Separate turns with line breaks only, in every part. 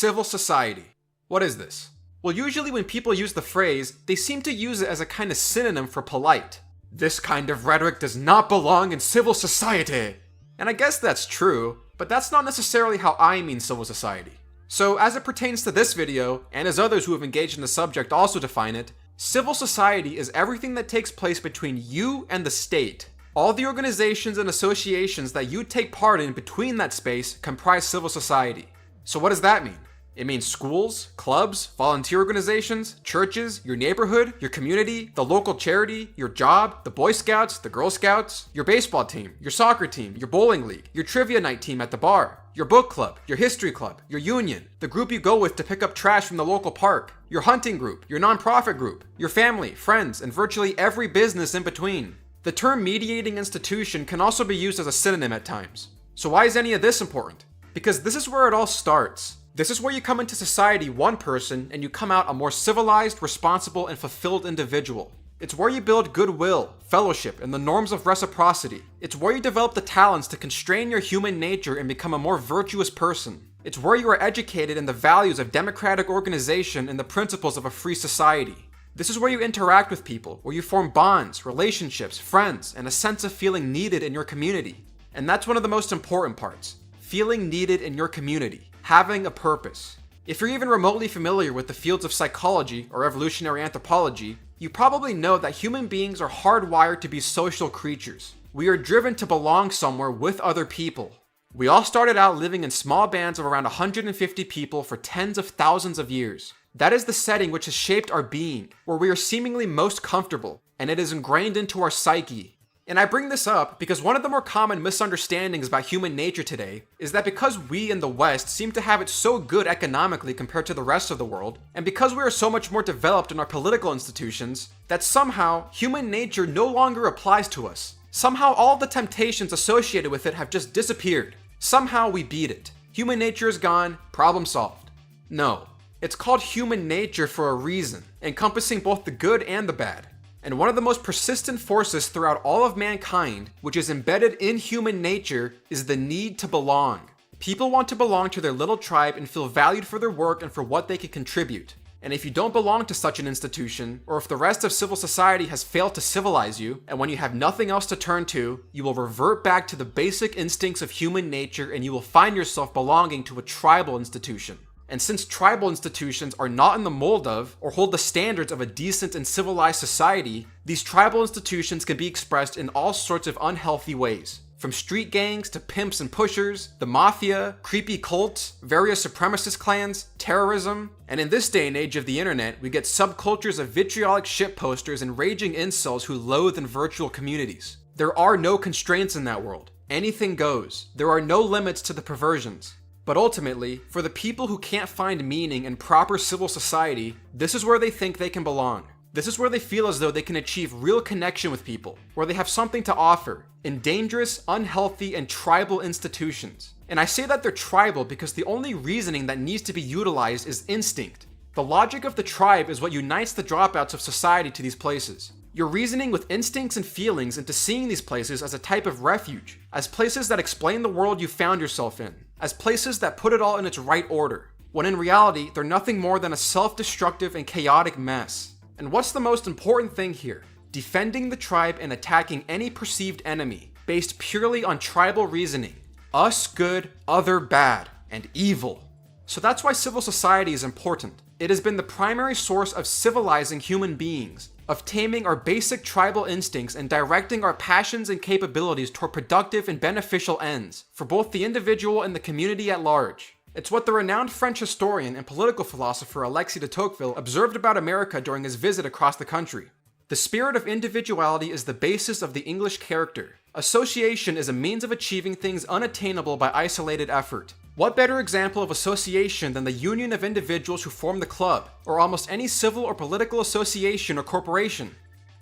Civil society. What is this? Well, usually when people use the phrase, they seem to use it as a kind of synonym for polite. This kind of rhetoric does not belong in civil society. And I guess that's true, but that's not necessarily how I mean civil society. So as it pertains to this video, and as others who have engaged in the subject also define it, civil society is everything that takes place between you and the state. All the organizations and associations that you take part in between that space comprise civil society. So what does that mean? It means schools, clubs, volunteer organizations, churches, your neighborhood, your community, the local charity, your job, the Boy Scouts, the Girl Scouts, your baseball team, your soccer team, your bowling league, your trivia night team at the bar, your book club, your history club, your union, the group you go with to pick up trash from the local park, your hunting group, your nonprofit group, your family, friends, and virtually every business in between. The term mediating institution can also be used as a synonym at times. So why is any of this important? Because this is where it all starts. This is where you come into society one person and you come out a more civilized, responsible, and fulfilled individual. It's where you build goodwill, fellowship, and the norms of reciprocity. It's where you develop the talents to constrain your human nature and become a more virtuous person. It's where you are educated in the values of democratic organization and the principles of a free society. This is where you interact with people, where you form bonds, relationships, friends, and a sense of feeling needed in your community. And that's one of the most important parts. Feeling needed in your community. Having a purpose. If you're even remotely familiar with the fields of psychology or evolutionary anthropology, you probably know that human beings are hardwired to be social creatures. We are driven to belong somewhere with other people. We all started out living in small bands of around 150 people for tens of thousands of years. That is the setting which has shaped our being, where we are seemingly most comfortable, and it is ingrained into our psyche. And I bring this up because one of the more common misunderstandings about human nature today is that because we in the West seem to have it so good economically compared to the rest of the world, and because we are so much more developed in our political institutions, that somehow human nature no longer applies to us. Somehow all the temptations associated with it have just disappeared. Somehow we beat it. Human nature is gone, problem solved. No, it's called human nature for a reason, encompassing both the good and the bad. And one of the most persistent forces throughout all of mankind, which is embedded in human nature, is the need to belong. People want to belong to their little tribe and feel valued for their work and for what they can contribute. And if you don't belong to such an institution, or if the rest of civil society has failed to civilize you, and when you have nothing else to turn to, you will revert back to the basic instincts of human nature and you will find yourself belonging to a tribal institution. And since tribal institutions are not in the mold of, or hold the standards of a decent and civilized society, these tribal institutions can be expressed in all sorts of unhealthy ways. From street gangs to pimps and pushers, the mafia, creepy cults, various supremacist clans, terrorism, and in this day and age of the internet, we get subcultures of vitriolic shitposters and raging incels who loathe in virtual communities. There are no constraints in that world. Anything goes. There are no limits to the perversions. But ultimately, for the people who can't find meaning in proper civil society, this is where they think they can belong. This is where they feel as though they can achieve real connection with people, where they have something to offer, in dangerous, unhealthy, and tribal institutions. And I say that they're tribal because the only reasoning that needs to be utilized is instinct. The logic of the tribe is what unites the dropouts of society to these places. You're reasoning with instincts and feelings into seeing these places as a type of refuge, as places that explain the world you found yourself in, as places that put it all in its right order, when in reality, they're nothing more than a self-destructive and chaotic mess. And what's the most important thing here? Defending the tribe and attacking any perceived enemy, based purely on tribal reasoning. Us good, other bad, and evil. So that's why civil society is important. It has been the primary source of civilizing human beings, of taming our basic tribal instincts and directing our passions and capabilities toward productive and beneficial ends, for both the individual and the community at large. It's what the renowned French historian and political philosopher Alexis de Tocqueville observed about America during his visit across the country. The spirit of individuality is the basis of the English character. Association is a means of achieving things unattainable by isolated effort. What better example of association than the union of individuals who form the club, or almost any civil or political association or corporation?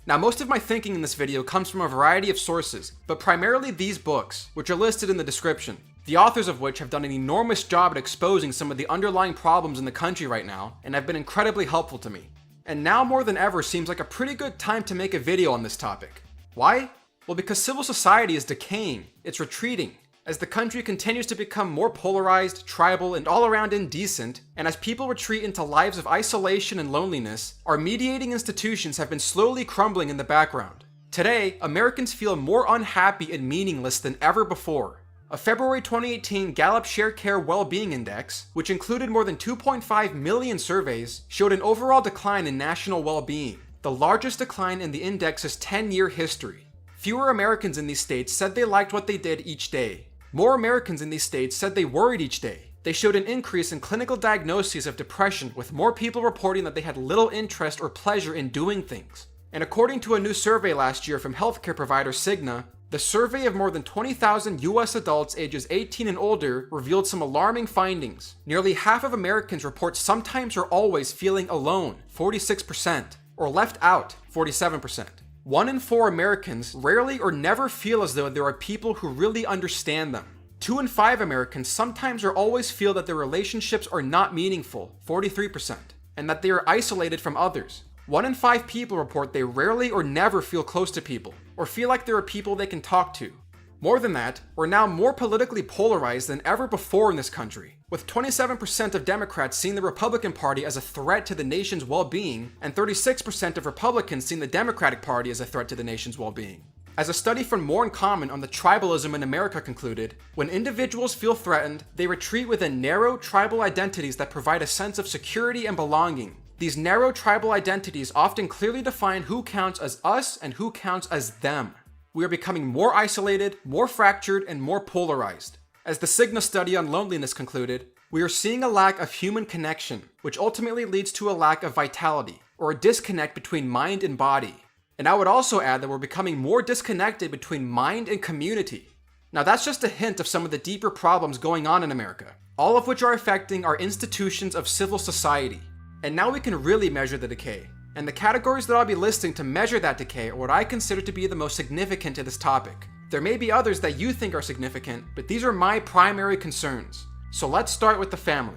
Now, most of my thinking in this video comes from a variety of sources, but primarily these books, which are listed in the description, the authors of which have done an enormous job at exposing some of the underlying problems in the country right now, and have been incredibly helpful to me. And now more than ever seems like a pretty good time to make a video on this topic. Why? Well, because civil society is decaying, it's retreating. As the country continues to become more polarized, tribal, and all around indecent, and as people retreat into lives of isolation and loneliness, our mediating institutions have been slowly crumbling in the background. Today, Americans feel more unhappy and meaningless than ever before. A February 2018 Gallup ShareCare Well-Being Index, which included more than 2.5 million surveys, showed an overall decline in national well-being, the largest decline in the index's 10-year history. Fewer Americans in these states said they liked what they did each day. More Americans in these states said they worried each day. They showed an increase in clinical diagnoses of depression, with more people reporting that they had little interest or pleasure in doing things. And according to a new survey last year from healthcare provider Cigna, the survey of more than 20,000 US adults ages 18 and older revealed some alarming findings. Nearly half of Americans report sometimes or always feeling alone, 46%, or left out, 47%. 1 in 4 Americans rarely or never feel as though there are people who really understand them. 2 in 5 Americans sometimes or always feel that their relationships are not meaningful, 43%, and that they are isolated from others. 1 in 5 people report they rarely or never feel close to people, or feel like there are people they can talk to. More than that, we're now more politically polarized than ever before in this country, with 27% of Democrats seeing the Republican Party as a threat to the nation's well-being, and 36% of Republicans seeing the Democratic Party as a threat to the nation's well-being. As a study from More in Common on the tribalism in America concluded, when individuals feel threatened, they retreat within narrow tribal identities that provide a sense of security and belonging. These narrow tribal identities often clearly define who counts as us and who counts as them. We are becoming more isolated, more fractured, and more polarized. As the Cigna study on loneliness concluded, we are seeing a lack of human connection, which ultimately leads to a lack of vitality, or a disconnect between mind and body. And I would also add that we're becoming more disconnected between mind and community. Now that's just a hint of some of the deeper problems going on in America, all of which are affecting our institutions of civil society. And now we can really measure the decay. And the categories that I'll be listing to measure that decay are what I consider to be the most significant to this topic. There may be others that you think are significant, but these are my primary concerns. So let's start with the family.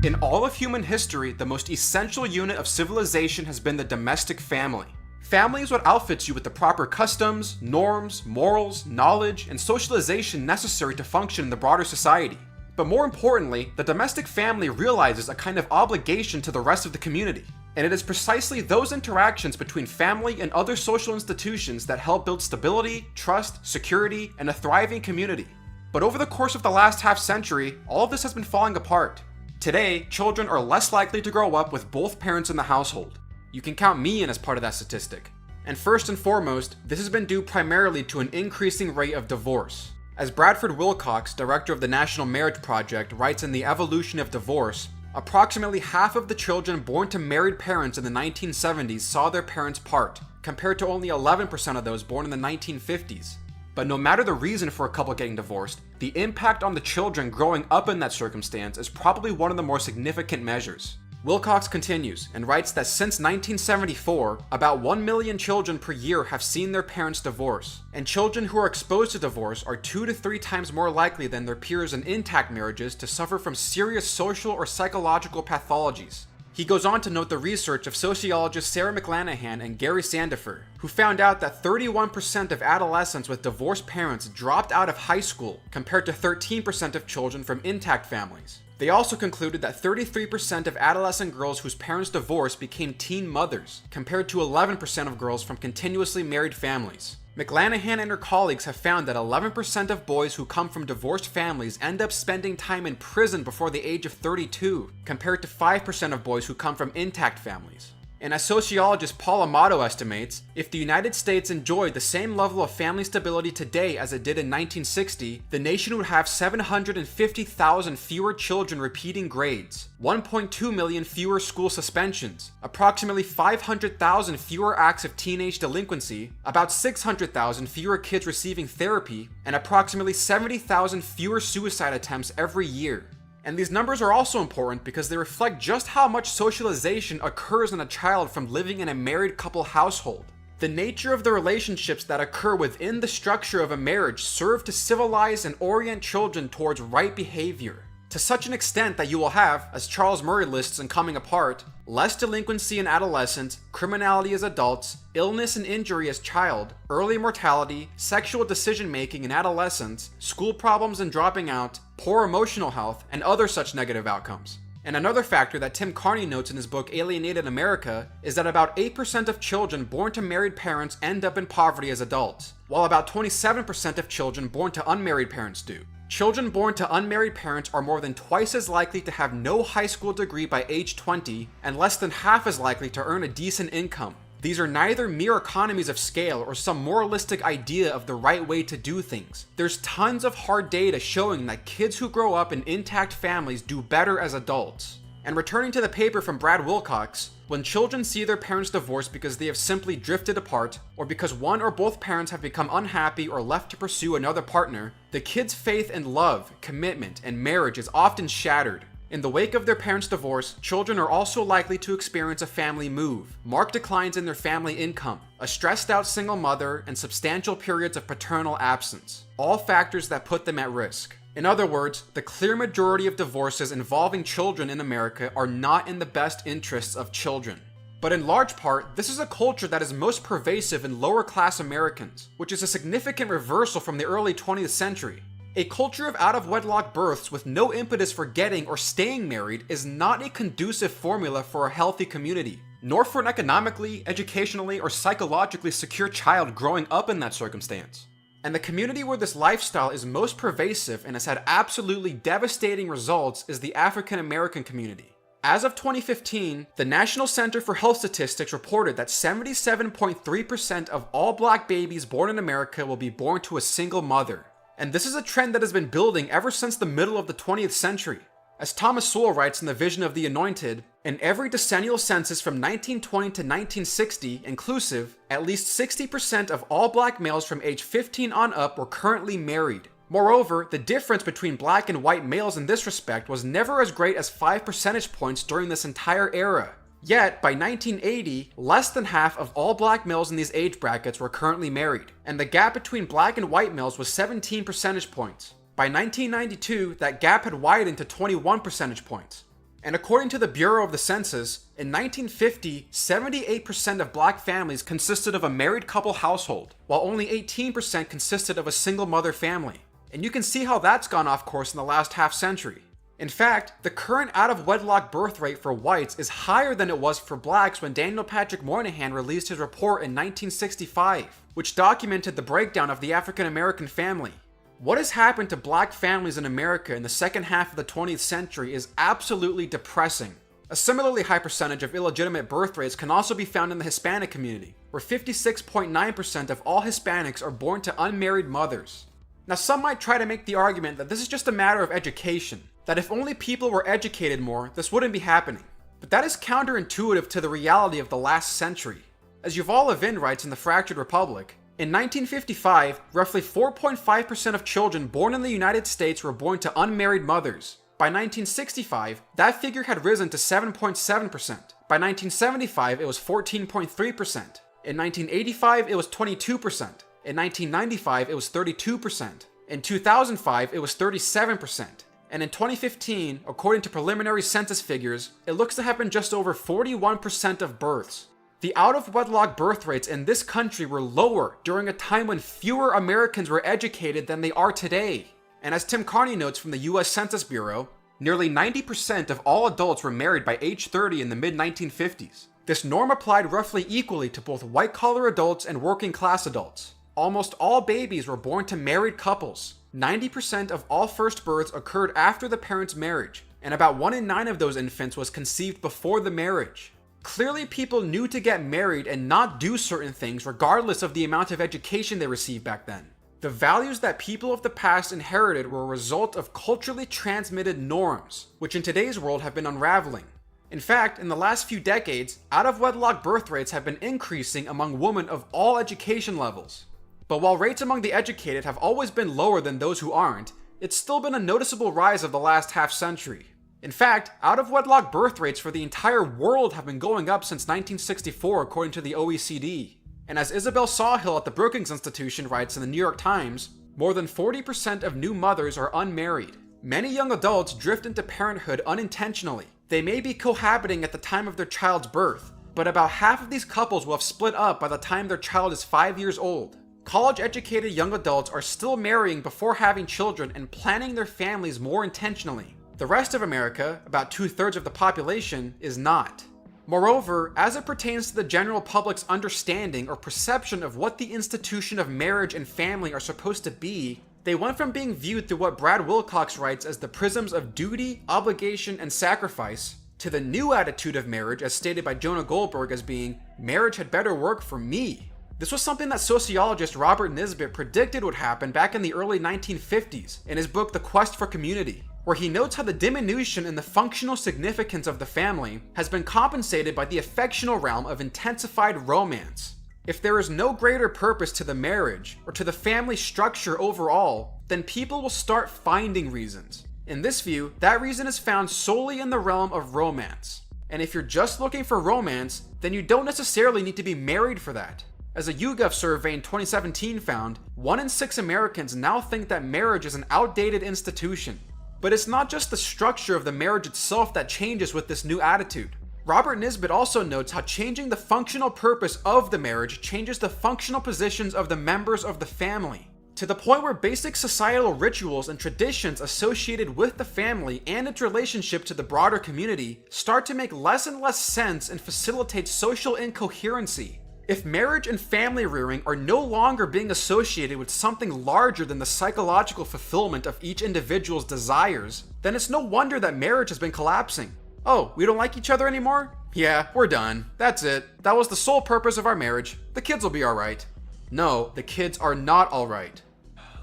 In all of human history, the most essential unit of civilization has been the domestic family. Family is what outfits you with the proper customs, norms, morals, knowledge, and socialization necessary to function in the broader society. But more importantly, the domestic family realizes a kind of obligation to the rest of the community. And it is precisely those interactions between family and other social institutions that help build stability, trust, security, and a thriving community. But over the course of the last half century, all of this has been falling apart. Today, children are less likely to grow up with both parents in the household. You can count me in as part of that statistic. And first and foremost, this has been due primarily to an increasing rate of divorce. As Bradford Wilcox, director of the National Marriage Project, writes in The Evolution of Divorce, approximately half of the children born to married parents in the 1970s saw their parents part, compared to only 11% of those born in the 1950s. But no matter the reason for a couple getting divorced, the impact on the children growing up in that circumstance is probably one of the more significant measures. Wilcox continues and writes that since 1974, about 1 million children per year have seen their parents divorce, and children who are exposed to divorce are 2 to 3 times more likely than their peers in intact marriages to suffer from serious social or psychological pathologies. He goes on to note the research of sociologists Sarah McLanahan and Gary Sandifer, who found out that 31% of adolescents with divorced parents dropped out of high school, compared to 13% of children from intact families. They also concluded that 33% of adolescent girls whose parents divorced became teen mothers, compared to 11% of girls from continuously married families. McLanahan and her colleagues have found that 11% of boys who come from divorced families end up spending time in prison before the age of 32, compared to 5% of boys who come from intact families. And as sociologist Paul Amato estimates, if the United States enjoyed the same level of family stability today as it did in 1960, the nation would have 750,000 fewer children repeating grades, 1.2 million fewer school suspensions, approximately 500,000 fewer acts of teenage delinquency, about 600,000 fewer kids receiving therapy, and approximately 70,000 fewer suicide attempts every year. And these numbers are also important because they reflect just how much socialization occurs in a child from living in a married couple household. The nature of the relationships that occur within the structure of a marriage serve to civilize and orient children towards right behavior. to such an extent that you will have, as Charles Murray lists in Coming Apart, less delinquency in adolescents, criminality as adults, illness and injury as child, early mortality, sexual decision-making in adolescence, school problems and dropping out, poor emotional health, and other such negative outcomes. And another factor that Tim Carney notes in his book Alienated America is that about 8% of children born to married parents end up in poverty as adults, while about 27% of children born to unmarried parents do. Children born to unmarried parents are more than twice as likely to have no high school degree by age 20 and less than half as likely to earn a decent income. These are neither mere economies of scale or some moralistic idea of the right way to do things. There's tons of hard data showing that kids who grow up in intact families do better as adults. And returning to the paper from Brad Wilcox, when children see their parents divorce because they have simply drifted apart, or because one or both parents have become unhappy or left to pursue another partner, the kid's faith in love, commitment, and marriage is often shattered. In the wake of their parents' divorce, children are also likely to experience a family move, marked declines in their family income, a stressed out single mother, and substantial periods of paternal absence, all factors that put them at risk. In other words, the clear majority of divorces involving children in America are not in the best interests of children. But in large part, this is a culture that is most pervasive in lower class Americans, which is a significant reversal from the early 20th century. A culture of out-of-wedlock births with no impetus for getting or staying married is not a conducive formula for a healthy community, nor for an economically, educationally, or psychologically secure child growing up in that circumstance. And the community where this lifestyle is most pervasive and has had absolutely devastating results is the African American community. As of 2015, the National Center for Health Statistics reported that 77.3% of all black babies born in America will be born to a single mother. And this is a trend that has been building ever since the middle of the 20th century. As Thomas Sowell writes in The Vision of the Anointed, in every decennial census from 1920 to 1960 inclusive, at least 60% of all black males from age 15 on up were currently married. Moreover, the difference between black and white males in this respect was never as great as 5 percentage points during this entire era. Yet, by 1980, less than half of all black males in these age brackets were currently married, and the gap between black and white males was 17 percentage points. By 1992, that gap had widened to 21 percentage points. And according to the Bureau of the Census, in 1950, 78% of black families consisted of a married couple household, while only 18% consisted of a single mother family. And you can see how that's gone off course in the last half century. In fact, the current out-of-wedlock birth rate for whites is higher than it was for blacks when Daniel Patrick Moynihan released his report in 1965, which documented the breakdown of the African American family. What has happened to black families in America in the second half of the 20th century is absolutely depressing. A similarly high percentage of illegitimate birth rates can also be found in the Hispanic community, where 56.9% of all Hispanics are born to unmarried mothers. Now, some might try to make the argument that this is just a matter of education, that if only people were educated more, this wouldn't be happening. But that is counterintuitive to the reality of the last century. As Yuval Levin writes in The Fractured Republic, in 1955, roughly 4.5% of children born in the United States were born to unmarried mothers. By 1965, that figure had risen to 7.7%. By 1975, it was 14.3%. In 1985, it was 22%. In 1995, it was 32%. In 2005, it was 37%. And in 2015, according to preliminary census figures, it looks to have been just over 41% of births. The out-of-wedlock birth rates in this country were lower during a time when fewer Americans were educated than they are today. And as Tim Carney notes from the US Census Bureau, nearly 90% of all adults were married by age 30 in the mid-1950s. This norm applied roughly equally to both white-collar adults and working-class adults. Almost all babies were born to married couples. 90% of all first births occurred after the parents' marriage, and about 1 in 9 of those infants was conceived before the marriage. Clearly, people knew to get married and not do certain things regardless of the amount of education they received back then. The values that people of the past inherited were a result of culturally transmitted norms, which in today's world have been unraveling. In fact, in the last few decades, out-of-wedlock birth rates have been increasing among women of all education levels. But while rates among the educated have always been lower than those who aren't, it's still been a noticeable rise of the last half century. In fact, out-of-wedlock birth rates for the entire world have been going up since 1964 according to the OECD. And as Isabel Sawhill at the Brookings Institution writes in the New York Times, more than 40% of new mothers are unmarried. Many young adults drift into parenthood unintentionally. They may be cohabiting at the time of their child's birth, but about half of these couples will have split up by the time their child is 5 years old. College-educated young adults are still marrying before having children and planning their families more intentionally. The rest of America, about 2/3 of the population, is not. Moreover, as it pertains to the general public's understanding or perception of what the institution of marriage and family are supposed to be, they went from being viewed through what Brad Wilcox writes as the prisms of duty, obligation, and sacrifice, to the new attitude of marriage as stated by Jonah Goldberg as being, marriage had better work for me. This was something that sociologist Robert Nisbet predicted would happen back in the early 1950s in his book The Quest for Community, where he notes how the diminution in the functional significance of the family has been compensated by the affectional realm of intensified romance. If there is no greater purpose to the marriage or to the family structure overall, then people will start finding reasons. In this view, that reason is found solely in the realm of romance. And if you're just looking for romance, then you don't necessarily need to be married for that. As a YouGov survey in 2017 found, 1 in 6 Americans now think that marriage is an outdated institution. But it's not just the structure of the marriage itself that changes with this new attitude. Robert Nisbet also notes how changing the functional purpose of the marriage changes the functional positions of the members of the family, to the point where basic societal rituals and traditions associated with the family and its relationship to the broader community start to make less and less sense and facilitate social incoherency. If marriage and family rearing are no longer being associated with something larger than the psychological fulfillment of each individual's desires, then it's no wonder that marriage has been collapsing. Oh, we don't like each other anymore? Yeah, we're done. That's it. That was the sole purpose of our marriage. The kids will be alright. No, the kids are not alright.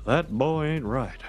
That boy ain't right.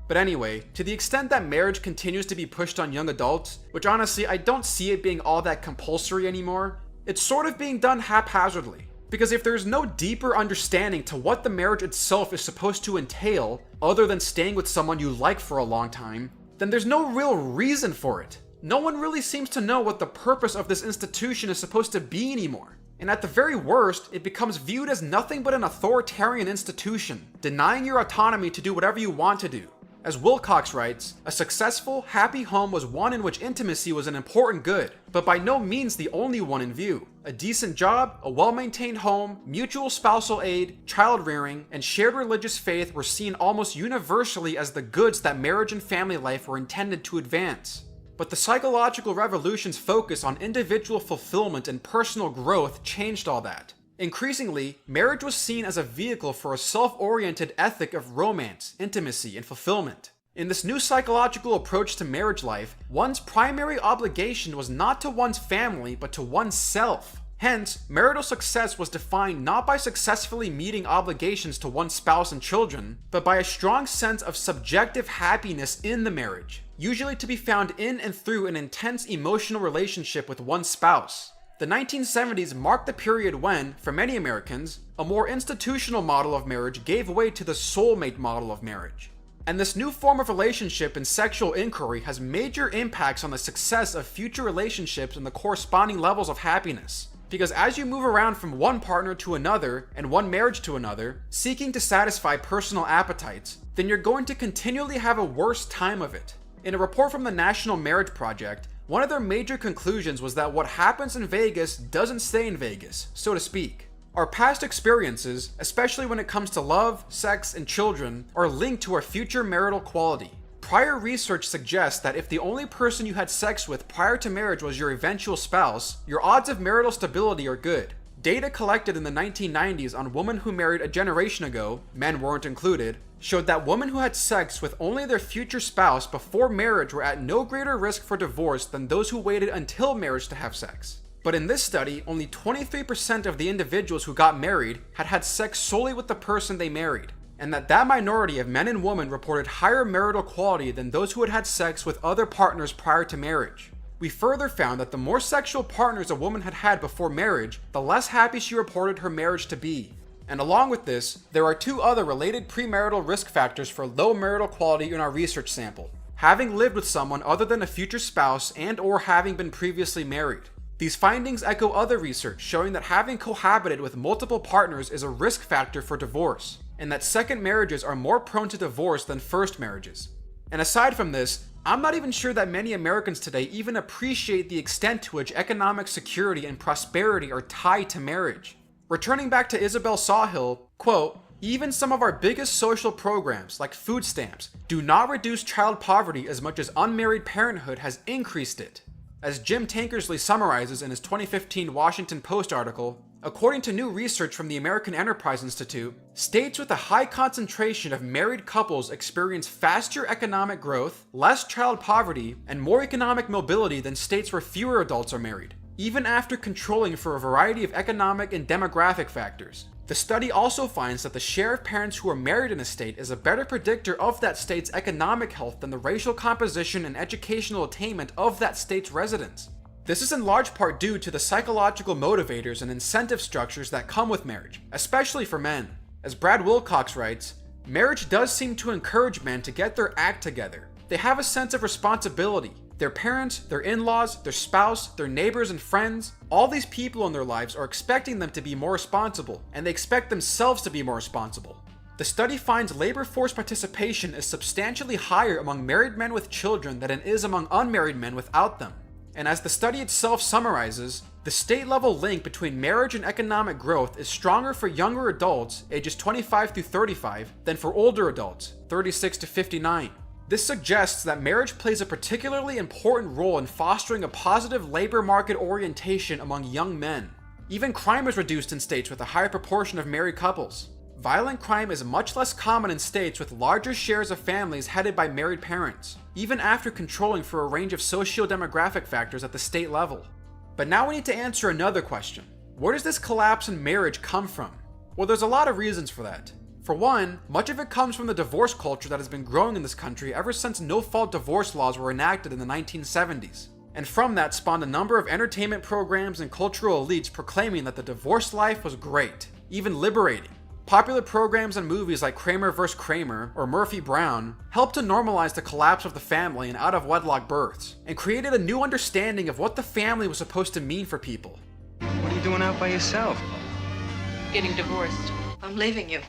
But anyway, to the extent that marriage continues to be pushed on young adults, which honestly I don't see it being all that compulsory anymore, it's sort of being done haphazardly. Because if there's no deeper understanding to what the marriage itself is supposed to entail, other than staying with someone you like for a long time, then there's no real reason for it. No one really seems to know what the purpose of this institution is supposed to be anymore. And at the very worst, it becomes viewed as nothing but an authoritarian institution, denying your autonomy to do whatever you want to do. As Wilcox writes, a successful, happy home was one in which intimacy was an important good, but by no means the only one in view. A decent job, a well-maintained home, mutual spousal aid, child rearing, and shared religious faith were seen almost universally as the goods that marriage and family life were intended to advance. But the psychological revolution's focus on individual fulfillment and personal growth changed all that. Increasingly, marriage was seen as a vehicle for a self-oriented ethic of romance, intimacy, and fulfillment. In this new psychological approach to marriage life, one's primary obligation was not to one's family, but to oneself. Hence, marital success was defined not by successfully meeting obligations to one's spouse and children, but by a strong sense of subjective happiness in the marriage, usually to be found in and through an intense emotional relationship with one's spouse. The 1970s marked the period when, for many Americans, a more institutional model of marriage gave way to the soulmate model of marriage. And this new form of relationship and sexual inquiry has major impacts on the success of future relationships and the corresponding levels of happiness. Because as you move around from one partner to another and one marriage to another, seeking to satisfy personal appetites, then you're going to continually have a worse time of it. In a report from the National Marriage Project, one of their major conclusions was that what happens in Vegas doesn't stay in Vegas, so to speak. Our past experiences, especially when it comes to love, sex, and children, are linked to our future marital quality. Prior research suggests that if the only person you had sex with prior to marriage was your eventual spouse, your odds of marital stability are good. Data collected in the 1990s on women who married a generation ago, men weren't included, showed that women who had sex with only their future spouse before marriage were at no greater risk for divorce than those who waited until marriage to have sex. But in this study, only 23% of the individuals who got married had had sex solely with the person they married, and that minority of men and women reported higher marital quality than those who had had sex with other partners prior to marriage. We further found that the more sexual partners a woman had had before marriage, the less happy she reported her marriage to be. And along with this, there are two other related premarital risk factors for low marital quality in our research sample: having lived with someone other than a future spouse and/or having been previously married. These findings echo other research showing that having cohabited with multiple partners is a risk factor for divorce, and that second marriages are more prone to divorce than first marriages. And aside from this, I'm not even sure that many Americans today even appreciate the extent to which economic security and prosperity are tied to marriage. Returning back to Isabel Sawhill, quote, "Even some of our biggest social programs, like food stamps, do not reduce child poverty as much as unmarried parenthood has increased it." As Jim Tankersley summarizes in his 2015 Washington Post article, according to new research from the American Enterprise Institute, states with a high concentration of married couples experience faster economic growth, less child poverty, and more economic mobility than states where fewer adults are married, even after controlling for a variety of economic and demographic factors. The study also finds that the share of parents who are married in a state is a better predictor of that state's economic health than the racial composition and educational attainment of that state's residents. This is in large part due to the psychological motivators and incentive structures that come with marriage, especially for men. As Brad Wilcox writes, "Marriage does seem to encourage men to get their act together. They have a sense of responsibility. Their parents, their in-laws, their spouse, their neighbors and friends, all these people in their lives are expecting them to be more responsible, and they expect themselves to be more responsible." The study finds labor force participation is substantially higher among married men with children than it is among unmarried men without them. And as the study itself summarizes, the state-level link between marriage and economic growth is stronger for younger adults, ages 25 through 35, than for older adults, 36 to 59. This suggests that marriage plays a particularly important role in fostering a positive labor market orientation among young men. Even crime is reduced in states with a higher proportion of married couples. Violent crime is much less common in states with larger shares of families headed by married parents, even after controlling for a range of socio-demographic factors at the state level. But now we need to answer another question. Where does this collapse in marriage come from? Well, there's a lot of reasons for that. For one, much of it comes from the divorce culture that has been growing in this country ever since no-fault divorce laws were enacted in the 1970s. And from that spawned a number of entertainment programs and cultural elites proclaiming that the divorce life was great, even liberating. Popular programs and movies like Kramer vs. Kramer or Murphy Brown helped to normalize the collapse of the family and out-of-wedlock births, and created a new understanding of what the family was supposed to mean for people.
What are you doing out by yourself?
Getting divorced. I'm leaving you.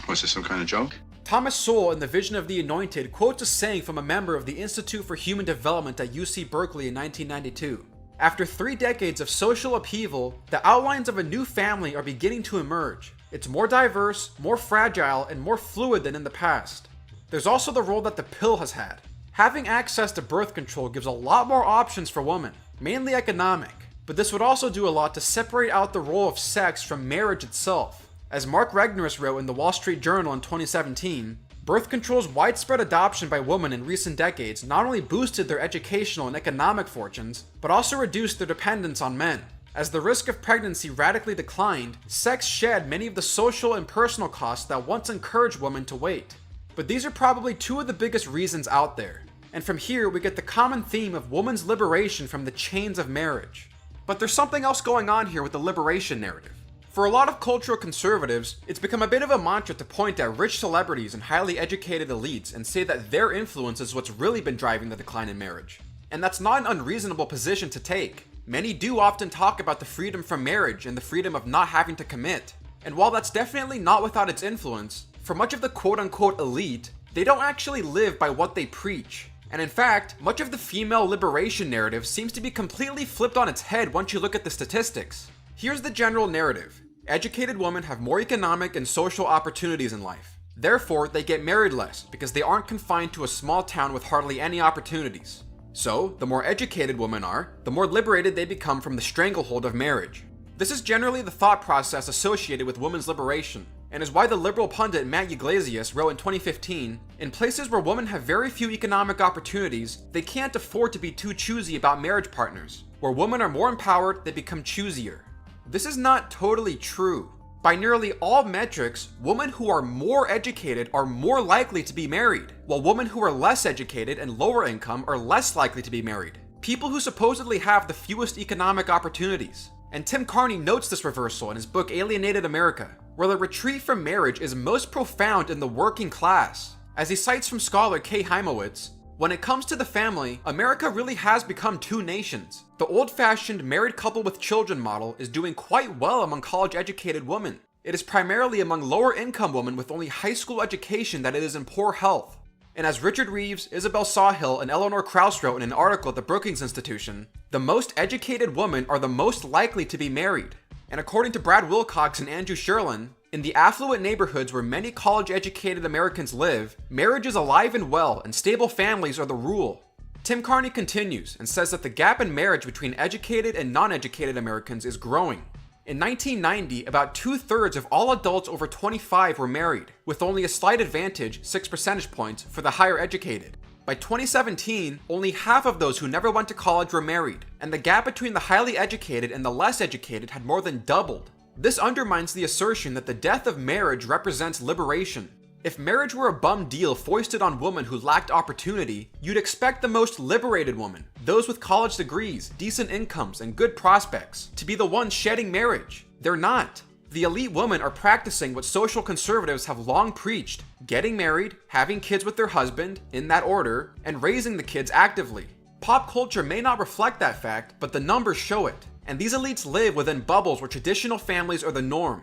Was this some kind of joke?
Thomas Sowell in The Vision of the Anointed quotes a saying from a member of the Institute for Human Development at UC Berkeley in 1992. After 3 decades of social upheaval, the outlines of a new family are beginning to emerge. It's more diverse, more fragile, and more fluid than in the past. There's also the role that the pill has had. Having access to birth control gives a lot more options for women, mainly economic, but this would also do a lot to separate out the role of sex from marriage itself. As Mark Regnerus wrote in the Wall Street Journal in 2017, birth control's widespread adoption by women in recent decades not only boosted their educational and economic fortunes, but also reduced their dependence on men. As the risk of pregnancy radically declined, sex shed many of the social and personal costs that once encouraged women to wait. But these are probably 2 of the biggest reasons out there. And from here, we get the common theme of woman's liberation from the chains of marriage. But there's something else going on here with the liberation narrative. For a lot of cultural conservatives, it's become a bit of a mantra to point at rich celebrities and highly educated elites and say that their influence is what's really been driving the decline in marriage. And that's not an unreasonable position to take. Many do often talk about the freedom from marriage and the freedom of not having to commit. And while that's definitely not without its influence, for much of the quote-unquote elite, they don't actually live by what they preach. And in fact, much of the female liberation narrative seems to be completely flipped on its head once you look at the statistics. Here's the general narrative. Educated women have more economic and social opportunities in life. Therefore, they get married less because they aren't confined to a small town with hardly any opportunities. So, the more educated women are, the more liberated they become from the stranglehold of marriage. This is generally the thought process associated with women's liberation, and is why the liberal pundit Matt Yglesias wrote in 2015, "In places where women have very few economic opportunities, they can't afford to be too choosy about marriage partners. Where women are more empowered, they become choosier." This is not totally true. By nearly all metrics, women who are more educated are more likely to be married, while women who are less educated and lower income are less likely to be married. People who supposedly have the fewest economic opportunities. And Tim Carney notes this reversal in his book Alienated America, where the retreat from marriage is most profound in the working class. As he cites from scholar Kay Heimowitz, when it comes to the family, America really has become 2 nations. The old-fashioned married couple with children model is doing quite well among college-educated women. It is primarily among lower-income women with only high school education that it is in poor health. And as Richard Reeves, Isabel Sawhill, and Eleanor Krauss wrote in an article at the Brookings Institution, the most educated women are the most likely to be married. And according to Brad Wilcox and Andrew Sherlin, in the affluent neighborhoods where many college-educated Americans live, marriage is alive and well, and stable families are the rule. Tim Carney continues and says that the gap in marriage between educated and non-educated Americans is growing. In 1990, about 2/3 of all adults over 25 were married, with only a slight advantage, 6 percentage points, for the higher educated. By 2017, only half of those who never went to college were married, and the gap between the highly educated and the less educated had more than doubled. This undermines the assertion that the death of marriage represents liberation. If marriage were a bum deal foisted on women who lacked opportunity, you'd expect the most liberated women, those with college degrees, decent incomes, and good prospects, to be the ones shedding marriage. They're not. The elite women are practicing what social conservatives have long preached: getting married, having kids with their husband, in that order, and raising the kids actively. Pop culture may not reflect that fact, but the numbers show it. And these elites live within bubbles where traditional families are the norm.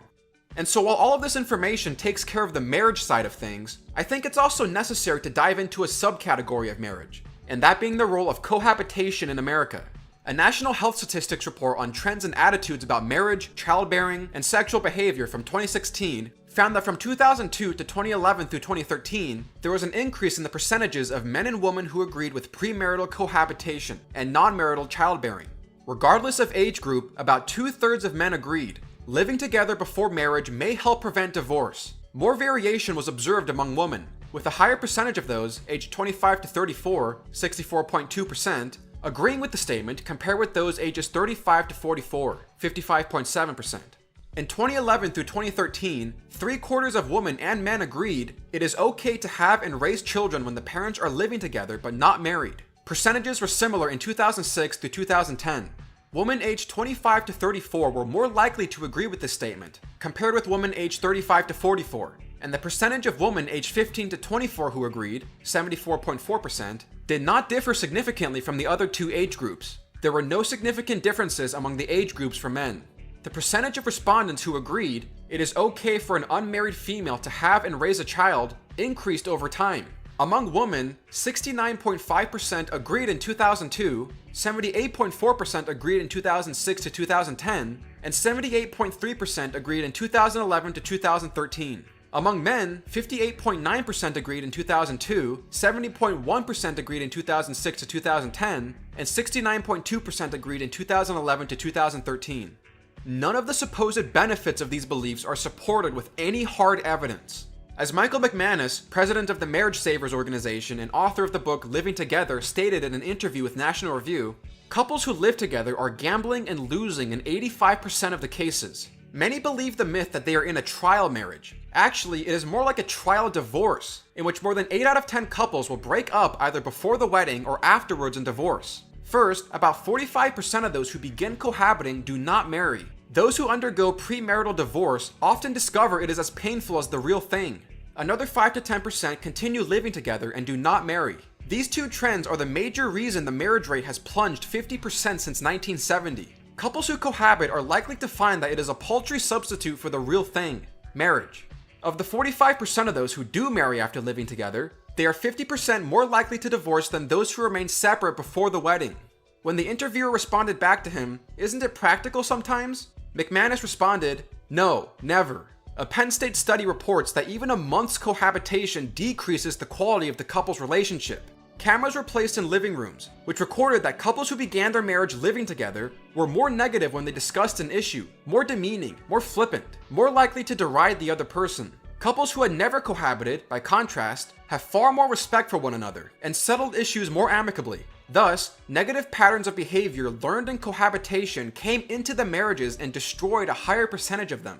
And so while all of this information takes care of the marriage side of things, I think it's also necessary to dive into a subcategory of marriage, and that being the role of cohabitation in America. A National Health Statistics report on trends and attitudes about marriage, childbearing, and sexual behavior from 2016 found that from 2002 to 2011 through 2013, there was an increase in the percentages of men and women who agreed with premarital cohabitation and non-marital childbearing. Regardless of age group, about 2/3 of men agreed. Living together before marriage may help prevent divorce. More variation was observed among women, with a higher percentage of those aged 25 to 34, 64.2%, agreeing with the statement compared with those ages 35 to 44, 55.7%. In 2011 through 2013, 3/4 of women and men agreed it is okay to have and raise children when the parents are living together but not married. Percentages were similar in 2006 through 2010. Women aged 25 to 34 were more likely to agree with this statement, compared with women aged 35 to 44, and the percentage of women aged 15 to 24 who agreed, 74.4%, did not differ significantly from the other two age groups. There were no significant differences among the age groups for men. The percentage of respondents who agreed it is okay for an unmarried female to have and raise a child increased over time. Among women, 69.5% agreed in 2002, 78.4% agreed in 2006 to 2010, and 78.3% agreed in 2011 to 2013. Among men, 58.9% agreed in 2002, 70.1% agreed in 2006 to 2010, and 69.2% agreed in 2011 to 2013. None of the supposed benefits of these beliefs are supported with any hard evidence. As Michael McManus, president of the Marriage Savers organization and author of the book Living Together, stated in an interview with National Review, couples who live together are gambling and losing in 85% of the cases. Many believe the myth that they are in a trial marriage. Actually, it is more like a trial divorce, in which more than 8 out of 10 couples will break up either before the wedding or afterwards in divorce. First, about 45% of those who begin cohabiting do not marry. Those who undergo premarital divorce often discover it is as painful as the real thing. Another 5 to 10% continue living together and do not marry. These two trends are the major reason the marriage rate has plunged 50% since 1970. Couples who cohabit are likely to find that it is a paltry substitute for the real thing, marriage. Of the 45% of those who do marry after living together, they are 50% more likely to divorce than those who remain separate before the wedding. When the interviewer responded back to him, "Isn't it practical sometimes?" McManus responded, "No, never. A Penn State study reports that even a month's cohabitation decreases the quality of the couple's relationship. Cameras were placed in living rooms, which recorded that couples who began their marriage living together were more negative when they discussed an issue, more demeaning, more flippant, more likely to deride the other person. Couples who had never cohabited, by contrast, have far more respect for one another and settled issues more amicably. Thus, negative patterns of behavior learned in cohabitation came into the marriages and destroyed a higher percentage of them."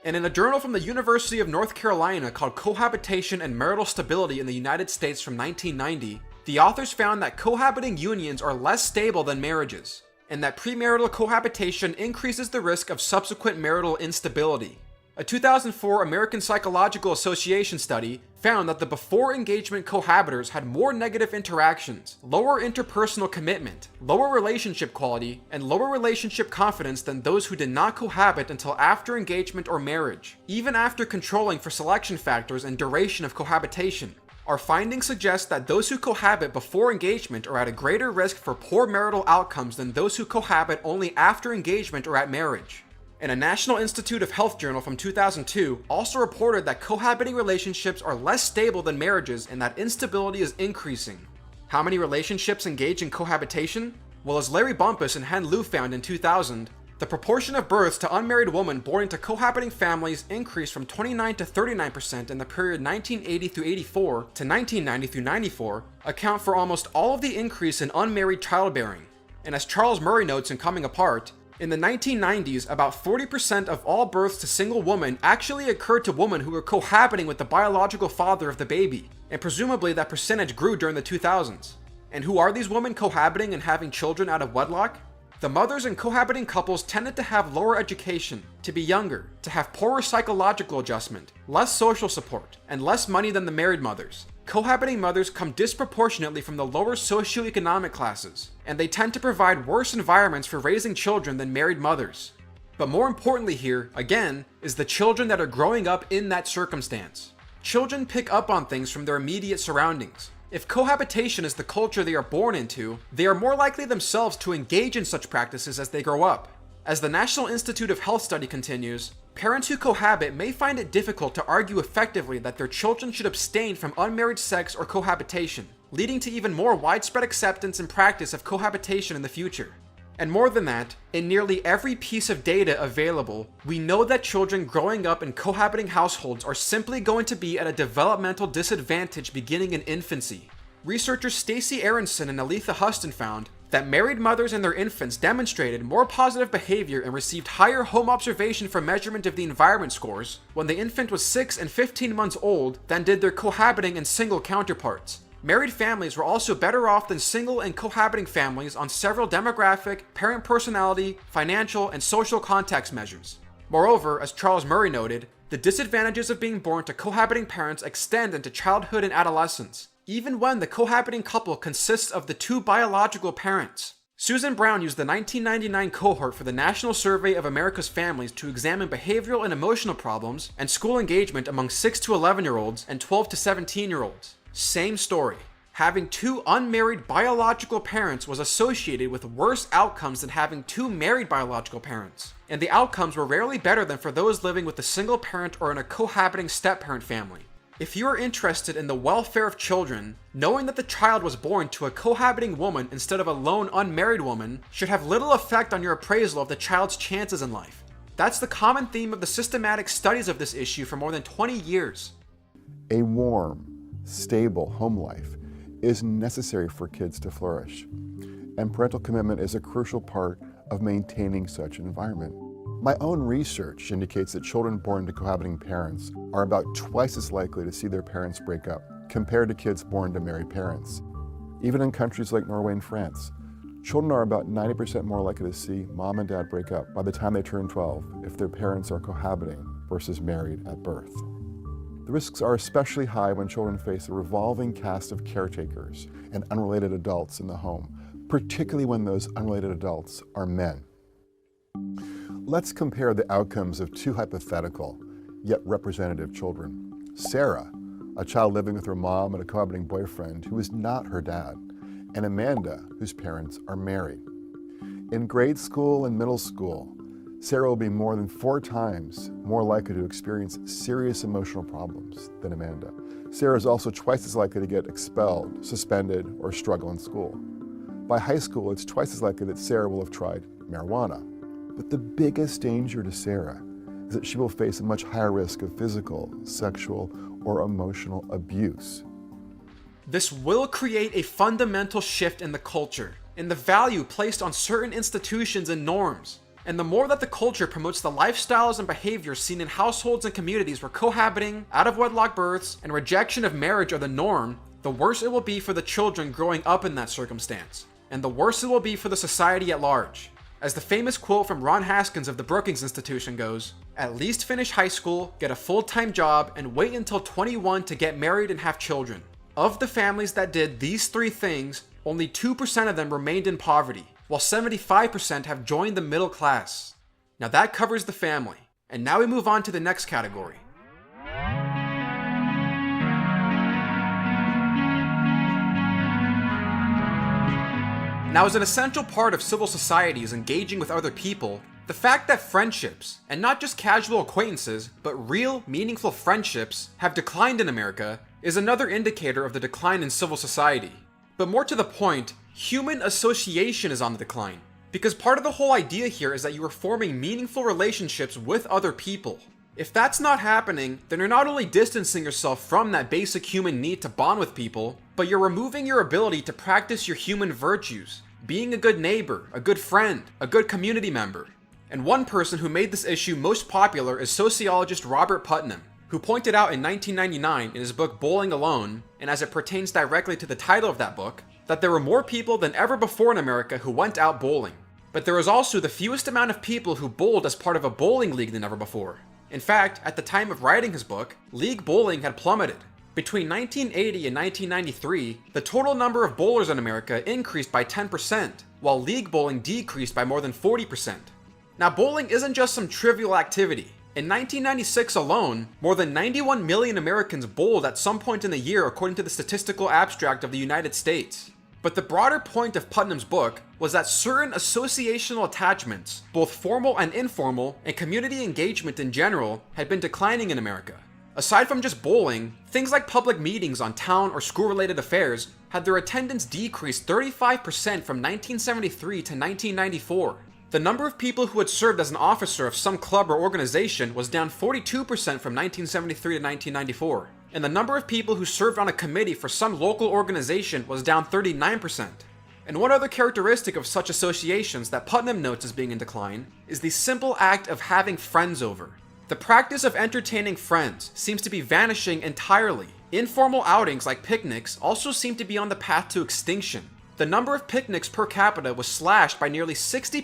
And in a journal from the University of North Carolina called Cohabitation and Marital Stability in the United States from 1990, the authors found that cohabiting unions are less stable than marriages, and that premarital cohabitation increases the risk of subsequent marital instability. A 2004 American Psychological Association study found that the before engagement cohabitors had more negative interactions, lower interpersonal commitment, lower relationship quality, and lower relationship confidence than those who did not cohabit until after engagement or marriage, even after controlling for selection factors and duration of cohabitation. Our findings suggest that those who cohabit before engagement are at a greater risk for poor marital outcomes than those who cohabit only after engagement or at marriage. And a National Institute of Health journal from 2002 also reported that cohabiting relationships are less stable than marriages and that instability is increasing. How many relationships engage in cohabitation? Well, as Larry Bumpus and Hen Liu found in 2000, the proportion of births to unmarried women born into cohabiting families increased from 29 to 39% in the period 1980 through 84 to 1990 through 94, account for almost all of the increase in unmarried childbearing. And as Charles Murray notes in Coming Apart, in the 1990s, about 40% of all births to single women actually occurred to women who were cohabiting with the biological father of the baby, and presumably that percentage grew during the 2000s. And who are these women cohabiting and having children out of wedlock? The mothers in cohabiting couples tended to have lower education, to be younger, to have poorer psychological adjustment, less social support, and less money than the married mothers. Cohabiting mothers come disproportionately from the lower socioeconomic classes, and they tend to provide worse environments for raising children than married mothers. But more importantly here, again, is the children that are growing up in that circumstance. Children pick up on things from their immediate surroundings. If cohabitation is the culture they are born into, they are more likely themselves to engage in such practices as they grow up. As the National Institute of Health study continues, parents who cohabit may find it difficult to argue effectively that their children should abstain from unmarried sex or cohabitation, leading to even more widespread acceptance and practice of cohabitation in the future. And more than that, in nearly every piece of data available, we know that children growing up in cohabiting households are simply going to be at a developmental disadvantage beginning in infancy. Researchers Stacey Aronson and Aletha Huston found that married mothers and their infants demonstrated more positive behavior and received higher home observation for measurement of the environment scores when the infant was 6 and 15 months old than did their cohabiting and single counterparts. Married families were also better off than single and cohabiting families on several demographic, parent personality, financial, and social context measures. Moreover, as Charles Murray noted, the disadvantages of being born to cohabiting parents extend into childhood and adolescence, even when the cohabiting couple consists of the two biological parents. Susan Brown used the 1999 cohort for the National Survey of America's Families to examine behavioral and emotional problems and school engagement among 6 to 11-year-olds and 12 to 17-year-olds. Same story. Having two unmarried biological parents was associated with worse outcomes than having two married biological parents, and the outcomes were rarely better than for those living with a single parent or in a cohabiting step-parent family. If you are interested in the welfare of children, knowing that the child was born to a cohabiting woman instead of a lone unmarried woman should have little effect on your appraisal of the child's chances in life. That's the common theme of the systematic studies of this issue for more than 20 years.
A warm, stable home life is necessary for kids to flourish, and parental commitment is a crucial part of maintaining such an environment. My own research indicates that children born to cohabiting parents are about twice as likely to see their parents break up compared to kids born to married parents. Even in countries like Norway and France, children are about 90% more likely to see mom and dad break up by the time they turn 12 if their parents are cohabiting versus married at birth. The risks are especially high when children face a revolving cast of caretakers and unrelated adults in the home, particularly when those unrelated adults are men. Let's compare the outcomes of two hypothetical, yet representative children. Sarah, a child living with her mom and a cohabiting boyfriend who is not her dad, and Amanda, whose parents are married. In grade school and middle school, Sarah will be more than 4 times more likely to experience serious emotional problems than Amanda. Sarah is also twice as likely to get expelled, suspended, or struggle in school. By high school, it's twice as likely that Sarah will have tried marijuana. But the biggest danger to Sarah is that she will face a much higher risk of physical, sexual, or emotional abuse.
This will create a fundamental shift in the culture, in the value placed on certain institutions and norms. And the more that the culture promotes the lifestyles and behaviors seen in households and communities where cohabiting, out-of-wedlock births, and rejection of marriage are the norm, the worse it will be for the children growing up in that circumstance. And the worse it will be for the society at large. As the famous quote from Ron Haskins of the Brookings Institution goes, "At least finish high school, get a full-time job, and wait until 21 to get married and have children." Of the families that did these 3 things, only 2% of them remained in poverty, while 75% have joined the middle class. Now that covers the family. And now we move on to the next category. Now, as an essential part of civil society is engaging with other people, the fact that friendships, and not just casual acquaintances, but real, meaningful friendships, have declined in America is another indicator of the decline in civil society. But more to the point, human association is on the decline. Because part of the whole idea here is that you are forming meaningful relationships with other people. If that's not happening, then you're not only distancing yourself from that basic human need to bond with people, but you're removing your ability to practice your human virtues, being a good neighbor, a good friend, a good community member. And one person who made this issue most popular is sociologist Robert Putnam, who pointed out in 1999 in his book Bowling Alone, and as it pertains directly to the title of that book, that there were more people than ever before in America who went out bowling. But there was also the fewest amount of people who bowled as part of a bowling league than ever before. In fact, at the time of writing his book, league bowling had plummeted. Between 1980 and 1993, the total number of bowlers in America increased by 10%, while league bowling decreased by more than 40%. Now, bowling isn't just some trivial activity. In 1996 alone, more than 91 million Americans bowled at some point in the year according to the Statistical Abstract of the United States. But the broader point of Putnam's book was that certain associational attachments, both formal and informal, and community engagement in general, had been declining in America. Aside from just bowling, things like public meetings on town or school-related affairs had their attendance decreased 35% from 1973 to 1994. The number of people who had served as an officer of some club or organization was down 42% from 1973 to 1994. And the number of people who served on a committee for some local organization was down 39%. And one other characteristic of such associations that Putnam notes as being in decline is the simple act of having friends over. The practice of entertaining friends seems to be vanishing entirely. Informal outings like picnics also seem to be on the path to extinction. The number of picnics per capita was slashed by nearly 60%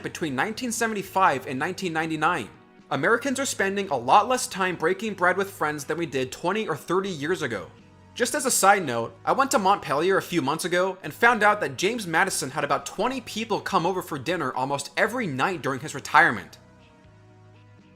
between 1975 and 1999. Americans are spending a lot less time breaking bread with friends than we did 20 or 30 years ago. Just as a side note, I went to Montpelier a few months ago and found out that James Madison had about 20 people come over for dinner almost every night during his retirement.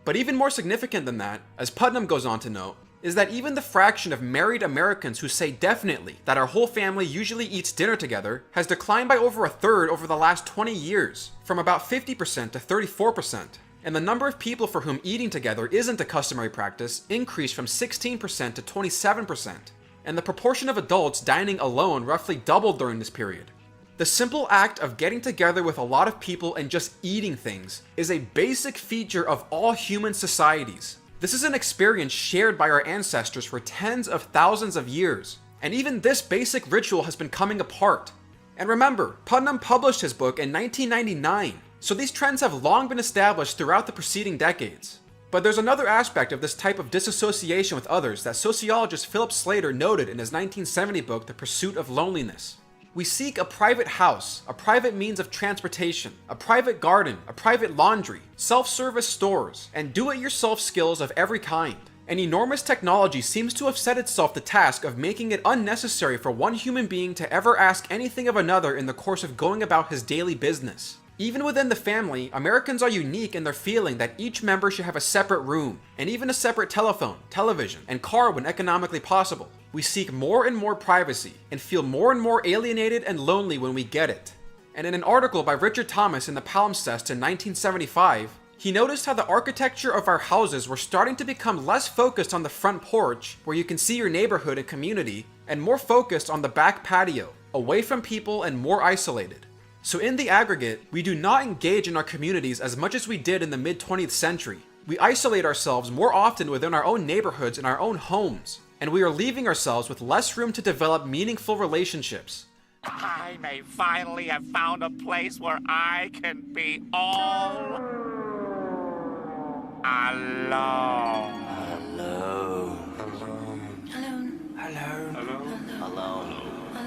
But even more significant than that, as Putnam goes on to note, is that even the fraction of married Americans who say definitely that our whole family usually eats dinner together has declined by over a third over the last 20 years, from about 50% to 34%. And the number of people for whom eating together isn't a customary practice increased from 16% to 27%. And the proportion of adults dining alone roughly doubled during this period. The simple act of getting together with a lot of people and just eating things is a basic feature of all human societies. This is an experience shared by our ancestors for tens of thousands of years, and even this basic ritual has been coming apart. And remember, Putnam published his book in 1999, so these trends have long been established throughout the preceding decades. But there's another aspect of this type of disassociation with others that sociologist Philip Slater noted in his 1970 book, The Pursuit of Loneliness. We seek a private house, a private means of transportation, a private garden, a private laundry, self-service stores, and do-it-yourself skills of every kind. An enormous technology seems to have set itself the task of making it unnecessary for one human being to ever ask anything of another in the course of going about his daily business. Even within the family, Americans are unique in their feeling that each member should have a separate room, and even a separate telephone, television, and car when economically possible. We seek more and more privacy, and feel more and more alienated and lonely when we get it. And in an article by Richard Thomas in the Palimpsest in 1975, he noticed how the architecture of our houses were starting to become less focused on the front porch, where you can see your neighborhood and community, and more focused on the back patio, away from people and more isolated. So in the aggregate, we do not engage in our communities as much as we did in the mid-20th century. We isolate ourselves more often within our own neighborhoods and our own homes, and we are leaving ourselves with less room to develop meaningful relationships.
I may finally have found a place where I can be all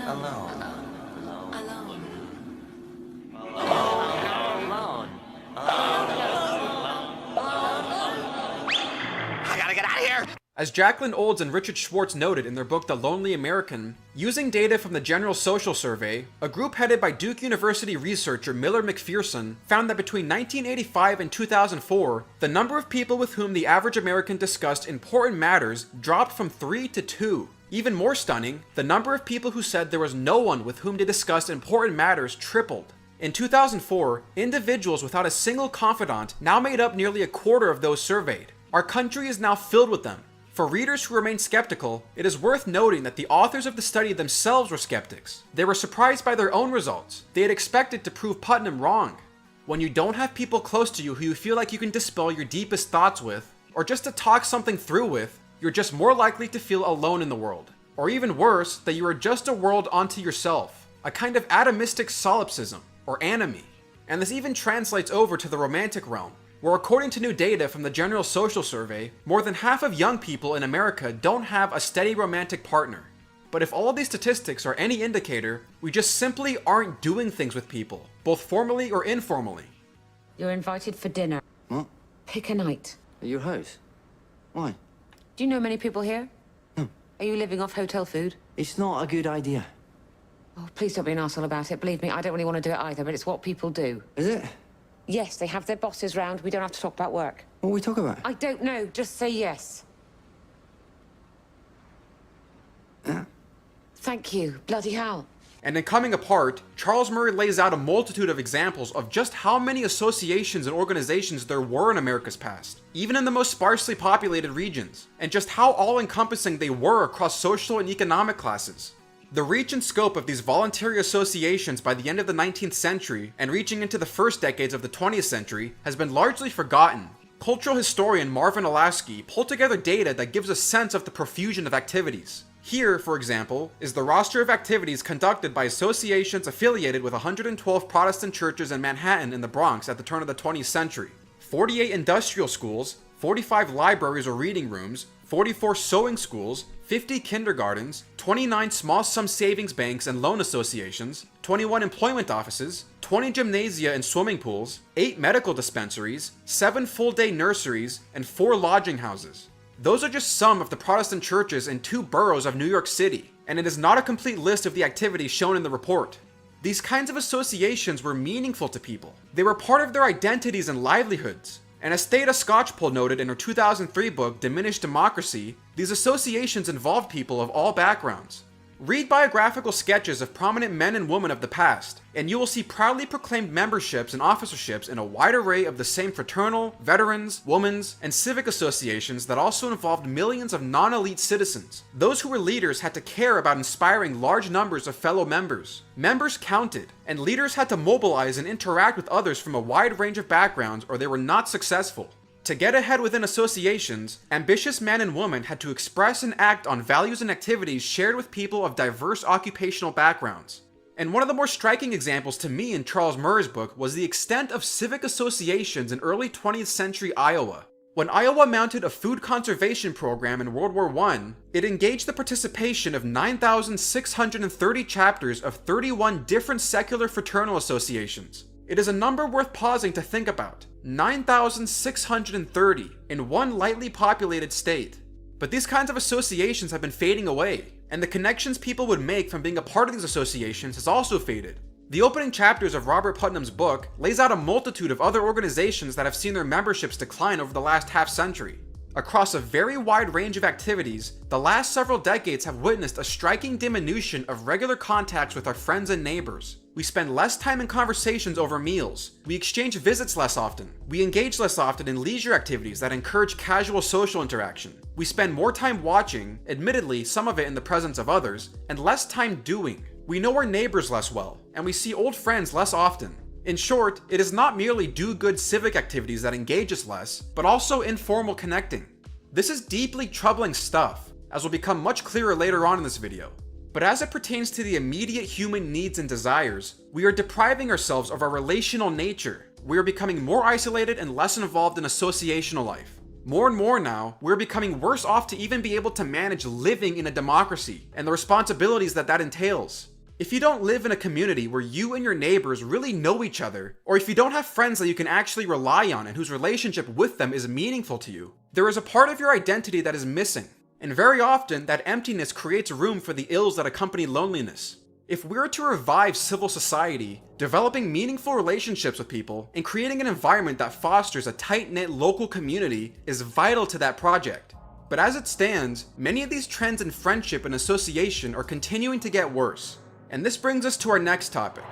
alone. I gotta get out of here!
As Jacqueline Olds and Richard Schwartz noted in their book The Lonely American, using data from the General Social Survey, a group headed by Duke University researcher Miller McPherson found that between 1985 and 2004, the number of people with whom the average American discussed important matters dropped from 3 to 2. Even more stunning, the number of people who said there was no one with whom to discuss important matters tripled. In 2004, individuals without a single confidant now made up nearly a quarter of those surveyed. Our country is now filled with them. For readers who remain skeptical, it is worth noting that the authors of the study themselves were skeptics. They were surprised by their own results. They had expected to prove Putnam wrong. When you don't have people close to you who you feel like you can dispel your deepest thoughts with, or just to talk something through with, you're just more likely to feel alone in the world. Or even worse, that you are just a world unto yourself. A kind of atomistic solipsism, or anomie. And this even translates over to the romantic realm, where according to new data from the General Social Survey, more than half of young people in America don't have a steady romantic partner. But if all of these statistics are any indicator, we just simply aren't doing things with people, both formally or informally.
You're invited for dinner.
What?
Pick a night.
At your house? Why?
Do you know many people here?
No.
Are you living off hotel food?
It's not a good idea.
Oh, please don't be an arsehole about it. Believe me, I don't really want to do it either, but it's what people do.
Is it?
Yes, they have their bosses round. We don't have to talk about work.
What are we talking about?
I don't know. Just say yes. Thank you. Bloody hell.
And in Coming Apart, Charles Murray lays out a multitude of examples of just how many associations and organizations there were in America's past, even in the most sparsely populated regions, and just how all-encompassing they were across social and economic classes. The reach and scope of these voluntary associations by the end of the 19th century and reaching into the first decades of the 20th century has been largely forgotten. Cultural historian Marvin Olasky pulled together data that gives a sense of the profusion of activities. Here, for example, is the roster of activities conducted by associations affiliated with 112 Protestant churches in Manhattan and the Bronx at the turn of the 20th century, 48 industrial schools, 45 libraries or reading rooms, 44 sewing schools, 50 kindergartens, 29 small sum savings banks and loan associations, 21 employment offices, 20 gymnasia and swimming pools, 8 medical dispensaries, 7 full-day nurseries, and 4 lodging houses. Those are just some of the Protestant churches in 2 boroughs of New York City, and it is not a complete list of the activities shown in the report. These kinds of associations were meaningful to people. They were part of their identities and livelihoods. And as Theda Skocpol noted in her 2003 book, Diminished Democracy, these associations involved people of all backgrounds. Read biographical sketches of prominent men and women of the past, and you will see proudly proclaimed memberships and officerships in a wide array of the same fraternal, veterans, women's, and civic associations that also involved millions of non-elite citizens. Those who were leaders had to care about inspiring large numbers of fellow members. Members counted, and leaders had to mobilize and interact with others from a wide range of backgrounds or they were not successful. To get ahead within associations, ambitious men and women had to express and act on values and activities shared with people of diverse occupational backgrounds. And one of the more striking examples to me in Charles Murray's book was the extent of civic associations in early 20th century Iowa. When Iowa mounted a food conservation program in World War I, it engaged the participation of 9,630 chapters of 31 different secular fraternal associations. It is a number worth pausing to think about. 9,630 in one lightly populated state. But these kinds of associations have been fading away, and the connections people would make from being a part of these associations has also faded. The opening chapters of Robert Putnam's book lays out a multitude of other organizations that have seen their memberships decline over the last half-century. Across a very wide range of activities, the last several decades have witnessed a striking diminution of regular contacts with our friends and neighbors. We spend less time in conversations over meals. We exchange visits less often. We engage less often in leisure activities that encourage casual social interaction. We spend more time watching, admittedly some of it in the presence of others, and less time doing. We know our neighbors less well, and we see old friends less often. In short, it is not merely do-good civic activities that engage us less, but also informal connecting. This is deeply troubling stuff, as will become much clearer later on in this video. But as it pertains to the immediate human needs and desires, we are depriving ourselves of our relational nature. We are becoming more isolated and less involved in associational life. More and more now, we're becoming worse off to even be able to manage living in a democracy and the responsibilities that entails. If you don't live in a community where you and your neighbors really know each other, or if you don't have friends that you can actually rely on and whose relationship with them is meaningful to you, there is a part of your identity that is missing. And very often, that emptiness creates room for the ills that accompany loneliness. If we're to revive civil society, developing meaningful relationships with people and creating an environment that fosters a tight-knit local community is vital to that project. But as it stands, many of these trends in friendship and association are continuing to get worse. And this brings us to our next topic.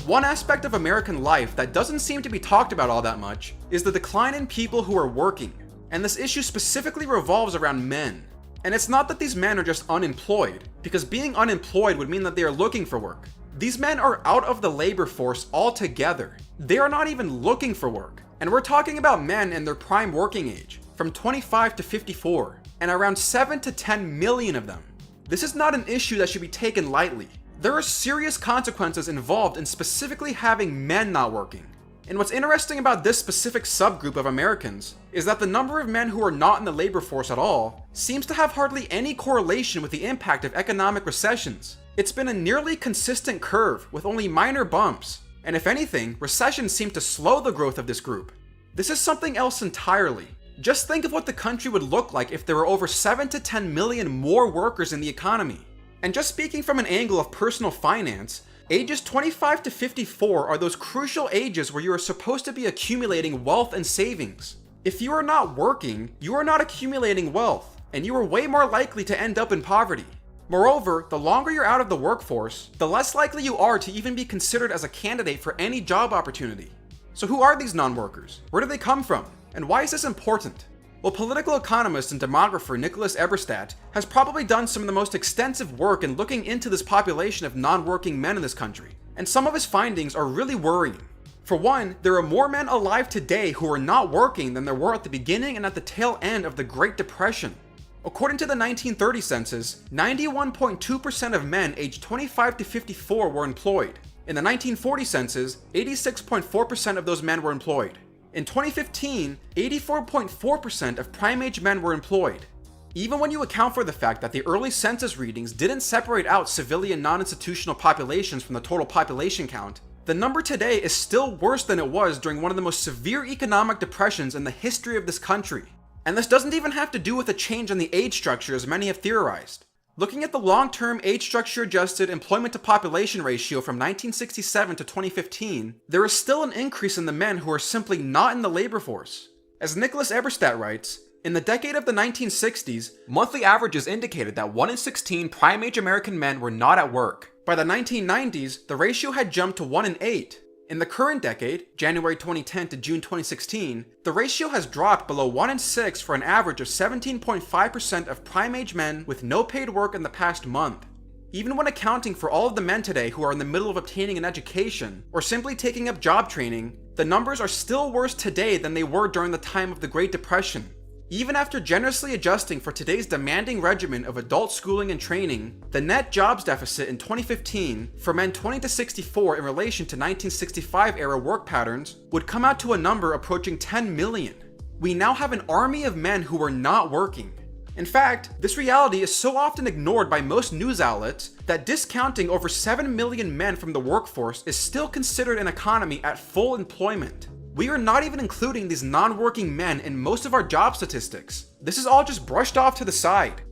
One aspect of American life that doesn't seem to be talked about all that much is the decline in people who are working, and this issue specifically revolves around men. And it's not that these men are just unemployed, because being unemployed would mean that they are looking for work. These men are out of the labor force altogether. They are not even looking for work. And we're talking about men in their prime working age, from 25 to 54, and around 7 to 10 million of them. This is not an issue that should be taken lightly. There are serious consequences involved in specifically having men not working. And what's interesting about this specific subgroup of Americans is that the number of men who are not in the labor force at all seems to have hardly any correlation with the impact of economic recessions. It's been a nearly consistent curve with only minor bumps, and if anything, recessions seem to slow the growth of this group. This is something else entirely. Just think of what the country would look like if there were over 7 to 10 million more workers in the economy. And just speaking from an angle of personal finance, ages 25 to 54 are those crucial ages where you are supposed to be accumulating wealth and savings. If you are not working, you are not accumulating wealth, and you are way more likely to end up in poverty. Moreover, the longer you're out of the workforce, the less likely you are to even be considered as a candidate for any job opportunity. So who are these non-workers? Where do they come from? And why is this important? Well, political economist and demographer Nicholas Eberstadt has probably done some of the most extensive work in looking into this population of non-working men in this country, and some of his findings are really worrying. For one, there are more men alive today who are not working than there were at the beginning and at the tail end of the Great Depression. According to the 1930 census, 91.2% of men aged 25 to 54 were employed. In the 1940 census, 86.4% of those men were employed. In 2015, 84.4% of prime-age men were employed. Even when you account for the fact that the early census readings didn't separate out civilian non-institutional populations from the total population count, the number today is still worse than it was during one of the most severe economic depressions in the history of this country. And this doesn't even have to do with a change in the age structure as many have theorized. Looking at the long-term age structure adjusted employment to population ratio from 1967 to 2015, there is still an increase in the men who are simply not in the labor force. As Nicholas Eberstadt writes, in the decade of the 1960s, monthly averages indicated that 1 in 16 prime-age American men were not at work. By the 1990s, the ratio had jumped to 1 in 8. In the current decade, January 2010 to June 2016, the ratio has dropped below 1 in 6 for an average of 17.5% of prime-age men with no paid work in the past month. Even when accounting for all of the men today who are in the middle of obtaining an education or simply taking up job training, the numbers are still worse today than they were during the time of the Great Depression. Even after generously adjusting for today's demanding regimen of adult schooling and training, the net jobs deficit in 2015 for men 20 to 64 in relation to 1965 era work patterns would come out to a number approaching 10 million. We now have an army of men who are not working. In fact, this reality is so often ignored by most news outlets that discounting over 7 million men from the workforce is still considered an economy at full employment. We are not even including these non-working men in most of our job statistics. This is all just brushed off to the side.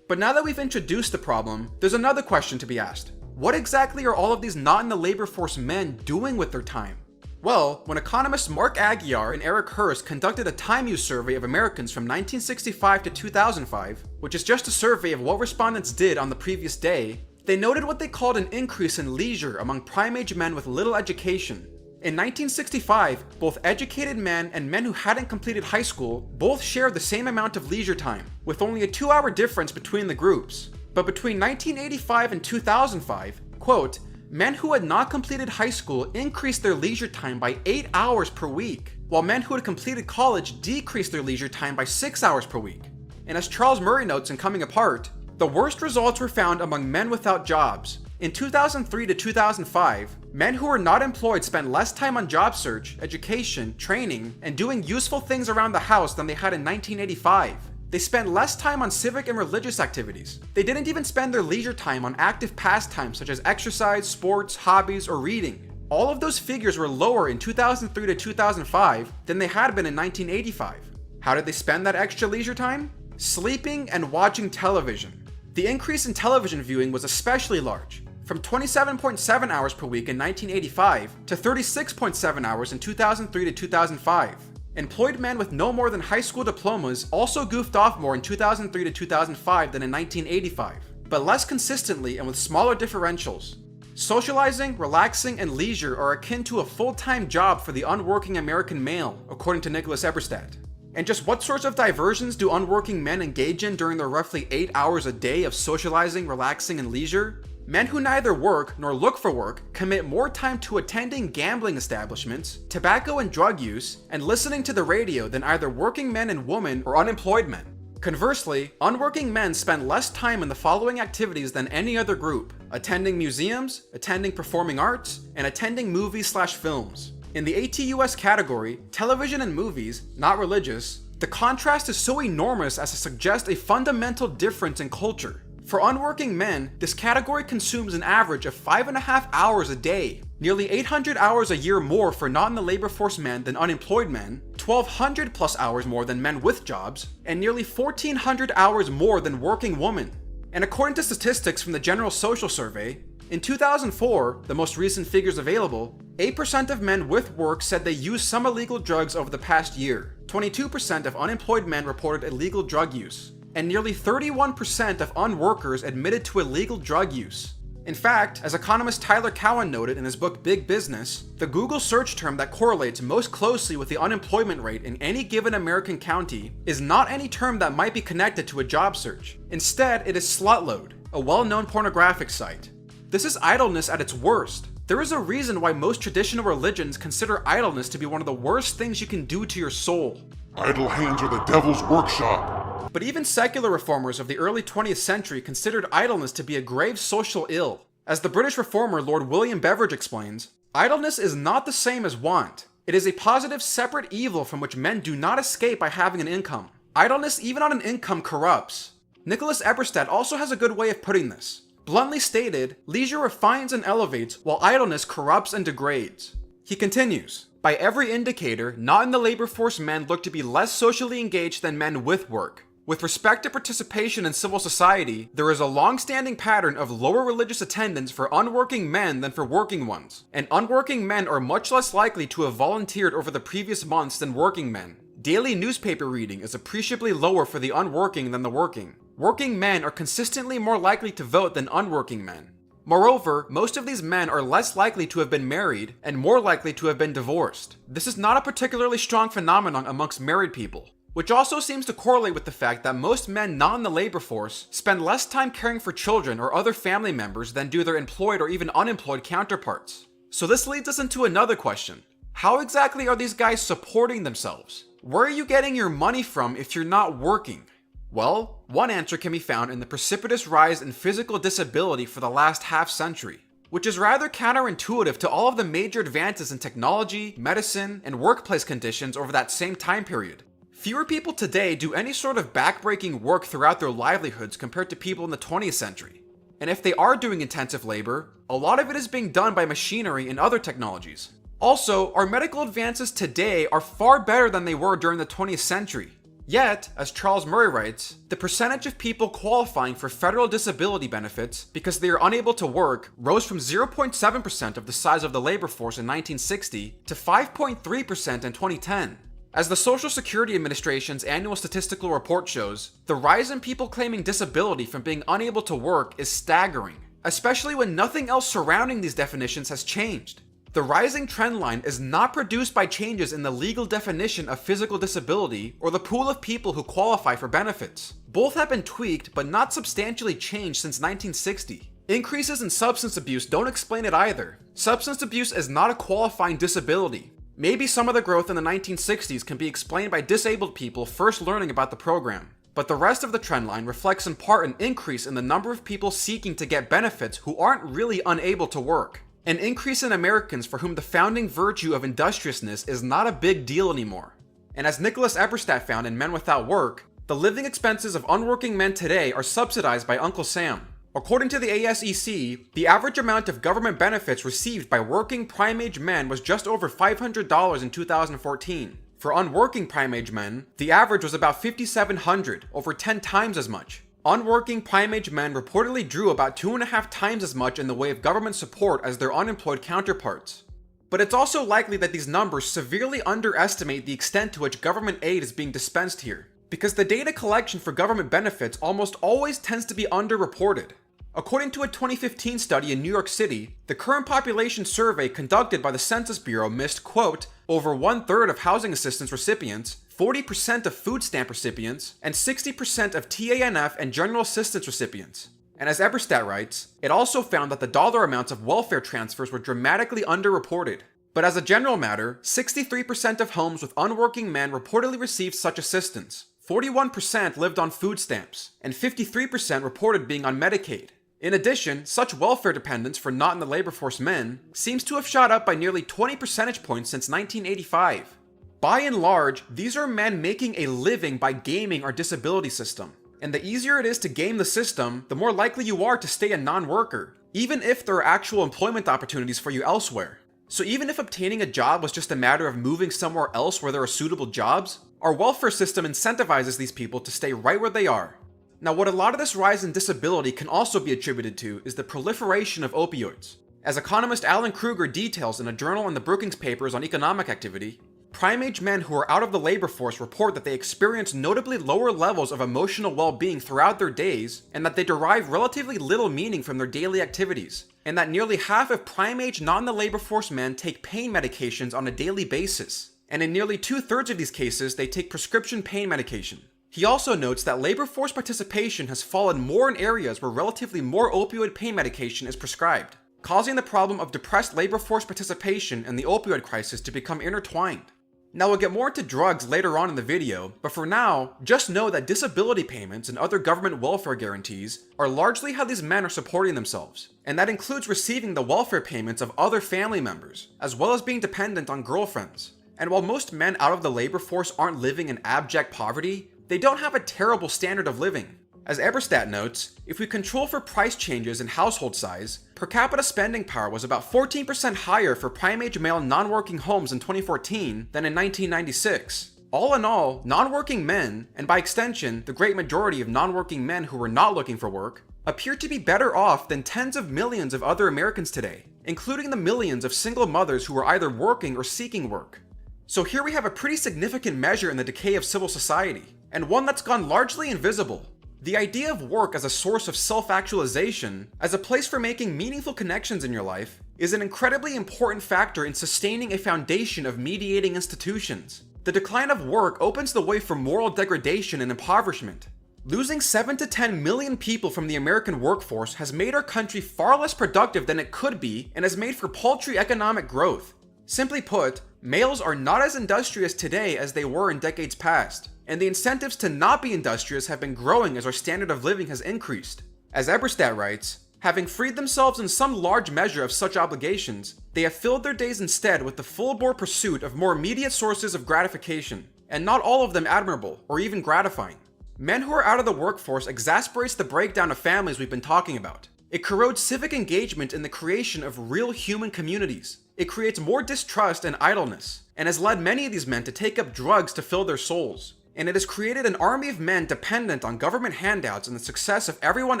But now that we've introduced the problem, there's another question to be asked. What exactly are all of these not in the labor force men doing with their time? Well, when economists Mark Aguiar and Eric Hurst conducted a time use survey of Americans from 1965 to 2005, which is just a survey of what respondents did on the previous day, they noted what they called an increase in leisure among prime-age men with little education. In 1965, both educated men and men who hadn't completed high school both shared the same amount of leisure time, with only a 2-hour difference between the groups. But between 1985 and 2005, quote, men who had not completed high school increased their leisure time by 8 hours per week, while men who had completed college decreased their leisure time by 6 hours per week. And as Charles Murray notes in Coming Apart, the worst results were found among men without jobs. In 2003 to 2005, men who were not employed spent less time on job search, education, training, and doing useful things around the house than they had in 1985. They spent less time on civic and religious activities. They didn't even spend their leisure time on active pastimes such as exercise, sports, hobbies, or reading. All of those figures were lower in 2003 to 2005 than they had been in 1985. How did they spend that extra leisure time? Sleeping and watching television. The increase in television viewing was especially large. from 27.7 hours per week in 1985 to 36.7 hours in 2003 to 2005. Employed men with no more than high school diplomas also goofed off more in 2003 to 2005 than in 1985, but less consistently and with smaller differentials. Socializing, relaxing, and leisure are akin to a full-time job for the unworking American male, according to Nicholas Eberstadt. And just what sorts of diversions do unworking men engage in during their roughly 8 hours a day of socializing, relaxing, and leisure? Men who neither work nor look for work commit more time to attending gambling establishments, tobacco and drug use, and listening to the radio than either working men and women or unemployed men. Conversely, unworking men spend less time in the following activities than any other group: attending museums, attending performing arts, and attending movies/films. In the ATUS category, television and movies, not religious, the contrast is so enormous as to suggest a fundamental difference in culture. For unworking men, this category consumes an average of 5.5 hours a day, nearly 800 hours a year more for not in the labor force men than unemployed men, 1,200 plus hours more than men with jobs, and nearly 1,400 hours more than working women. And according to statistics from the General Social Survey, in 2004, the most recent figures available, 8% of men with work said they used some illegal drugs over the past year, 22% of unemployed men reported illegal drug use, and nearly 31% of unworkers admitted to illegal drug use. In fact, as economist Tyler Cowen noted in his book Big Business, the Google search term that correlates most closely with the unemployment rate in any given American county is not any term that might be connected to a job search. Instead, it is Slutload, a well-known pornographic site. This is idleness at its worst. There is a reason why most traditional religions consider idleness to be one of the worst things you can do to your soul.
Idle hands are the devil's workshop.
But even secular reformers of the early 20th century considered idleness to be a grave social ill. As the British reformer Lord William Beveridge explains, idleness is not the same as want. It is a positive separate evil from which men do not escape by having an income. Idleness, even on an income, corrupts. Nicholas Eberstadt also has a good way of putting this. Bluntly stated, leisure refines and elevates while idleness corrupts and degrades. He continues, by every indicator, not in the labor force men look to be less socially engaged than men with work. With respect to participation in civil society, there is a long-standing pattern of lower religious attendance for unworking men than for working ones, and unworking men are much less likely to have volunteered over the previous months than working men. Daily newspaper reading is appreciably lower for the unworking than the working. Working men are consistently more likely to vote than unworking men. Moreover, most of these men are less likely to have been married and more likely to have been divorced. This is not a particularly strong phenomenon amongst married people, which also seems to correlate with the fact that most men not in the labor force spend less time caring for children or other family members than do their employed or even unemployed counterparts. So this leads us into another question. How exactly are these guys supporting themselves? Where are you getting your money from if you're not working? Well, one answer can be found in the precipitous rise in physical disability for the last half-century, which is rather counterintuitive to all of the major advances in technology, medicine, and workplace conditions over that same time period. Fewer people today do any sort of backbreaking work throughout their livelihoods compared to people in the 20th century. And if they are doing intensive labor, a lot of it is being done by machinery and other technologies. Also, our medical advances today are far better than they were during the 20th century. Yet, as Charles Murray writes, the percentage of people qualifying for federal disability benefits because they are unable to work rose from 0.7% of the size of the labor force in 1960 to 5.3% in 2010. As the Social Security Administration's annual statistical report shows, the rise in people claiming disability from being unable to work is staggering, especially when nothing else surrounding these definitions has changed. The rising trend line is not produced by changes in the legal definition of physical disability or the pool of people who qualify for benefits. Both have been tweaked but not substantially changed since 1960. Increases in substance abuse don't explain it either. Substance abuse is not a qualifying disability. Maybe some of the growth in the 1960s can be explained by disabled people first learning about the program. But the rest of the trend line reflects in part an increase in the number of people seeking to get benefits who aren't really unable to work. An increase in Americans for whom the founding virtue of industriousness is not a big deal anymore. And as Nicholas Eberstadt found in Men Without Work, the living expenses of unworking men today are subsidized by Uncle Sam. According to the ASEC, the average amount of government benefits received by working prime-age men was just over $500 in 2014. For unworking prime-age men, the average was about $5,700, over 10 times as much. unworking prime-age men reportedly drew about 2.5 times as much in the way of government support as their unemployed counterparts. But it's also likely that these numbers severely underestimate the extent to which government aid is being dispensed here, because the data collection for government benefits almost always tends to be underreported. According to a 2015 study in New York City, the current population survey conducted by the Census Bureau missed, quote, over 1/3 of housing assistance recipients, 40% of food stamp recipients, and 60% of TANF and general assistance recipients. And as Eberstadt writes, it also found that the dollar amounts of welfare transfers were dramatically underreported. But as a general matter, 63% of homes with unworking men reportedly received such assistance, 41% lived on food stamps, and 53% reported being on Medicaid. In addition, such welfare dependence for not in the labor force men seems to have shot up by nearly 20 percentage points since 1985. By and large, these are men making a living by gaming our disability system. And the easier it is to game the system, the more likely you are to stay a non-worker, even if there are actual employment opportunities for you elsewhere. So even if obtaining a job was just a matter of moving somewhere else where there are suitable jobs, our welfare system incentivizes these people to stay right where they are. Now, what a lot of this rise in disability can also be attributed to is the proliferation of opioids. As economist Alan Kruger details in a journal in the Brookings Papers on economic activity, prime-age men who are out of the labor force report that they experience notably lower levels of emotional well-being throughout their days, and that they derive relatively little meaning from their daily activities, and that nearly half of prime-age non-labor force men take pain medications on a daily basis, and in nearly 2/3 of these cases they take prescription pain medication. He also notes that labor force participation has fallen more in areas where relatively more opioid pain medication is prescribed, causing the problem of depressed labor force participation and the opioid crisis to become intertwined. Now, we'll get more into drugs later on in the video, but for now, just know that disability payments and other government welfare guarantees are largely how these men are supporting themselves, and that includes receiving the welfare payments of other family members, as well as being dependent on girlfriends. And while most men out of the labor force aren't living in abject poverty, they don't have a terrible standard of living. As Eberstadt notes, if we control for price changes in household size, per capita spending power was about 14% higher for prime-age male non-working homes in 2014 than in 1996. All in all, non-working men, and by extension, the great majority of non-working men who were not looking for work, appear to be better off than tens of millions of other Americans today, including the millions of single mothers who are either working or seeking work. So here we have a pretty significant measure in the decay of civil society, and one that's gone largely invisible. The idea of work as a source of self-actualization, as a place for making meaningful connections in your life, is an incredibly important factor in sustaining a foundation of mediating institutions. The decline of work opens the way for moral degradation and impoverishment. Losing 7 to 10 million people from the American workforce has made our country far less productive than it could be and has made for paltry economic growth. Simply put, males are not as industrious today as they were in decades past, and the incentives to not be industrious have been growing as our standard of living has increased. As Eberstadt writes, having freed themselves in some large measure of such obligations, they have filled their days instead with the full-bore pursuit of more immediate sources of gratification, and not all of them admirable or even gratifying. Men who are out of the workforce exasperates the breakdown of families we've been talking about. It corrodes civic engagement in the creation of real human communities. It creates more distrust and idleness, and has led many of these men to take up drugs to fill their souls. And it has created an army of men dependent on government handouts and the success of everyone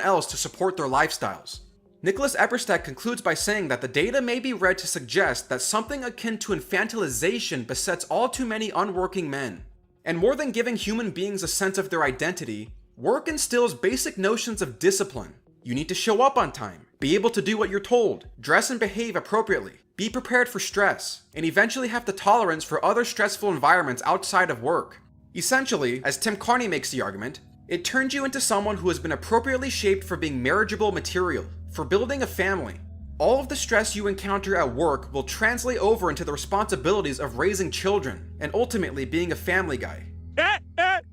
else to support their lifestyles. Nicholas Eberstadt concludes by saying that the data may be read to suggest that something akin to infantilization besets all too many unworking men. And more than giving human beings a sense of their identity, work instills basic notions of discipline. You need to show up on time, be able to do what you're told, dress and behave appropriately, be prepared for stress, and eventually have the tolerance for other stressful environments outside of work. Essentially, as Tim Carney makes the argument, it turns you into someone who has been appropriately shaped for being marriageable material, for building a family. All of the stress you encounter at work will translate over into the responsibilities of raising children, and ultimately being a family guy.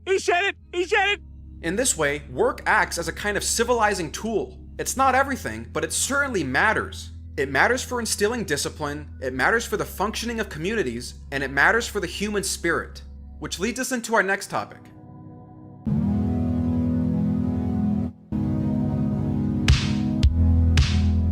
He said it! He said it!
In this way, work acts as a kind of civilizing tool. It's not everything, but it certainly matters. It matters for instilling discipline, it matters for the functioning of communities, and it matters for the human spirit. Which leads us into our next topic.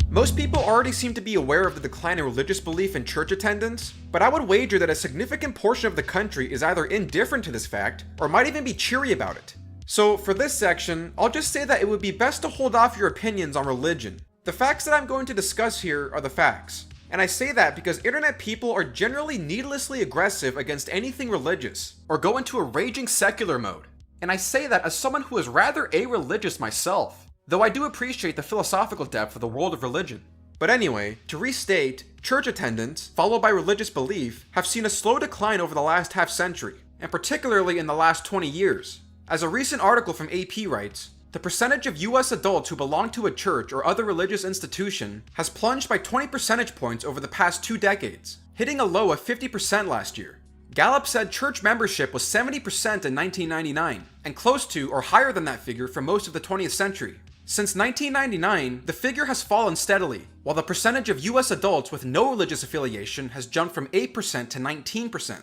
Most people already seem to be aware of the decline in religious belief and church attendance, but I would wager that a significant portion of the country is either indifferent to this fact, or might even be cheery about it. So for this section, I'll just say that it would be best to hold off your opinions on religion. The facts that I'm going to discuss here are the facts. And I say that because internet people are generally needlessly aggressive against anything religious, or go into a raging secular mode. And I say that as someone who is rather a-religious myself, though I do appreciate the philosophical depth of the world of religion. But anyway, to restate, church attendance, followed by religious belief, have seen a slow decline over the last half century, and particularly in the last 20 years. As a recent article from AP writes, the percentage of US adults who belong to a church or other religious institution has plunged by 20 percentage points over the past 2 decades, hitting a low of 50% last year. Gallup said church membership was 70% in 1999, and close to or higher than that figure for most of the 20th century. Since 1999, the figure has fallen steadily, while the percentage of US adults with no religious affiliation has jumped from 8% to 19%.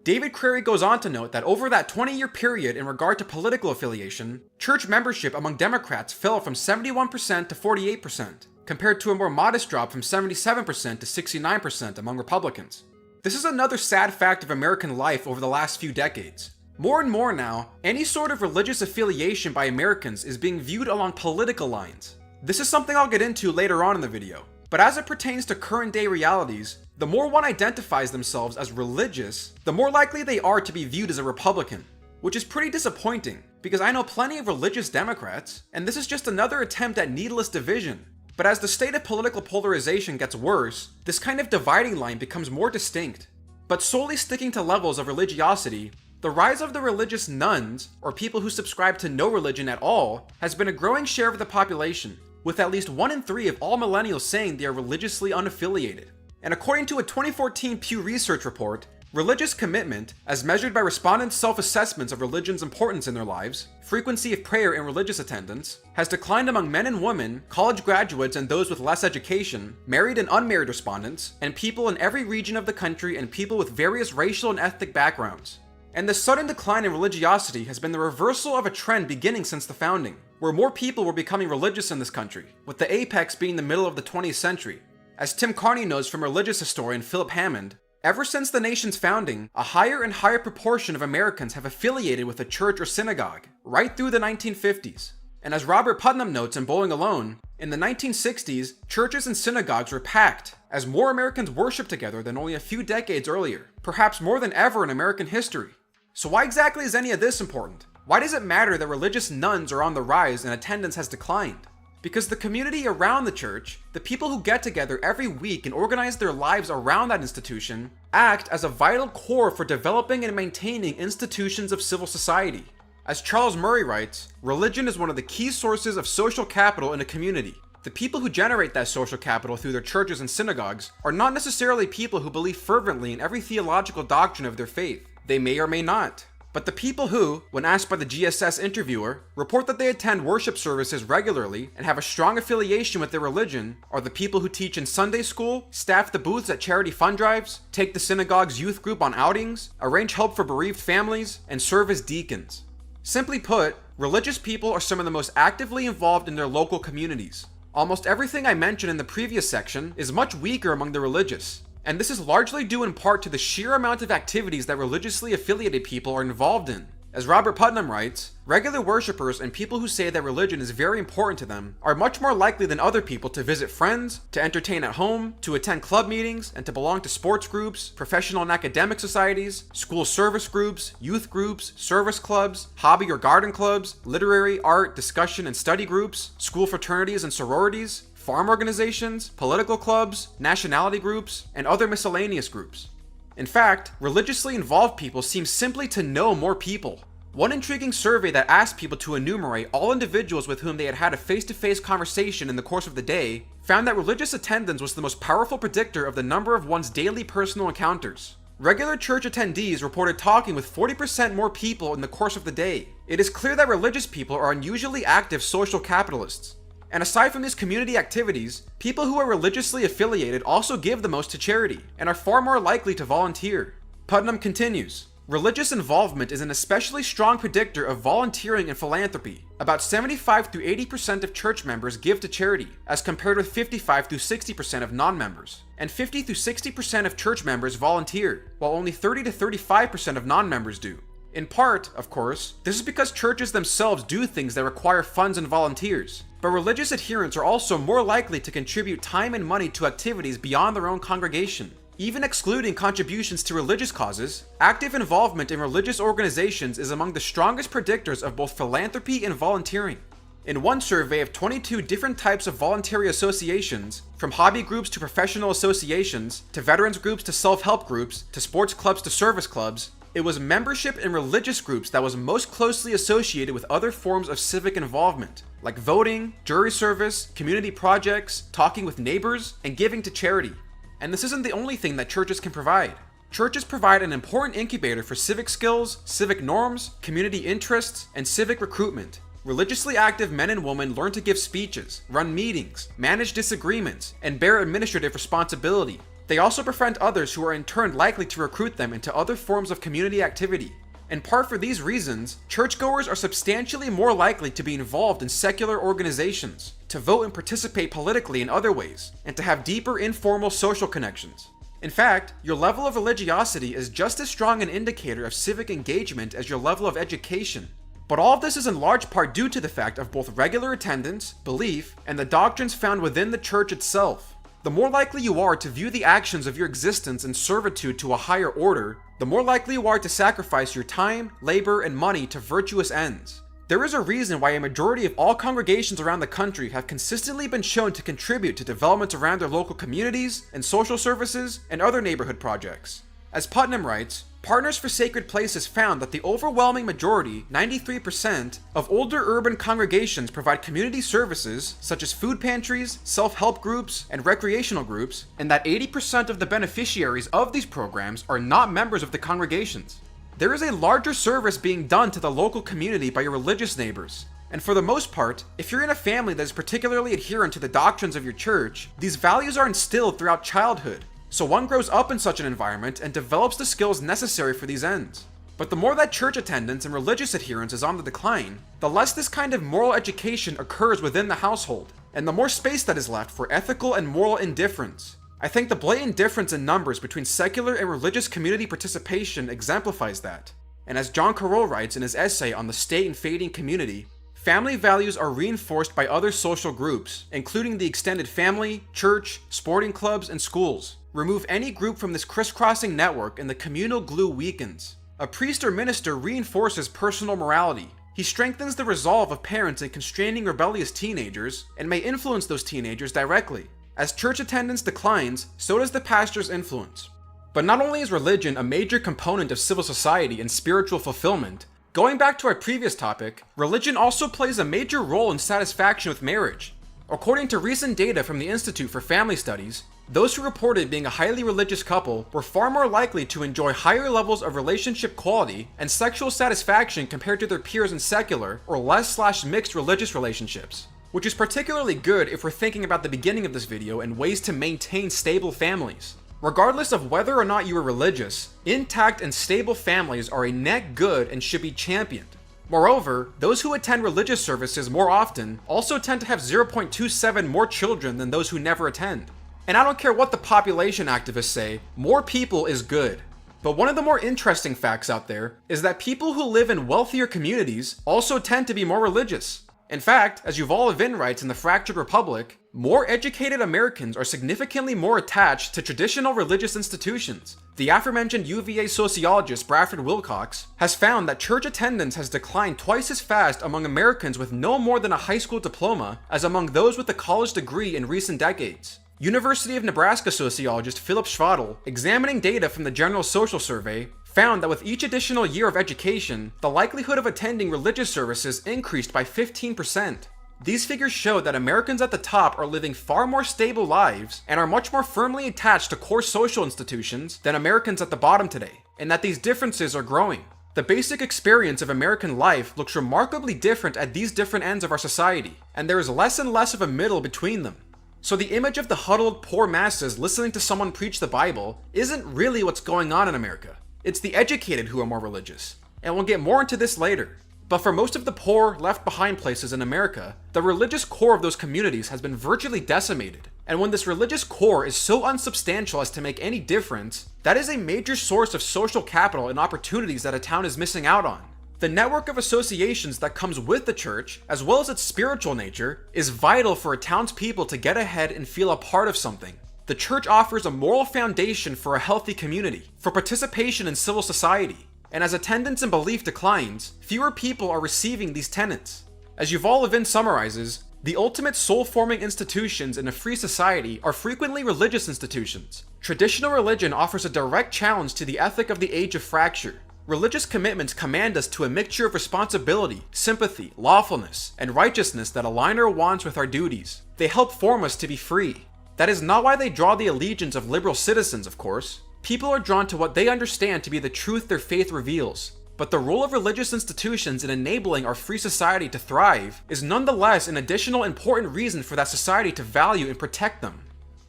David Crary goes on to note that over that 20-year period in regard to political affiliation, church membership among Democrats fell from 71% to 48%, compared to a more modest drop from 77% to 69% among Republicans. This is another sad fact of American life over the last few decades. More and more now, any sort of religious affiliation by Americans is being viewed along political lines. This is something I'll get into later on in the video, but as it pertains to current day realities, the more one identifies themselves as religious, the more likely they are to be viewed as a Republican, which is pretty disappointing because I know plenty of religious Democrats, and this is just another attempt at needless division. But as the state of political polarization gets worse, this kind of dividing line becomes more distinct. But solely sticking to levels of religiosity, the rise of the religious nones, or people who subscribe to no religion at all, has been a growing share of the population, with at least 1 in 3 of all millennials saying they are religiously unaffiliated. And according to a 2014 Pew Research report, religious commitment, as measured by respondents' self-assessments of religion's importance in their lives, frequency of prayer and religious attendance, has declined among men and women, college graduates and those with less education, married and unmarried respondents, and people in every region of the country and people with various racial and ethnic backgrounds. And this sudden decline in religiosity has been the reversal of a trend beginning since the founding, where more people were becoming religious in this country, with the apex being the middle of the 20th century. As Tim Carney knows from religious historian Philip Hammond, ever since the nation's founding, a higher and higher proportion of Americans have affiliated with a church or synagogue, right through the 1950s. And as Robert Putnam notes in Bowling Alone, in the 1960s, churches and synagogues were packed, as more Americans worshiped together than only a few decades earlier, perhaps more than ever in American history. So why exactly is any of this important? Why does it matter that religious nones are on the rise and attendance has declined? Because the community around the church, the people who get together every week and organize their lives around that institution, act as a vital core for developing and maintaining institutions of civil society. As Charles Murray writes, religion is one of the key sources of social capital in a community. The people who generate that social capital through their churches and synagogues are not necessarily people who believe fervently in every theological doctrine of their faith. They may or may not. But the people who, when asked by the GSS interviewer, report that they attend worship services regularly and have a strong affiliation with their religion are the people who teach in Sunday school, staff the booths at charity fund drives, take the synagogue's youth group on outings, arrange help for bereaved families, and serve as deacons. Simply put, religious people are some of the most actively involved in their local communities. Almost everything I mentioned in the previous section is much weaker among the religious. And this is largely due in part to the sheer amount of activities that religiously affiliated people are involved in. As Robert Putnam writes, regular worshippers and people who say that religion is very important to them are much more likely than other people to visit friends, to entertain at home, to attend club meetings, and to belong to sports groups, professional and academic societies, school service groups, youth groups, service clubs, hobby or garden clubs, literary, art, discussion, and study groups, school fraternities and sororities, farm organizations, political clubs, nationality groups, and other miscellaneous groups. In fact, religiously involved people seem simply to know more people. One intriguing survey that asked people to enumerate all individuals with whom they had had a face-to-face conversation in the course of the day found that religious attendance was the most powerful predictor of the number of one's daily personal encounters. Regular church attendees reported talking with 40% more people in the course of the day. It is clear that religious people are unusually active social capitalists. And aside from these community activities, people who are religiously affiliated also give the most to charity and are far more likely to volunteer. Putnam continues, religious involvement is an especially strong predictor of volunteering and philanthropy. About 75 to 80% of church members give to charity, as compared with 55 to 60% of non-members. And 50 to 60% of church members volunteer, while only 30 to 35% of non-members do. In part, of course, this is because churches themselves do things that require funds and volunteers, but religious adherents are also more likely to contribute time and money to activities beyond their own congregation. Even excluding contributions to religious causes, active involvement in religious organizations is among the strongest predictors of both philanthropy and volunteering. In one survey of 22 different types of voluntary associations, from hobby groups to professional associations, to veterans groups to self-help groups, to sports clubs to service clubs, it was membership in religious groups that was most closely associated with other forms of civic involvement, like voting, jury service, community projects, talking with neighbors, and giving to charity. And this isn't the only thing that churches can provide. Churches provide an important incubator for civic skills, civic norms, community interests, and civic recruitment. Religiously active men and women learn to give speeches, run meetings, manage disagreements, and bear administrative responsibility. They also befriend others who are in turn likely to recruit them into other forms of community activity. In part for these reasons, churchgoers are substantially more likely to be involved in secular organizations, to vote and participate politically in other ways, and to have deeper informal social connections. In fact, your level of religiosity is just as strong an indicator of civic engagement as your level of education. But all of this is in large part due to the fact of both regular attendance, belief, and the doctrines found within the church itself. The more likely you are to view the actions of your existence in servitude to a higher order, the more likely you are to sacrifice your time, labor, and money to virtuous ends. There is a reason why a majority of all congregations around the country have consistently been shown to contribute to developments around their local communities and social services and other neighborhood projects. As Putnam writes, Partners for Sacred Places found that the overwhelming majority, 93%, of older urban congregations provide community services such as food pantries, self-help groups, and recreational groups, and that 80% of the beneficiaries of these programs are not members of the congregations. There is a larger service being done to the local community by your religious neighbors. And for the most part, if you're in a family that is particularly adherent to the doctrines of your church, these values are instilled throughout childhood. So one grows up in such an environment and develops the skills necessary for these ends. But the more that church attendance and religious adherence is on the decline, the less this kind of moral education occurs within the household, and the more space that is left for ethical and moral indifference. I think the blatant difference in numbers between secular and religious community participation exemplifies that. And as John Carroll writes in his essay on the state and fading community, family values are reinforced by other social groups, including the extended family, church, sporting clubs, and schools. Remove any group from this crisscrossing network and the communal glue weakens. A priest or minister reinforces personal morality. He strengthens the resolve of parents in constraining rebellious teenagers and may influence those teenagers directly. As church attendance declines, so does the pastor's influence. But not only is religion a major component of civil society and spiritual fulfillment, going back to our previous topic, religion also plays a major role in satisfaction with marriage. According to recent data from the Institute for Family Studies, those who reported being a highly religious couple were far more likely to enjoy higher levels of relationship quality and sexual satisfaction compared to their peers in secular or less/mixed religious relationships. Which is particularly good if we're thinking about the beginning of this video and ways to maintain stable families. Regardless of whether or not you are religious, intact and stable families are a net good and should be championed. Moreover, those who attend religious services more often also tend to have 0.27 more children than those who never attend. And I don't care what the population activists say, more people is good. But one of the more interesting facts out there is that people who live in wealthier communities also tend to be more religious. In fact, as Yuval Levin writes in The Fractured Republic, more educated Americans are significantly more attached to traditional religious institutions. The aforementioned UVA sociologist Bradford Wilcox has found that church attendance has declined twice as fast among Americans with no more than a high school diploma as among those with a college degree in recent decades. University of Nebraska sociologist Philip Schwadl, examining data from the General Social Survey, found that with each additional year of education, the likelihood of attending religious services increased by 15%. These figures show that Americans at the top are living far more stable lives and are much more firmly attached to core social institutions than Americans at the bottom today, and that these differences are growing. The basic experience of American life looks remarkably different at these different ends of our society, and there is less and less of a middle between them. So the image of the huddled poor masses listening to someone preach the Bible isn't really what's going on in America. It's the educated who are more religious. And we'll get more into this later. But for most of the poor, left behind places in America, the religious core of those communities has been virtually decimated. And when this religious core is so unsubstantial as to make any difference, that is a major source of social capital and opportunities that a town is missing out on. The network of associations that comes with the church, as well as its spiritual nature, is vital for a town's people to get ahead and feel a part of something. The church offers a moral foundation for a healthy community, for participation in civil society. And as attendance and belief declines, fewer people are receiving these tenets. As Yuval Levin summarizes, the ultimate soul-forming institutions in a free society are frequently religious institutions. Traditional religion offers a direct challenge to the ethic of the age of fracture. Religious commitments command us to a mixture of responsibility, sympathy, lawfulness, and righteousness that align our wants with our duties. They help form us to be free. That is not why they draw the allegiance of liberal citizens, of course. People are drawn to what they understand to be the truth their faith reveals. But the role of religious institutions in enabling our free society to thrive is nonetheless an additional important reason for that society to value and protect them.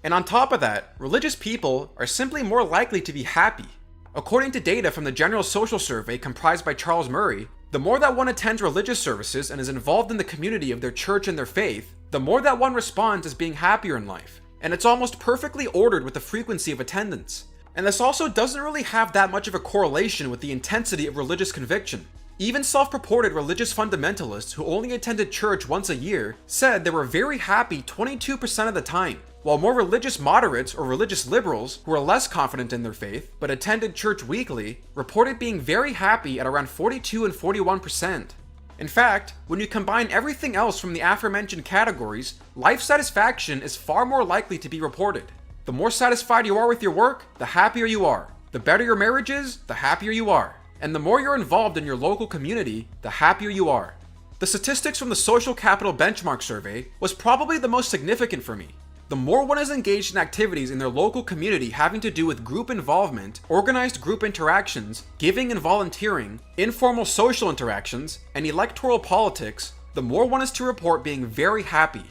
And on top of that, religious people are simply more likely to be happy. According to data from the General Social Survey comprised by Charles Murray, the more that one attends religious services and is involved in the community of their church and their faith, the more that one responds as being happier in life. And it's almost perfectly ordered with the frequency of attendance. And this also doesn't really have that much of a correlation with the intensity of religious conviction. Even self-purported religious fundamentalists who only attended church once a year said they were very happy 22% of the time, while more religious moderates or religious liberals who were less confident in their faith but attended church weekly reported being very happy at around 42 and 41%. In fact, when you combine everything else from the aforementioned categories, life satisfaction is far more likely to be reported. The more satisfied you are with your work, the happier you are. The better your marriage is, the happier you are. And the more you're involved in your local community, the happier you are. The statistics from the Social Capital Benchmark Survey was probably the most significant for me. The more one is engaged in activities in their local community having to do with group involvement, organized group interactions, giving and volunteering, informal social interactions, and electoral politics, the more one is to report being very happy.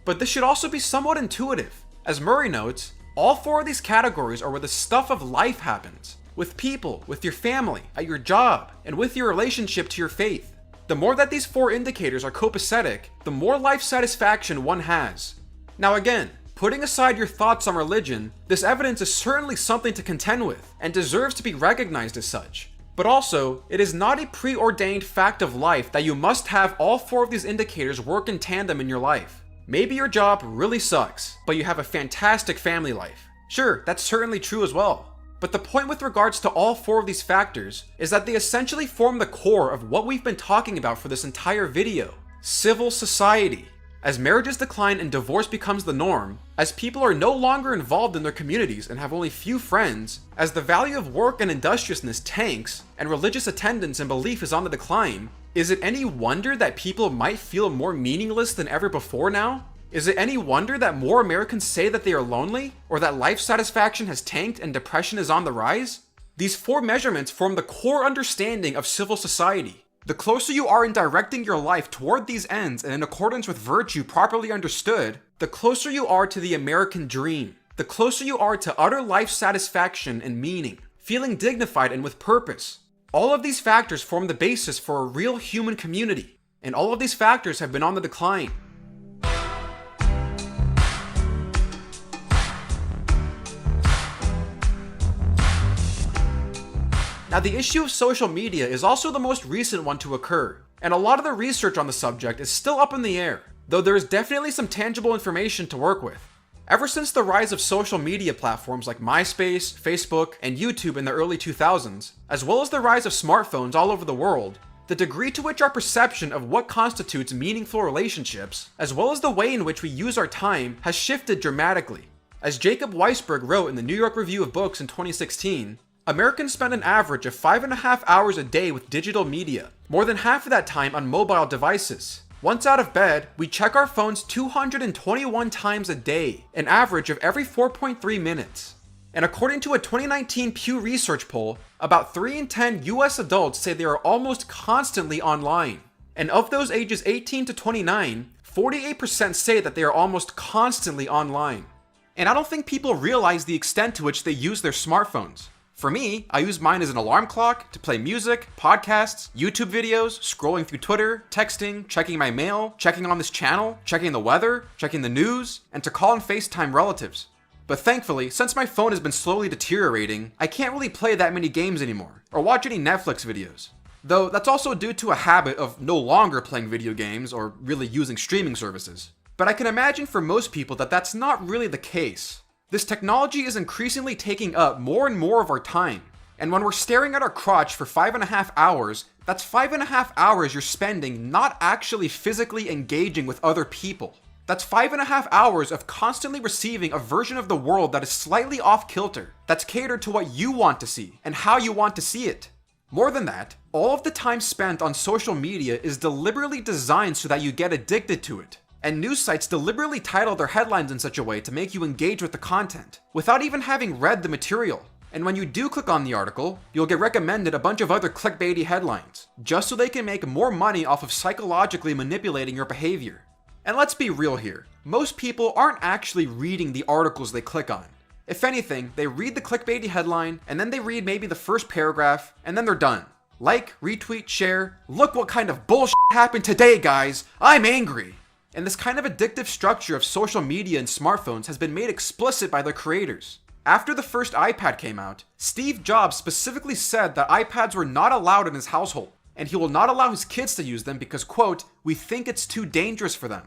But this should also be somewhat intuitive. As Murray notes, all four of these categories are where the stuff of life happens. With people, with your family, at your job, and with your relationship to your faith. The more that these four indicators are copacetic, the more life satisfaction one has. Now again, putting aside your thoughts on religion, this evidence is certainly something to contend with, and deserves to be recognized as such. But also, it is not a preordained fact of life that you must have all four of these indicators work in tandem in your life. Maybe your job really sucks, but you have a fantastic family life. Sure, that's certainly true as well. But the point with regards to all four of these factors is that they essentially form the core of what we've been talking about for this entire video. Civil society. As marriages decline and divorce becomes the norm, as people are no longer involved in their communities and have only few friends, as the value of work and industriousness tanks, and religious attendance and belief is on the decline, is it any wonder that people might feel more meaningless than ever before now? Is it any wonder that more Americans say that they are lonely, or that life satisfaction has tanked and depression is on the rise? These four measurements form the core understanding of civil society. The closer you are in directing your life toward these ends and in accordance with virtue properly understood, the closer you are to the American dream. The closer you are to utter life satisfaction and meaning, feeling dignified and with purpose. All of these factors form the basis for a real human community, and all of these factors have been on the decline. Now, the issue of social media is also the most recent one to occur, and a lot of the research on the subject is still up in the air, though there is definitely some tangible information to work with. Ever since the rise of social media platforms like MySpace, Facebook, and YouTube in the early 2000s, as well as the rise of smartphones all over the world, the degree to which our perception of what constitutes meaningful relationships, as well as the way in which we use our time, has shifted dramatically. As Jacob Weisberg wrote in the New York Review of Books in 2016, Americans spend an average of 5.5 hours a day with digital media, more than half of that time on mobile devices. Once out of bed, we check our phones 221 times a day, an average of every 4.3 minutes. And according to a 2019 Pew Research poll, about 3 in 10 US adults say they are almost constantly online. And of those ages 18 to 29, 48% say that they are almost constantly online. And I don't think people realize the extent to which they use their smartphones. For me, I use mine as an alarm clock, to play music, podcasts, YouTube videos, scrolling through Twitter, texting, checking my mail, checking on this channel, checking the weather, checking the news, and to call and FaceTime relatives. But thankfully, since my phone has been slowly deteriorating, I can't really play that many games anymore, or watch any Netflix videos. Though that's also due to a habit of no longer playing video games or really using streaming services. But I can imagine for most people that that's not really the case. This technology is increasingly taking up more and more of our time. And when we're staring at our crotch for 5.5 hours, that's 5.5 hours you're spending not actually physically engaging with other people. That's 5.5 hours of constantly receiving a version of the world that is slightly off kilter, that's catered to what you want to see and how you want to see it. More than that, all of the time spent on social media is deliberately designed so that you get addicted to it. And news sites deliberately title their headlines in such a way to make you engage with the content, without even having read the material. And when you do click on the article, you'll get recommended a bunch of other clickbaity headlines, just so they can make more money off of psychologically manipulating your behavior. And let's be real here, most people aren't actually reading the articles they click on. If anything, they read the clickbaity headline, and then they read maybe the first paragraph, and then they're done. Like, retweet, share, look what kind of bullshit happened today, guys, I'm angry. And this kind of addictive structure of social media and smartphones has been made explicit by their creators. After the first iPad came out, Steve Jobs specifically said that iPads were not allowed in his household, and he will not allow his kids to use them because, quote, we think it's too dangerous for them.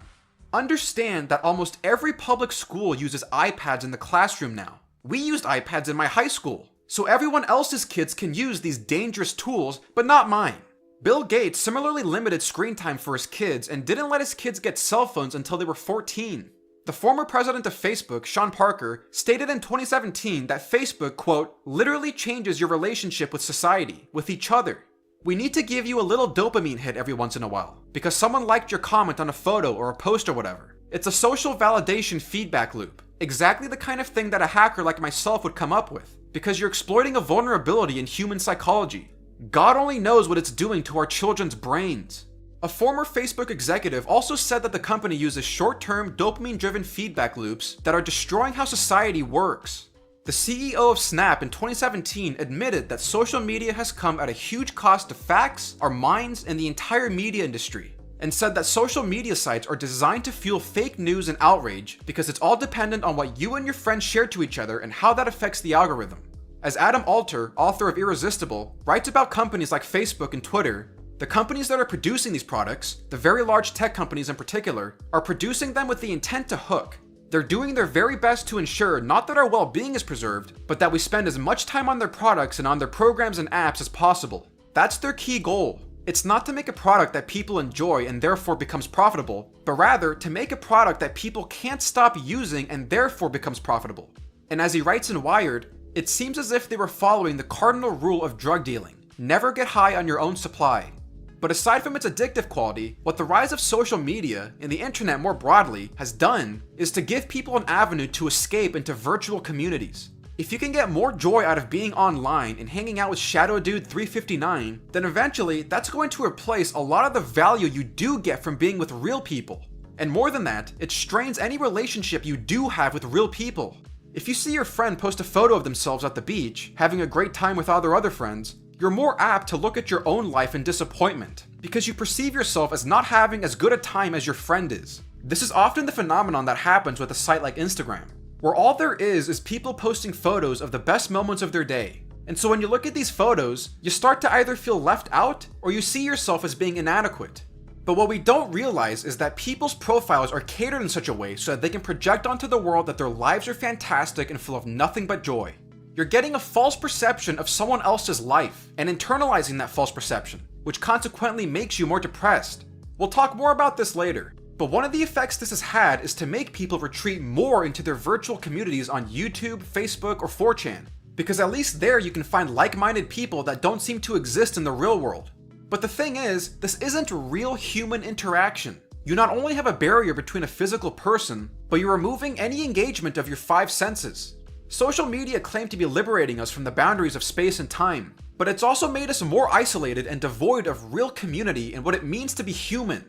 Understand that almost every public school uses iPads in the classroom now. We used iPads in my high school, so everyone else's kids can use these dangerous tools, but not mine. Bill Gates similarly limited screen time for his kids and didn't let his kids get cell phones until they were 14. The former president of Facebook, Sean Parker, stated in 2017 that Facebook, quote, literally changes your relationship with society, with each other. We need to give you a little dopamine hit every once in a while, because someone liked your comment on a photo or a post or whatever. It's a social validation feedback loop, exactly the kind of thing that a hacker like myself would come up with, because you're exploiting a vulnerability in human psychology. God only knows what it's doing to our children's brains. A former Facebook executive also said that the company uses short-term dopamine-driven feedback loops that are destroying how society works. The CEO of Snap in 2017 admitted that social media has come at a huge cost to facts, our minds, and the entire media industry, and said that social media sites are designed to fuel fake news and outrage because it's all dependent on what you and your friends share to each other and how that affects the algorithm. As Adam Alter, author of Irresistible, writes about companies like Facebook and Twitter, the companies that are producing these products, the very large tech companies in particular, are producing them with the intent to hook. They're doing their very best to ensure not that our well-being is preserved, but that we spend as much time on their products and on their programs and apps as possible. That's their key goal. It's not to make a product that people enjoy and therefore becomes profitable, but rather to make a product that people can't stop using and therefore becomes profitable. And as he writes in Wired, it seems as if they were following the cardinal rule of drug dealing: never get high on your own supply. But aside from its addictive quality, what the rise of social media, and the internet more broadly, has done is to give people an avenue to escape into virtual communities. If you can get more joy out of being online and hanging out with Shadow Dude 359, then eventually that's going to replace a lot of the value you do get from being with real people. And more than that, it strains any relationship you do have with real people. If you see your friend post a photo of themselves at the beach, having a great time with all their other friends, you're more apt to look at your own life in disappointment, because you perceive yourself as not having as good a time as your friend is. This is often the phenomenon that happens with a site like Instagram, where all there is people posting photos of the best moments of their day. And so when you look at these photos, you start to either feel left out, or you see yourself as being inadequate. But what we don't realize is that people's profiles are catered in such a way so that they can project onto the world that their lives are fantastic and full of nothing but joy. You're getting a false perception of someone else's life and internalizing that false perception, which consequently makes you more depressed. We'll talk more about this later, but one of the effects this has had is to make people retreat more into their virtual communities on YouTube, Facebook, or 4chan, because at least there you can find like-minded people that don't seem to exist in the real world. But the thing is, this isn't real human interaction. You not only have a barrier between a physical person, but you're removing any engagement of your 5 senses. Social media claim to be liberating us from the boundaries of space and time, but it's also made us more isolated and devoid of real community and what it means to be human.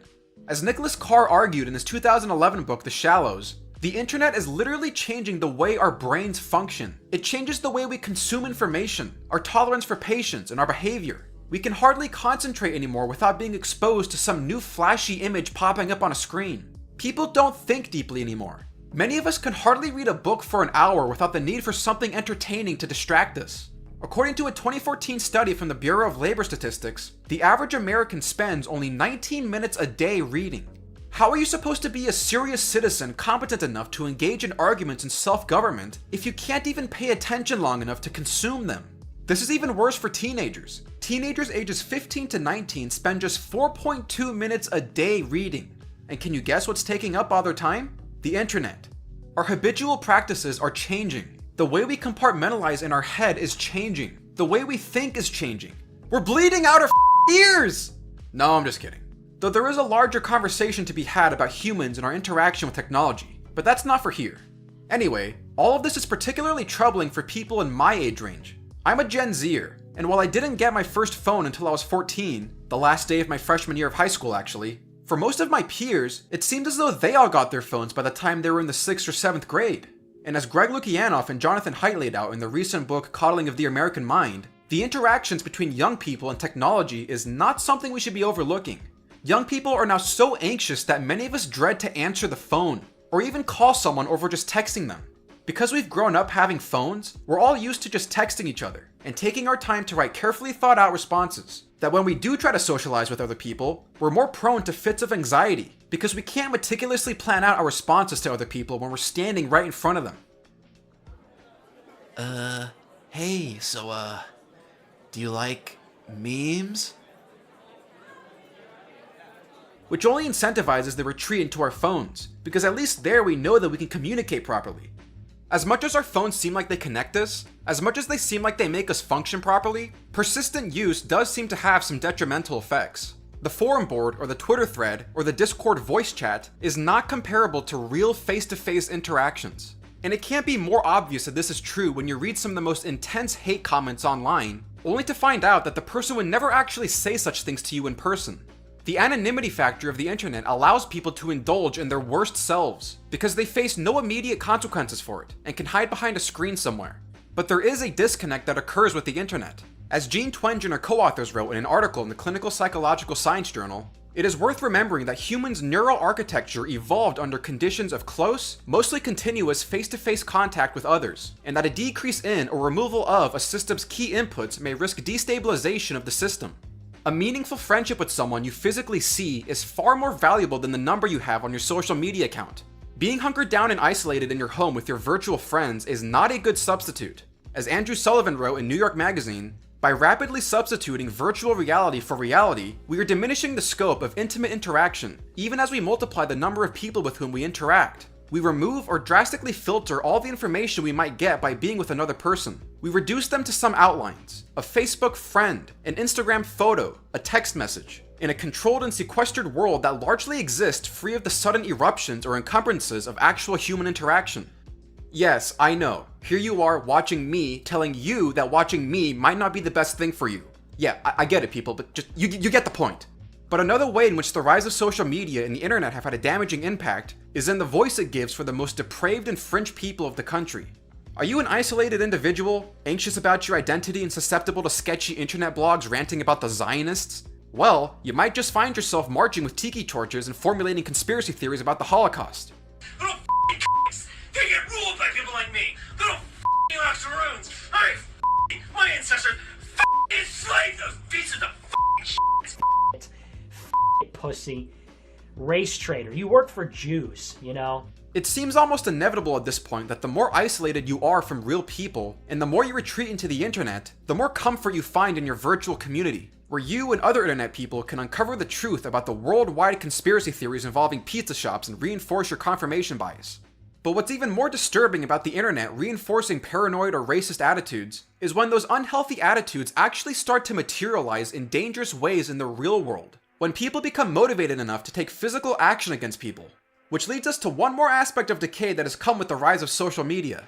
As Nicholas Carr argued in his 2011 book, The Shallows, The internet is literally changing the way our brains function. It changes the way we consume information, our tolerance for patience, and our behavior. We can hardly concentrate anymore without being exposed to some new flashy image popping up on a screen. People don't think deeply anymore. Many of us can hardly read a book for an hour without the need for something entertaining to distract us. According to a 2014 study from the Bureau of Labor Statistics, the average American spends only 19 minutes a day reading. How are you supposed to be a serious citizen competent enough to engage in arguments in self-government if you can't even pay attention long enough to consume them? This is even worse for teenagers. Teenagers ages 15 to 19 spend just 4.2 minutes a day reading. And can you guess what's taking up all their time? The internet. Our habitual practices are changing. The way we compartmentalize in our head is changing. The way we think is changing. We're bleeding out our ears! No, I'm just kidding. Though there is a larger conversation to be had about humans and our interaction with technology, but that's not for here. Anyway, all of this is particularly troubling for people in my age range. I'm a Gen Zer, and while I didn't get my first phone until I was 14, the last day of my freshman year of high school actually, for most of my peers, it seemed as though they all got their phones by the time they were in the 6th or 7th grade. And as Greg Lukianoff and Jonathan Haidt laid out in the recent book Coddling of the American Mind, the interactions between young people and technology is not something we should be overlooking. Young people are now so anxious that many of us dread to answer the phone, or even call someone over just texting them. Because we've grown up having phones, we're all used to just texting each other, and taking our time to write carefully thought out responses, that when we do try to socialize with other people, we're more prone to fits of anxiety, because we can't meticulously plan out our responses to other people when we're standing right in front of them.
Hey, so, do you like memes?
Which only incentivizes the retreat into our phones, because at least there we know that we can communicate properly. As much as our phones seem like they connect us, as much as they seem like they make us function properly, persistent use does seem to have some detrimental effects. The forum board, or the Twitter thread, or the Discord voice chat is not comparable to real face-to-face interactions. And it can't be more obvious that this is true when you read some of the most intense hate comments online, only to find out that the person would never actually say such things to you in person. The anonymity factor of the internet allows people to indulge in their worst selves, because they face no immediate consequences for it, and can hide behind a screen somewhere. But there is a disconnect that occurs with the internet. As Jean Twenge and her co-authors wrote in an article in the Clinical Psychological Science Journal, it is worth remembering that humans' neural architecture evolved under conditions of close, mostly continuous face-to-face contact with others, and that a decrease in or removal of a system's key inputs may risk destabilization of the system. A meaningful friendship with someone you physically see is far more valuable than the number you have on your social media account. Being hunkered down and isolated in your home with your virtual friends is not a good substitute. As Andrew Sullivan wrote in New York Magazine, by rapidly substituting virtual reality for reality, we are diminishing the scope of intimate interaction, even as we multiply the number of people with whom we interact. We remove or drastically filter all the information we might get by being with another person. We reduce them to some outlines: a Facebook friend, an Instagram photo, a text message, in a controlled and sequestered world that largely exists free of the sudden eruptions or encumbrances of actual human interaction. Yes, I know. Here you are watching me telling you that watching me might not be the best thing for you. Yeah, I get it, people, but just you get the point. But another way in which the rise of social media and the internet have had a damaging impact is in the voice it gives for the most depraved and fringe people of the country. Are you an isolated individual, anxious about your identity and susceptible to sketchy internet blogs ranting about the Zionists? Well, you might just find yourself marching with tiki torches and formulating conspiracy theories about the Holocaust.
Little f***ing c***s! They get ruled by people like me! Little f***ing octoroons! My ancestors f***ing enslaved those pieces of f***ing shit!
Pussy. Race traitor. You work for Jews, you know?
It seems almost inevitable at this point that the more isolated you are from real people, and the more you retreat into the internet, the more comfort you find in your virtual community, where you and other internet people can uncover the truth about the worldwide conspiracy theories involving pizza shops and reinforce your confirmation bias. But what's even more disturbing about the internet reinforcing paranoid or racist attitudes is when those unhealthy attitudes actually start to materialize in dangerous ways in the real world, when people become motivated enough to take physical action against people. Which leads us to one more aspect of decay that has come with the rise of social media.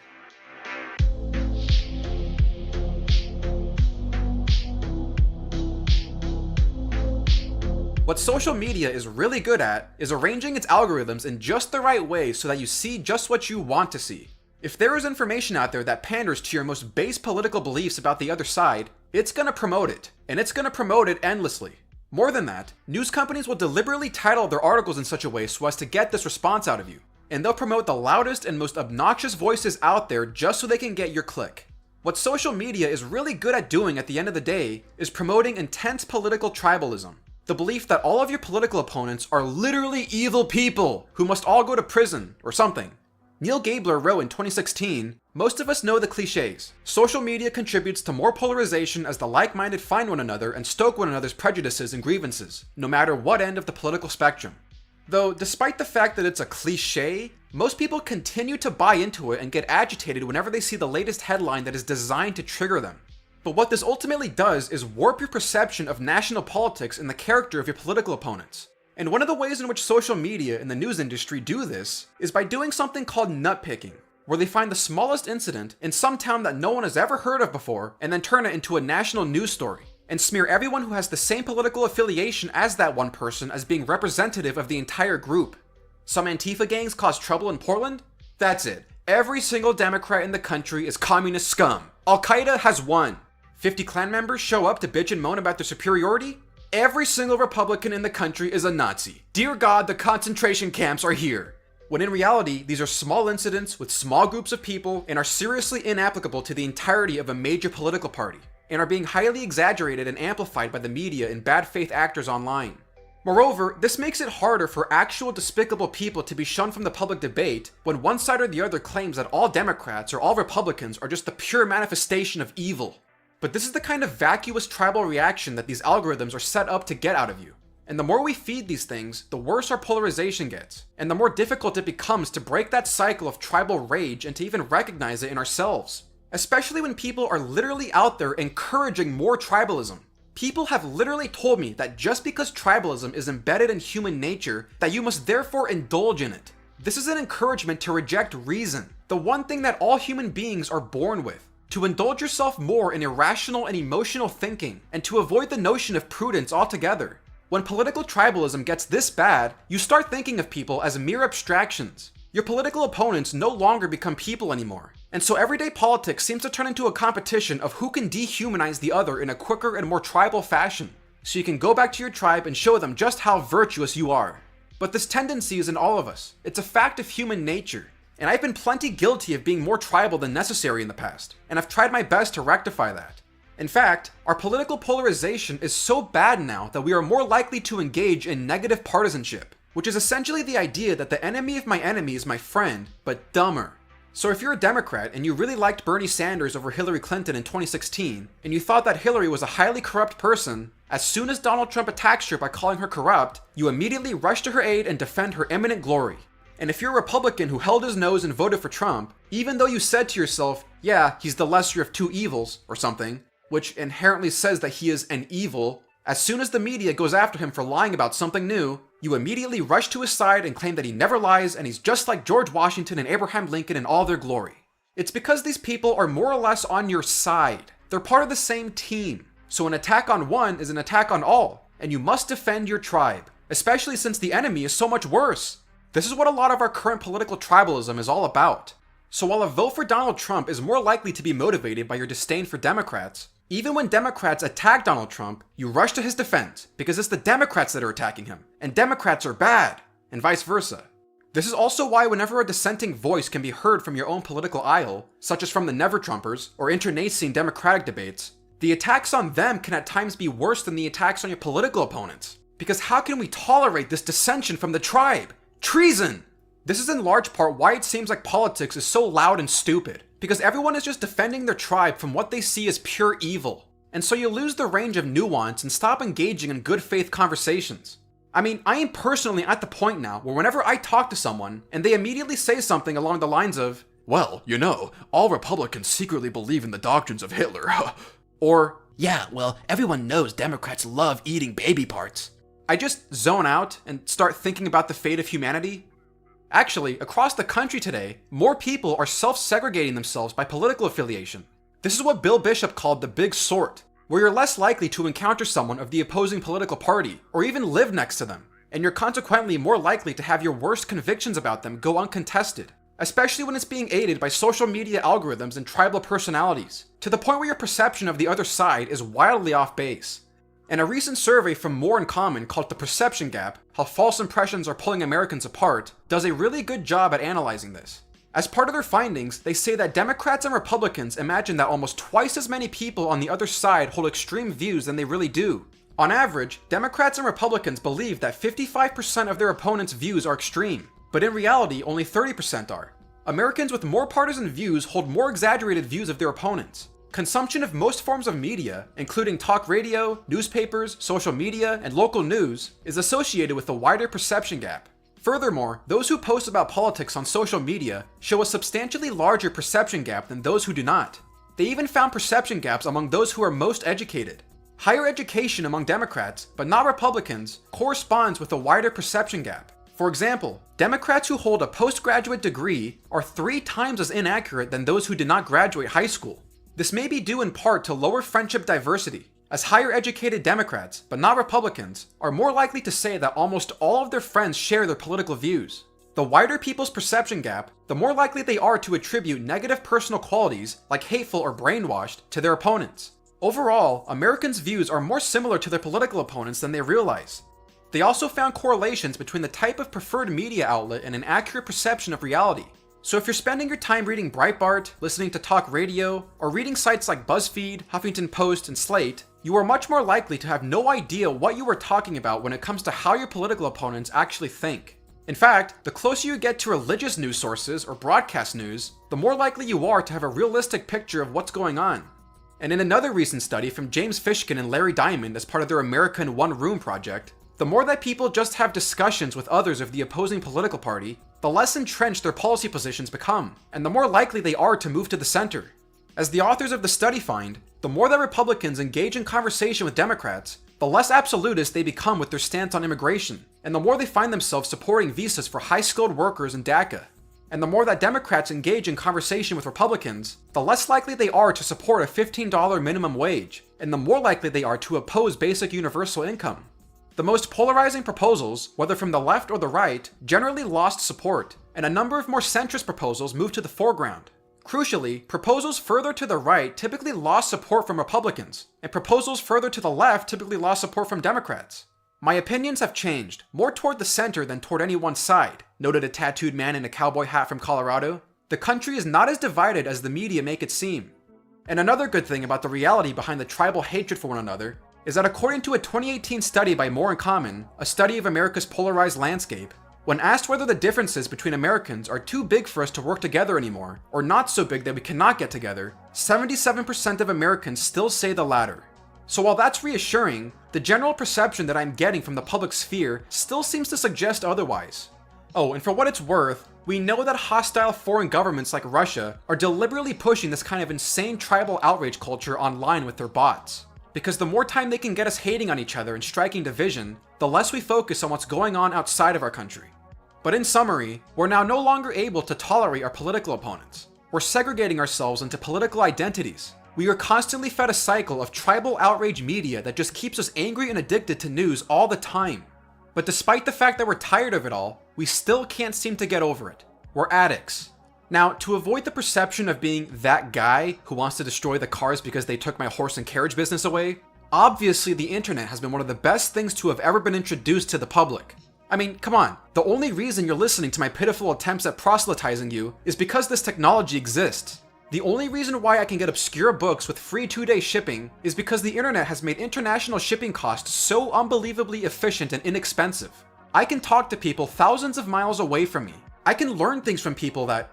What social media is really good at is arranging its algorithms in just the right way so that you see just what you want to see. If there is information out there that panders to your most base political beliefs about the other side, it's gonna promote it, and it's gonna promote it endlessly. More than that, news companies will deliberately title their articles in such a way so as to get this response out of you, and they'll promote the loudest and most obnoxious voices out there just so they can get your click. What social media is really good at doing at the end of the day is promoting intense political tribalism. The belief that all of your political opponents are literally evil people who must all go to prison or something. Neil Gabler wrote in 2016, "Most of us know the cliches. Social media contributes to more polarization as the like-minded find one another and stoke one another's prejudices and grievances, no matter what end of the political spectrum." Though, despite the fact that it's a cliche, most people continue to buy into it and get agitated whenever they see the latest headline that is designed to trigger them. But what this ultimately does is warp your perception of national politics and the character of your political opponents. And one of the ways in which social media and the news industry do this is by doing something called nitpicking, where they find the smallest incident in some town that no one has ever heard of before and then turn it into a national news story, and smear everyone who has the same political affiliation as that one person as being representative of the entire group. Some Antifa gangs cause trouble in Portland? That's it. Every single Democrat in the country is communist scum. Al-Qaeda has won. 50 Klan members show up to bitch and moan about their superiority? Every single Republican in the country is a Nazi. Dear God, the concentration camps are here. When in reality, these are small incidents with small groups of people and are seriously inapplicable to the entirety of a major political party, and are being highly exaggerated and amplified by the media and bad faith actors online. Moreover, this makes it harder for actual despicable people to be shunned from the public debate when one side or the other claims that all Democrats or all Republicans are just the pure manifestation of evil. But this is the kind of vacuous tribal reaction that these algorithms are set up to get out of you. And the more we feed these things, the worse our polarization gets, and the more difficult it becomes to break that cycle of tribal rage and to even recognize it in ourselves. Especially when people are literally out there encouraging more tribalism. People have literally told me that just because tribalism is embedded in human nature, that you must therefore indulge in it. This is an encouragement to reject reason, the one thing that all human beings are born with. To indulge yourself more in irrational and emotional thinking, and to avoid the notion of prudence altogether. When political tribalism gets this bad, you start thinking of people as mere abstractions. Your political opponents no longer become people anymore. And so everyday politics seems to turn into a competition of who can dehumanize the other in a quicker and more tribal fashion, so you can go back to your tribe and show them just how virtuous you are. But this tendency is in all of us. It's a fact of human nature. And I've been plenty guilty of being more tribal than necessary in the past, and I've tried my best to rectify that. In fact, our political polarization is so bad now that we are more likely to engage in negative partisanship, which is essentially the idea that the enemy of my enemy is my friend, but dumber. So if you're a Democrat and you really liked Bernie Sanders over Hillary Clinton in 2016, and you thought that Hillary was a highly corrupt person, as soon as Donald Trump attacks her by calling her corrupt, you immediately rush to her aid and defend her imminent glory. And if you're a Republican who held his nose and voted for Trump, even though you said to yourself, yeah, he's the lesser of two evils, or something, which inherently says that he is an evil, as soon as the media goes after him for lying about something new, you immediately rush to his side and claim that he never lies and he's just like George Washington and Abraham Lincoln in all their glory. It's because these people are more or less on your side. They're part of the same team. So an attack on one is an attack on all, and you must defend your tribe, especially since the enemy is so much worse. This is what a lot of our current political tribalism is all about. So while a vote for Donald Trump is more likely to be motivated by your disdain for Democrats, even when Democrats attack Donald Trump, you rush to his defense because it's the Democrats that are attacking him, and Democrats are bad, and vice versa. This is also why whenever a dissenting voice can be heard from your own political aisle, such as from the Never Trumpers or internecine Democratic debates, the attacks on them can at times be worse than the attacks on your political opponents. Because how can we tolerate this dissension from the tribe? Treason! This is in large part why it seems like politics is so loud and stupid, because everyone is just defending their tribe from what they see as pure evil. And so you lose the range of nuance and stop engaging in good faith conversations. I mean, I am personally at the point now where whenever I talk to someone and they immediately say something along the lines of, well, you know, all Republicans secretly believe in the doctrines of Hitler, or, yeah, well, everyone knows Democrats love eating baby parts, I just zone out and start thinking about the fate of humanity. Actually, across the country today, more people are self-segregating themselves by political affiliation. This is what Bill Bishop called the big sort, where you're less likely to encounter someone of the opposing political party, or even live next to them, and you're consequently more likely to have your worst convictions about them go uncontested, especially when it's being aided by social media algorithms and tribal personalities, to the point where your perception of the other side is wildly off base. And a recent survey from More in Common called The Perception Gap, How False Impressions Are Pulling Americans Apart, does a really good job at analyzing this. As part of their findings, they say that Democrats and Republicans imagine that almost twice as many people on the other side hold extreme views than they really do. On average, Democrats and Republicans believe that 55% of their opponents' views are extreme, but in reality, only 30% are. Americans with more partisan views hold more exaggerated views of their opponents. Consumption of most forms of media, including talk radio, newspapers, social media, and local news, is associated with a wider perception gap. Furthermore, those who post about politics on social media show a substantially larger perception gap than those who do not. They even found perception gaps among those who are most educated. Higher education among Democrats, but not Republicans, corresponds with a wider perception gap. For example, Democrats who hold a postgraduate degree are 3 times as inaccurate than those who did not graduate high school. This may be due in part to lower friendship diversity, as higher educated Democrats, but not Republicans, are more likely to say that almost all of their friends share their political views. The wider people's perception gap, the more likely they are to attribute negative personal qualities, like hateful or brainwashed, to their opponents. Overall, Americans' views are more similar to their political opponents than they realize. They also found correlations between the type of preferred media outlet and an accurate perception of reality. So if you're spending your time reading Breitbart, listening to talk radio, or reading sites like BuzzFeed, Huffington Post, and Slate, you are much more likely to have no idea what you are talking about when it comes to how your political opponents actually think. In fact, the closer you get to religious news sources or broadcast news, the more likely you are to have a realistic picture of what's going on. And in another recent study from James Fishkin and Larry Diamond as part of their American One Room project, the more that people just have discussions with others of the opposing political party, the less entrenched their policy positions become, and the more likely they are to move to the center. As the authors of the study find, the more that Republicans engage in conversation with Democrats, the less absolutist they become with their stance on immigration, and the more they find themselves supporting visas for high-skilled workers in DACA. And the more that Democrats engage in conversation with Republicans, the less likely they are to support a $15 minimum wage, and the more likely they are to oppose basic universal income. The most polarizing proposals, whether from the left or the right, generally lost support, and a number of more centrist proposals moved to the foreground. Crucially, proposals further to the right typically lost support from Republicans, and proposals further to the left typically lost support from Democrats. My opinions have changed, more toward the center than toward any one side, noted a tattooed man in a cowboy hat from Colorado. The country is not as divided as the media make it seem. And another good thing about the reality behind the tribal hatred for one another is that according to a 2018 study by More in Common, a study of America's polarized landscape, when asked whether the differences between Americans are too big for us to work together anymore, or not so big that we cannot get together, 77% of Americans still say the latter. So while that's reassuring, the general perception that I'm getting from the public sphere still seems to suggest otherwise. Oh, and for what it's worth, we know that hostile foreign governments like Russia are deliberately pushing this kind of insane tribal outrage culture online with their bots. Because the more time they can get us hating on each other and striking division, the less we focus on what's going on outside of our country. But in summary, we're now no longer able to tolerate our political opponents. We're segregating ourselves into political identities. We are constantly fed a cycle of tribal outrage media that just keeps us angry and addicted to news all the time. But despite the fact that we're tired of it all, we still can't seem to get over it. We're addicts. Now, to avoid the perception of being that guy who wants to destroy the cars because they took my horse and carriage business away, obviously the internet has been one of the best things to have ever been introduced to the public. I mean, come on, the only reason you're listening to my pitiful attempts at proselytizing you is because this technology exists. The only reason why I can get obscure books with free 2-day shipping is because the internet has made international shipping costs so unbelievably efficient and inexpensive. I can talk to people thousands of miles away from me. I can learn things from people that,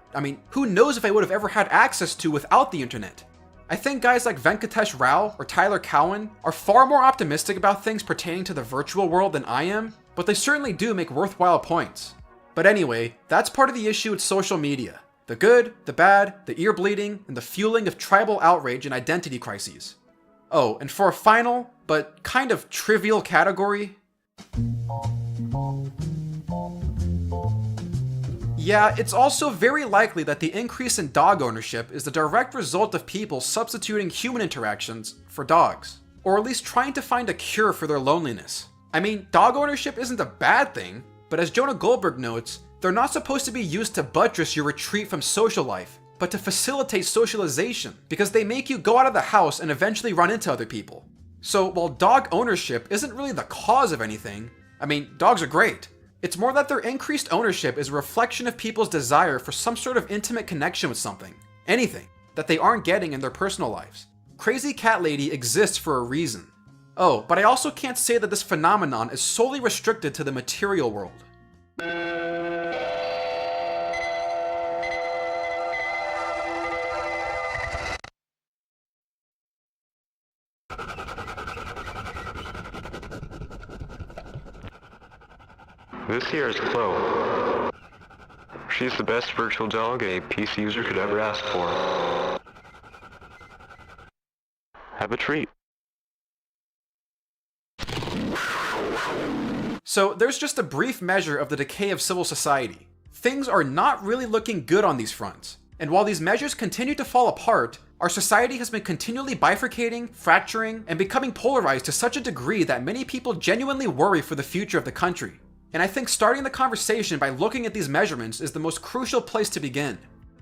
who knows if I would have ever had access to without the internet. I think guys like Venkatesh Rao or Tyler Cowen are far more optimistic about things pertaining to the virtual world than I am, but they certainly do make worthwhile points. But anyway, that's part of the issue with social media. The good, the bad, the ear bleeding, and the fueling of tribal outrage and identity crises. Oh, and for a final, but kind of trivial category, yeah, it's also very likely that the increase in dog ownership is the direct result of people substituting human interactions for dogs. or at least trying to find a cure for their loneliness. I mean, dog ownership isn't a bad thing, but as Jonah Goldberg notes, they're not supposed to be used to buttress your retreat from social life, but to facilitate socialization, because they make you go out of the house and eventually run into other people. So while dog ownership isn't really the cause of anything, I mean, dogs are great. It's more that their increased ownership is a reflection of people's desire for some sort of intimate connection with something, anything, that they aren't getting in their personal lives. Crazy Cat Lady exists for a reason. Oh, but I also can't say that this phenomenon is solely restricted to the material world.
This here is Chloe. She's the best virtual dog a PC user could ever ask for. Have a treat.
So there's just a brief measure of the decay of civil society. Things are not really looking good on these fronts, and while these measures continue to fall apart, our society has been continually bifurcating, fracturing, and becoming polarized to such a degree that many people genuinely worry for the future of the country. And I think starting the conversation by looking at these measurements is the most crucial place to begin.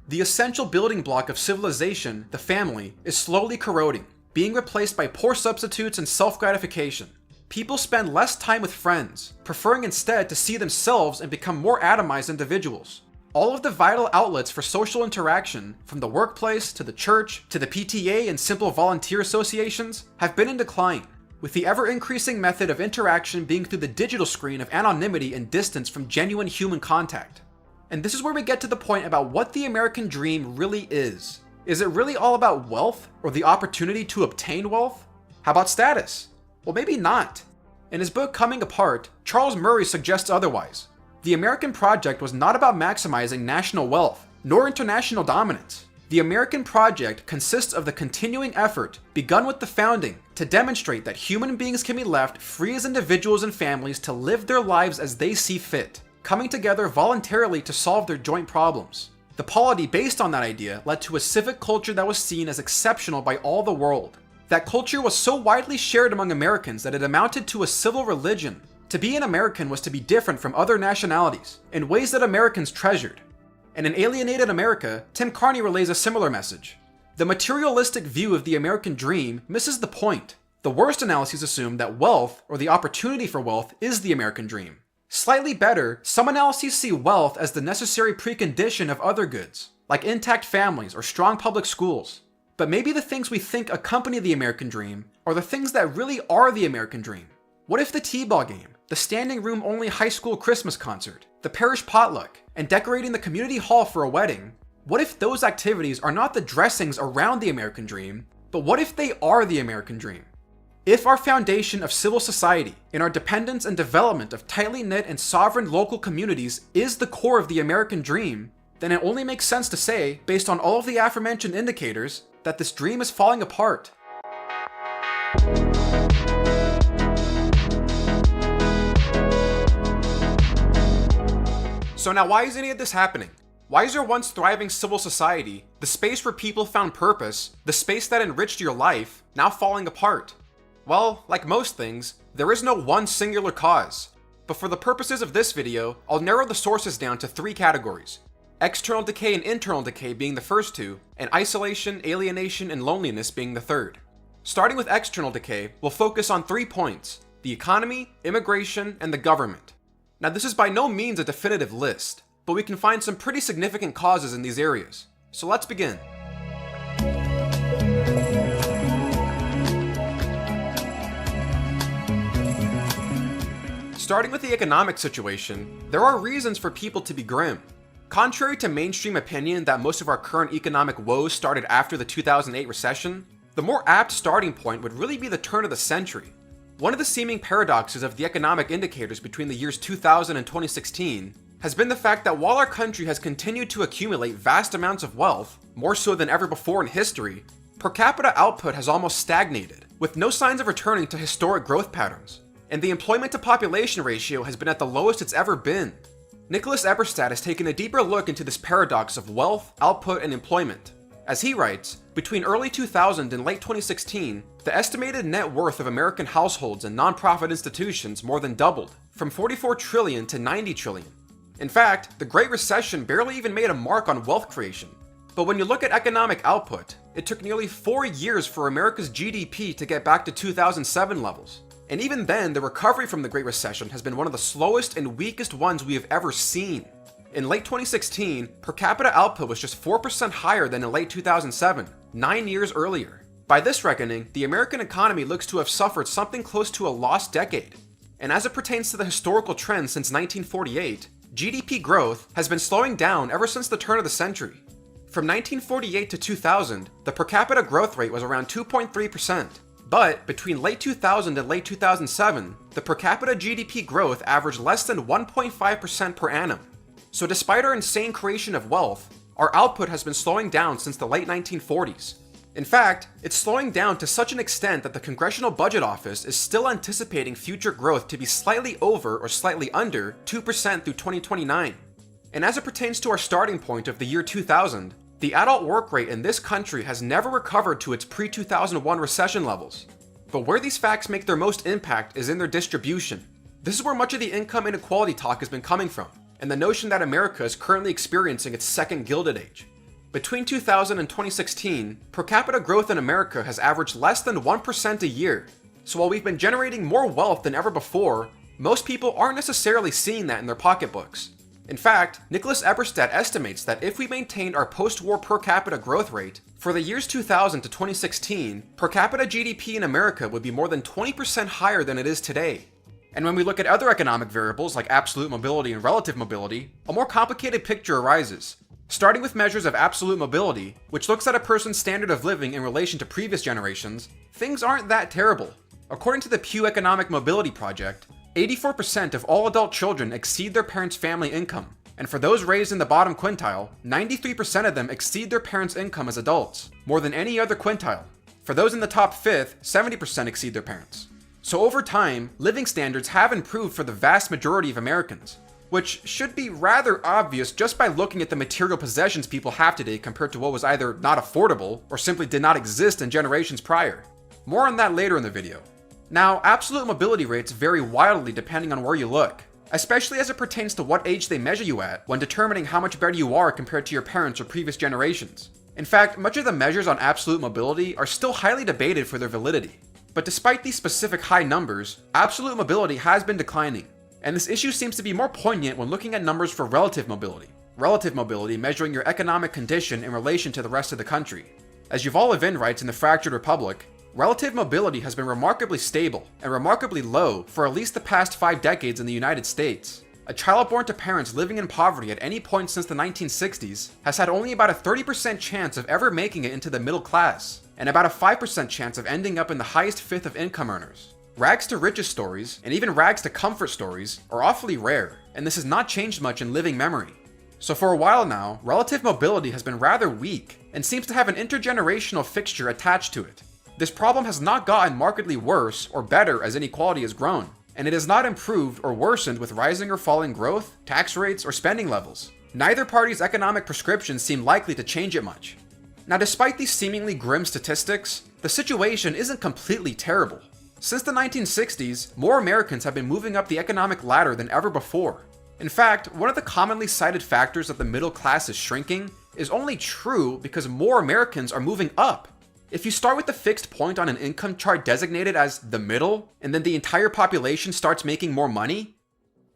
The essential building block of civilization, the family, is slowly corroding, being replaced by poor substitutes and self-gratification. People spend less time with friends, preferring instead to see themselves and become more atomized individuals. All of the vital outlets for social interaction, from the workplace to the church to the PTA and simple volunteer associations, have been in decline, with the ever-increasing method of interaction being through the digital screen of anonymity and distance from genuine human contact. And this is where we get to the point about what the American dream really is. Is it really all about wealth, or the opportunity to obtain wealth? How about status? Well, maybe not. In his book Coming Apart, Charles Murray suggests otherwise. The American project was not about maximizing national wealth, nor international dominance. The American project consists of the continuing effort, begun with the founding, to demonstrate that human beings can be left free as individuals and families to live their lives as they see fit, coming together voluntarily to solve their joint problems. The polity based on that idea led to a civic culture that was seen as exceptional by all the world. That culture was so widely shared among Americans that it amounted to a civil religion. To be an American was to be different from other nationalities, in ways that Americans treasured. And in Alienated America, Tim Carney relays a similar message. The materialistic view of the American dream misses the point. The worst analyses assume that wealth, or the opportunity for wealth, is the American dream. Slightly better, some analyses see wealth as the necessary precondition of other goods, like intact families or strong public schools. But maybe the things we think accompany the American dream are the things that really are the American dream. What if the t-ball game, the standing room only high school Christmas concert, the parish potluck, and decorating the community hall for a wedding, what if those activities are not the dressings around the American dream, but what if they are the American dream? If our foundation of civil society, in our dependence and development of tightly knit and sovereign local communities is the core of the American dream, then it only makes sense to say, based on all of the aforementioned indicators, that this dream is falling apart. So now why is any of this happening? Why is your once thriving civil society, the space where people found purpose, the space that enriched your life, now falling apart? Well, like most things, there is no one singular cause. But for the purposes of this video, I'll narrow the sources down to 3 categories. External decay and internal decay being the first 2, and isolation, alienation, and loneliness being the third. Starting with external decay, we'll focus on 3 points: the economy, immigration, and the government. Now this is by no means a definitive list, but we can find some pretty significant causes in these areas. So let's begin. Starting with the economic situation, there are reasons for people to be grim. Contrary to mainstream opinion that most of our current economic woes started after the 2008 recession, the more apt starting point would really be the turn of the century. One of the seeming paradoxes of the economic indicators between the years 2000 and 2016 has been the fact that while our country has continued to accumulate vast amounts of wealth, more so than ever before in history, per capita output has almost stagnated, with no signs of returning to historic growth patterns, and the employment to population ratio has been at the lowest it's ever been. Nicholas Eberstadt has taken a deeper look into this paradox of wealth, output, and employment. As he writes, between early 2000 and late 2016, the estimated net worth of American households and nonprofit institutions more than doubled, from 44 trillion to 90 trillion. In fact, the Great Recession barely even made a mark on wealth creation. But when you look at economic output, it took nearly 4 years for America's GDP to get back to 2007 levels. And even then, the recovery from the Great Recession has been one of the slowest and weakest ones we have ever seen. In late 2016, per capita output was just 4% higher than in late 2007, 9 years earlier. By this reckoning, the American economy looks to have suffered something close to a lost decade. And as it pertains to the historical trend since 1948, GDP growth has been slowing down ever since the turn of the century. From 1948 to 2000, the per capita growth rate was around 2.3%. But between late 2000 and late 2007, the per capita GDP growth averaged less than 1.5% per annum. So despite our insane creation of wealth, our output has been slowing down since the late 1940s. In fact, it's slowing down to such an extent that the Congressional Budget Office is still anticipating future growth to be slightly over or slightly under 2% through 2029. And as it pertains to our starting point of the year 2000, the adult work rate in this country has never recovered to its pre-2001 recession levels. But where these facts make their most impact is in their distribution. This is where much of the income inequality talk has been coming from, and the notion that America is currently experiencing its second Gilded Age. Between 2000 and 2016, per capita growth in America has averaged less than 1% a year. So while we've been generating more wealth than ever before, most people aren't necessarily seeing that in their pocketbooks. In fact, Nicholas Eberstadt estimates that if we maintained our post-war per capita growth rate, for the years 2000 to 2016, per capita GDP in America would be more than 20% higher than it is today. And when we look at other economic variables like absolute mobility and relative mobility, a more complicated picture arises. Starting with measures of absolute mobility, which looks at a person's standard of living in relation to previous generations, things aren't that terrible. According to the Pew Economic Mobility Project, 84% of all adult children exceed their parents' family income, and for those raised in the bottom quintile, 93% of them exceed their parents' income as adults, more than any other quintile. For those in the top fifth, 70% exceed their parents. So over time, living standards have improved for the vast majority of Americans, which should be rather obvious just by looking at the material possessions people have today compared to what was either not affordable or simply did not exist in generations prior. More on that later in the video. Now, absolute mobility rates vary wildly depending on where you look, especially as it pertains to what age they measure you at when determining how much better you are compared to your parents or previous generations. In fact, much of the measures on absolute mobility are still highly debated for their validity. But despite these specific high numbers, absolute mobility has been declining. And this issue seems to be more poignant when looking at numbers for relative mobility. Relative mobility measuring your economic condition in relation to the rest of the country. As Yuval Levin writes in The Fractured Republic, relative mobility has been remarkably stable and remarkably low for at least the past 5 decades in the United States. A child born to parents living in poverty at any point since the 1960s has had only about a 30% chance of ever making it into the middle class, and about a 5% chance of ending up in the highest fifth of income earners. Rags to riches stories, and even rags to comfort stories, are awfully rare, and this has not changed much in living memory. So for a while now, relative mobility has been rather weak, and seems to have an intergenerational fixture attached to it. This problem has not gotten markedly worse or better as inequality has grown, and it has not improved or worsened with rising or falling growth, tax rates, or spending levels. Neither party's economic prescriptions seem likely to change it much. Now, despite these seemingly grim statistics, the situation isn't completely terrible. Since the 1960s, more Americans have been moving up the economic ladder than ever before. In fact, one of the commonly cited factors that the middle class is shrinking is only true because more Americans are moving up. If you start with the fixed point on an income chart designated as the middle, and then the entire population starts making more money,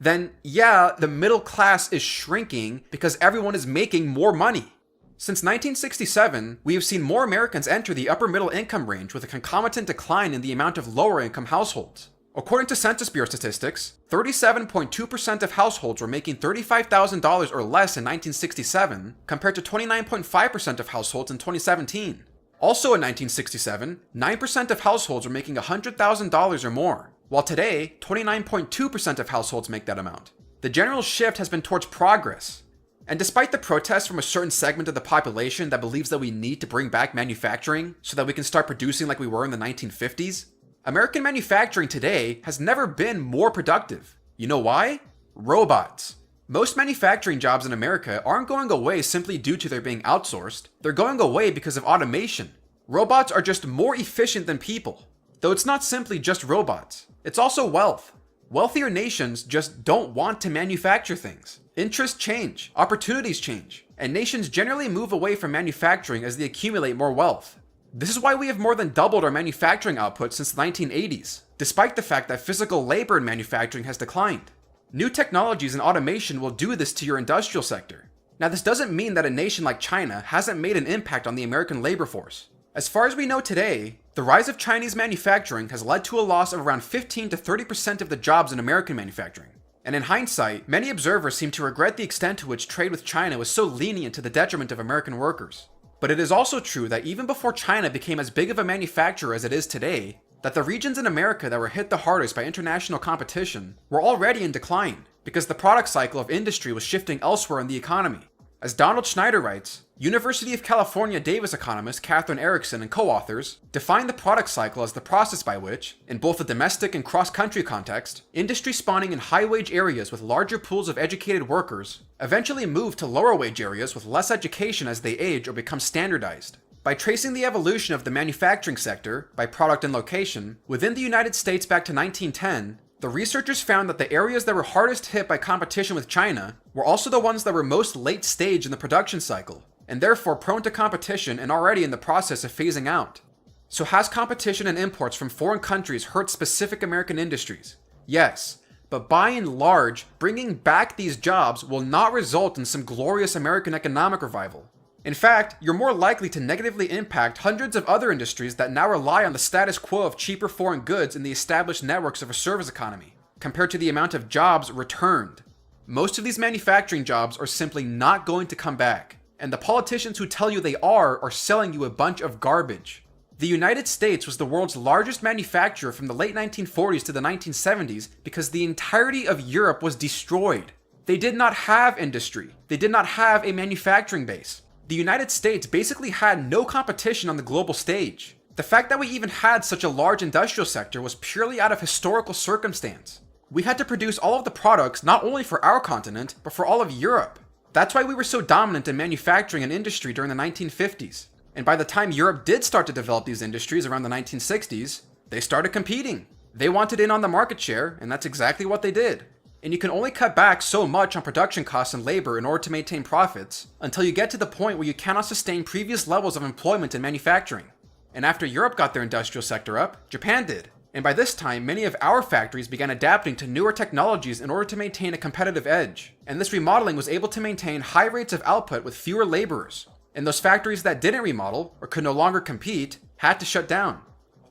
then yeah, the middle class is shrinking because everyone is making more money. Since 1967, we have seen more Americans enter the upper middle income range with a concomitant decline in the amount of lower income households. According to Census Bureau statistics, 37.2% of households were making $35,000 or less in 1967, compared to 29.5% of households in 2017. Also in 1967, 9% of households were making $100,000 or more, while today, 29.2% of households make that amount. The general shift has been towards progress. And despite the protests from a certain segment of the population that believes that we need to bring back manufacturing so that we can start producing like we were in the 1950s, American manufacturing today has never been more productive. You know why? Robots. Most manufacturing jobs in America aren't going away simply due to their being outsourced. They're going away because of automation. Robots are just more efficient than people. Though it's not simply just robots. It's also wealth. Wealthier nations just don't want to manufacture things. Interests change, opportunities change, and nations generally move away from manufacturing as they accumulate more wealth. This is why we have more than doubled our manufacturing output since the 1980s, despite the fact that physical labor in manufacturing has declined. New technologies and automation will do this to your industrial sector. Now, this doesn't mean that a nation like China hasn't made an impact on the American labor force. As far as we know today, the rise of Chinese manufacturing has led to a loss of around 15 to 30% of the jobs in American manufacturing. And in hindsight, many observers seem to regret the extent to which trade with China was so lenient to the detriment of American workers. But it is also true that even before China became as big of a manufacturer as it is today, that the regions in America that were hit the hardest by international competition were already in decline, because the product cycle of industry was shifting elsewhere in the economy. As Donald Schneider writes, University of California Davis economist Catherine Erickson and co-authors define the product cycle as the process by which, in both the domestic and cross-country context, industry spawning in high-wage areas with larger pools of educated workers eventually move to lower-wage areas with less education as they age or become standardized. By tracing the evolution of the manufacturing sector by product and location within the United States back to 1910, the researchers found that the areas that were hardest hit by competition with China were also the ones that were most late stage in the production cycle, and therefore prone to competition and already in the process of phasing out. So has competition and imports from foreign countries hurt specific American industries? Yes, but by and large, bringing back these jobs will not result in some glorious American economic revival. In fact, you're more likely to negatively impact hundreds of other industries that now rely on the status quo of cheaper foreign goods in the established networks of a service economy, compared to the amount of jobs returned. Most of these manufacturing jobs are simply not going to come back, and the politicians who tell you they are selling you a bunch of garbage. The United States was the world's largest manufacturer from the late 1940s to the 1970s because the entirety of Europe was destroyed. They did not have industry. They did not have a manufacturing base. The United States basically had no competition on the global stage. The fact that we even had such a large industrial sector was purely out of historical circumstance. We had to produce all of the products not only for our continent, but for all of Europe. That's why we were so dominant in manufacturing and industry during the 1950s. And by the time Europe did start to develop these industries around the 1960s, they started competing. They wanted in on the market share, and that's exactly what they did. And you can only cut back so much on production costs and labor in order to maintain profits until you get to the point where you cannot sustain previous levels of employment in manufacturing. And after Europe got their industrial sector up, Japan did. And by this time, many of our factories began adapting to newer technologies in order to maintain a competitive edge. And this remodeling was able to maintain high rates of output with fewer laborers. And those factories that didn't remodel or could no longer compete had to shut down.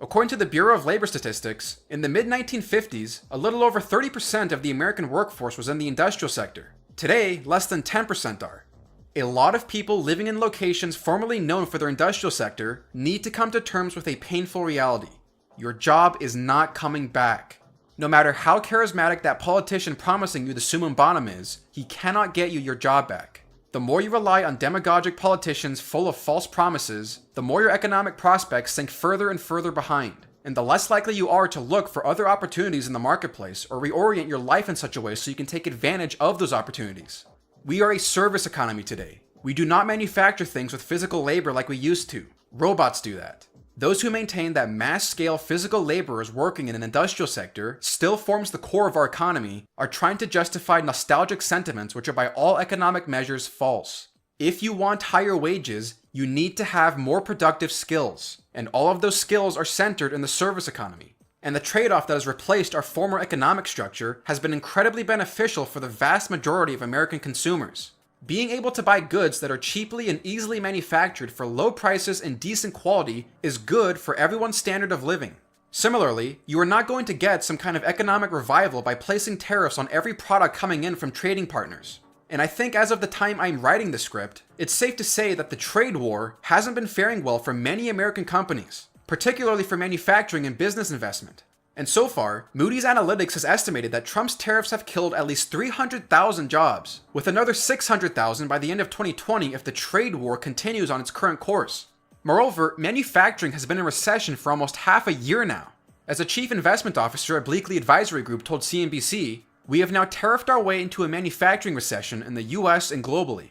According to the Bureau of Labor Statistics, in the mid-1950s, a little over 30% of the American workforce was in the industrial sector. Today, less than 10% are. A lot of people living in locations formerly known for their industrial sector need to come to terms with a painful reality. Your job is not coming back. No matter how charismatic that politician promising you the summum bonum is, he cannot get you your job back. The more you rely on demagogic politicians full of false promises, the more your economic prospects sink further and further behind, and the less likely you are to look for other opportunities in the marketplace or reorient your life in such a way so you can take advantage of those opportunities. We are a service economy today. We do not manufacture things with physical labor like we used to. Robots do that. Those who maintain that mass-scale physical laborers working in an industrial sector still forms the core of our economy are trying to justify nostalgic sentiments which are by all economic measures false. If you want higher wages, you need to have more productive skills, and all of those skills are centered in the service economy. And the trade-off that has replaced our former economic structure has been incredibly beneficial for the vast majority of American consumers. Being able to buy goods that are cheaply and easily manufactured for low prices and decent quality is good for everyone's standard of living. Similarly, you are not going to get some kind of economic revival by placing tariffs on every product coming in from trading partners. And I think as of the time I'm writing the script, it's safe to say that the trade war hasn't been faring well for many American companies, particularly for manufacturing and business investment. And so far, Moody's Analytics has estimated that Trump's tariffs have killed at least 300,000 jobs, with another 600,000 by the end of 2020 if the trade war continues on its current course. Moreover, manufacturing has been in recession for almost half a year now. As a chief investment officer at Bleakley Advisory Group told CNBC, We have now tariffed our way into a manufacturing recession in the US and globally.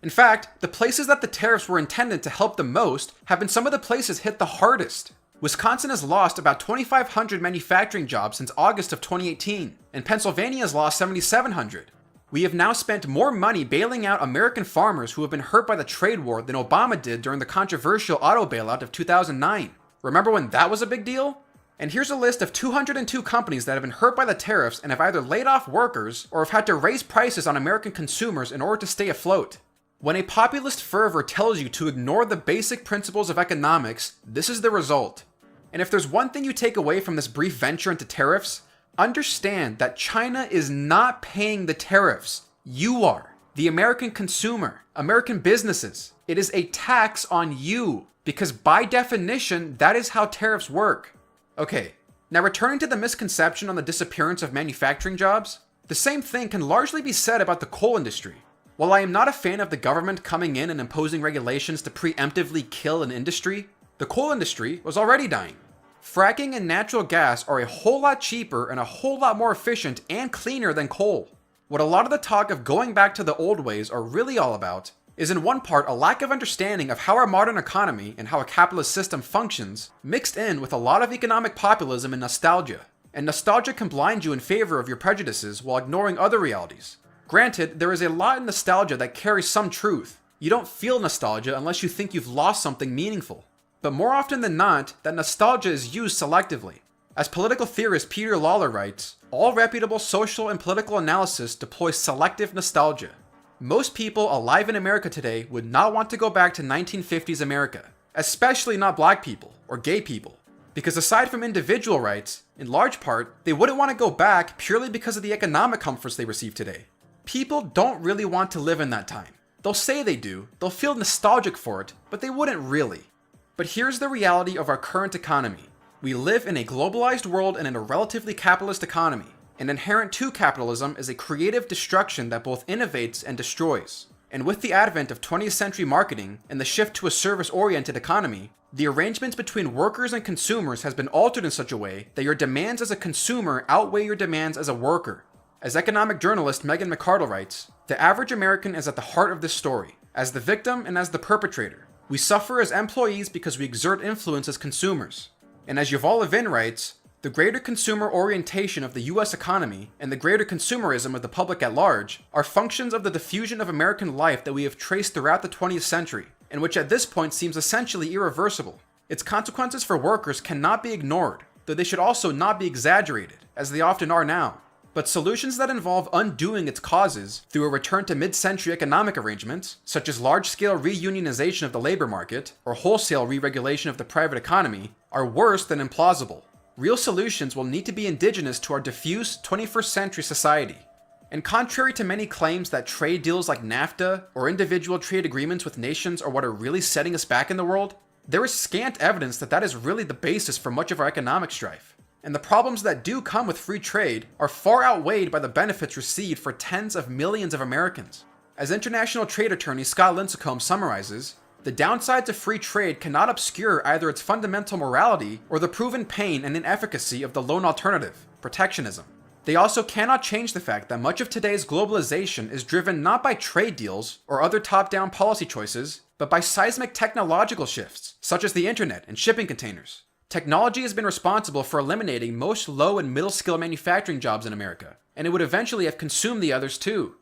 In fact, the places that the tariffs were intended to help the most have been some of the places hit the hardest. Wisconsin has lost about 2,500 manufacturing jobs since August of 2018, and Pennsylvania has lost 7,700. We have now spent more money bailing out American farmers who have been hurt by the trade war than Obama did during the controversial auto bailout of 2009. Remember when that was a big deal? And here's a list of 202 companies that have been hurt by the tariffs and have either laid off workers or have had to raise prices on American consumers in order to stay afloat. When a populist fervor tells you to ignore the basic principles of economics, this is the result. And if there's one thing you take away from this brief venture into tariffs, understand that China is not paying the tariffs. You are. The American consumer, American businesses. It is a tax on you, because by definition, that is how tariffs work. Okay, now returning to the misconception on the disappearance of manufacturing jobs, the same thing can largely be said about the coal industry. While I am not a fan of the government coming in and imposing regulations to preemptively kill an industry, the coal industry was already dying. Fracking and natural gas are a whole lot cheaper and a whole lot more efficient and cleaner than coal. What a lot of the talk of going back to the old ways are really all about is in one part a lack of understanding of how our modern economy and how a capitalist system functions, mixed in with a lot of economic populism and nostalgia. And nostalgia can blind you in favor of your prejudices while ignoring other realities. Granted, there is a lot in nostalgia that carries some truth. You don't feel nostalgia unless you think you've lost something meaningful. But more often than not, that nostalgia is used selectively. As political theorist Peter Lawler writes, all reputable social and political analysis deploys selective nostalgia. Most people alive in America today would not want to go back to 1950s America, especially not black people or gay people. Because aside from individual rights, in large part, they wouldn't want to go back purely because of the economic comforts they receive today. People don't really want to live in that time. They'll say they do, they'll feel nostalgic for it, but they wouldn't really. But here's the reality of our current economy. We live in a globalized world and in a relatively capitalist economy, and inherent to capitalism is a creative destruction that both innovates and destroys. And with the advent of 20th century marketing and the shift to a service-oriented economy, the arrangements between workers and consumers has been altered in such a way that your demands as a consumer outweigh your demands as a worker. As economic journalist Megan McArdle writes, the average American is at the heart of this story, as the victim and as the perpetrator. We suffer as employees because we exert influence as consumers. And as Yuval Levin writes, the greater consumer orientation of the US economy and the greater consumerism of the public at large are functions of the diffusion of American life that we have traced throughout the 20th century, and which at this point seems essentially irreversible. Its consequences for workers cannot be ignored, though they should also not be exaggerated, as they often are now. But solutions that involve undoing its causes through a return to mid-century economic arrangements, such as large-scale reunionization of the labor market or wholesale re-regulation of the private economy, are worse than implausible. Real solutions will need to be indigenous to our diffuse 21st century society. And contrary to many claims that trade deals like NAFTA or individual trade agreements with nations are what are really setting us back in the world, there is scant evidence that that is really the basis for much of our economic strife. And the problems that do come with free trade are far outweighed by the benefits received for tens of millions of Americans. As international trade attorney Scott Lincecum summarizes, the downsides of free trade cannot obscure either its fundamental morality or the proven pain and inefficacy of the lone alternative, protectionism. They also cannot change the fact that much of today's globalization is driven not by trade deals or other top-down policy choices, but by seismic technological shifts, such as the internet and shipping containers. Technology has been responsible for eliminating most low and middle skill manufacturing jobs in America, and it would eventually have consumed the others too.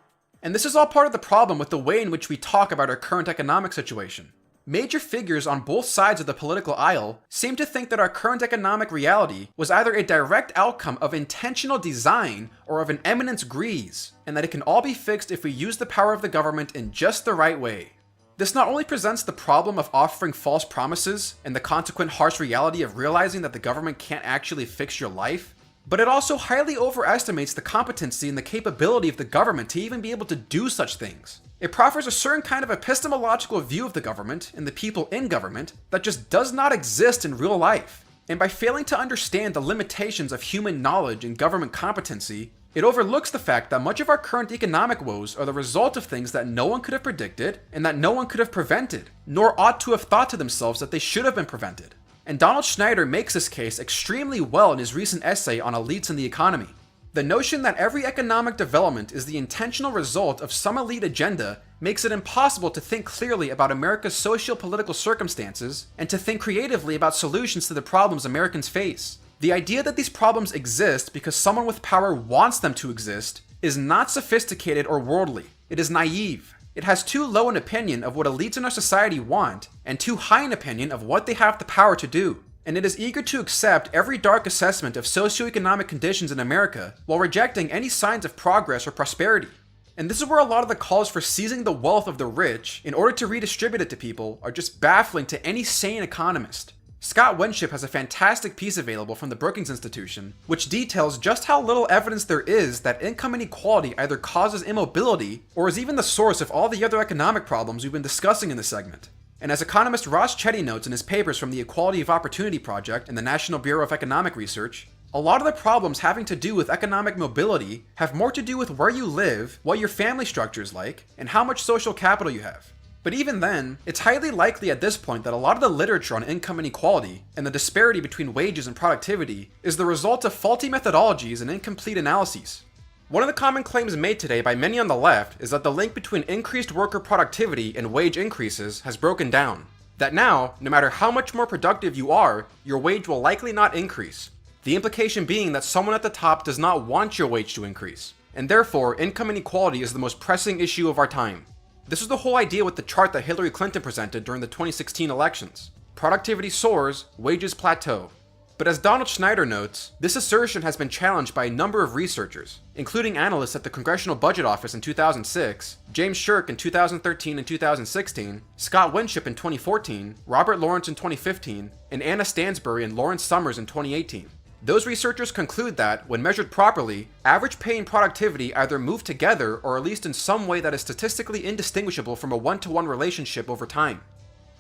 And this is all part of the problem with the way in which we talk about our current economic situation. Major figures on both sides of the political aisle seem to think that our current economic reality was either a direct outcome of intentional design or of an eminence grise, and that it can all be fixed if we use the power of the government in just the right way. This not only presents the problem of offering false promises and the consequent harsh reality of realizing that the government can't actually fix your life, but it also highly overestimates the competency and the capability of the government to even be able to do such things. It proffers a certain kind of epistemological view of the government and the people in government that just does not exist in real life. And by failing to understand the limitations of human knowledge and government competency, it overlooks the fact that much of our current economic woes are the result of things that no one could have predicted and that no one could have prevented, nor ought to have thought to themselves that they should have been prevented. And Donald Schneider makes this case extremely well in his recent essay on elites in the economy. The notion that every economic development is the intentional result of some elite agenda makes it impossible to think clearly about America's socio-political circumstances and to think creatively about solutions to the problems Americans face. The idea that these problems exist because someone with power wants them to exist is not sophisticated or worldly. It is naive. It has too low an opinion of what elites in our society want and too high an opinion of what they have the power to do. And it is eager to accept every dark assessment of socioeconomic conditions in America while rejecting any signs of progress or prosperity. And this is where a lot of the calls for seizing the wealth of the rich in order to redistribute it to people are just baffling to any sane economist. Scott Winship has a fantastic piece available from the Brookings Institution, which details just how little evidence there is that income inequality either causes immobility or is even the source of all the other economic problems we've been discussing in this segment. And as economist Ross Chetty notes in his papers from the Equality of Opportunity Project and the National Bureau of Economic Research, a lot of the problems having to do with economic mobility have more to do with where you live, what your family structure is like, and how much social capital you have. But even then, it's highly likely at this point that a lot of the literature on income inequality and the disparity between wages and productivity is the result of faulty methodologies and incomplete analyses. One of the common claims made today by many on the left is that the link between increased worker productivity and wage increases has broken down. That now, no matter how much more productive you are, your wage will likely not increase. The implication being that someone at the top does not want your wage to increase, and therefore income inequality is the most pressing issue of our time. This was the whole idea with the chart that Hillary Clinton presented during the 2016 elections. Productivity soars, wages plateau. But as Donald Schneider notes, this assertion has been challenged by a number of researchers, including analysts at the Congressional Budget Office in 2006, James Shirk in 2013 and 2016, Scott Winship in 2014, Robert Lawrence in 2015, and Anna Stansbury and Lawrence Summers in 2018. Those researchers conclude that, when measured properly, average pay and productivity either move together or at least in some way that is statistically indistinguishable from a one-to-one relationship over time.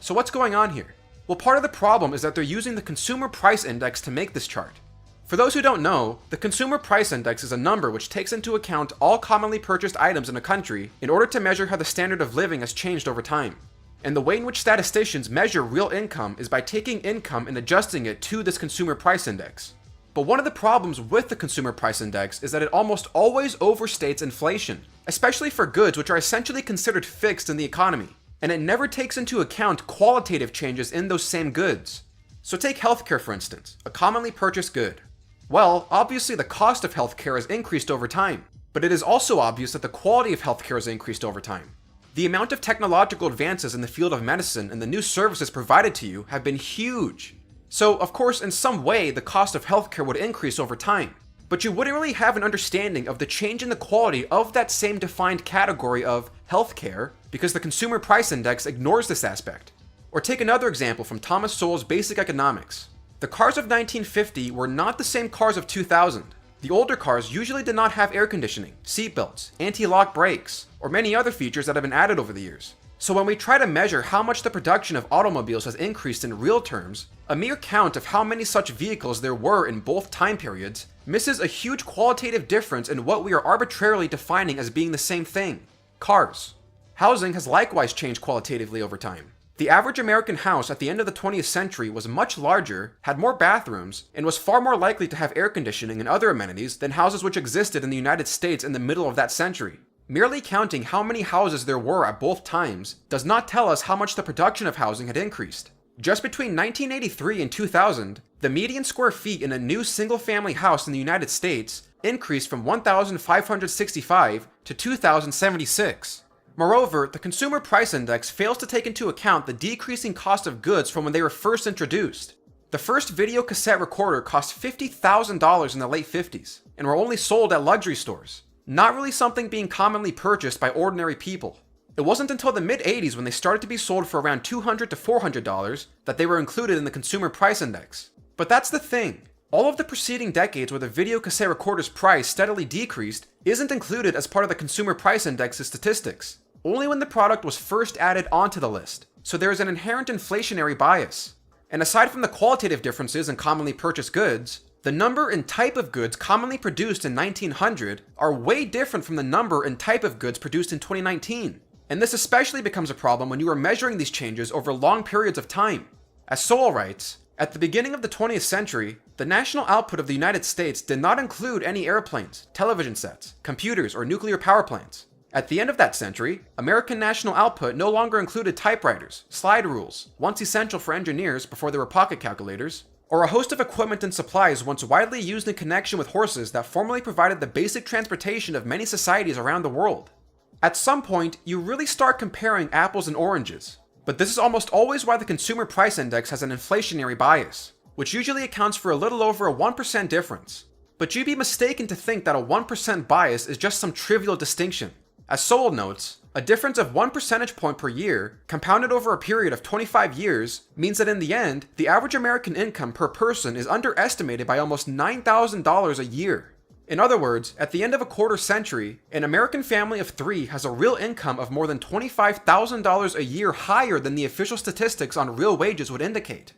So what's going on here? Well, part of the problem is that they're using the Consumer Price Index to make this chart. For those who don't know, the Consumer Price Index is a number which takes into account all commonly purchased items in a country in order to measure how the standard of living has changed over time. And the way in which statisticians measure real income is by taking income and adjusting it to this Consumer Price Index. But one of the problems with the Consumer Price Index is that it almost always overstates inflation, especially for goods which are essentially considered fixed in the economy, and it never takes into account qualitative changes in those same goods. So take healthcare for instance, a commonly purchased good. Well, obviously the cost of healthcare has increased over time, but it is also obvious that the quality of healthcare has increased over time. The amount of technological advances in the field of medicine and the new services provided to you have been huge. So, of course, in some way, the cost of healthcare would increase over time, but you wouldn't really have an understanding of the change in the quality of that same defined category of healthcare because the Consumer Price Index ignores this aspect. Or take another example from Thomas Sowell's Basic Economics. The cars of 1950 were not the same cars of 2000. The older cars usually did not have air conditioning, seatbelts, anti-lock brakes, or many other features that have been added over the years. So when we try to measure how much the production of automobiles has increased in real terms, a mere count of how many such vehicles there were in both time periods misses a huge qualitative difference in what we are arbitrarily defining as being the same thing: cars. Housing has likewise changed qualitatively over time. The average American house at the end of the 20th century was much larger, had more bathrooms, and was far more likely to have air conditioning and other amenities than houses which existed in the United States in the middle of that century. Merely counting how many houses there were at both times does not tell us how much the production of housing had increased. Just between 1983 and 2000, the median square feet in a new single-family house in the United States increased from 1,565 to 2,076. Moreover, the Consumer Price Index fails to take into account the decreasing cost of goods from when they were first introduced. The first video cassette recorder cost $50,000 in the late 50s, and were only sold at luxury stores. Not really something being commonly purchased by ordinary people. It wasn't until the mid-80s when they started to be sold for around $200 to $400 that they were included in the Consumer Price Index. But that's the thing. All of the preceding decades where the video cassette recorder's price steadily decreased isn't included as part of the Consumer Price Index's statistics, only when the product was first added onto the list. So there is an inherent inflationary bias. And aside from the qualitative differences in commonly purchased goods, the number and type of goods commonly produced in 1900 are way different from the number and type of goods produced in 2019. And this especially becomes a problem when you are measuring these changes over long periods of time. As Sowell writes, At the beginning of the 20th century, the national output of the United States did not include any airplanes, television sets, computers, or nuclear power plants. At the end of that century, American national output no longer included typewriters, slide rules, once essential for engineers before there were pocket calculators, or a host of equipment and supplies once widely used in connection with horses that formerly provided the basic transportation of many societies around the world. At some point, you really start comparing apples and oranges. But this is almost always why the Consumer Price Index has an inflationary bias, which usually accounts for a little over a 1% difference. But you'd be mistaken to think that a 1% bias is just some trivial distinction. As Sowell notes, a difference of 1 percentage point per year, compounded over a period of 25 years, means that in the end, the average American income per person is underestimated by almost $9,000 a year. In other words, at the end of a quarter century, an American family of 3 has a real income of more than $25,000 a year higher than the official statistics on real wages would indicate.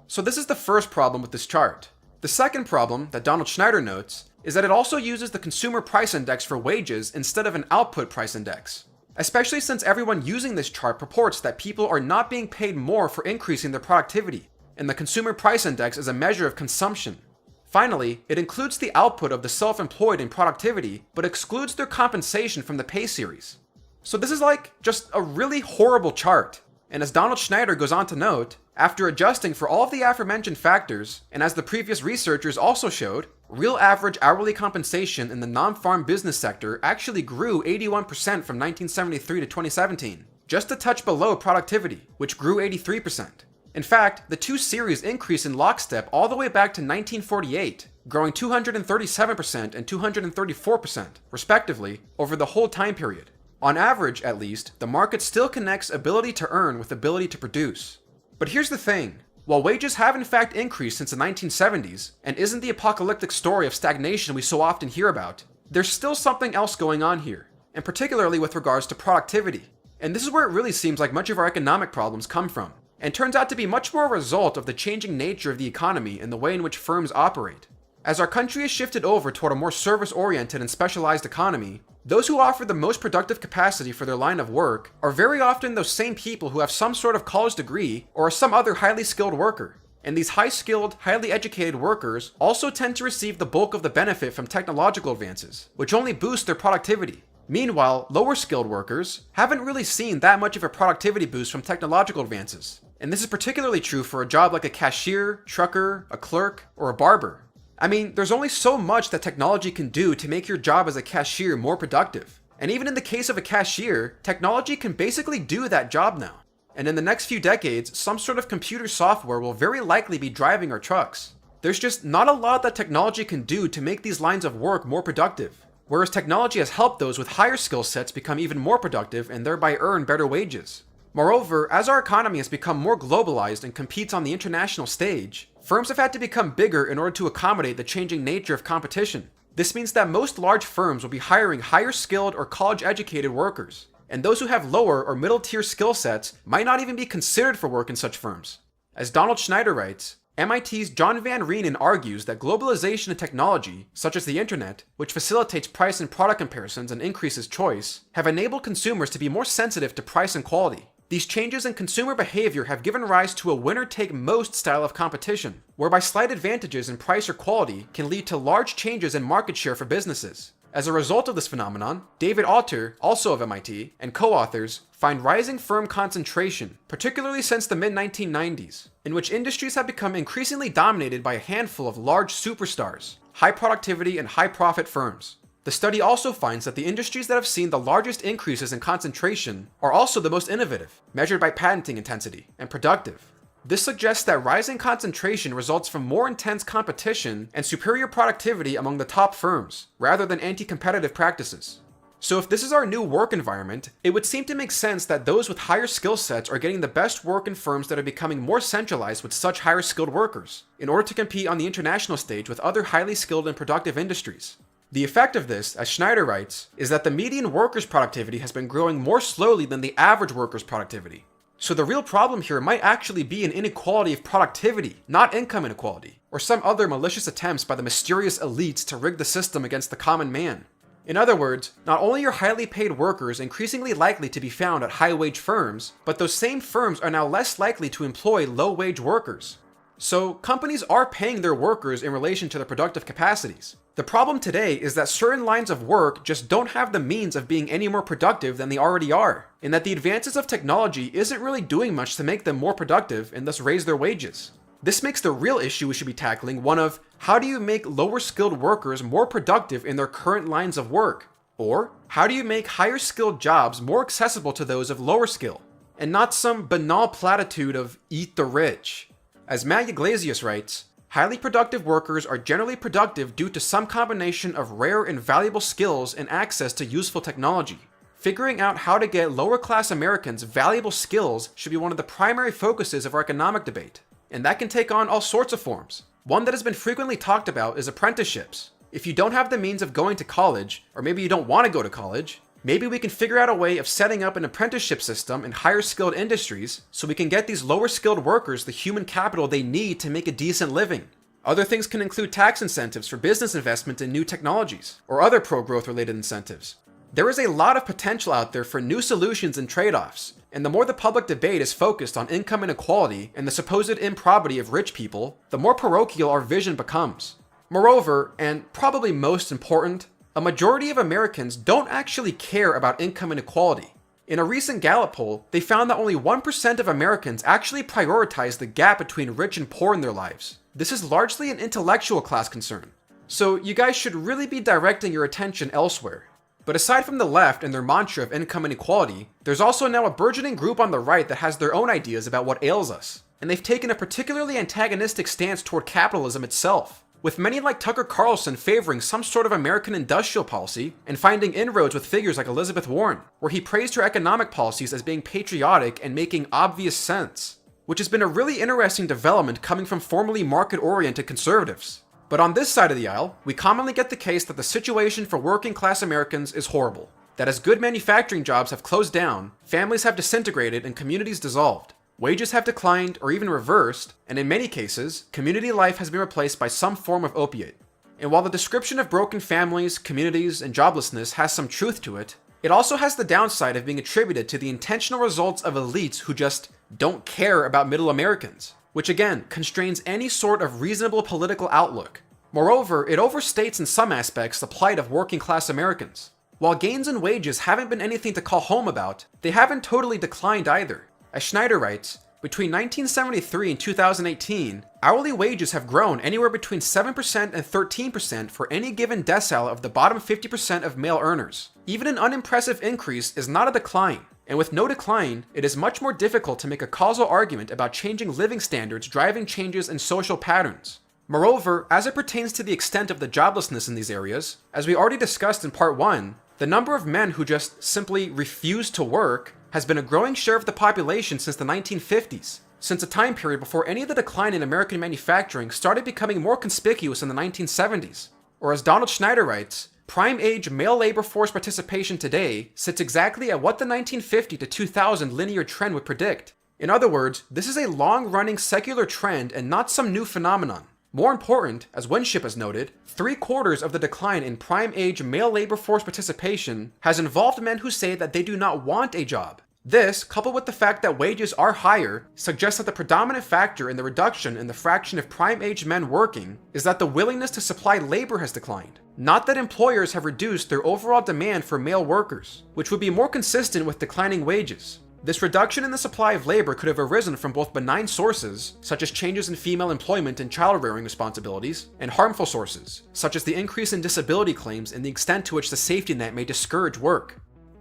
So this is the first problem with this chart. The second problem that Donald Schneider notes is that it also uses the Consumer Price Index for wages instead of an output price index, especially since everyone using this chart purports that people are not being paid more for increasing their productivity, and the Consumer Price Index is a measure of consumption. Finally, it includes the output of the self-employed in productivity, but excludes their compensation from the pay series. So this is like just a really horrible chart. And as Donald Schneider goes on to note, after adjusting for all of the aforementioned factors, and as the previous researchers also showed, real average hourly compensation in the non-farm business sector actually grew 81% from 1973 to 2017, just a touch below productivity, which grew 83%. In fact, the two series increased in lockstep all the way back to 1948, growing 237% and 234%, respectively, over the whole time period. On average, at least, the market still connects ability to earn with ability to produce. But here's the thing. While wages have in fact increased since the 1970s, and isn't the apocalyptic story of stagnation we so often hear about, there's still something else going on here, and particularly with regards to productivity. And this is where it really seems like much of our economic problems come from, and turns out to be much more a result of the changing nature of the economy and the way in which firms operate. As our country has shifted over toward a more service-oriented and specialized economy, those who offer the most productive capacity for their line of work are very often those same people who have some sort of college degree or are some other highly skilled worker. And these high-skilled, highly educated workers also tend to receive the bulk of the benefit from technological advances, which only boost their productivity. Meanwhile, lower-skilled workers haven't really seen that much of a productivity boost from technological advances. And this is particularly true for a job like a cashier, trucker, a clerk, or a barber. I mean, there's only so much that technology can do to make your job as a cashier more productive. And even in the case of a cashier, technology can basically do that job now. And in the next few decades, some sort of computer software will very likely be driving our trucks. There's just not a lot that technology can do to make these lines of work more productive. Whereas technology has helped those with higher skill sets become even more productive and thereby earn better wages. Moreover, as our economy has become more globalized and competes on the international stage, firms have had to become bigger in order to accommodate the changing nature of competition. This means that most large firms will be hiring higher skilled or college educated workers, and those who have lower or middle tier skill sets might not even be considered for work in such firms. As Donald Schneider writes, MIT's John Van Reenen argues that globalization and technology, such as the internet, which facilitates price and product comparisons and increases choice, have enabled consumers to be more sensitive to price and quality. These changes in consumer behavior have given rise to a winner-take-most style of competition, whereby slight advantages in price or quality can lead to large changes in market share for businesses. As a result of this phenomenon, David Autor, also of MIT, and co-authors find rising firm concentration, particularly since the mid-1990s, in which industries have become increasingly dominated by a handful of large superstars, high productivity and high profit firms. The study also finds that the industries that have seen the largest increases in concentration are also the most innovative, measured by patenting intensity, and productive. This suggests that rising concentration results from more intense competition and superior productivity among the top firms, rather than anti-competitive practices. So if this is our new work environment, it would seem to make sense that those with higher skill sets are getting the best work in firms that are becoming more centralized with such higher skilled workers, in order to compete on the international stage with other highly skilled and productive industries. The effect of this, as Schneider writes, is that the median worker's productivity has been growing more slowly than the average worker's productivity. So the real problem here might actually be an inequality of productivity, not income inequality, or some other malicious attempts by the mysterious elites to rig the system against the common man. In other words, not only are highly paid workers increasingly likely to be found at high-wage firms, but those same firms are now less likely to employ low-wage workers. So companies are paying their workers in relation to their productive capacities. The problem today is that certain lines of work just don't have the means of being any more productive than they already are, and that the advances of technology isn't really doing much to make them more productive and thus raise their wages. This makes the real issue we should be tackling one of, how do you make lower skilled workers more productive in their current lines of work? Or, how do you make higher skilled jobs more accessible to those of lower skill? And not some banal platitude of eat the rich. As Matt Yglesias writes, highly productive workers are generally productive due to some combination of rare and valuable skills and access to useful technology. Figuring out how to get lower class Americans valuable skills should be one of the primary focuses of our economic debate. And that can take on all sorts of forms. One that has been frequently talked about is apprenticeships. If you don't have the means of going to college, or maybe you don't want to go to college, maybe we can figure out a way of setting up an apprenticeship system in higher skilled industries so we can get these lower skilled workers the human capital they need to make a decent living. Other things can include tax incentives for business investment in new technologies, or other pro-growth related incentives. There is a lot of potential out there for new solutions and trade-offs, and the more the public debate is focused on income inequality and the supposed improbity of rich people, the more parochial our vision becomes. Moreover, and probably most important, a majority of Americans don't actually care about income inequality. In a recent Gallup poll, they found that only 1% of Americans actually prioritize the gap between rich and poor in their lives. This is largely an intellectual class concern. So you guys should really be directing your attention elsewhere. But aside from the left and their mantra of income inequality, there's also now a burgeoning group on the right that has their own ideas about what ails us. And they've taken a particularly antagonistic stance toward capitalism itself, with many like Tucker Carlson favoring some sort of American industrial policy and finding inroads with figures like Elizabeth Warren, where he praised her economic policies as being patriotic and making obvious sense, which has been a really interesting development coming from formerly market-oriented conservatives. But on this side of the aisle, we commonly get the case that the situation for working class Americans is horrible, that as good manufacturing jobs have closed down, families have disintegrated and communities dissolved. Wages have declined or even reversed, and in many cases, community life has been replaced by some form of opiate. And while the description of broken families, communities, and joblessness has some truth to it, it also has the downside of being attributed to the intentional results of elites who just don't care about middle Americans, which again constrains any sort of reasonable political outlook. Moreover, it overstates in some aspects the plight of working class Americans. While gains in wages haven't been anything to call home about, they haven't totally declined either. As Schneider writes, between 1973 and 2018, hourly wages have grown anywhere between 7% and 13% for any given decile of the bottom 50% of male earners. Even an unimpressive increase is not a decline, and with no decline, it is much more difficult to make a causal argument about changing living standards driving changes in social patterns. Moreover, as it pertains to the extent of the joblessness in these areas, as we already discussed in part 1, the number of men who just simply refuse to work has been a growing share of the population since the 1950s, since a time period before any of the decline in American manufacturing started becoming more conspicuous in the 1970s. Or as Donald Schneider writes, prime age male labor force participation today sits exactly at what the 1950 to 2000 linear trend would predict. In other words, this is a long-running secular trend and not some new phenomenon. More important, as Winship has noted, 3/4 of the decline in prime age male labor force participation has involved men who say that they do not want a job. This, coupled with the fact that wages are higher, suggests that the predominant factor in the reduction in the fraction of prime age men working is that the willingness to supply labor has declined, not that employers have reduced their overall demand for male workers, which would be more consistent with declining wages. This reduction in the supply of labor could have arisen from both benign sources, such as changes in female employment and child-rearing responsibilities, and harmful sources, such as the increase in disability claims and the extent to which the safety net may discourage work.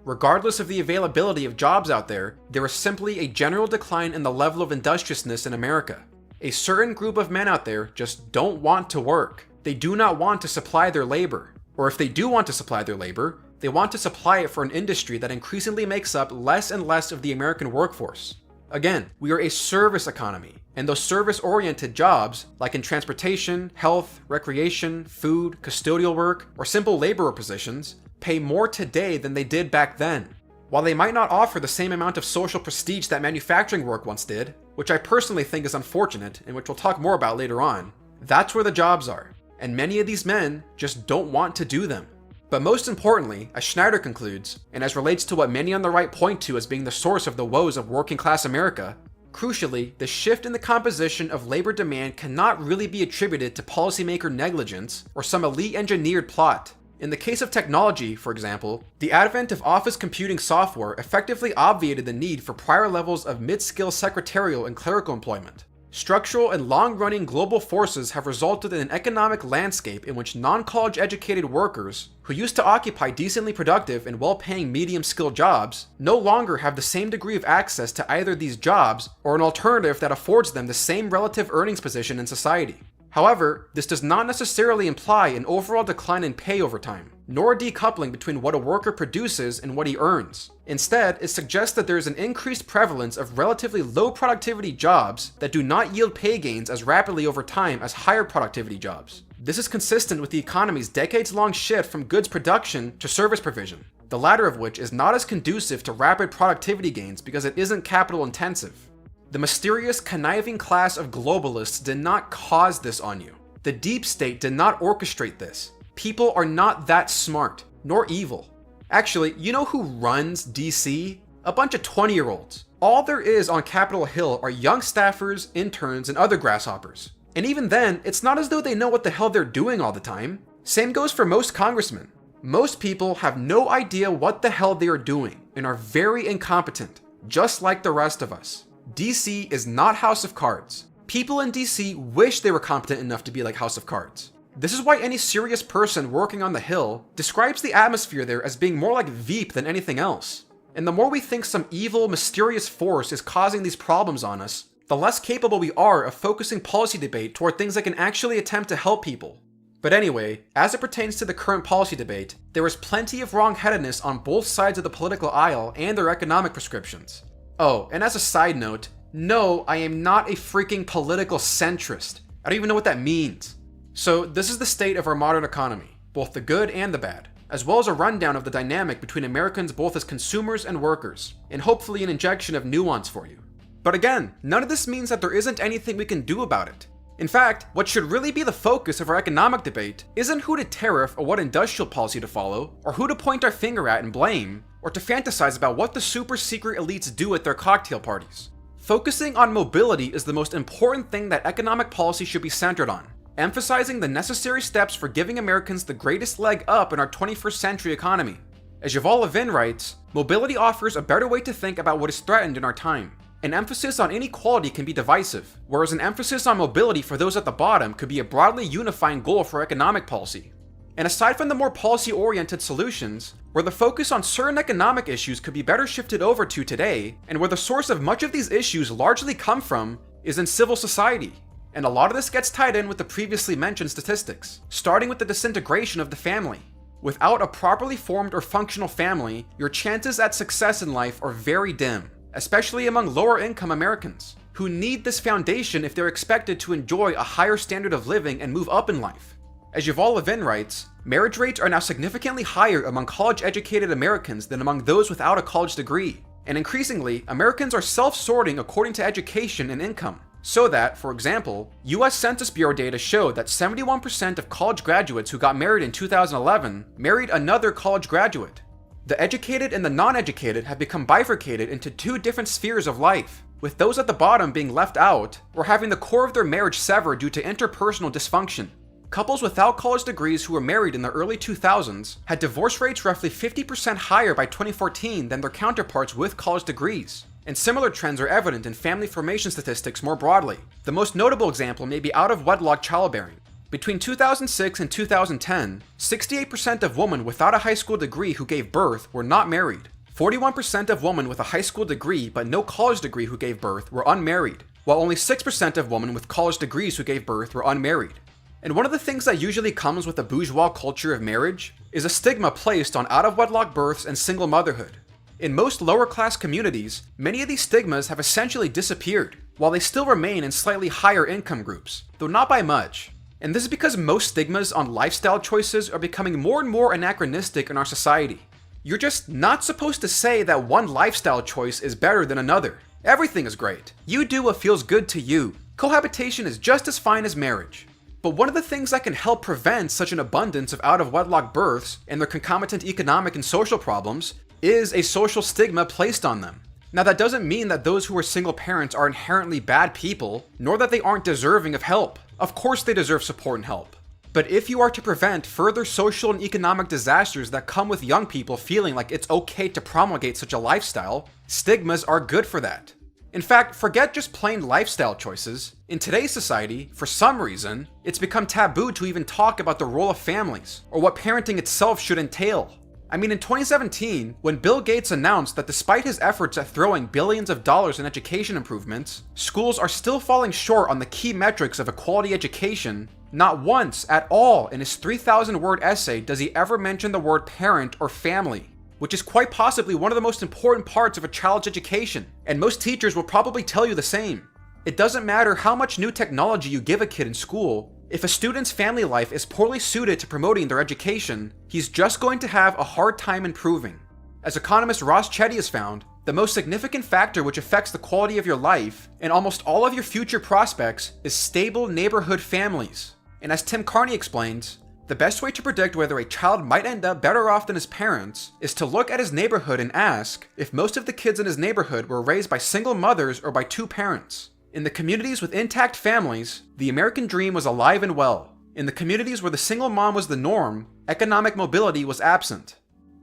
Regardless of the availability of jobs out there is simply a general decline in the level of industriousness in America. A certain group of men out there just don't want to work. They do not want to supply their labor. Or if they do want to supply their labor, they want to supply it for an industry that increasingly makes up less and less of the American workforce. Again, we are a service economy, and those service-oriented jobs, like in transportation, health, recreation, food, custodial work, or simple laborer positions, pay more today than they did back then. While they might not offer the same amount of social prestige that manufacturing work once did, which I personally think is unfortunate and which we'll talk more about later on, that's where the jobs are, and many of these men just don't want to do them. But most importantly, as Schneider concludes, and as relates to what many on the right point to as being the source of the woes of working class America, Crucially, the shift in the composition of labor demand cannot really be attributed to policymaker negligence or some elite engineered plot. In the case of technology, for example, the advent of office computing software effectively obviated the need for prior levels of mid-skill secretarial and clerical employment. Structural and long-running global forces have resulted in an economic landscape in which non-college educated workers, who used to occupy decently productive and well-paying medium-skilled jobs, no longer have the same degree of access to either these jobs or an alternative that affords them the same relative earnings position in society. However, this does not necessarily imply an overall decline in pay over time, nor a decoupling between what a worker produces and what he earns. Instead, it suggests that there is an increased prevalence of relatively low productivity jobs that do not yield pay gains as rapidly over time as higher productivity jobs. This is consistent with the economy's decades-long shift from goods production to service provision, the latter of which is not as conducive to rapid productivity gains because it isn't capital intensive. The mysterious, conniving class of globalists did not cause this on you. The deep state did not orchestrate this. People are not that smart, nor evil. Actually, you know who runs DC? A bunch of 20-year-olds. All there is on Capitol Hill are young staffers, interns, and other grasshoppers. And even then, it's not as though they know what the hell they're doing all the time. Same goes for most congressmen. Most people have no idea what the hell they are doing and are very incompetent, just like the rest of us. DC is not House of Cards. People in DC wish they were competent enough to be like House of Cards. This is why any serious person working on the Hill describes the atmosphere there as being more like Veep than anything else. And the more we think some evil, mysterious force is causing these problems on us, the less capable we are of focusing policy debate toward things that can actually attempt to help people. But anyway, as it pertains to the current policy debate, there is plenty of wrong-headedness on both sides of the political aisle and their economic prescriptions. Oh, and as a side note, no, I am not a freaking political centrist. I don't even know what that means. So this is the state of our modern economy, both the good and the bad, as well as a rundown of the dynamic between Americans both as consumers and workers, and hopefully an injection of nuance for you. But again, none of this means that there isn't anything we can do about it. In fact, what should really be the focus of our economic debate isn't who to tariff or what industrial policy to follow, or who to point our finger at and blame, or to fantasize about what the super secret elites do at their cocktail parties. Focusing on mobility is the most important thing that economic policy should be centered on, emphasizing the necessary steps for giving Americans the greatest leg up in our 21st century economy. As Yuval Levin writes, mobility offers a better way to think about what is threatened in our time. An emphasis on inequality can be divisive, whereas an emphasis on mobility for those at the bottom could be a broadly unifying goal for economic policy. And aside from the more policy-oriented solutions, where the focus on certain economic issues could be better shifted over to today, and where the source of much of these issues largely come from, is in civil society. And a lot of this gets tied in with the previously mentioned statistics, starting with the disintegration of the family. Without a properly formed or functional family, your chances at success in life are very dim, especially among lower-income Americans, who need this foundation if they're expected to enjoy a higher standard of living and move up in life. As Yuval Levin writes, marriage rates are now significantly higher among college-educated Americans than among those without a college degree, and increasingly, Americans are self-sorting according to education and income. So that, for example, US Census Bureau data showed that 71% of college graduates who got married in 2011 married another college graduate. The educated and the non-educated have become bifurcated into two different spheres of life, with those at the bottom being left out or having the core of their marriage severed due to interpersonal dysfunction. Couples without college degrees who were married in the early 2000s had divorce rates roughly 50% higher by 2014 than their counterparts with college degrees. And similar trends are evident in family formation statistics more broadly. The most notable example may be out-of-wedlock childbearing. Between 2006 and 2010, 68% of women without a high school degree who gave birth were not married. 41% of women with a high school degree but no college degree who gave birth were unmarried, while only 6% of women with college degrees who gave birth were unmarried. And one of the things that usually comes with the bourgeois culture of marriage is a stigma placed on out-of-wedlock births and single motherhood. In most lower-class communities, many of these stigmas have essentially disappeared, while they still remain in slightly higher income groups, though not by much. And this is because most stigmas on lifestyle choices are becoming more and more anachronistic in our society. You're just not supposed to say that one lifestyle choice is better than another. Everything is great. You do what feels good to you. Cohabitation is just as fine as marriage. But one of the things that can help prevent such an abundance of out-of-wedlock births and their concomitant economic and social problems is a social stigma placed on them. Now, that doesn't mean that those who are single parents are inherently bad people, nor that they aren't deserving of help. Of course they deserve support and help. But if you are to prevent further social and economic disasters that come with young people feeling like it's okay to promulgate such a lifestyle, stigmas are good for that. In fact, forget just plain lifestyle choices. In today's society, for some reason, it's become taboo to even talk about the role of families, or what parenting itself should entail. I mean, in 2017, when Bill Gates announced that despite his efforts at throwing billions of dollars in education improvements, schools are still falling short on the key metrics of a quality education, not once at all in his 3,000-word essay does he ever mention the word parent or family, which is quite possibly one of the most important parts of a child's education, and most teachers will probably tell you the same. It doesn't matter how much new technology you give a kid in school, if a student's family life is poorly suited to promoting their education, he's just going to have a hard time improving. As economist Ross Chetty has found, the most significant factor which affects the quality of your life and almost all of your future prospects is stable neighborhood families. And as Tim Carney explains, the best way to predict whether a child might end up better off than his parents is to look at his neighborhood and ask if most of the kids in his neighborhood were raised by single mothers or by two parents. In the communities with intact families, the American dream was alive and well. In the communities where the single mom was the norm, economic mobility was absent.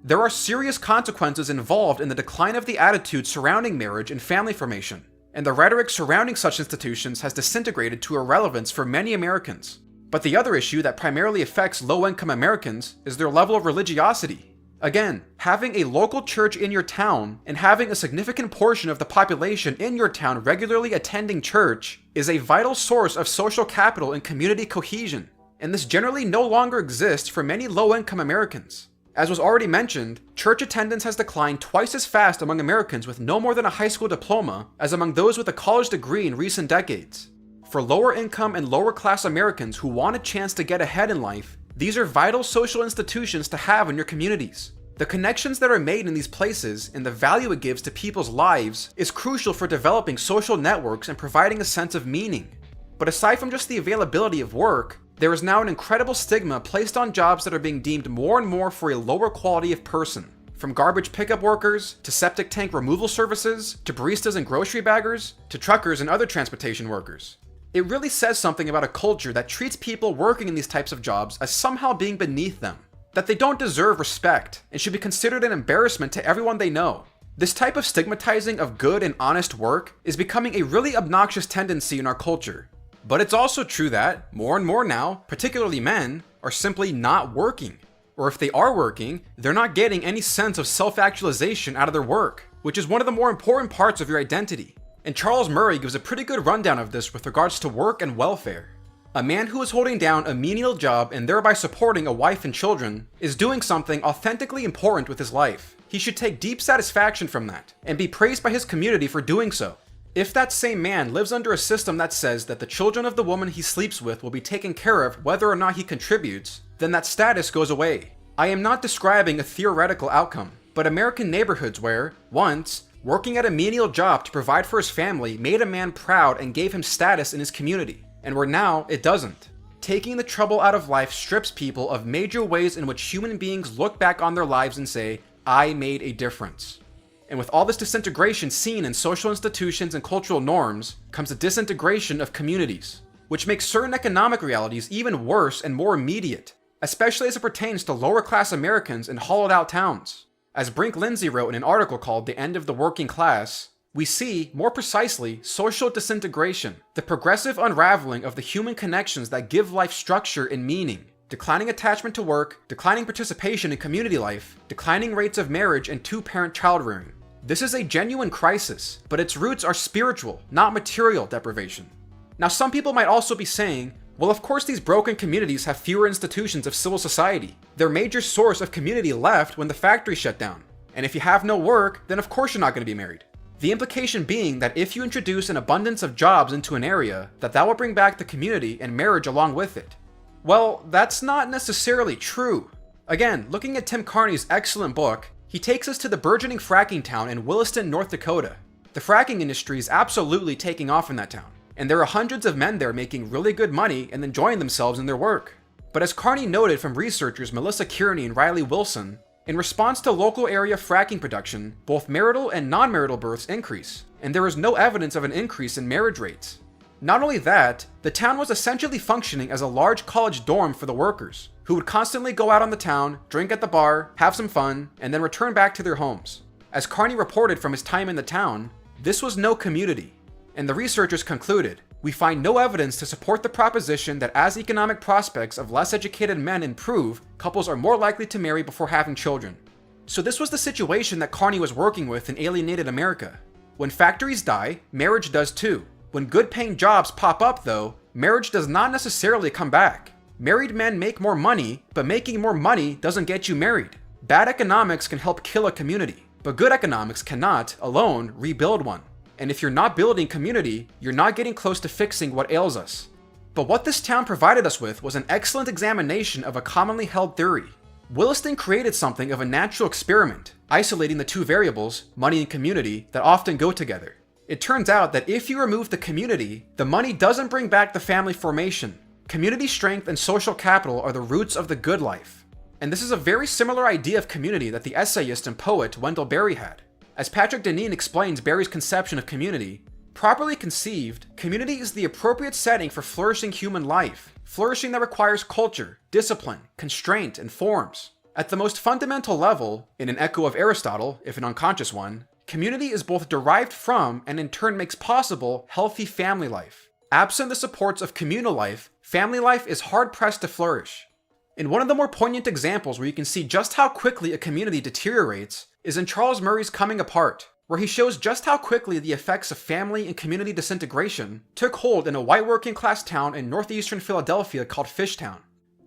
There are serious consequences involved in the decline of the attitude surrounding marriage and family formation, and the rhetoric surrounding such institutions has disintegrated to irrelevance for many Americans. But the other issue that primarily affects low-income Americans is their level of religiosity. Again, having a local church in your town and having a significant portion of the population in your town regularly attending church is a vital source of social capital and community cohesion, and this generally no longer exists for many low-income Americans. As was already mentioned, church attendance has declined twice as fast among Americans with no more than a high school diploma as among those with a college degree in recent decades. For lower income and lower class Americans who want a chance to get ahead in life, these are vital social institutions to have in your communities. The connections that are made in these places and the value it gives to people's lives is crucial for developing social networks and providing a sense of meaning. But aside from just the availability of work, there is now an incredible stigma placed on jobs that are being deemed more and more for a lower quality of person. From garbage pickup workers, to septic tank removal services, to baristas and grocery baggers, to truckers and other transportation workers. It really says something about a culture that treats people working in these types of jobs as somehow being beneath them, that they don't deserve respect and should be considered an embarrassment to everyone they know. This type of stigmatizing of good and honest work is becoming a really obnoxious tendency in our culture. But it's also true that, more and more now, particularly men, are simply not working. Or if they are working, they're not getting any sense of self-actualization out of their work, which is one of the more important parts of your identity. And Charles Murray gives a pretty good rundown of this with regards to work and welfare. A man who is holding down a menial job and thereby supporting a wife and children is doing something authentically important with his life. He should take deep satisfaction from that, and be praised by his community for doing so. If that same man lives under a system that says that the children of the woman he sleeps with will be taken care of whether or not he contributes, then that status goes away. I am not describing a theoretical outcome, but American neighborhoods where, once, working at a menial job to provide for his family made a man proud and gave him status in his community, and where now it doesn't. Taking the trouble out of life strips people of major ways in which human beings look back on their lives and say, I made a difference. And with all this disintegration seen in social institutions and cultural norms, comes a disintegration of communities, which makes certain economic realities even worse and more immediate, especially as it pertains to lower class Americans in hollowed out towns. As Brink Lindsay wrote in an article called The End of the Working Class, we see, more precisely, social disintegration, the progressive unraveling of the human connections that give life structure and meaning, declining attachment to work, declining participation in community life, declining rates of marriage and two-parent child rearing. This is a genuine crisis, but its roots are spiritual, not material deprivation. Now, some people might also be saying, well, of course these broken communities have fewer institutions of civil society. Their major source of community left when the factory shut down. And if you have no work, then of course you're not going to be married. The implication being that if you introduce an abundance of jobs into an area, that will bring back the community and marriage along with it. Well, that's not necessarily true. Again, looking at Tim Carney's excellent book, he takes us to the burgeoning fracking town in Williston, North Dakota. The fracking industry is absolutely taking off in that town, and there are hundreds of men there making really good money and enjoying themselves in their work. But as Carney noted from researchers Melissa Kearney and Riley Wilson, In response to local area fracking production, both marital and non-marital births increase, and there is no evidence of an increase in marriage rates. Not only that, the town was essentially functioning as a large college dorm for the workers, who would constantly go out on the town, drink at the bar, have some fun, and then return back to their homes. As Carney reported from his time in the town, this was no community. And the researchers concluded, we find no evidence to support the proposition that as economic prospects of less educated men improve, couples are more likely to marry before having children. So this was the situation that Carney was working with in alienated America. When factories die, marriage does too. When good-paying jobs pop up though, marriage does not necessarily come back. Married men make more money, but making more money doesn't get you married. Bad economics can help kill a community, but good economics cannot, alone, rebuild one. And if you're not building community, you're not getting close to fixing what ails us. But what this town provided us with was an excellent examination of a commonly held theory. Williston created something of a natural experiment, isolating the two variables, money and community, that often go together. It turns out that if you remove the community, the money doesn't bring back the family formation. Community strength and social capital are the roots of the good life. And this is a very similar idea of community that the essayist and poet Wendell Berry had. As Patrick Deneen explains Berry's conception of community, properly conceived, community is the appropriate setting for flourishing human life, flourishing that requires culture, discipline, constraint, and forms. At the most fundamental level, in an echo of Aristotle, if an unconscious one, community is both derived from and in turn makes possible healthy family life. Absent the supports of communal life, family life is hard-pressed to flourish. In one of the more poignant examples where you can see just how quickly a community deteriorates is in Charles Murray's Coming Apart, where he shows just how quickly the effects of family and community disintegration took hold in a white working-class town in northeastern Philadelphia called Fishtown.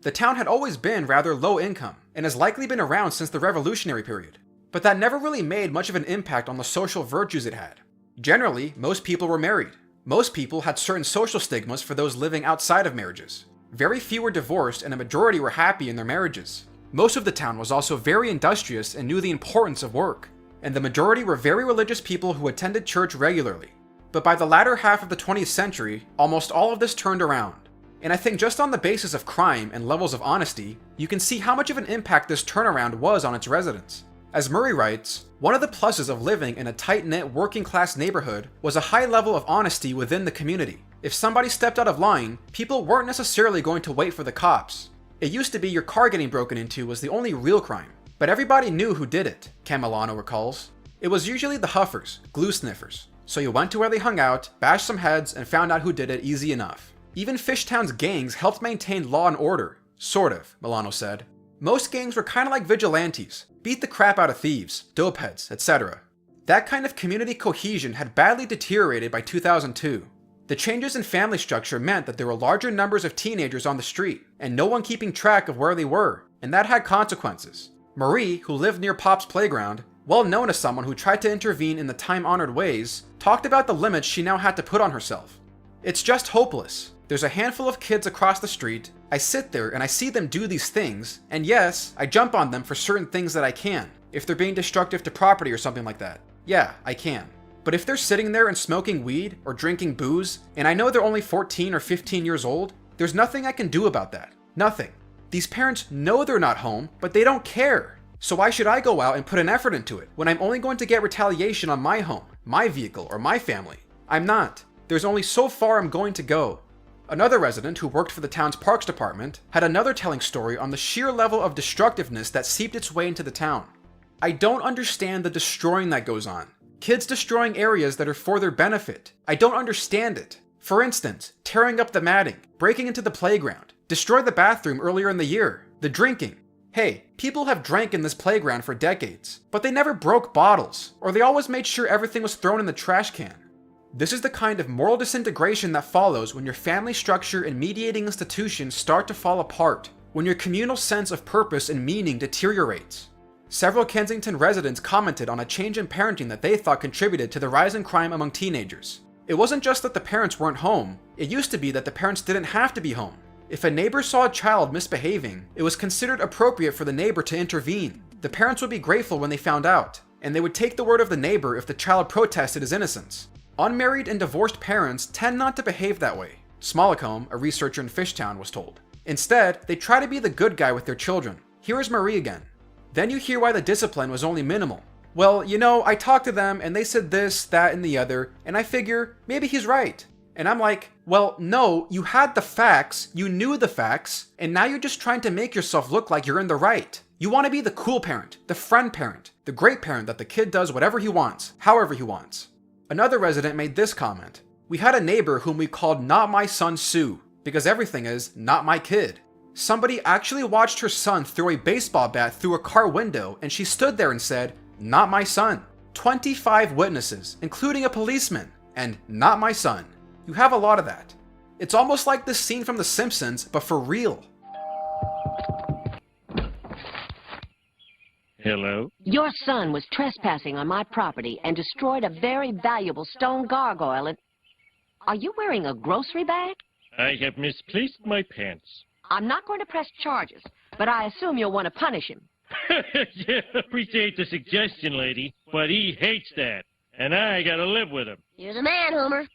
The town had always been rather low income, and has likely been around since the Revolutionary period, but that never really made much of an impact on the social virtues it had. Generally, most people were married. Most people had certain social stigmas for those living outside of marriages. Very few were divorced, and a majority were happy in their marriages. Most of the town was also very industrious and knew the importance of work, and the majority were very religious people who attended church regularly. But by the latter half of the 20th century, almost all of this turned around. And I think just on the basis of crime and levels of honesty, you can see how much of an impact this turnaround was on its residents. As Murray writes, one of the pluses of living in a tight-knit working-class neighborhood was a high level of honesty within the community. If somebody stepped out of line, people weren't necessarily going to wait for the cops. It used to be your car getting broken into was the only real crime, but everybody knew who did it, Ken Milano recalls. It was usually the huffers, glue sniffers, so you went to where they hung out, bashed some heads, and found out who did it easy enough. Even Fishtown's gangs helped maintain law and order. Sort of, Milano said. Most gangs were kind of like vigilantes, beat the crap out of thieves, dopeheads, etc. That kind of community cohesion had badly deteriorated by 2002. The changes in family structure meant that there were larger numbers of teenagers on the street, and no one keeping track of where they were, and that had consequences. Marie, who lived near Pop's playground, well known as someone who tried to intervene in the time-honored ways, talked about the limits she now had to put on herself. It's just hopeless. There's a handful of kids across the street, I sit there and I see them do these things, and yes, I jump on them for certain things that I can, if they're being destructive to property or something like that. Yeah, I can. But if they're sitting there and smoking weed or drinking booze, and I know they're only 14 or 15 years old, there's nothing I can do about that. Nothing. These parents know they're not home, but they don't care. So why should I go out and put an effort into it when I'm only going to get retaliation on my home, my vehicle, or my family? I'm not. There's only so far I'm going to go. Another resident who worked for the town's parks department had another telling story on the sheer level of destructiveness that seeped its way into the town. I don't understand the destroying that goes on. Kids destroying areas that are for their benefit. I don't understand it. For instance, tearing up the matting, breaking into the playground, destroy the bathroom earlier in the year, the drinking. Hey, people have drank in this playground for decades, but they never broke bottles, or they always made sure everything was thrown in the trash can. This is the kind of moral disintegration that follows when your family structure and mediating institutions start to fall apart, when your communal sense of purpose and meaning deteriorates. Several Kensington residents commented on a change in parenting that they thought contributed to the rise in crime among teenagers. It wasn't just that the parents weren't home, it used to be that the parents didn't have to be home. If a neighbor saw a child misbehaving, it was considered appropriate for the neighbor to intervene. The parents would be grateful when they found out, and they would take the word of the neighbor if the child protested his innocence. Unmarried and divorced parents tend not to behave that way, Smallacombe, a researcher in Fishtown, was told. Instead, they try to be the good guy with their children. Here is Marie again. Then you hear why the discipline was only minimal. Well, you know, I talked to them and they said this, that, and the other, and I figure maybe he's right. And I'm like, well, no, you had the facts, you knew the facts, and now you're just trying to make yourself look like you're in the right. You want to be the cool parent, the friend parent, the great parent that the kid does whatever he wants, however he wants. Another resident made this comment. We had a neighbor whom we called Not My Son Sue, because everything is not my kid. Somebody actually watched her son throw a baseball bat through a car window and she stood there and said, not my son. 25 witnesses, including a policeman, and not my son. You have a lot of that. It's almost like this scene from The Simpsons, but for real.
Hello?
Your son was trespassing on my property and destroyed a very valuable stone gargoyle and... Are you wearing a grocery bag?
I have misplaced my pants.
I'm not going to press charges, but I assume you'll want to punish him.
Yeah, appreciate the suggestion, lady, but he hates that, and I gotta live with him.
You're the man, Homer.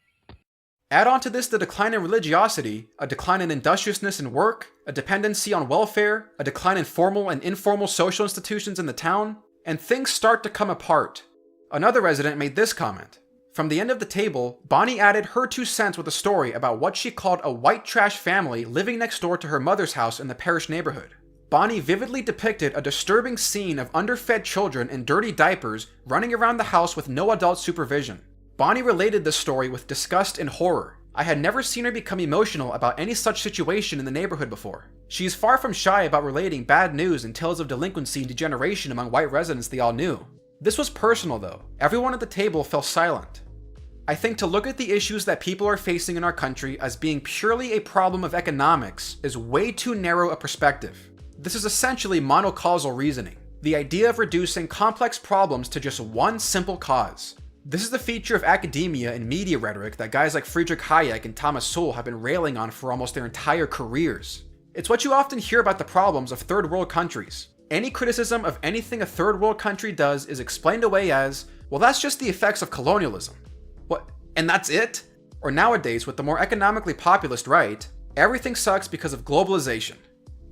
Add on to this the decline in religiosity, a decline in industriousness and work, a dependency on welfare, a decline in formal and informal social institutions in the town, and things start to come apart. Another resident made this comment. From the end of the table, Bonnie added her 2 cents with a story about what she called a white trash family living next door to her mother's house in the parish neighborhood. Bonnie vividly depicted a disturbing scene of underfed children in dirty diapers running around the house with no adult supervision. Bonnie related this story with disgust and horror. I had never seen her become emotional about any such situation in the neighborhood before. She is far from shy about relating bad news and tales of delinquency and degeneration among white residents they all knew. This was personal though. Everyone at the table fell silent. I think to look at the issues that people are facing in our country as being purely a problem of economics is way too narrow a perspective. This is essentially monocausal reasoning, the idea of reducing complex problems to just one simple cause. This is the feature of academia and media rhetoric that guys like Friedrich Hayek and Thomas Sowell have been railing on for almost their entire careers. It's what you often hear about the problems of third world countries. Any criticism of anything a third world country does is explained away as, well, that's just the effects of colonialism. What? And that's it? Or nowadays, with the more economically populist right, everything sucks because of globalization.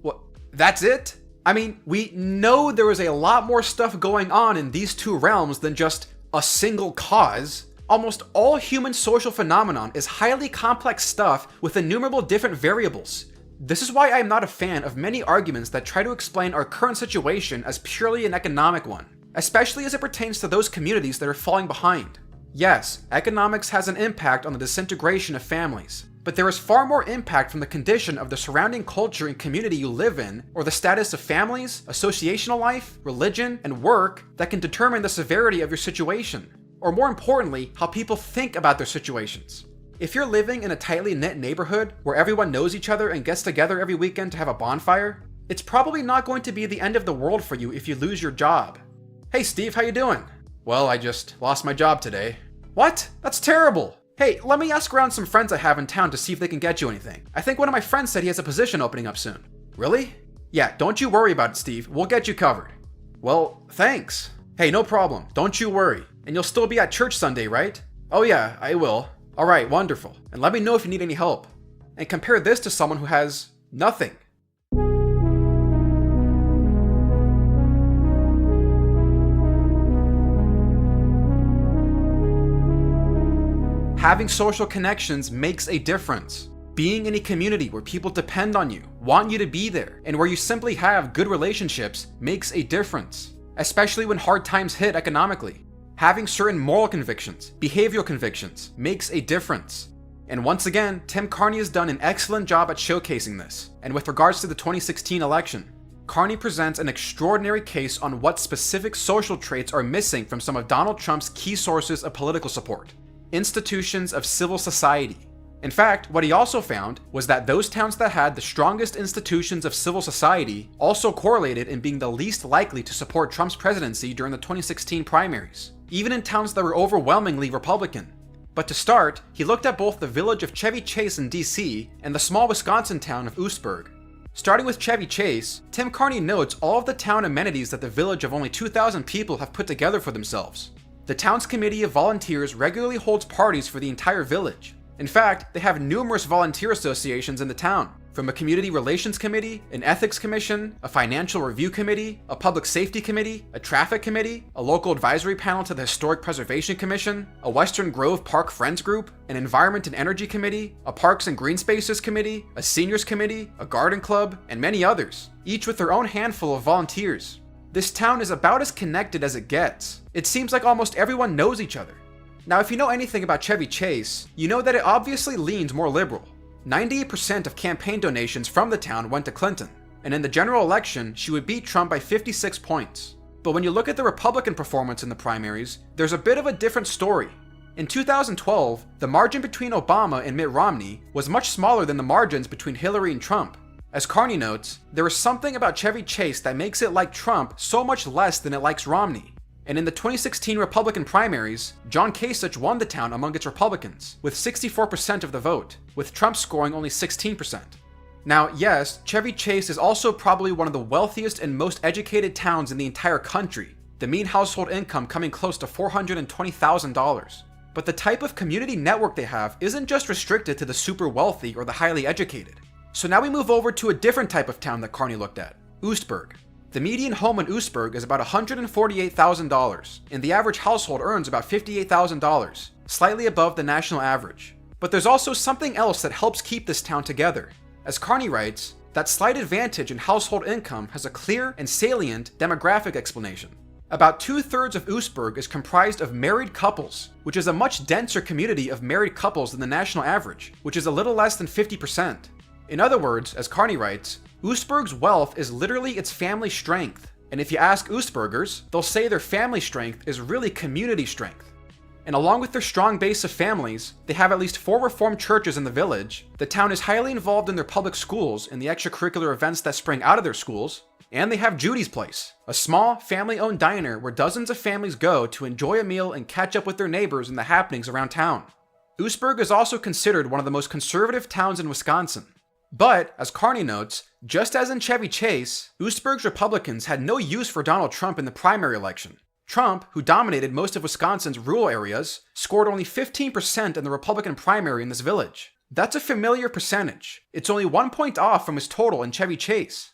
What? That's it? I mean, we know there is a lot more stuff going on in these two realms than just a single cause. Almost all human social phenomenon is highly complex stuff with innumerable different variables. This is why I am not a fan of many arguments that try to explain our current situation as purely an economic one, especially as it pertains to those communities that are falling behind. Yes, economics has an impact on the disintegration of families, but there is far more impact from the condition of the surrounding culture and community you live in, or the status of families, associational life, religion, and work that can determine the severity of your situation, or more importantly, how people think about their situations. If you're living in a tightly knit neighborhood where everyone knows each other and gets together every weekend to have a bonfire, it's probably not going to be the end of the world for you if you lose your job. Hey Steve, how you doing? Well, I just lost my job today. What? That's terrible! Hey, let me ask around some friends I have in town to see if they can get you anything. I think one of my friends said he has a position opening up soon. Really? Yeah, don't you worry about it, Steve. We'll get you covered. Well, thanks. Hey, no problem. Don't you worry. And you'll still be at church Sunday, right? Oh yeah, I will. Alright, wonderful. And let me know if you need any help. And compare this to someone who has nothing. Having social connections makes a difference. Being in a community where people depend on you, want you to be there, and where you simply have good relationships makes a difference, especially when hard times hit economically. Having certain moral convictions, behavioral convictions, makes a difference. And once again, Tim Carney has done an excellent job at showcasing this. And with regards to the 2016 election, Carney presents an extraordinary case on what specific social traits are missing from some of Donald Trump's key sources of political support. Institutions of civil society. In fact, what he also found was that those towns that had the strongest institutions of civil society also correlated in being the least likely to support Trump's presidency during the 2016 primaries, even in towns that were overwhelmingly Republican. But to start, he looked at both the village of Chevy Chase in DC and the small Wisconsin town of Oostburg. Starting with Chevy Chase, Tim Carney notes all of the town amenities that the village of only 2,000 people have put together for themselves. The town's committee of volunteers regularly holds parties for the entire village. In fact, they have numerous volunteer associations in the town. From a community relations committee, an ethics commission, a financial review committee, a public safety committee, a traffic committee, a local advisory panel to the Historic Preservation Commission, a Western Grove Park Friends group, an environment and energy committee, a parks and green spaces committee, a seniors committee, a garden club, and many others, each with their own handful of volunteers. This town is about as connected as it gets. It seems like almost everyone knows each other. Now, if you know anything about Chevy Chase, you know that it obviously leans more liberal. 98% of campaign donations from the town went to Clinton, and in the general election, she would beat Trump by 56 points. But when you look at the Republican performance in the primaries, there's a bit of a different story. In 2012, the margin between Obama and Mitt Romney was much smaller than the margins between Hillary and Trump. As Carney notes, there is something about Chevy Chase that makes it like Trump so much less than it likes Romney. And in the 2016 Republican primaries, John Kasich won the town among its Republicans, with 64% of the vote, with Trump scoring only 16%. Now, yes, Chevy Chase is also probably one of the wealthiest and most educated towns in the entire country, the mean household income coming close to $420,000. But the type of community network they have isn't just restricted to the super wealthy or the highly educated. So now we move over to a different type of town that Carney looked at, Oostburg. The median home in Oostburg is about $148,000, and the average household earns about $58,000, slightly above the national average. But there's also something else that helps keep this town together. As Carney writes, that slight advantage in household income has a clear and salient demographic explanation. About 2/3 of Oostburg is comprised of married couples, which is a much denser community of married couples than the national average, which is a little less than 50%. In other words, as Carney writes, Oostburg's wealth is literally its family strength, and if you ask Oostburgers, they'll say their family strength is really community strength. And along with their strong base of families, they have at least 4 Reformed churches in the village, the town is highly involved in their public schools and the extracurricular events that spring out of their schools, and they have Judy's Place, a small, family-owned diner where dozens of families go to enjoy a meal and catch up with their neighbors and the happenings around town. Oostburg is also considered one of the most conservative towns in Wisconsin. But, as Carney notes, just as in Chevy Chase, Oostburg's Republicans had no use for Donald Trump in the primary election. Trump, who dominated most of Wisconsin's rural areas, scored only 15% in the Republican primary in this village. That's a familiar percentage. It's only 1 point off from his total in Chevy Chase.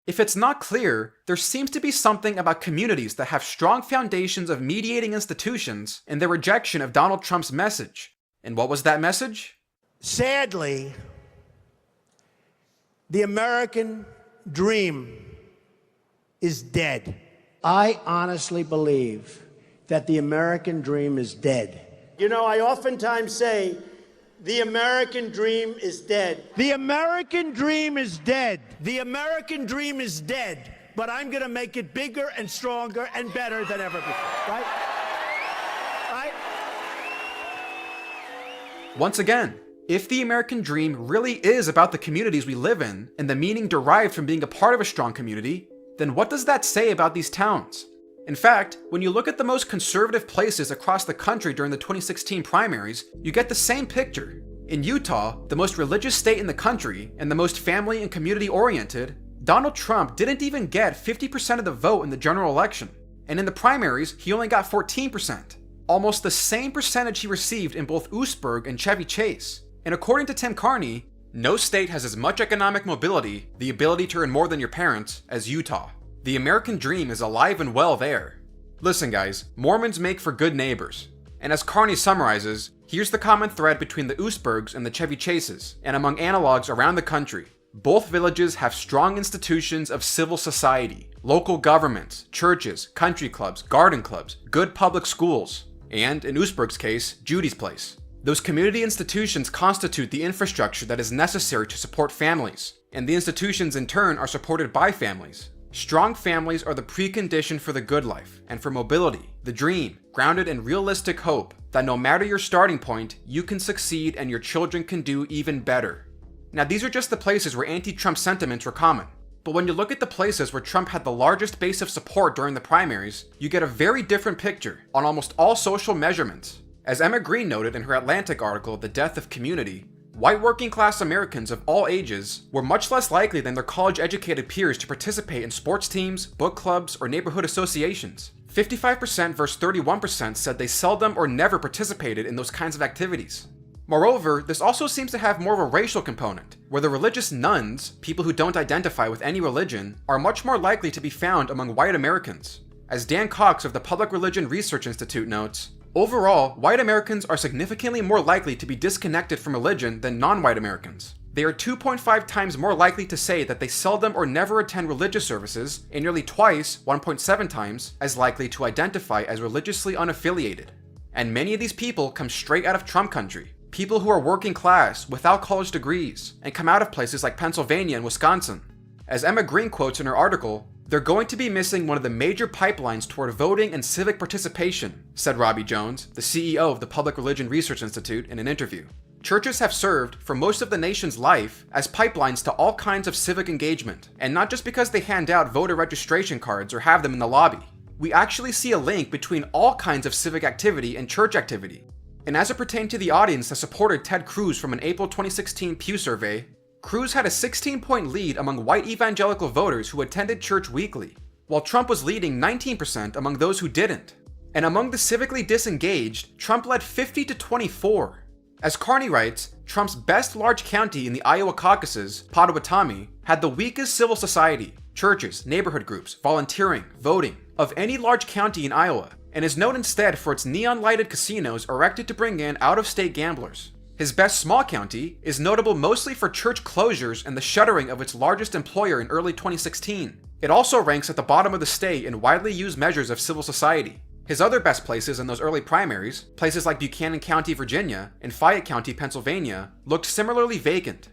If it's not clear, there seems to be something about communities that have strong foundations of mediating institutions and their rejection of Donald Trump's message. And what was that message?
Sadly, the American dream is dead. I honestly believe that the American dream is dead. You know, I oftentimes say, the American dream is dead. The American dream is dead. The American dream is dead. But I'm going to make it bigger and stronger and better than ever before, right? Right?
Once again, if the American dream really is about the communities we live in and the meaning derived from being a part of a strong community, then what does that say about these towns? In fact, when you look at the most conservative places across the country during the 2016 primaries, you get the same picture. In Utah, the most religious state in the country and the most family and community oriented, Donald Trump didn't even get 50% of the vote in the general election. And in the primaries, he only got 14%. Almost the same percentage he received in both Oostburg and Chevy Chase. And according to Tim Carney, no state has as much economic mobility, the ability to earn more than your parents, as Utah. The American dream is alive and well there. Listen guys, Mormons make for good neighbors. And as Carney summarizes, here's the common thread between the Oostburgs and the Chevy Chases, and among analogs around the country. Both villages have strong institutions of civil society, local governments, churches, country clubs, garden clubs, good public schools, and, in Oostburg's case, Judy's Place. Those community institutions constitute the infrastructure that is necessary to support families, and the institutions in turn are supported by families. Strong families are the precondition for the good life, and for mobility, the dream, grounded in realistic hope that no matter your starting point, you can succeed and your children can do even better. Now these are just the places where anti-Trump sentiments were common. But when you look at the places where Trump had the largest base of support during the primaries, you get a very different picture on almost all social measurements. As Emma Green noted in her Atlantic article, The Death of Community, white working class Americans of all ages were much less likely than their college-educated peers to participate in sports teams, book clubs, or neighborhood associations. 55% versus 31% said they seldom or never participated in those kinds of activities. Moreover, this also seems to have more of a racial component, where the religious nones, people who don't identify with any religion, are much more likely to be found among white Americans. As Dan Cox of the Public Religion Research Institute notes, overall, white Americans are significantly more likely to be disconnected from religion than non-white Americans. They are 2.5 times more likely to say that they seldom or never attend religious services, and nearly twice, 1.7 times, as likely to identify as religiously unaffiliated. And many of these people come straight out of Trump country. People who are working class, without college degrees, and come out of places like Pennsylvania and Wisconsin. As Emma Green quotes in her article, "They're going to be missing one of the major pipelines toward voting and civic participation," said Robbie Jones, the CEO of the Public Religion Research Institute, in an interview. Churches have served, for most of the nation's life, as pipelines to all kinds of civic engagement, and not just because they hand out voter registration cards or have them in the lobby. We actually see a link between all kinds of civic activity and church activity. And as it pertained to the audience that supported Ted Cruz from an April 2016 Pew survey, Cruz had a 16-point lead among white evangelical voters who attended church weekly, while Trump was leading 19% among those who didn't. And among the civically disengaged, Trump led 50 to 24. As Carney writes, Trump's best large county in the Iowa caucuses, Pottawatomie, had the weakest civil society, churches, neighborhood groups, volunteering, voting, of any large county in Iowa, and is known instead for its neon-lighted casinos erected to bring in out-of-state gamblers. His best small county is notable mostly for church closures and the shuttering of its largest employer in early 2016. It also ranks at the bottom of the state in widely used measures of civil society. His other best places in those early primaries, places like Buchanan County, Virginia, and Fayette County, Pennsylvania, looked similarly vacant.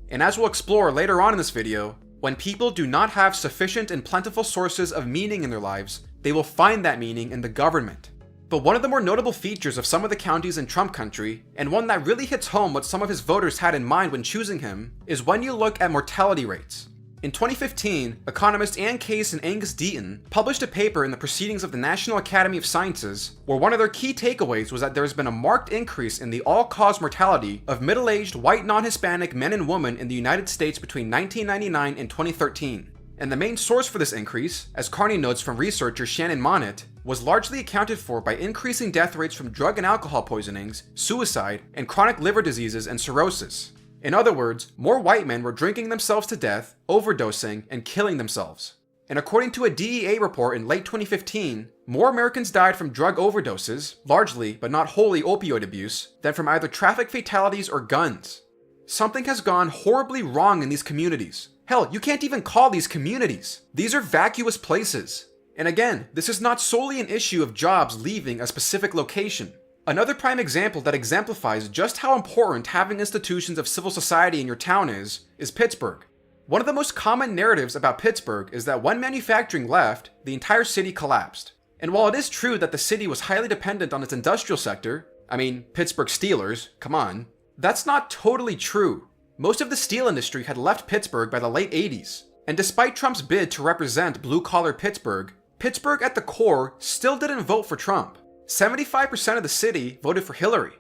And as we'll explore later on in this video, when people do not have sufficient and plentiful sources of meaning in their lives, they will find that meaning in the government. But one of the more notable features of some of the counties in Trump country, and one that really hits home what some of his voters had in mind when choosing him, is when you look at mortality rates. In 2015, economists Ann Case and Angus Deaton published a paper in the Proceedings of the National Academy of Sciences, where one of their key takeaways was that there has been a marked increase in the all-cause mortality of middle-aged white non-Hispanic men and women in the United States between 1999 and 2013. And the main source for this increase, as Carney notes from researcher Shannon Monnett, was largely accounted for by increasing death rates from drug and alcohol poisonings, suicide, and chronic liver diseases and cirrhosis. In other words, more white men were drinking themselves to death, overdosing, and killing themselves. And according to a DEA report in late 2015, more Americans died from drug overdoses, largely but not wholly opioid abuse, than from either traffic fatalities or guns. Something has gone horribly wrong in these communities. Hell, you can't even call these communities. These are vacuous places. And again, this is not solely an issue of jobs leaving a specific location. Another prime example that exemplifies just how important having institutions of civil society in your town is Pittsburgh. One of the most common narratives about Pittsburgh is that when manufacturing left, the entire city collapsed. And while it is true that the city was highly dependent on its industrial sector, I mean, Pittsburgh Steelers, come on, that's not totally true. Most of the steel industry had left Pittsburgh by the late 80s. And despite Trump's bid to represent blue-collar Pittsburgh, Pittsburgh at the core still didn't vote for Trump. 75% of the city voted for Hillary.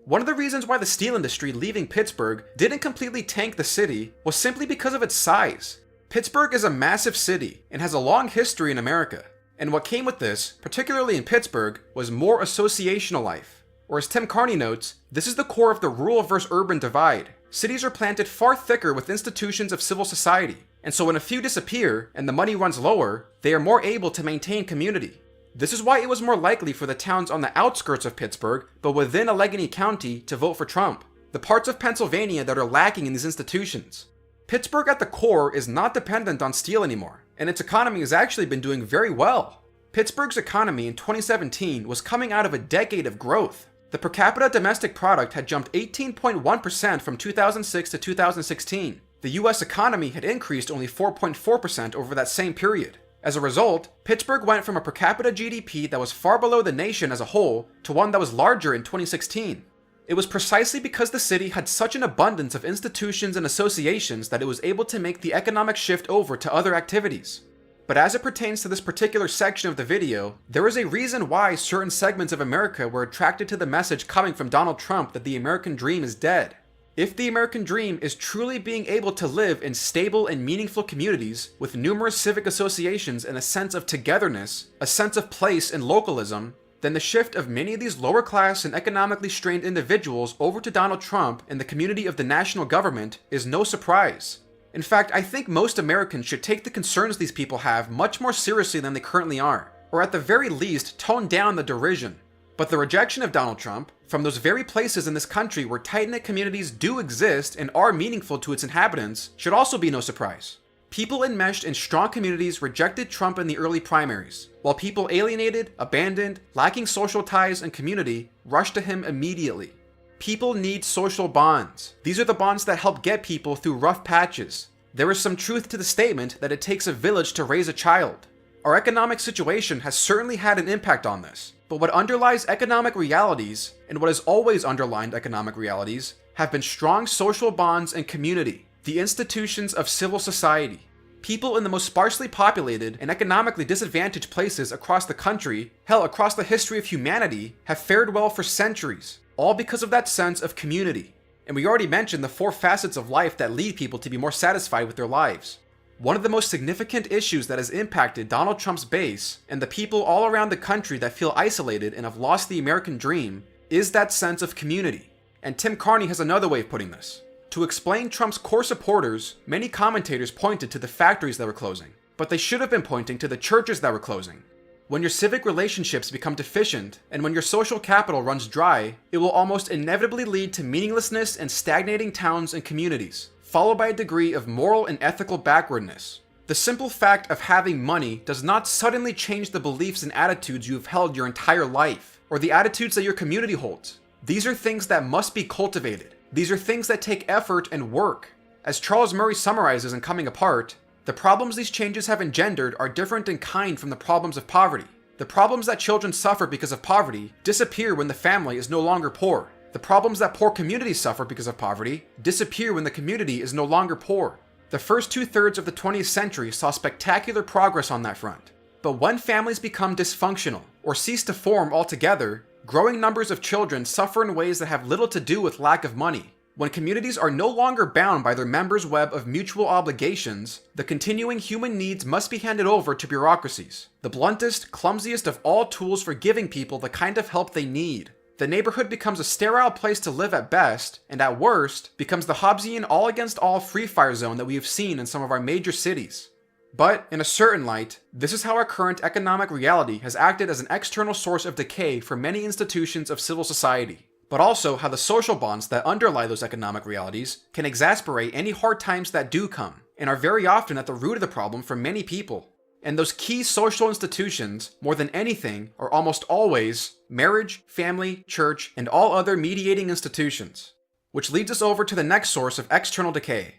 One of the reasons why the steel industry leaving Pittsburgh didn't completely tank the city was simply because of its size. Pittsburgh is a massive city and has a long history in America. And what came with this, particularly in Pittsburgh, was more associational life. Or as Tim Carney notes, this is the core of the rural versus urban divide. Cities are planted far thicker with institutions of civil society. And so when a few disappear and the money runs lower, they are more able to maintain community. This is why it was more likely for the towns on the outskirts of Pittsburgh, but within Allegheny County, to vote for Trump, the parts of Pennsylvania that are lacking in these institutions. Pittsburgh at the core is not dependent on steel anymore, and its economy has actually been doing very well. Pittsburgh's economy in 2017 was coming out of a decade of growth. The per capita domestic product had jumped 18.1% from 2006 to 2016. The US economy had increased only 4.4% over that same period. As a result, Pittsburgh went from a per capita GDP that was far below the nation as a whole to one that was larger in 2016. It was precisely because the city had such an abundance of institutions and associations that it was able to make the economic shift over to other activities. But as it pertains to this particular section of the video, there is a reason why certain segments of America were attracted to the message coming from Donald Trump that the American dream is dead. If the American dream is truly being able to live in stable and meaningful communities with numerous civic associations and a sense of togetherness, a sense of place and localism, then the shift of many of these lower class and economically strained individuals over to Donald Trump and the community of the national government is no surprise. In fact, I think most Americans should take the concerns these people have much more seriously than they currently are, or at the very least, tone down the derision. But the rejection of Donald Trump, from those very places in this country where tight-knit communities do exist and are meaningful to its inhabitants, should also be no surprise. People enmeshed in strong communities rejected Trump in the early primaries, while people alienated, abandoned, lacking social ties and community rushed to him immediately. People need social bonds. These are the bonds that help get people through rough patches. There is some truth to the statement that it takes a village to raise a child. Our economic situation has certainly had an impact on this, but what underlies economic realities, and what has always underlined economic realities, have been strong social bonds and community, the institutions of civil society. People in the most sparsely populated and economically disadvantaged places across the country, hell, across the history of humanity, have fared well for centuries, all because of that sense of community. And we already mentioned the 4 facets of life that lead people to be more satisfied with their lives. One of the most significant issues that has impacted Donald Trump's base and the people all around the country that feel isolated and have lost the American dream is that sense of community. And Tim Carney has another way of putting this. To explain Trump's core supporters, many commentators pointed to the factories that were closing, but they should have been pointing to the churches that were closing. When your civic relationships become deficient, and when your social capital runs dry, it will almost inevitably lead to meaninglessness and stagnating towns and communities, followed by a degree of moral and ethical backwardness. The simple fact of having money does not suddenly change the beliefs and attitudes you have held your entire life, or the attitudes that your community holds. These are things that must be cultivated. These are things that take effort and work. As Charles Murray summarizes in Coming Apart, the problems these changes have engendered are different in kind from the problems of poverty. The problems that children suffer because of poverty disappear when the family is no longer poor. The problems that poor communities suffer because of poverty disappear when the community is no longer poor. The first 2/3 of the 20th century saw spectacular progress on that front. But when families become dysfunctional or cease to form altogether, growing numbers of children suffer in ways that have little to do with lack of money. When communities are no longer bound by their members' web of mutual obligations, the continuing human needs must be handed over to bureaucracies, the bluntest, clumsiest of all tools for giving people the kind of help they need. The neighborhood becomes a sterile place to live at best, and at worst, becomes the Hobbesian all-against-all free-fire zone that we have seen in some of our major cities. But, in a certain light, this is how our current economic reality has acted as an external source of decay for many institutions of civil society, but also how the social bonds that underlie those economic realities can exasperate any hard times that do come, and are very often at the root of the problem for many people. And those key social institutions, more than anything, are almost always marriage, family, church, and all other mediating institutions. Which leads us over to the next source of external decay.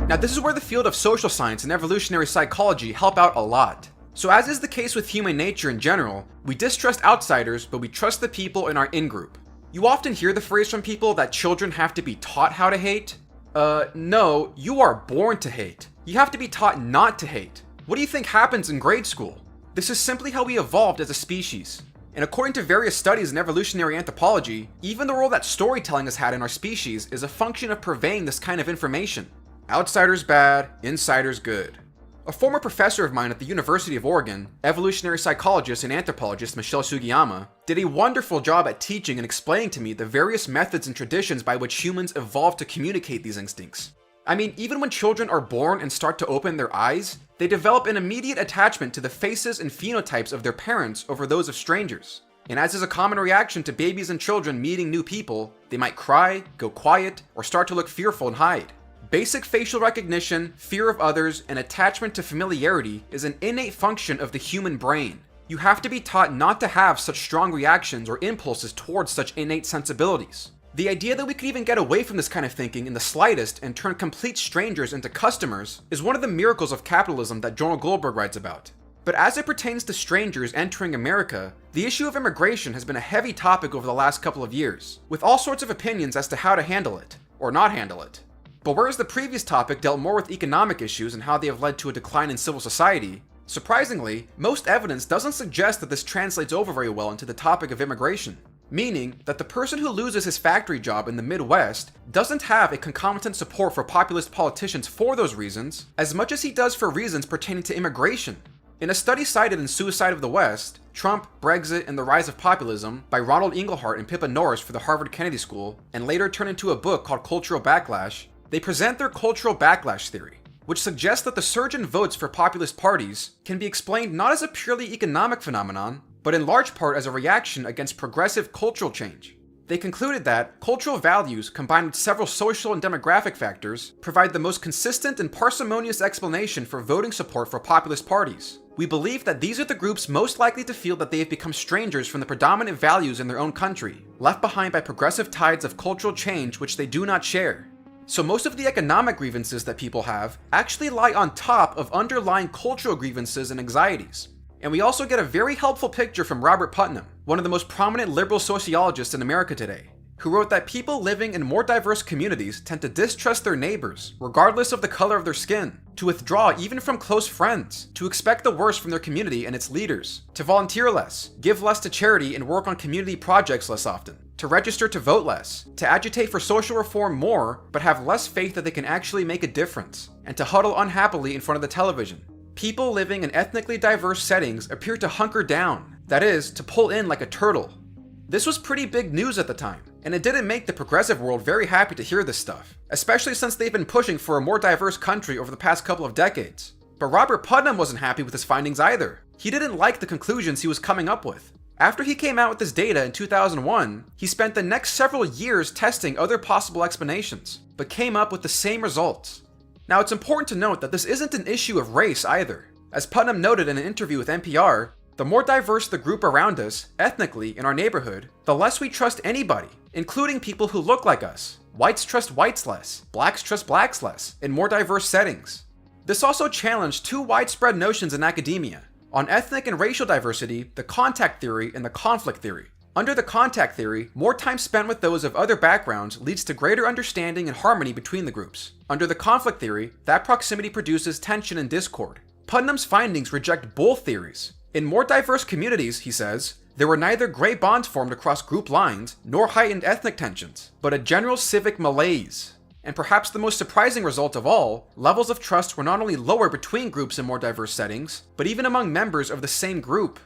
Now this is where the field of social science and evolutionary psychology help out a lot. So as is the case with human nature in general, we distrust outsiders, but we trust the people in our in-group. You often hear the phrase from people that children have to be taught how to hate. No, you are born to hate. You have to be taught not to hate. What do you think happens in grade school? This is simply how we evolved as a species. And according to various studies in evolutionary anthropology, even the role that storytelling has had in our species is a function of purveying this kind of information. Outsiders bad, insiders good. A former professor of mine at the University of Oregon, evolutionary psychologist and anthropologist Michelle Sugiyama, did a wonderful job at teaching and explaining to me the various methods and traditions by which humans evolved to communicate these instincts. I mean, even when children are born and start to open their eyes, they develop an immediate attachment to the faces and phenotypes of their parents over those of strangers. And as is a common reaction to babies and children meeting new people, they might cry, go quiet, or start to look fearful and hide. Basic facial recognition, fear of others, and attachment to familiarity is an innate function of the human brain. You have to be taught not to have such strong reactions or impulses towards such innate sensibilities. The idea that we could even get away from this kind of thinking in the slightest and turn complete strangers into customers is one of the miracles of capitalism that Jonah Goldberg writes about. But as it pertains to strangers entering America, the issue of immigration has been a heavy topic over the last couple of years, with all sorts of opinions as to how to handle it, or not handle it. But whereas the previous topic dealt more with economic issues and how they have led to a decline in civil society, surprisingly, most evidence doesn't suggest that this translates over very well into the topic of immigration. meaning that the person who loses his factory job in the Midwest doesn't have a concomitant support for populist politicians for those reasons as much as he does for reasons pertaining to immigration. In a study cited in Suicide of the West, Trump, Brexit, and the Rise of Populism by Ronald Inglehart and Pippa Norris for the Harvard Kennedy School, and later turned into a book called Cultural Backlash, they present their cultural backlash theory, which suggests that the surge in votes for populist parties can be explained not as a purely economic phenomenon, but in large part as a reaction against progressive cultural change. They concluded that cultural values combined with several social and demographic factors provide the most consistent and parsimonious explanation for voting support for populist parties. We believe that these are the groups most likely to feel that they have become strangers from the predominant values in their own country, left behind by progressive tides of cultural change which they do not share. So most of the economic grievances that people have actually lie on top of underlying cultural grievances and anxieties. And we also get a very helpful picture from Robert Putnam, one of the most prominent liberal sociologists in America today, who wrote that people living in more diverse communities tend to distrust their neighbors, regardless of the color of their skin, to withdraw even from close friends, to expect the worst from their community and its leaders, to volunteer less, give less to charity and work on community projects less often, to register to vote less, to agitate for social reform more, but have less faith that they can actually make a difference, and to huddle unhappily in front of the television. People living in ethnically diverse settings appear to hunker down, that is, to pull in like a turtle. This was pretty big news at the time, and it didn't make the progressive world very happy to hear this stuff, especially since they've been pushing for a more diverse country over the past couple of decades. But Robert Putnam wasn't happy with his findings either. He didn't like the conclusions he was coming up with. After he came out with this data in 2001, he spent the next several years testing other possible explanations, but came up with the same results. Now, it's important to note that this isn't an issue of race either. As Putnam noted in an interview with NPR, the more diverse the group around us, ethnically, in our neighborhood, the less we trust anybody, including people who look like us. Whites trust whites less, blacks trust blacks less, in more diverse settings. This also challenged two widespread notions in academia. On ethnic and racial diversity, the contact theory and the conflict theory. Under the contact theory, more time spent with those of other backgrounds leads to greater understanding and harmony between the groups. Under the conflict theory, that proximity produces tension and discord. Putnam's findings reject both theories. In more diverse communities, he says, there were neither gray bonds formed across group lines, nor heightened ethnic tensions, but a general civic malaise. And perhaps the most surprising result of all, levels of trust were not only lower between groups in more diverse settings, but even among members of the same group.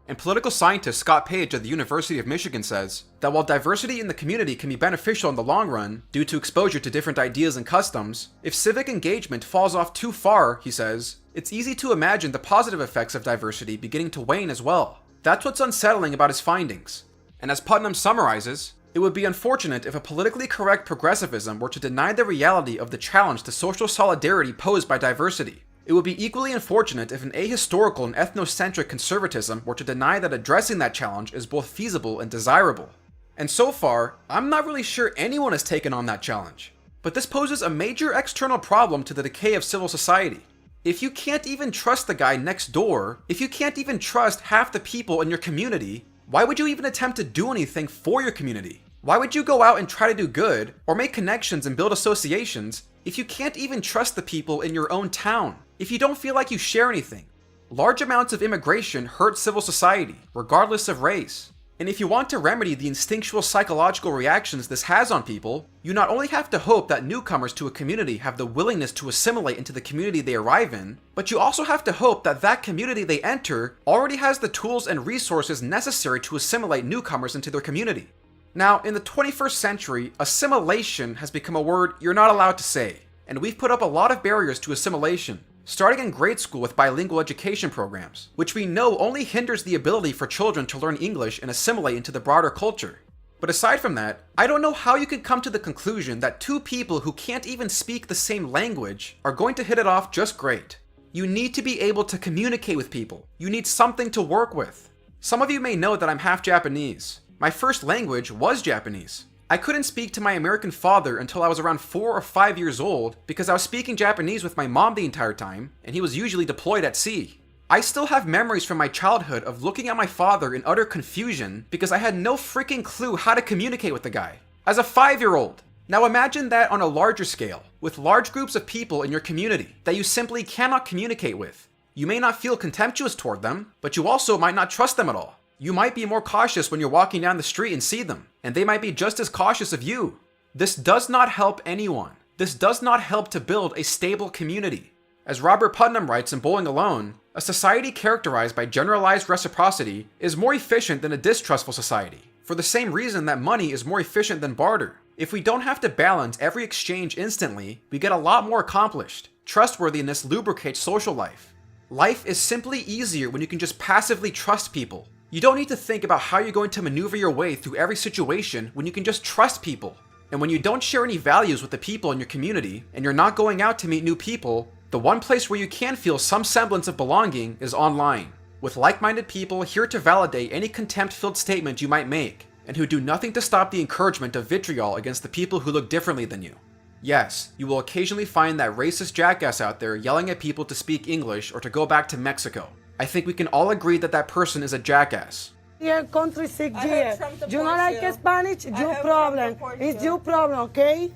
And political scientist Scott Page at the University of Michigan says that while diversity in the community can be beneficial in the long run due to exposure to different ideas and customs, if civic engagement falls off too far, he says, it's easy to imagine the positive effects of diversity beginning to wane as well. That's what's unsettling about his findings. And as Putnam summarizes, it would be unfortunate if a politically correct progressivism were to deny the reality of the challenge to social solidarity posed by diversity. It would be equally unfortunate if an ahistorical and ethnocentric conservatism were to deny that addressing that challenge is both feasible and desirable. And so far, I'm not really sure anyone has taken on that challenge. But this poses a major external problem to the decay of civil society. If you can't even trust the guy next door, if you can't even trust half the people in your community, why would you even attempt to do anything for your community? Why would you go out and try to do good, or make connections and build associations, if you can't even trust the people in your own town? If you don't feel like you share anything? Large amounts of immigration hurt civil society, regardless of race. And if you want to remedy the instinctual psychological reactions this has on people, you not only have to hope that newcomers to a community have the willingness to assimilate into the community they arrive in, but you also have to hope that that community they enter already has the tools and resources necessary to assimilate newcomers into their community. Now, in the 21st century, assimilation has become a word you're not allowed to say, and we've put up a lot of barriers to assimilation, starting in grade school with bilingual education programs, which we know only hinders the ability for children to learn English and assimilate into the broader culture. But aside from that, I don't know how you can come to the conclusion that two people who can't even speak the same language are going to hit it off just great. You need to be able to communicate with people. You need something to work with. Some of you may know that I'm half Japanese. My first language was Japanese. I couldn't speak to my American father until I was around 4 or 5 years old because I was speaking Japanese with my mom the entire time, and he was usually deployed at sea. I still have memories from my childhood of looking at my father in utter confusion because I had no freaking clue how to communicate with the guy. As a 5-year-old. Now imagine that on a larger scale, with large groups of people in your community that you simply cannot communicate with. You may not feel contemptuous toward them, but you also might not trust them at all. You might be more cautious when you're walking down the street and see them, and they might be just as cautious of you. This does not help anyone. This does not help to build a stable community. As Robert Putnam writes in Bowling Alone, a society characterized by generalized reciprocity is more efficient than a distrustful society, for the same reason that money is more efficient than barter. If we don't have to balance every exchange instantly, we get a lot more accomplished. Trustworthiness lubricates social life. Life is simply easier when you can just passively trust people. You don't need to think about how you're going to maneuver your way through every situation when you can just trust people. And when you don't share any values with the people in your community, and you're not going out to meet new people, the one place where you can feel some semblance of belonging is online, with like-minded people here to validate any contempt-filled statement you might make, and who do nothing to stop the encouragement of vitriol against the people who look differently than you. Yes, you will occasionally find that racist jackass out there yelling at people to speak English or to go back to Mexico. I think we can all agree that that person is a jackass.
Your country 6 years. You don't like Spanish? Your problem. It's your problem, okay?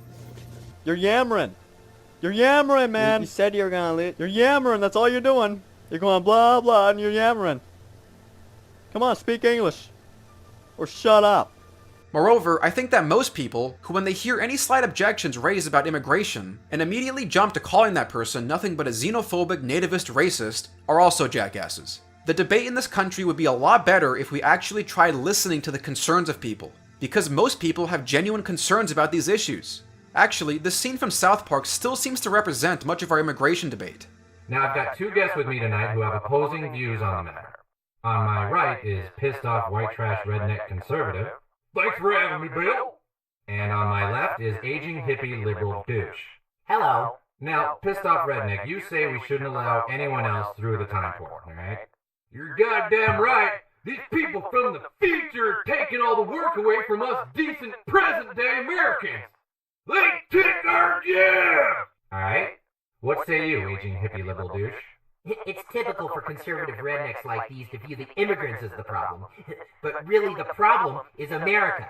You're yammering. You're yammering, man. You said you were gonna leave. You're yammering. That's all you're doing. You're going blah blah and you're yammering. Come on, speak English. Or shut up.
Moreover, I think that most people, who when they hear any slight objections raised about immigration, and immediately jump to calling that person nothing but a xenophobic, nativist racist, are also jackasses. The debate in this country would be a lot better if we actually tried listening to the concerns of people, because most people have genuine concerns about these issues. Actually, this scene from South Park still seems to represent much of our immigration debate.
Now I've got two guests with me tonight who have opposing views on the matter. On my right is pissed off white trash redneck conservative. Thanks for having me, Bill. And on my left is aging hippie liberal douche. Hello. Now, pissed off redneck, you say we shouldn't allow anyone else through the time portal, alright? You're goddamn right. These people from the future are taking all the work away from us decent present-day Americans. They take our job! Alright? What say you, aging hippie liberal douche?
It's typical for conservative rednecks like these to view the immigrants as the problem. But really, the problem is America.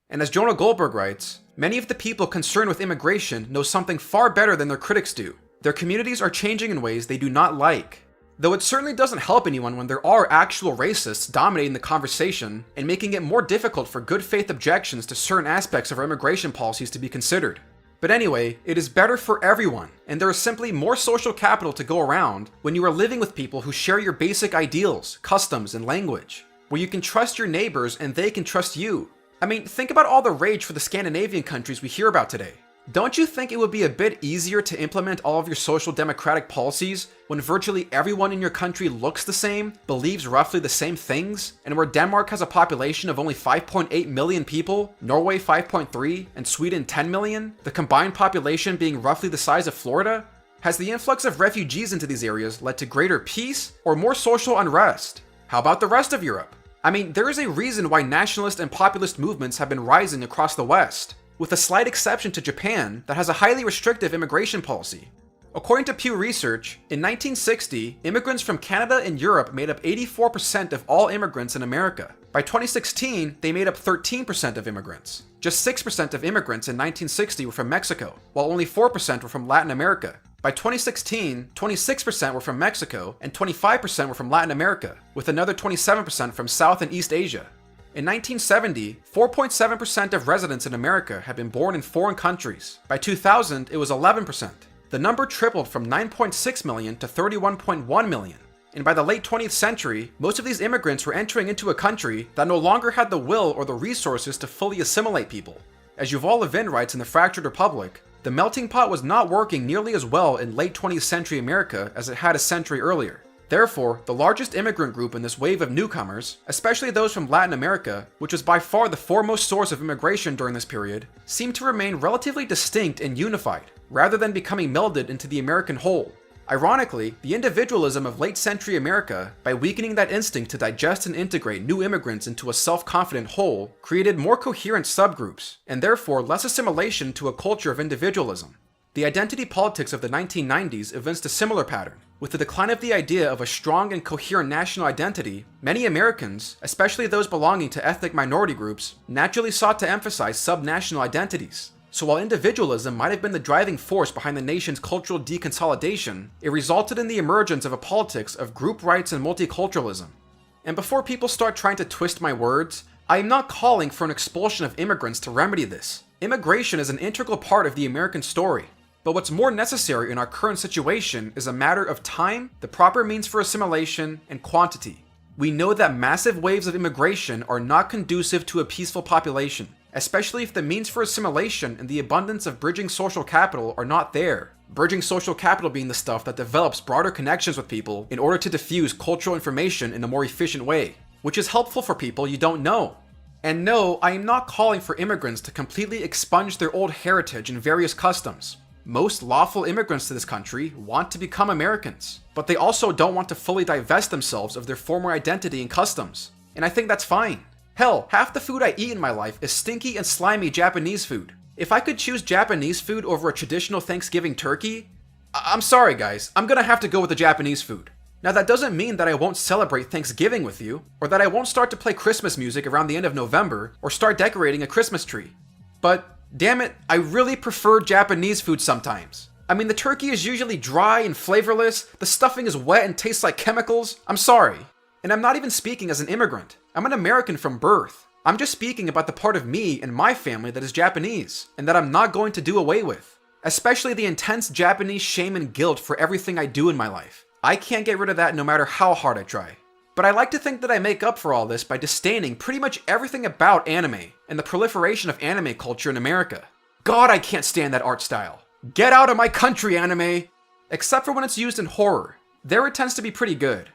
And as Jonah Goldberg writes, many of the people concerned with immigration know something far better than their critics do. Their communities are changing in ways they do not like. Though it certainly doesn't help anyone when there are actual racists dominating the conversation and making it more difficult for good faith objections to certain aspects of our immigration policies to be considered. But anyway, it is better for everyone, and there is simply more social capital to go around when you are living with people who share your basic ideals, customs, and language, where you can trust your neighbors and they can trust you. I mean, think about all the rage for the Scandinavian countries we hear about today. Don't you think it would be a bit easier to implement all of your social democratic policies when virtually everyone in your country looks the same, believes roughly the same things, and where Denmark has a population of only 5.8 million people, Norway 5.3, and Sweden 10 million, the combined population being roughly the size of Florida? Has the influx of refugees into these areas led to greater peace or more social unrest? How about the rest of Europe? I mean, there is a reason why nationalist and populist movements have been rising across the West, with a slight exception to Japan that has a highly restrictive immigration policy. According to Pew Research, in 1960, immigrants from Canada and Europe made up 84% of all immigrants in America. By 2016, they made up 13% of immigrants. Just 6% of immigrants in 1960 were from Mexico, while only 4% were from Latin America. By 2016, 26% were from Mexico and 25% were from Latin America, with another 27% from South and East Asia. In 1970, 4.7% of residents in America had been born in foreign countries. By 2000, it was 11%. The number tripled from 9.6 million to 31.1 million. And by the late 20th century, most of these immigrants were entering into a country that no longer had the will or the resources to fully assimilate people. As Yuval Levin writes in The Fractured Republic, the melting pot was not working nearly as well in late 20th century America as it had a century earlier. Therefore, the largest immigrant group in this wave of newcomers, especially those from Latin America, which was by far the foremost source of immigration during this period, seemed to remain relatively distinct and unified, rather than becoming melded into the American whole. Ironically, the individualism of late-century America, by weakening that instinct to digest and integrate new immigrants into a self-confident whole, created more coherent subgroups, and therefore less assimilation to a culture of individualism. The identity politics of the 1990s evinced a similar pattern. With the decline of the idea of a strong and coherent national identity, many Americans, especially those belonging to ethnic minority groups, naturally sought to emphasize subnational identities. So while individualism might have been the driving force behind the nation's cultural deconsolidation, it resulted in the emergence of a politics of group rights and multiculturalism. And before people start trying to twist my words, I am not calling for an expulsion of immigrants to remedy this. Immigration is an integral part of the American story. But what's more necessary in our current situation is a matter of time, the proper means for assimilation, and quantity. We know that massive waves of immigration are not conducive to a peaceful population, especially if the means for assimilation and the abundance of bridging social capital are not there. Bridging social capital being the stuff that develops broader connections with people in order to diffuse cultural information in a more efficient way, which is helpful for people you don't know. And no, I am not calling for immigrants to completely expunge their old heritage and various customs. Most lawful immigrants to this country want to become Americans, but they also don't want to fully divest themselves of their former identity and customs. And I think that's fine. Hell, half the food I eat in my life is stinky and slimy Japanese food. If I could choose Japanese food over a traditional Thanksgiving turkey, I'm sorry guys, I'm gonna have to go with the Japanese food. Now that doesn't mean that I won't celebrate Thanksgiving with you, or that I won't start to play Christmas music around the end of November, or start decorating a Christmas tree. But damn it, I really prefer Japanese food sometimes. I mean, the turkey is usually dry and flavorless, the stuffing is wet and tastes like chemicals. I'm sorry. And I'm not even speaking as an immigrant. I'm an American from birth. I'm just speaking about the part of me and my family that is Japanese, and that I'm not going to do away with. Especially the intense Japanese shame and guilt for everything I do in my life. I can't get rid of that no matter how hard I try. But I like to think that I make up for all this by disdaining pretty much everything about anime and the proliferation of anime culture in America. God, I can't stand that art style. Get out of my country, anime! Except for when it's used in horror. There it tends to be pretty good.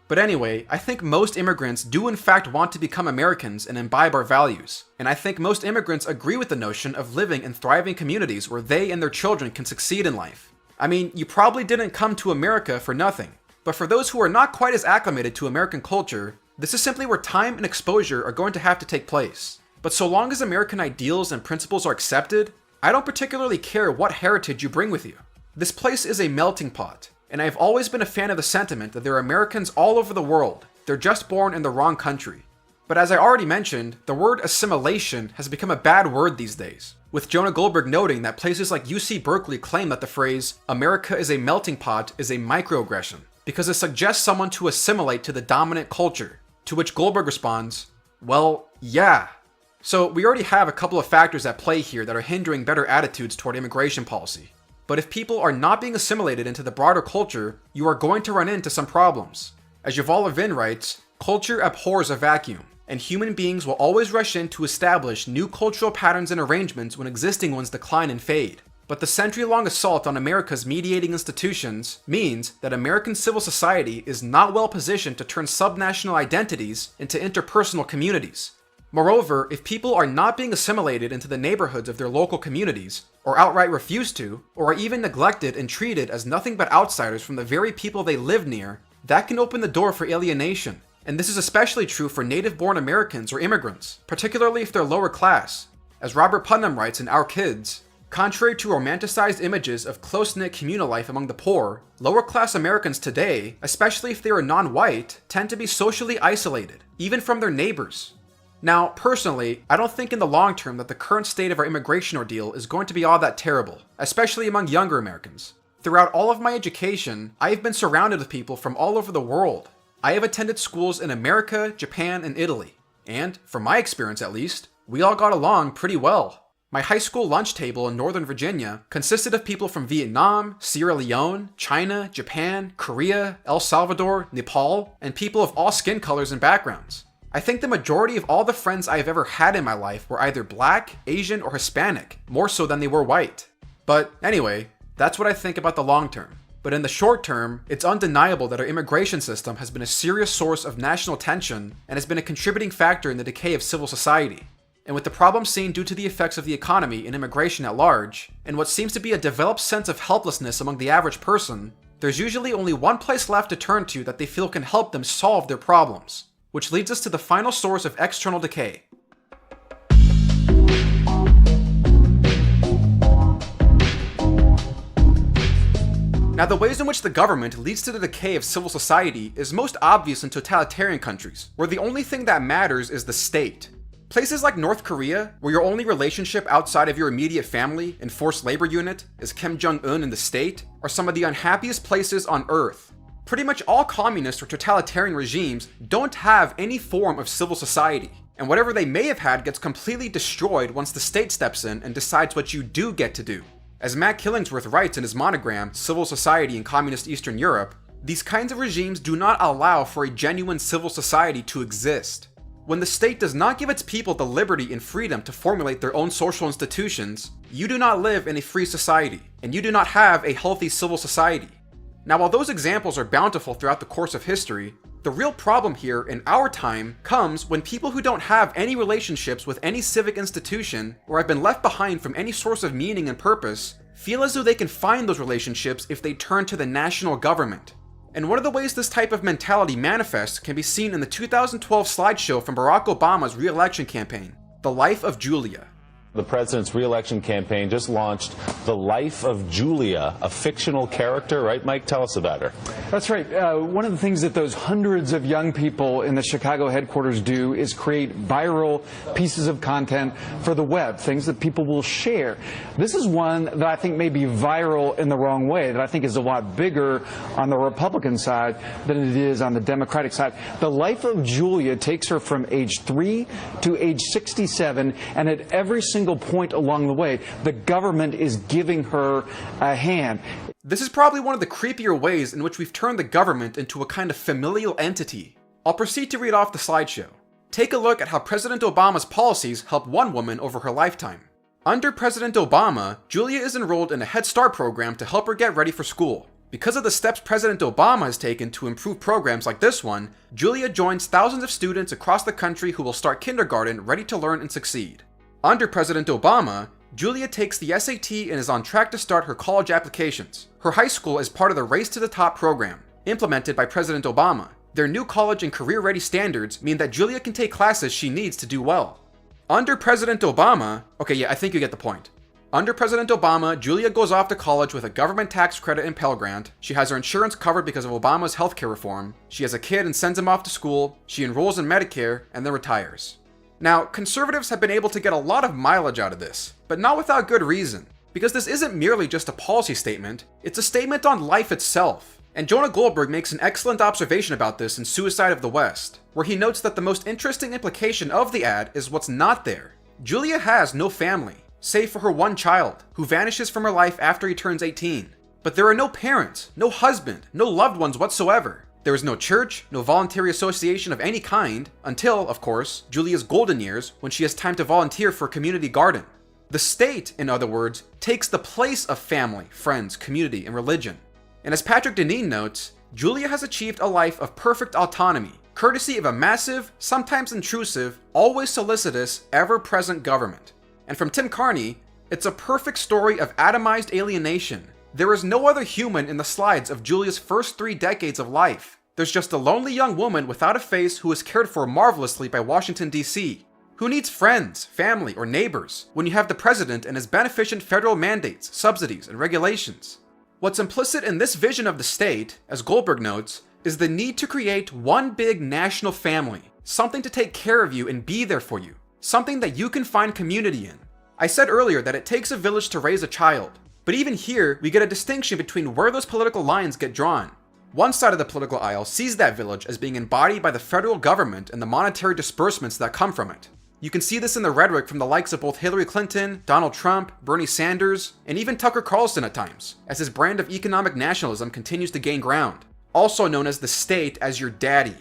But anyway, I think most immigrants do in fact want to become Americans and imbibe our values. And I think most immigrants agree with the notion of living in thriving communities where they and their children can succeed in life. I mean, you probably didn't come to America for nothing. But for those who are not quite as acclimated to American culture, this is simply where time and exposure are going to have to take place. But so long as American ideals and principles are accepted, I don't particularly care what heritage you bring with you. This place is a melting pot, and I've always been a fan of the sentiment that there are Americans all over the world. They're just born in the wrong country. But as I already mentioned, the word assimilation has become a bad word these days, with Jonah Goldberg noting that places like UC Berkeley claim that the phrase, "America is a melting pot," is a microaggression, because it suggests someone to assimilate to the dominant culture, to which Goldberg responds, well, yeah. So we already have a couple of factors at play here that are hindering better attitudes toward immigration policy. But if people are not being assimilated into the broader culture, you are going to run into some problems. As Yuval Levin writes, culture abhors a vacuum, and human beings will always rush in to establish new cultural patterns and arrangements when existing ones decline and fade. But the century-long assault on America's mediating institutions means that American civil society is not well positioned to turn subnational identities into interpersonal communities. Moreover, if people are not being assimilated into the neighborhoods of their local communities, or outright refuse to, or are even neglected and treated as nothing but outsiders from the very people they live near, that can open the door for alienation. And this is especially true for native-born Americans or immigrants, particularly if they're lower class. As Robert Putnam writes in Our Kids, contrary to romanticized images of close-knit communal life among the poor, lower-class Americans today, especially if they are non-white, tend to be socially isolated, even from their neighbors. Now, personally, I don't think in the long term that the current state of our immigration ordeal is going to be all that terrible, especially among younger Americans. Throughout all of my education, I have been surrounded with people from all over the world. I have attended schools in America, Japan, and Italy, and, from my experience at least, we all got along pretty well. My high school lunch table in Northern Virginia consisted of people from Vietnam, Sierra Leone, China, Japan, Korea, El Salvador, Nepal, and people of all skin colors and backgrounds. I think the majority of all the friends I have ever had in my life were either black, Asian, or Hispanic, more so than they were white. But anyway, that's what I think about the long term. But in the short term, it's undeniable that our immigration system has been a serious source of national tension and has been a contributing factor in the decay of civil society. And with the problems seen due to the effects of the economy and immigration at large, and what seems to be a developed sense of helplessness among the average person, there's usually only one place left to turn to that they feel can help them solve their problems. Which leads us to the final source of external decay. Now, the ways in which the government leads to the decay of civil society is most obvious in totalitarian countries, where the only thing that matters is the state. Places like North Korea, where your only relationship outside of your immediate family and forced labor unit is Kim Jong-un and the state, are some of the unhappiest places on Earth. Pretty much all communist or totalitarian regimes don't have any form of civil society, and whatever they may have had gets completely destroyed once the state steps in and decides what you do get to do. As Matt Killingsworth writes in his monogram, Civil Society in Communist Eastern Europe, these kinds of regimes do not allow for a genuine civil society to exist. When the state does not give its people the liberty and freedom to formulate their own social institutions, you do not live in a free society, and you do not have a healthy civil society. Now, while those examples are bountiful throughout the course of history, the real problem here in our time comes when people who don't have any relationships with any civic institution or have been left behind from any source of meaning and purpose feel as though they can find those relationships if they turn to the national government. And one of the ways this type of mentality manifests can be seen in the 2012 slideshow from Barack Obama's re-election campaign, The Life of Julia.
The president's re-election campaign just launched The Life of Julia, a fictional character, right, Mike? Tell us about her.
That's right. One of the things that those hundreds of young people in the Chicago headquarters do is create viral pieces of content for the web, things that people will share. This is one that I think may be viral in the wrong way, that I think is a lot bigger on the Republican side than it is on the Democratic side. The Life of Julia takes her from age 3 to age 67, and at every single point along the way, the government is giving her a hand.
This is probably one of the creepier ways in which we've turned the government into a kind of familial entity. I'll proceed to read off the slideshow. Take a look at how President Obama's policies help one woman over her lifetime. Under President Obama, Julia is enrolled in a Head Start program to help her get ready for school. Because of the steps President Obama has taken to improve programs like this one, Julia joins thousands of students across the country who will start kindergarten ready to learn and succeed. Under President Obama, Julia takes the SAT and is on track to start her college applications. Her high school is part of the Race to the Top program, implemented by President Obama. Their new college and career-ready standards mean that Julia can take classes she needs to do well. Under President Obama, okay, yeah, I think you get the point. Under President Obama, Julia goes off to college with a government tax credit and Pell Grant. She has her insurance covered because of Obama's healthcare reform. She has a kid and sends him off to school. She enrolls in Medicare and then retires. Now, conservatives have been able to get a lot of mileage out of this, but not without good reason, because this isn't merely just a policy statement, it's a statement on life itself. And Jonah Goldberg makes an excellent observation about this in Suicide of the West, where he notes that the most interesting implication of the ad is what's not there. Julia has no family, save for her one child, who vanishes from her life after he turns 18. But there are no parents, no husband, no loved ones whatsoever. There is no church, no voluntary association of any kind, until, of course, Julia's golden years, when she has time to volunteer for a community garden. The state, in other words, takes the place of family, friends, community, and religion. And as Patrick Deneen notes, Julia has achieved a life of perfect autonomy, courtesy of a massive, sometimes intrusive, always solicitous, ever-present government. And from Tim Carney, it's a perfect story of atomized alienation. There is no other human in the slides of Julia's first 3 decades of life. There's just a lonely young woman without a face who is cared for marvelously by Washington, D.C. Who needs friends, family, or neighbors when you have the president and his beneficent federal mandates, subsidies, and regulations? What's implicit in this vision of the state, as Goldberg notes, is the need to create one big national family, something to take care of you and be there for you, something that you can find community in. I said earlier that it takes a village to raise a child, but even here we get a distinction between where those political lines get drawn. One side of the political aisle sees that village as being embodied by the federal government and the monetary disbursements that come from it. You can see this in the rhetoric from the likes of both Hillary Clinton, Donald Trump, Bernie Sanders, and even Tucker Carlson at times, as his brand of economic nationalism continues to gain ground, also known as the state as your daddy.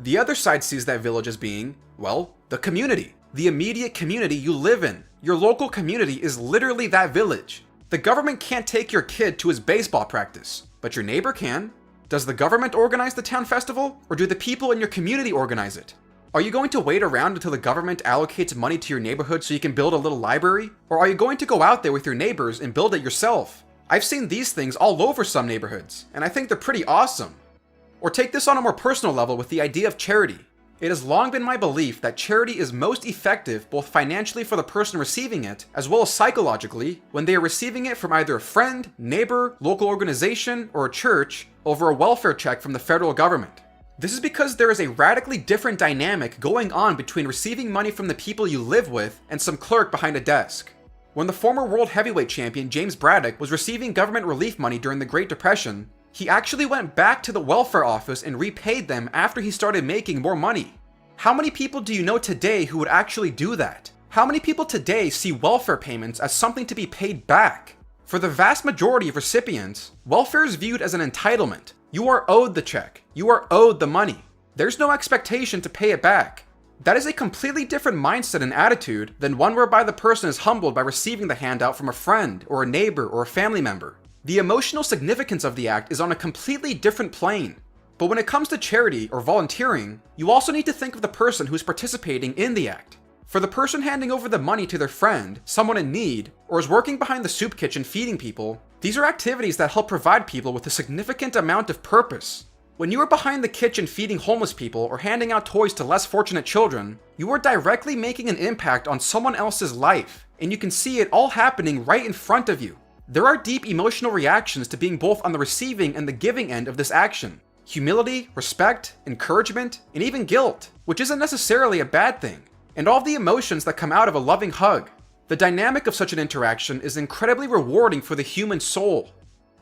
The other side sees that village as being, well, the community, the immediate community you live in. Your local community is literally that village. The government can't take your kid to his baseball practice, but your neighbor can. Does the government organize the town festival, or do the people in your community organize it? Are you going to wait around until the government allocates money to your neighborhood so you can build a little library? Or are you going to go out there with your neighbors and build it yourself? I've seen these things all over some neighborhoods, and I think they're pretty awesome. Or take this on a more personal level with the idea of charity. It has long been my belief that charity is most effective both financially for the person receiving it, as well as psychologically, when they are receiving it from either a friend, neighbor, local organization, or a church over a welfare check from the federal government. This is because there is a radically different dynamic going on between receiving money from the people you live with and some clerk behind a desk. When the former world heavyweight champion James Braddock was receiving government relief money during the Great Depression, He actually went back to the welfare office and repaid them after he started making more money. How many people do you know today who would actually do that? How many people today see welfare payments as something to be paid back? For the vast majority of recipients, welfare is viewed as an entitlement. You are owed the check. You are owed the money. There's no expectation to pay it back. That is a completely different mindset and attitude than one whereby the person is humbled by receiving the handout from a friend or a neighbor or a family member. The emotional significance of the act is on a completely different plane. But when it comes to charity or volunteering, you also need to think of the person who's participating in the act. For the person handing over the money to their friend, someone in need, or is working behind the soup kitchen feeding people, these are activities that help provide people with a significant amount of purpose. When you are behind the kitchen feeding homeless people or handing out toys to less fortunate children, you are directly making an impact on someone else's life, and you can see it all happening right in front of you. There are deep emotional reactions to being both on the receiving and the giving end of this action. Humility, respect, encouragement, and even guilt, which isn't necessarily a bad thing, and all the emotions that come out of a loving hug. The dynamic of such an interaction is incredibly rewarding for the human soul.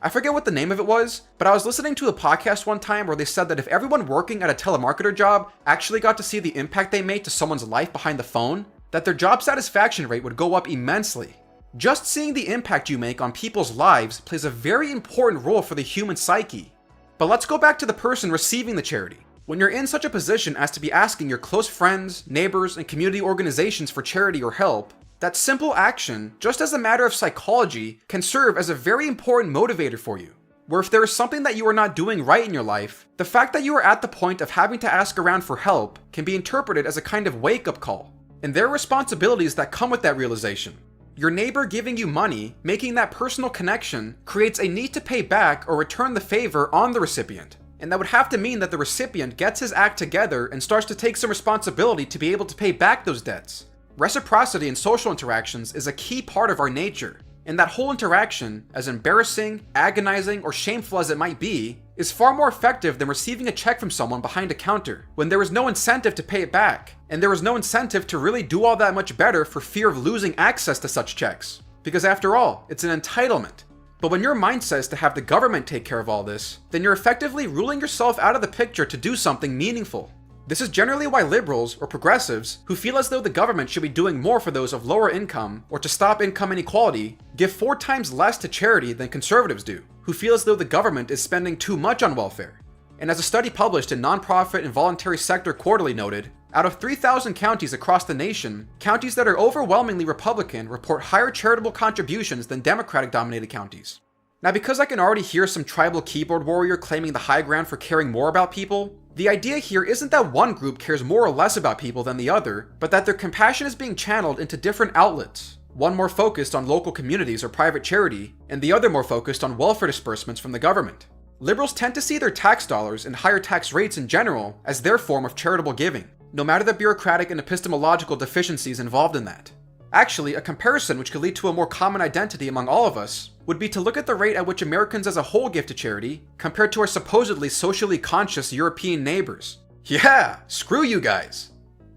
I forget what the name of it was, but I was listening to a podcast one time where they said that if everyone working at a telemarketer job actually got to see the impact they made to someone's life behind the phone, that their job satisfaction rate would go up immensely. Just seeing the impact you make on people's lives plays a very important role for the human psyche. But let's go back to the person receiving the charity. When you're in such a position as to be asking your close friends, neighbors, and community organizations for charity or help, that simple action, just as a matter of psychology, can serve as a very important motivator for you. Where if there is something that you are not doing right in your life, the fact that you are at the point of having to ask around for help can be interpreted as a kind of wake-up call. And there are responsibilities that come with that realization. Your neighbor giving you money, making that personal connection, creates a need to pay back or return the favor on the recipient. And that would have to mean that the recipient gets his act together and starts to take some responsibility to be able to pay back those debts. Reciprocity in social interactions is a key part of our nature, and that whole interaction, as embarrassing, agonizing, or shameful as it might be, is far more effective than receiving a check from someone behind a counter, when there is no incentive to pay it back, and there is no incentive to really do all that much better for fear of losing access to such checks. Because after all, it's an entitlement. But when your mindset is to have the government take care of all this, then you're effectively ruling yourself out of the picture to do something meaningful. This is generally why liberals, or progressives, who feel as though the government should be doing more for those of lower income, or to stop income inequality, give 4 times less to charity than conservatives do, who feel as though the government is spending too much on welfare. And as a study published in Nonprofit and Voluntary Sector Quarterly noted, out of 3,000 counties across the nation, counties that are overwhelmingly Republican report higher charitable contributions than Democratic-dominated counties. Now, because I can already hear some tribal keyboard warrior claiming the high ground for caring more about people, the idea here isn't that one group cares more or less about people than the other, but that their compassion is being channeled into different outlets, one more focused on local communities or private charity, and the other more focused on welfare disbursements from the government. Liberals tend to see their tax dollars and higher tax rates in general as their form of charitable giving, no matter the bureaucratic and epistemological deficiencies involved in that. Actually, a comparison which could lead to a more common identity among all of us would be to look at the rate at which Americans as a whole give to charity compared to our supposedly socially conscious European neighbors. Yeah, screw you guys.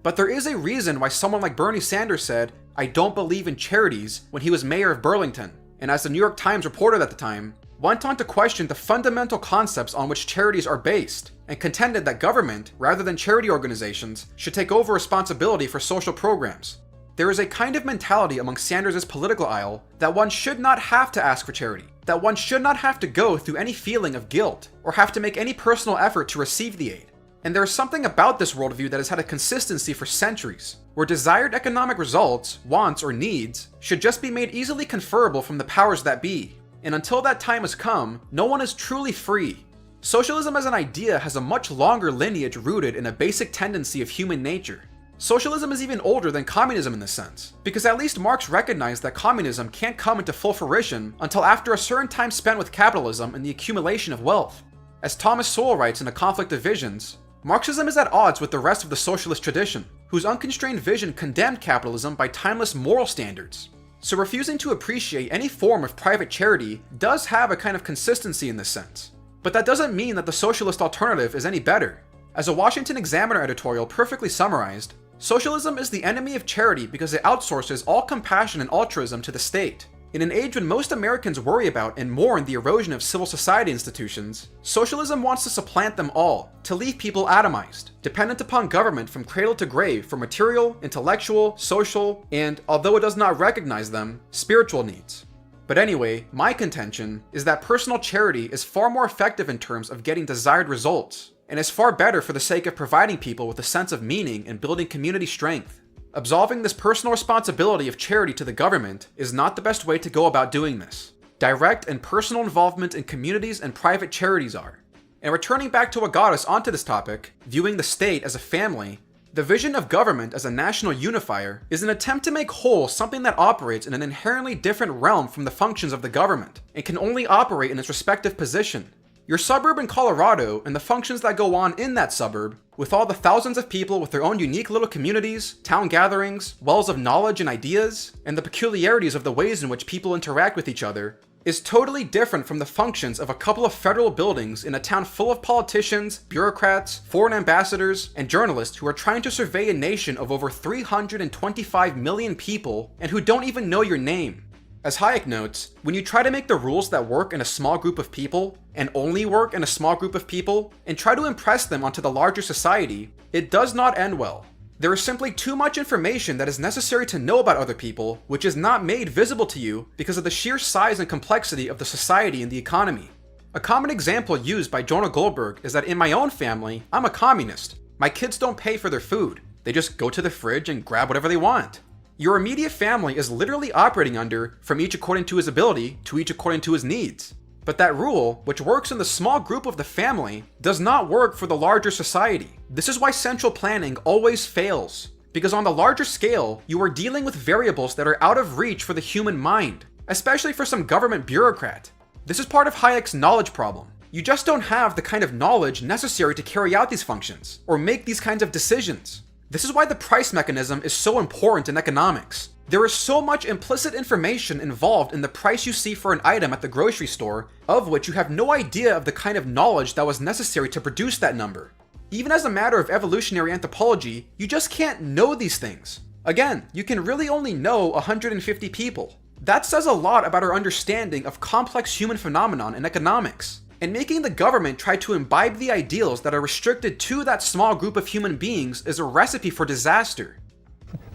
But there is a reason why someone like Bernie Sanders said, "I don't believe in charities," when he was mayor of Burlington, and as the New York Times reported at the time, went on to question the fundamental concepts on which charities are based, and contended that government, rather than charity organizations, should take over responsibility for social programs. There is a kind of mentality among Sanders' political aisle that one should not have to ask for charity, that one should not have to go through any feeling of guilt, or have to make any personal effort to receive the aid. And there is something about this worldview that has had a consistency for centuries, where desired economic results, wants, or needs should just be made easily conferable from the powers that be. And until that time has come, no one is truly free. Socialism as an idea has a much longer lineage rooted in a basic tendency of human nature. Socialism is even older than communism in this sense, because at least Marx recognized that communism can't come into full fruition until after a certain time spent with capitalism and the accumulation of wealth. As Thomas Sowell writes in A Conflict of Visions, Marxism is at odds with the rest of the socialist tradition, whose unconstrained vision condemned capitalism by timeless moral standards. So refusing to appreciate any form of private charity does have a kind of consistency in this sense. But that doesn't mean that the socialist alternative is any better. As a Washington Examiner editorial perfectly summarized, socialism is the enemy of charity because it outsources all compassion and altruism to the state. In an age when most Americans worry about and mourn the erosion of civil society institutions, socialism wants to supplant them all, to leave people atomized, dependent upon government from cradle to grave for material, intellectual, social, and, although it does not recognize them, spiritual needs. But anyway, my contention is that personal charity is far more effective in terms of getting desired results, and is far better for the sake of providing people with a sense of meaning and building community strength. Absolving this personal responsibility of charity to the government is not the best way to go about doing this. Direct and personal involvement in communities and private charities are. And returning back to what got us onto this topic, viewing the state as a family, the vision of government as a national unifier is an attempt to make whole something that operates in an inherently different realm from the functions of the government, and can only operate in its respective position. Your suburb in Colorado and the functions that go on in that suburb, with all the thousands of people with their own unique little communities, town gatherings, wells of knowledge and ideas, and the peculiarities of the ways in which people interact with each other, is totally different from the functions of a couple of federal buildings in a town full of politicians, bureaucrats, foreign ambassadors, and journalists who are trying to survey a nation of over 325 million people and who don't even know your name. As Hayek notes, when you try to make the rules that work in a small group of people, and only work in a small group of people, and try to impress them onto the larger society, it does not end well. There is simply too much information that is necessary to know about other people, which is not made visible to you because of the sheer size and complexity of the society and the economy. A common example used by Jonah Goldberg is that in my own family, I'm a communist. My kids don't pay for their food. They just go to the fridge and grab whatever they want. Your immediate family is literally operating under, from each according to his ability to each according to his needs. But that rule, which works in the small group of the family, does not work for the larger society. This is why central planning always fails. Because on the larger scale, you are dealing with variables that are out of reach for the human mind, especially for some government bureaucrat. This is part of Hayek's knowledge problem. You just don't have the kind of knowledge necessary to carry out these functions, or make these kinds of decisions. This is why the price mechanism is so important in economics. There is so much implicit information involved in the price you see for an item at the grocery store, of which you have no idea of the kind of knowledge that was necessary to produce that number. Even as a matter of evolutionary anthropology, you just can't know these things. Again, you can really only know 150 people. That says a lot about our understanding of complex human phenomenon in economics. And making the government try to imbibe the ideals that are restricted to that small group of human beings is a recipe for disaster.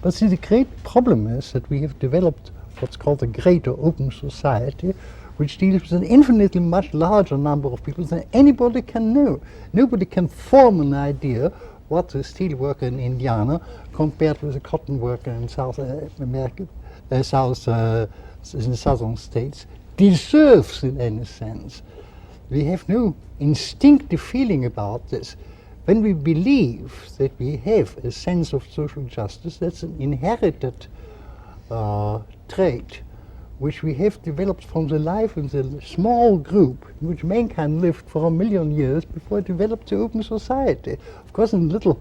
But see, the great problem is that we have developed what's called a greater open society, which deals with an infinitely much larger number of people than anybody can know. Nobody can form an idea what a steel worker in Indiana compared with a cotton worker in South America, in the southern states, deserves in any sense. We have no instinctive feeling about this. When we believe that we have a sense of social justice, that's an inherited trait which we have developed from the life in the small group in which mankind lived for 1 million years before it developed the open society. Of course, in a little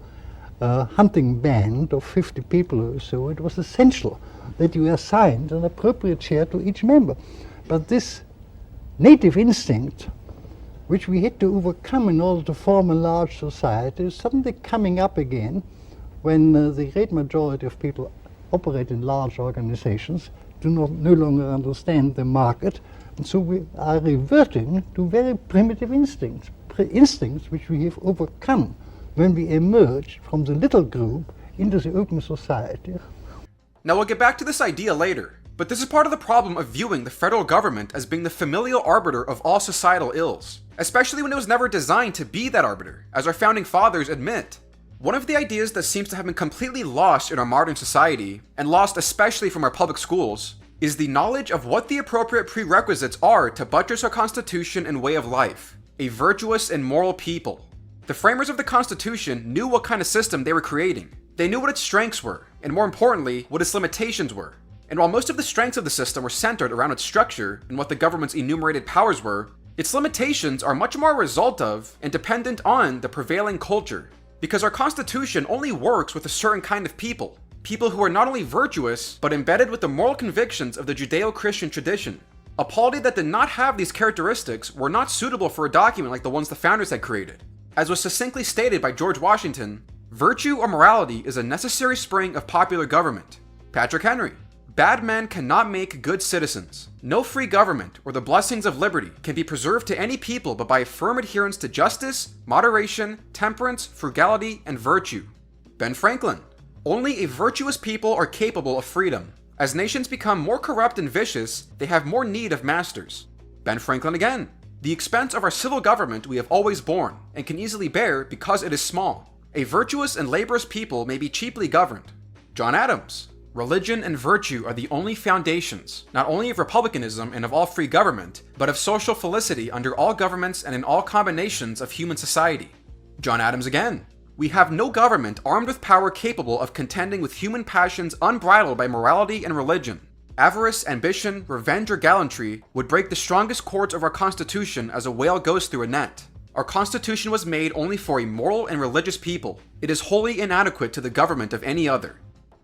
hunting band of 50 people or so, it was essential that you assigned an appropriate share to each member. But this native instinct, which we had to overcome in order to form a large society, is suddenly coming up again when the great majority of people operate in large organizations, no longer understand the market, and so we are reverting to very primitive instincts which we have overcome when we emerge from the little group into the open society.
Now we'll get back to this idea later, but this is part of the problem of viewing the federal government as being the familial arbiter of all societal ills, especially when it was never designed to be that arbiter, as our founding fathers admit. One of the ideas that seems to have been completely lost in our modern society, and lost especially from our public schools, is the knowledge of what the appropriate prerequisites are to buttress our Constitution and way of life, a virtuous and moral people. The framers of the Constitution knew what kind of system they were creating. They knew what its strengths were, and more importantly, what its limitations were. And while most of the strengths of the system were centered around its structure and what the government's enumerated powers were, its limitations are much more a result of and dependent on the prevailing culture. Because our Constitution only works with a certain kind of people. People who are not only virtuous, but embedded with the moral convictions of the Judeo-Christian tradition. A polity that did not have these characteristics were not suitable for a document like the ones the founders had created. As was succinctly stated by George Washington, virtue or morality is a necessary spring of popular government. Patrick Henry. Bad men cannot make good citizens. No free government or the blessings of liberty can be preserved to any people but by a firm adherence to justice, moderation, temperance, frugality, and virtue. Ben Franklin. Only a virtuous people are capable of freedom. As nations become more corrupt and vicious, they have more need of masters. Ben Franklin again. The expense of our civil government we have always borne, and can easily bear because it is small. A virtuous and laborious people may be cheaply governed. John Adams. Religion and virtue are the only foundations, not only of republicanism and of all free government, but of social felicity under all governments and in all combinations of human society. John Adams again. We have no government armed with power capable of contending with human passions unbridled by morality and religion. Avarice, ambition, revenge, or gallantry would break the strongest cords of our Constitution as a whale goes through a net. Our Constitution was made only for a moral and religious people. It is wholly inadequate to the government of any other.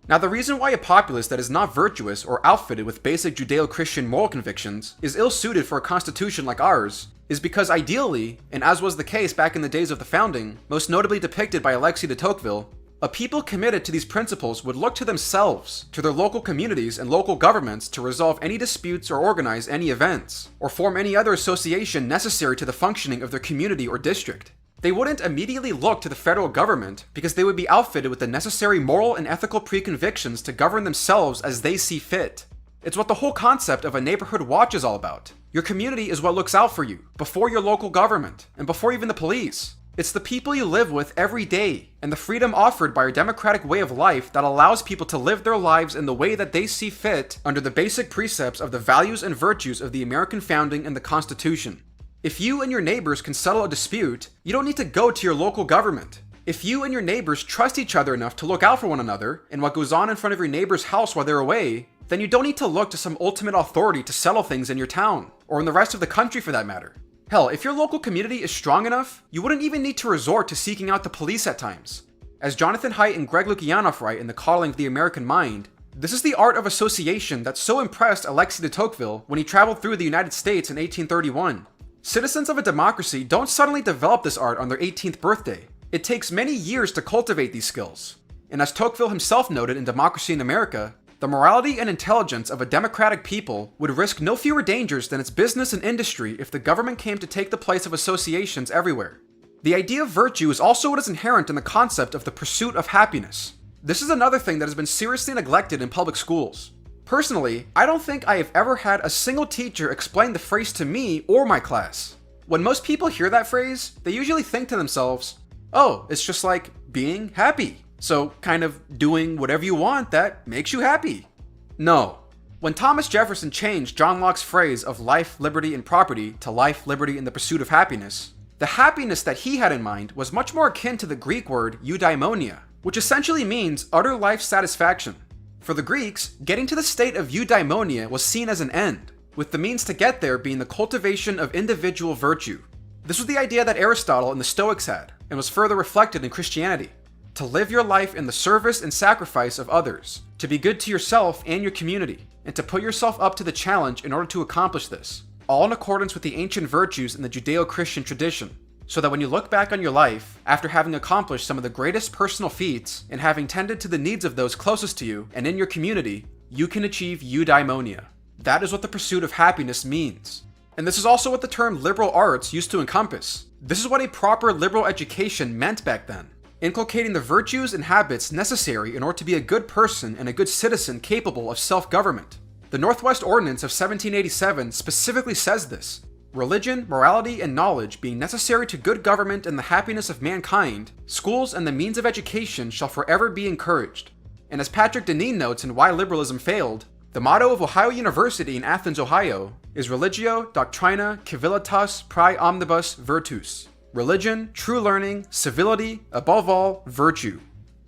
Now, the reason why a populace that is not virtuous or outfitted with basic Judeo-Christian moral convictions is ill-suited for a constitution like ours is because ideally, and as was the case back in the days of the founding, most notably depicted by Alexis de Tocqueville, a people committed to these principles would look to themselves, to their local communities and local governments to resolve any disputes or organize any events, or form any other association necessary to the functioning of their community or district. They wouldn't immediately look to the federal government because they would be outfitted with the necessary moral and ethical preconvictions to govern themselves as they see fit. It's what the whole concept of a neighborhood watch is all about. Your community is what looks out for you, before your local government, and before even the police. It's the people you live with every day, and the freedom offered by our democratic way of life that allows people to live their lives in the way that they see fit under the basic precepts of the values and virtues of the American founding and the Constitution. If you and your neighbors can settle a dispute, you don't need to go to your local government. If you and your neighbors trust each other enough to look out for one another and what goes on in front of your neighbor's house while they're away, then you don't need to look to some ultimate authority to settle things in your town, or in the rest of the country for that matter. Hell, if your local community is strong enough, you wouldn't even need to resort to seeking out the police at times. As Jonathan Haidt and Greg Lukianoff write in The Coddling of the American Mind, this is the art of association that so impressed Alexis de Tocqueville when he traveled through the United States in 1831. Citizens of a democracy don't suddenly develop this art on their 18th birthday. It takes many years to cultivate these skills. And as Tocqueville himself noted in Democracy in America, the morality and intelligence of a democratic people would risk no fewer dangers than its business and industry if the government came to take the place of associations everywhere. The idea of virtue is also what is inherent in the concept of the pursuit of happiness. This is another thing that has been seriously neglected in public schools. Personally, I don't think I have ever had a single teacher explain the phrase to me or my class. When most people hear that phrase, they usually think to themselves, oh, it's just like being happy. So kind of doing whatever you want that makes you happy. No. When Thomas Jefferson changed John Locke's phrase of life, liberty, and property to life, liberty, and the pursuit of happiness, the happiness that he had in mind was much more akin to the Greek word eudaimonia, which essentially means utter life satisfaction. For the Greeks, getting to the state of eudaimonia was seen as an end, with the means to get there being the cultivation of individual virtue. This was the idea that Aristotle and the Stoics had, and was further reflected in Christianity. To live your life in the service and sacrifice of others, to be good to yourself and your community, and to put yourself up to the challenge in order to accomplish this, all in accordance with the ancient virtues in the Judeo-Christian tradition, so that when you look back on your life, after having accomplished some of the greatest personal feats and having tended to the needs of those closest to you and in your community, you can achieve eudaimonia. That is what the pursuit of happiness means. And this is also what the term liberal arts used to encompass. This is what a proper liberal education meant back then, inculcating the virtues and habits necessary in order to be a good person and a good citizen capable of self-government. The Northwest Ordinance of 1787 specifically says this. Religion, morality, and knowledge being necessary to good government and the happiness of mankind, schools and the means of education shall forever be encouraged. And as Patrick Deneen notes in Why Liberalism Failed, the motto of Ohio University in Athens, Ohio, is Religio Doctrina Civilitas Prae Omnibus Virtus. Religion, true learning, civility, above all, virtue.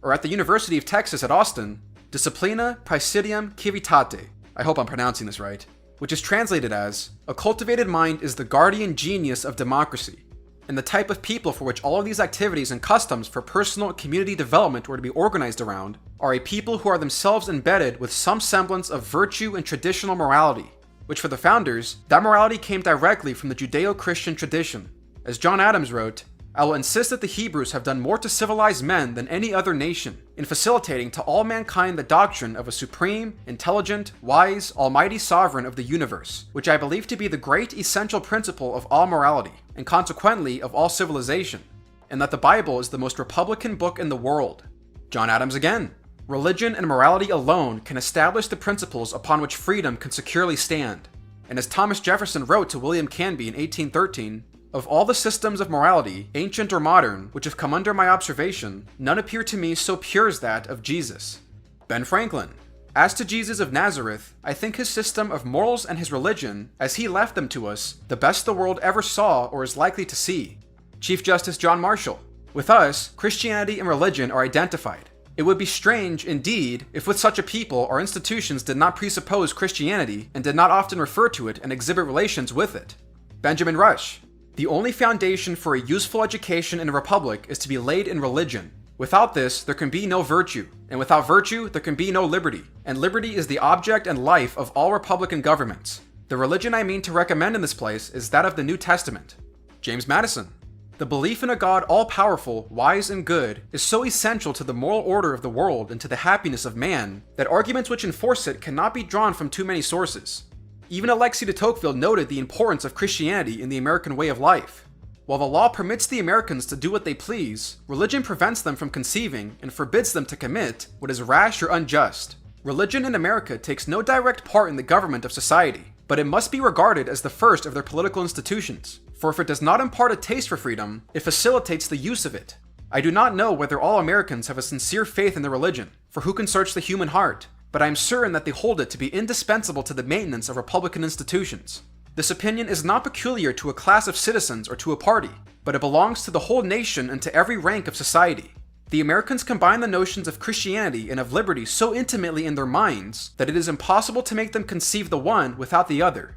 Or at the University of Texas at Austin, Disciplina Praesidium Civitate. I hope I'm pronouncing this right. Which is translated as, a cultivated mind is the guardian genius of democracy. And the type of people for which all of these activities and customs for personal and community development were to be organized around are a people who are themselves embedded with some semblance of virtue and traditional morality, which for the founders, that morality came directly from the Judeo-Christian tradition. As John Adams wrote, I will insist that the Hebrews have done more to civilize men than any other nation, in facilitating to all mankind the doctrine of a supreme, intelligent, wise, almighty sovereign of the universe, which I believe to be the great essential principle of all morality, and consequently of all civilization, and that the Bible is the most republican book in the world. John Adams again. Religion and morality alone can establish the principles upon which freedom can securely stand. And as Thomas Jefferson wrote to William Canby in 1813, of all the systems of morality, ancient or modern, which have come under my observation, none appear to me so pure as that of Jesus. Ben Franklin. As to Jesus of Nazareth, I think his system of morals and his religion, as he left them to us, the best the world ever saw or is likely to see. Chief Justice John Marshall. With us, Christianity and religion are identified. It would be strange, indeed, if with such a people our institutions did not presuppose Christianity and did not often refer to it and exhibit relations with it. Benjamin Rush. The only foundation for a useful education in a republic is to be laid in religion. Without this, there can be no virtue, and without virtue, there can be no liberty, and liberty is the object and life of all republican governments. The religion I mean to recommend in this place is that of the New Testament. James Madison. The belief in a God all-powerful, wise, and good is so essential to the moral order of the world and to the happiness of man that arguments which enforce it cannot be drawn from too many sources. Even Alexis de Tocqueville noted the importance of Christianity in the American way of life. While the law permits the Americans to do what they please, religion prevents them from conceiving and forbids them to commit what is rash or unjust. Religion in America takes no direct part in the government of society, but it must be regarded as the first of their political institutions. For if it does not impart a taste for freedom, it facilitates the use of it. I do not know whether all Americans have a sincere faith in their religion, for who can search the human heart, but I am certain that they hold it to be indispensable to the maintenance of republican institutions. This opinion is not peculiar to a class of citizens or to a party, but it belongs to the whole nation and to every rank of society. The Americans combine the notions of Christianity and of liberty so intimately in their minds that it is impossible to make them conceive the one without the other.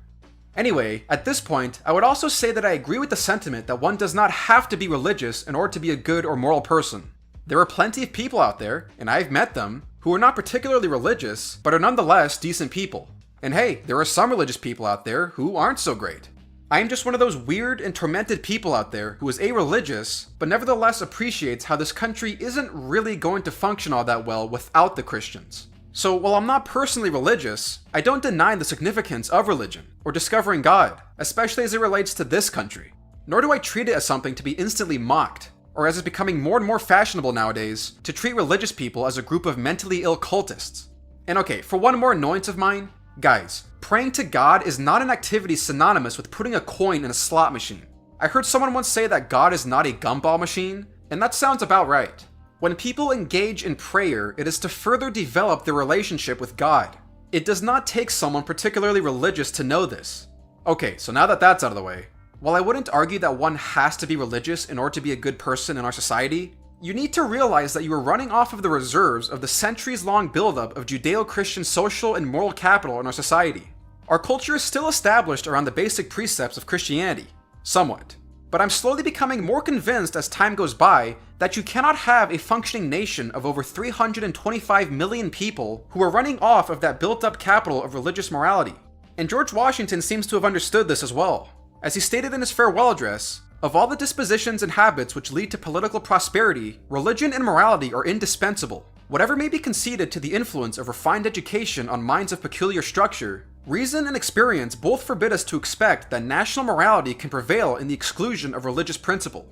Anyway, at this point, I would also say that I agree with the sentiment that one does not have to be religious in order to be a good or moral person. There are plenty of people out there, and I've met them, who are not particularly religious, but are nonetheless decent people. And hey, there are some religious people out there who aren't so great. I am just one of those weird and tormented people out there who is irreligious, but nevertheless appreciates how this country isn't really going to function all that well without the Christians. So while I'm not personally religious, I don't deny the significance of religion, or discovering God, especially as it relates to this country. Nor do I treat it as something to be instantly mocked, or as it's becoming more and more fashionable nowadays to treat religious people as a group of mentally ill cultists. And okay, for one more annoyance of mine, guys, praying to God is not an activity synonymous with putting a coin in a slot machine. I heard someone once say that God is not a gumball machine, and that sounds about right. When people engage in prayer, it is to further develop their relationship with God. It does not take someone particularly religious to know this. Okay, so now that that's out of the way, while I wouldn't argue that one has to be religious in order to be a good person in our society, you need to realize that you are running off of the reserves of the centuries-long buildup of Judeo-Christian social and moral capital in our society. Our culture is still established around the basic precepts of Christianity, somewhat. But I'm slowly becoming more convinced as time goes by that you cannot have a functioning nation of over 325 million people who are running off of that built-up capital of religious morality. And George Washington seems to have understood this as well. As he stated in his farewell address, of all the dispositions and habits which lead to political prosperity, religion and morality are indispensable. Whatever may be conceded to the influence of refined education on minds of peculiar structure, reason and experience both forbid us to expect that national morality can prevail in the exclusion of religious principle.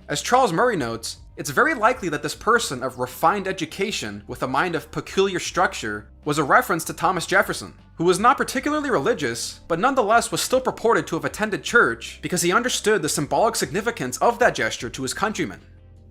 As Charles Murray notes, it's very likely that this person of refined education with a mind of peculiar structure was a reference to Thomas Jefferson, who was not particularly religious, but nonetheless was still purported to have attended church because he understood the symbolic significance of that gesture to his countrymen.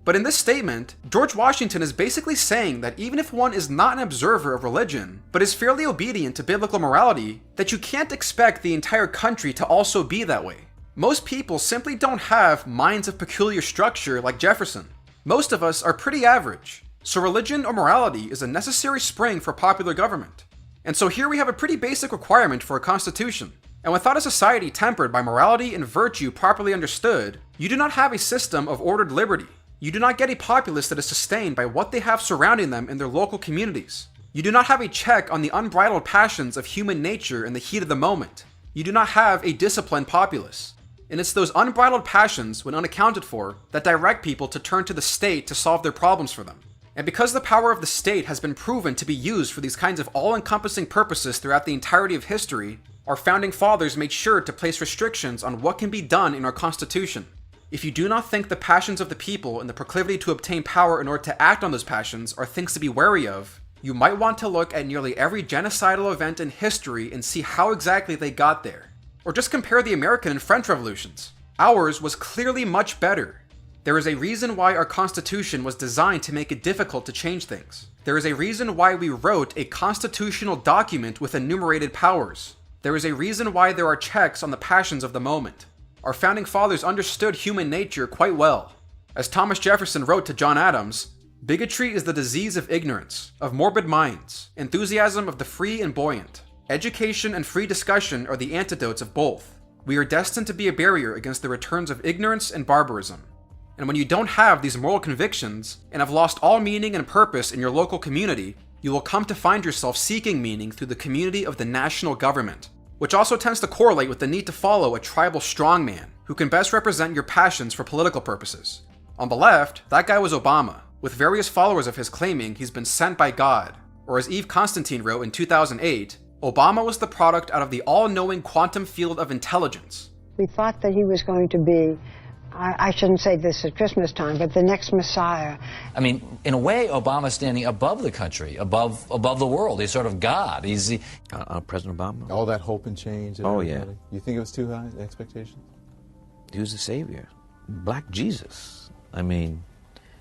But in this statement, George Washington is basically saying that even if one is not an observer of religion, but is fairly obedient to biblical morality, that you can't expect the entire country to also be that way. Most people simply don't have minds of peculiar structure like Jefferson. Most of us are pretty average, so religion or morality is a necessary spring for popular government. And so here we have a pretty basic requirement for a constitution. And without a society tempered by morality and virtue properly understood, you do not have a system of ordered liberty. You do not get a populace that is sustained by what they have surrounding them in their local communities. You do not have a check on the unbridled passions of human nature in the heat of the moment. You do not have a disciplined populace. And it's those unbridled passions, when unaccounted for, that direct people to turn to the state to solve their problems for them. And because the power of the state has been proven to be used for these kinds of all-encompassing purposes throughout the entirety of history, our founding fathers made sure to place restrictions on what can be done in our Constitution. If you do not think the passions of the people and the proclivity to obtain power in order to act on those passions are things to be wary of, you might want to look at nearly every genocidal event in history and see how exactly they got there. Or just compare the American and French revolutions. Ours was clearly much better. There is a reason why our Constitution was designed to make it difficult to change things. There is a reason why we wrote a constitutional document with enumerated powers. There is a reason why there are checks on the passions of the moment. Our founding fathers understood human nature quite well. As Thomas Jefferson wrote to John Adams, "Bigotry is the disease of ignorance, of morbid minds, enthusiasm of the free and buoyant. Education and free discussion are the antidotes of both. We are destined to be a barrier against the returns of ignorance and barbarism." And when you don't have these moral convictions and have lost all meaning and purpose in your local community, you will come to find yourself seeking meaning through the community of the national government, which also tends to correlate with the need to follow a tribal strongman who can best represent your passions for political purposes. On the left, that guy was Obama, with various followers of his claiming he's been sent by God, or as Eve Constantine wrote in 2008, Obama was the product out of the all-knowing quantum field of intelligence.
We thought that he was going to be, I shouldn't say this at Christmas time, but the next Messiah.
I mean, in a way, Obama's standing above the country, above the world. He's sort of God. He's the...
President Obama.
All that hope and change. And
everybody.
Yeah. You think it was too high, the expectation?
He was the savior. Black Jesus. I mean...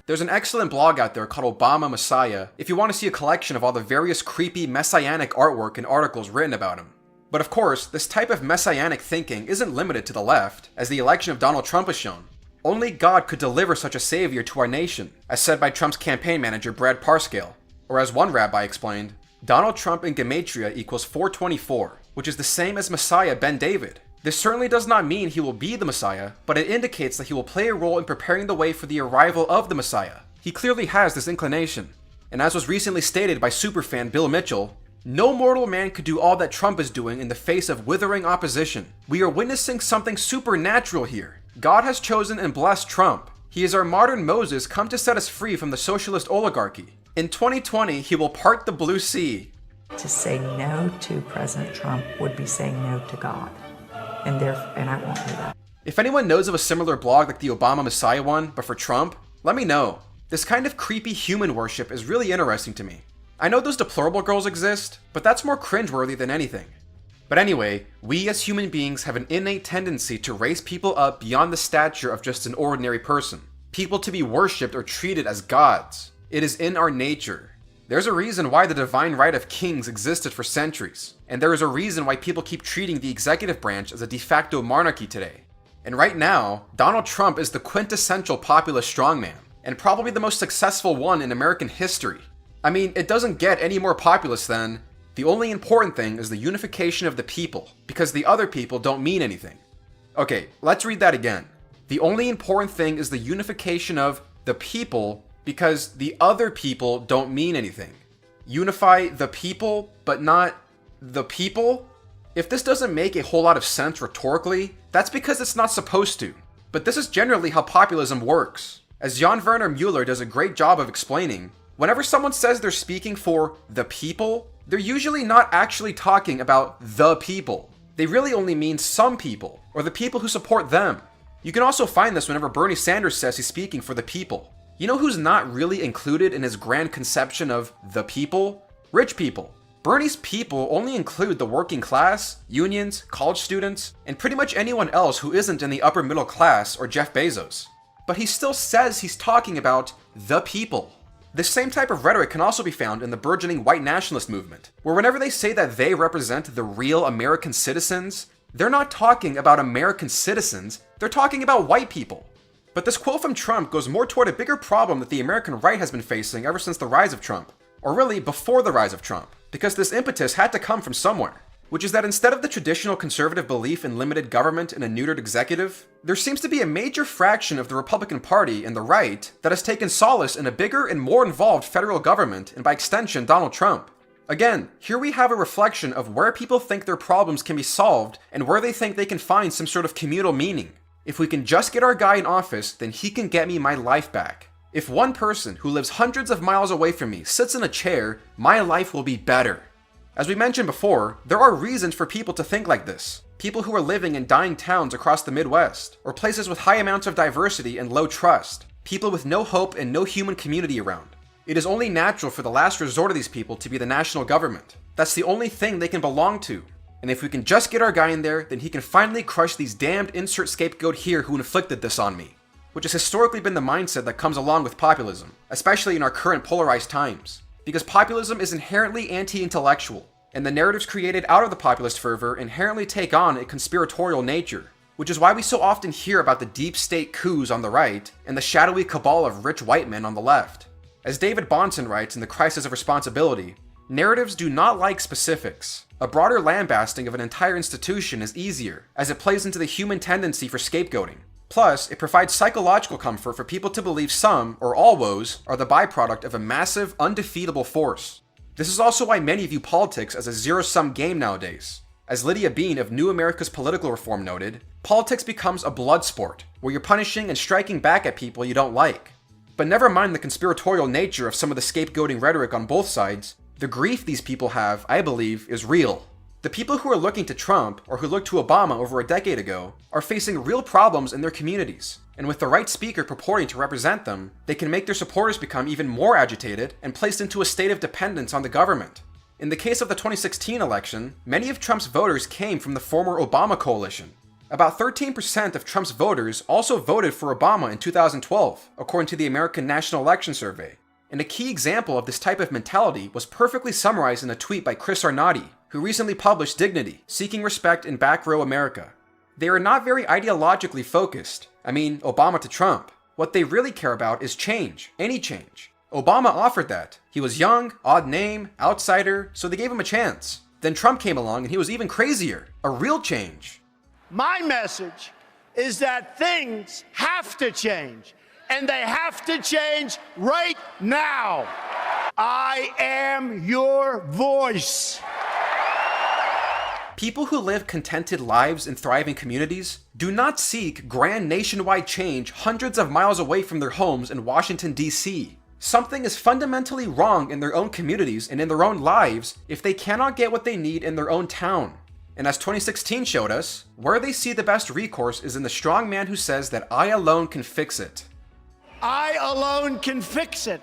There's an excellent blog out there called Obama Messiah if you want to see a collection of all the various creepy messianic artwork and articles written about him. But of course, this type of messianic thinking isn't limited to the left, as the election of Donald Trump has shown. Only God could deliver such a savior to our nation, as said by Trump's campaign manager Brad Parscale. Or as one rabbi explained, Donald Trump in Gematria equals 424, which is the same as Messiah Ben David. This certainly does not mean he will be the Messiah, but it indicates that he will play a role in preparing the way for the arrival of the Messiah. He clearly has this inclination. And as was recently stated by superfan Bill Mitchell, no mortal man could do all that Trump is doing in the face of withering opposition. We are witnessing something supernatural here. God has chosen and blessed Trump. He is our modern Moses come to set us free from the socialist oligarchy. In 2020, he will part the blue sea.
To say no to President Trump would be saying no to God. And I won't do that.
If anyone knows of a similar blog like the Obama Messiah one, but for Trump, let me know. This kind of creepy human worship is really interesting to me. I know those deplorable girls exist, but that's more cringeworthy than anything. But anyway, we as human beings have an innate tendency to raise people up beyond the stature of just an ordinary person. People to be worshipped or treated as gods. It is in our nature. There's a reason why the divine right of kings existed for centuries, and there is a reason why people keep treating the executive branch as a de facto monarchy today. And right now, Donald Trump is the quintessential populist strongman, and probably the most successful one in American history. I mean, it doesn't get any more populist than, the only important thing is the unification of the people, because the other people don't mean anything. Okay, let's read that again. The only important thing is the unification of the people, because the other people don't mean anything. Unify the people, but not the people? If this doesn't make a whole lot of sense rhetorically, that's because it's not supposed to. But this is generally how populism works. As Jan Werner Mueller does a great job of explaining, whenever someone says they're speaking for the people, they're usually not actually talking about the people. They really only mean some people, or the people who support them. You can also find this whenever Bernie Sanders says he's speaking for the people. You know who's not really included in his grand conception of the people? Rich people. Bernie's people only include the working class, unions, college students, and pretty much anyone else who isn't in the upper middle class or Jeff Bezos. But he still says he's talking about the people. This same type of rhetoric can also be found in the burgeoning white nationalist movement, where whenever they say that they represent the real American citizens, they're not talking about American citizens, they're talking about white people. But this quote from Trump goes more toward a bigger problem that the American right has been facing ever since the rise of Trump, or really before the rise of Trump, because this impetus had to come from somewhere, which is that instead of the traditional conservative belief in limited government and a neutered executive, there seems to be a major fraction of the Republican Party and the right that has taken solace in a bigger and more involved federal government, and by extension Donald Trump. Again, here we have a reflection of where people think their problems can be solved and where they think they can find some sort of communal meaning. If we can just get our guy in office, then he can get me my life back. If one person who lives hundreds of miles away from me sits in a chair, my life will be better. As we mentioned before, there are reasons for people to think like this. People who are living in dying towns across the Midwest, or places with high amounts of diversity and low trust. People with no hope and no human community around. It is only natural for the last resort of these people to be the national government. That's the only thing they can belong to. And if we can just get our guy in there, then he can finally crush these damned insert scapegoat here who inflicted this on me. Which has historically been the mindset that comes along with populism, especially in our current polarized times. Because populism is inherently anti-intellectual, and the narratives created out of the populist fervor inherently take on a conspiratorial nature. Which is why we so often hear about the deep state coups on the right, and the shadowy cabal of rich white men on the left. As David Bahnsen writes in The Crisis of Responsibility, narratives do not like specifics. A broader lambasting of an entire institution is easier, as it plays into the human tendency for scapegoating. Plus, it provides psychological comfort for people to believe some, or all woes, are the byproduct of a massive, undefeatable force. This is also why many view politics as a zero-sum game nowadays. As Lydia Bean of New America's Political Reform noted, politics becomes a blood sport, where you're punishing and striking back at people you don't like. But never mind the conspiratorial nature of some of the scapegoating rhetoric on both sides, the grief these people have, I believe, is real. The people who are looking to Trump, or who looked to Obama over a decade ago, are facing real problems in their communities, and with the right speaker purporting to represent them, they can make their supporters become even more agitated and placed into a state of dependence on the government. In the case of the 2016 election, many of Trump's voters came from the former Obama coalition. About 13% of Trump's voters also voted for Obama in 2012, according to the American National Election Survey. And a key example of this type of mentality was perfectly summarized in a tweet by Chris Arnatti, who recently published Dignity, Seeking Respect in Back Row America. They are not very ideologically focused. I mean, Obama to Trump. What they really care about is change, any change. Obama offered that. He was young, odd name, outsider, so they gave him a chance. Then Trump came along and he was even crazier, a real change.
My message is that things have to change, and they have to change right now. I am your voice.
People who live contented lives in thriving communities do not seek grand nationwide change hundreds of miles away from their homes in Washington, D.C. Something is fundamentally wrong in their own communities and in their own lives if they cannot get what they need in their own town. And as 2016 showed us, where they see the best recourse is in the strong man who says that I alone can fix it.
I alone can fix it.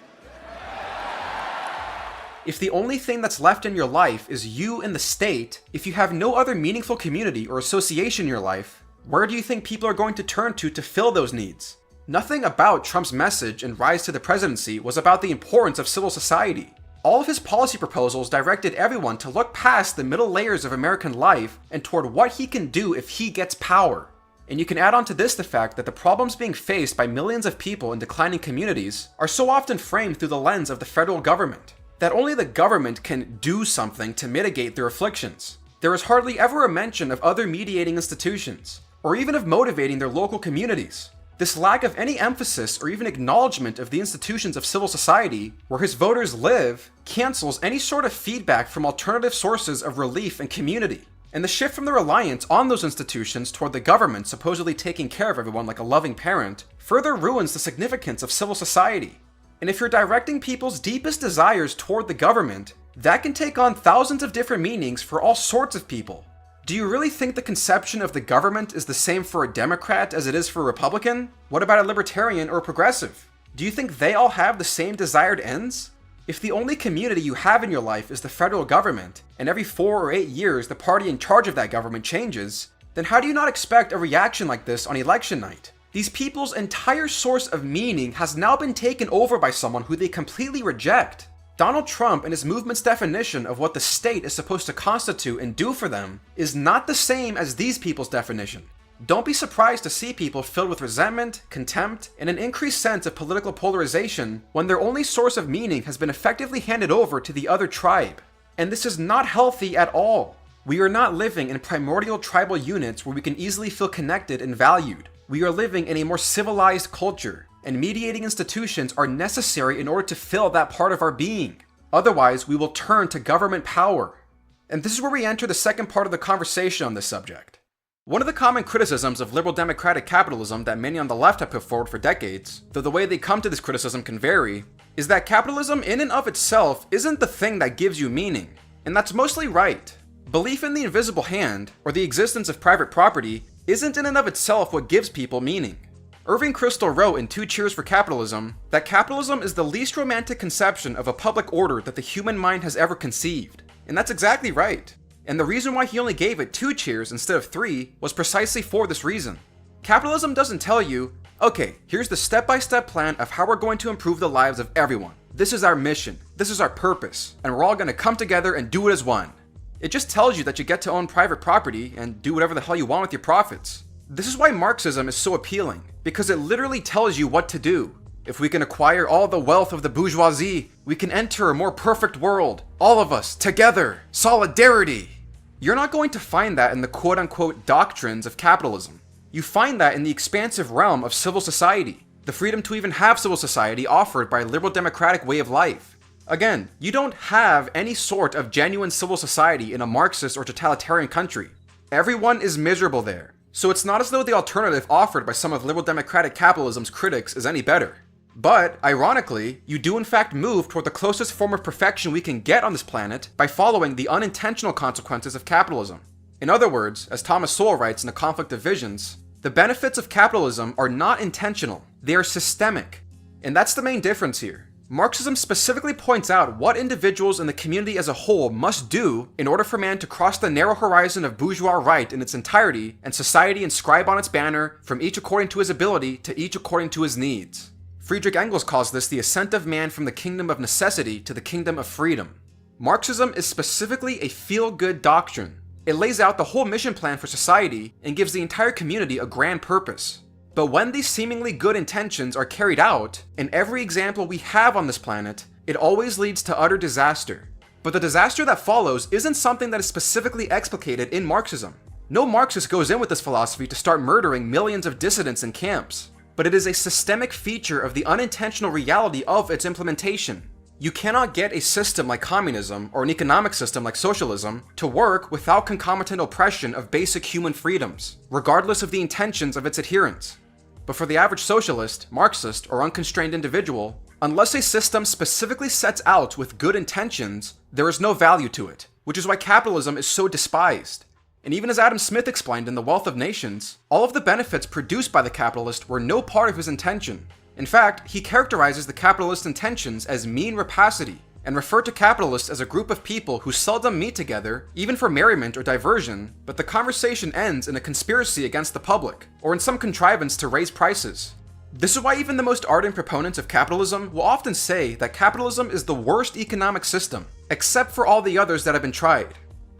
If the only thing that's left in your life is you and the state, if you have no other meaningful community or association in your life, where do you think people are going to turn to fill those needs? Nothing about Trump's message and rise to the presidency was about the importance of civil society. All of his policy proposals directed everyone to look past the middle layers of American life and toward what he can do if he gets power. And you can add on to this the fact that the problems being faced by millions of people in declining communities are so often framed through the lens of the federal government, that only the government can do something to mitigate their afflictions. There is hardly ever a mention of other mediating institutions, or even of motivating their local communities. This lack of any emphasis or even acknowledgement of the institutions of civil society, where his voters live, cancels any sort of feedback from alternative sources of relief and community. And the shift from the reliance on those institutions toward the government supposedly taking care of everyone like a loving parent further ruins the significance of civil society. And if you're directing people's deepest desires toward the government, that can take on thousands of different meanings for all sorts of people. Do you really think the conception of the government is the same for a Democrat as it is for a Republican? What about a libertarian or a progressive? Do you think they all have the same desired ends? If the only community you have in your life is the federal government, and every 4 or 8 years the party in charge of that government changes, then how do you not expect a reaction like this on election night? These people's entire source of meaning has now been taken over by someone who they completely reject. Donald Trump and his movement's definition of what the state is supposed to constitute and do for them is not the same as these people's definition. Don't be surprised to see people filled with resentment, contempt, and an increased sense of political polarization when their only source of meaning has been effectively handed over to the other tribe. And this is not healthy at all. We are not living in primordial tribal units where we can easily feel connected and valued. We are living in a more civilized culture, and mediating institutions are necessary in order to fill that part of our being. Otherwise, we will turn to government power. And this is where we enter the second part of the conversation on this subject. One of the common criticisms of liberal democratic capitalism that many on the left have put forward for decades, though the way they come to this criticism can vary, is that capitalism in and of itself isn't the thing that gives you meaning. And that's mostly right. Belief in the invisible hand, or the existence of private property, isn't in and of itself what gives people meaning. Irving Kristol wrote in 2 Cheers for Capitalism that capitalism is the least romantic conception of a public order that the human mind has ever conceived. And that's exactly right. And the reason why he only gave it 2 cheers instead of 3 was precisely for this reason. Capitalism doesn't tell you, okay, here's the step-by-step plan of how we're going to improve the lives of everyone. This is our mission, this is our purpose, and we're all going to come together and do it as one. It just tells you that you get to own private property and do whatever the hell you want with your profits. This is why Marxism is so appealing, because it literally tells you what to do. If we can acquire all the wealth of the bourgeoisie, we can enter a more perfect world. All of us, together, solidarity. You're not going to find that in the quote-unquote doctrines of capitalism. You find that in the expansive realm of civil society, the freedom to even have civil society offered by a liberal democratic way of life. Again, you don't have any sort of genuine civil society in a Marxist or totalitarian country. Everyone is miserable there. So it's not as though the alternative offered by some of liberal democratic capitalism's critics is any better. But, ironically, you do in fact move toward the closest form of perfection we can get on this planet by following the unintentional consequences of capitalism. In other words, as Thomas Sowell writes in The Conflict of Visions, the benefits of capitalism are not intentional, they are systemic. And that's the main difference here. Marxism specifically points out what individuals in the community as a whole must do in order for man to cross the narrow horizon of bourgeois right in its entirety and society inscribe on its banner, from each according to his ability to each according to his needs. Friedrich Engels calls this the ascent of man from the kingdom of necessity to the kingdom of freedom. Marxism is specifically a feel-good doctrine. It lays out the whole mission plan for society and gives the entire community a grand purpose. But when these seemingly good intentions are carried out, in every example we have on this planet, it always leads to utter disaster. But the disaster that follows isn't something that is specifically explicated in Marxism. No Marxist goes in with this philosophy to start murdering millions of dissidents in camps. But it is a systemic feature of the unintentional reality of its implementation. You cannot get a system like communism or an economic system like socialism to work without concomitant oppression of basic human freedoms, regardless of the intentions of its adherents. But for the average socialist, Marxist, or unconstrained individual, unless a system specifically sets out with good intentions, there is no value to it, which is why capitalism is so despised. And even as Adam Smith explained in The Wealth of Nations, all of the benefits produced by the capitalist were no part of his intention. In fact, he characterizes the capitalist's intentions as mean rapacity, and referred to capitalists as a group of people who seldom meet together, even for merriment or diversion, but the conversation ends in a conspiracy against the public, or in some contrivance to raise prices. This is why even the most ardent proponents of capitalism will often say that capitalism is the worst economic system, except for all the others that have been tried.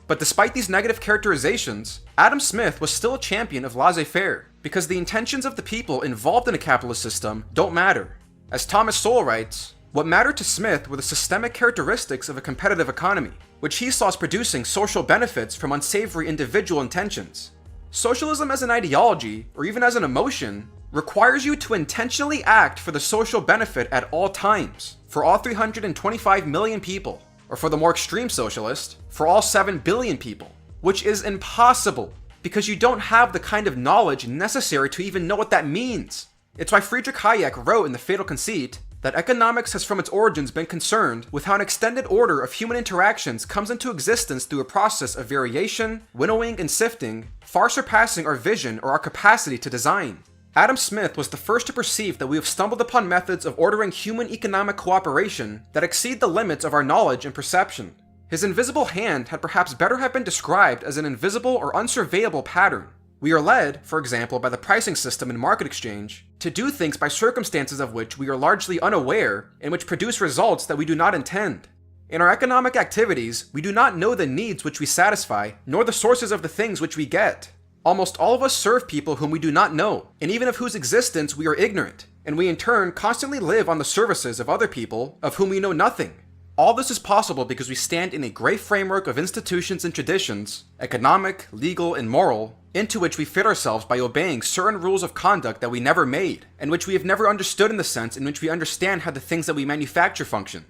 But despite these negative characterizations, Adam Smith was still a champion of laissez-faire, because the intentions of the people involved in a capitalist system don't matter. As Thomas Sowell writes, what mattered to Smith were the systemic characteristics of a competitive economy, which he saw as producing social benefits from unsavory individual intentions. Socialism as an ideology, or even as an emotion, requires you to intentionally act for the social benefit at all times, for all 325 million people. Or for the more extreme socialist, for all 7 billion people, which is impossible because you don't have the kind of knowledge necessary to even know what that means. It's why Friedrich Hayek wrote in The Fatal Conceit that economics has from its origins been concerned with how an extended order of human interactions comes into existence through a process of variation, winnowing, and sifting, far surpassing our vision or our capacity to design. Adam Smith was the first to perceive that we have stumbled upon methods of ordering human economic cooperation that exceed the limits of our knowledge and perception. His invisible hand had perhaps better have been described as an invisible or unsurveyable pattern. We are led, for example, by the pricing system in market exchange, to do things by circumstances of which we are largely unaware and which produce results that we do not intend. In our economic activities, we do not know the needs which we satisfy, nor the sources of the things which we get. Almost all of us serve people whom we do not know, and even of whose existence we are ignorant, and we in turn constantly live on the services of other people of whom we know nothing. All this is possible because we stand in a great framework of institutions and traditions, economic, legal, and moral, into which we fit ourselves by obeying certain rules of conduct that we never made, and which we have never understood in the sense in which we understand how the things that we manufacture function.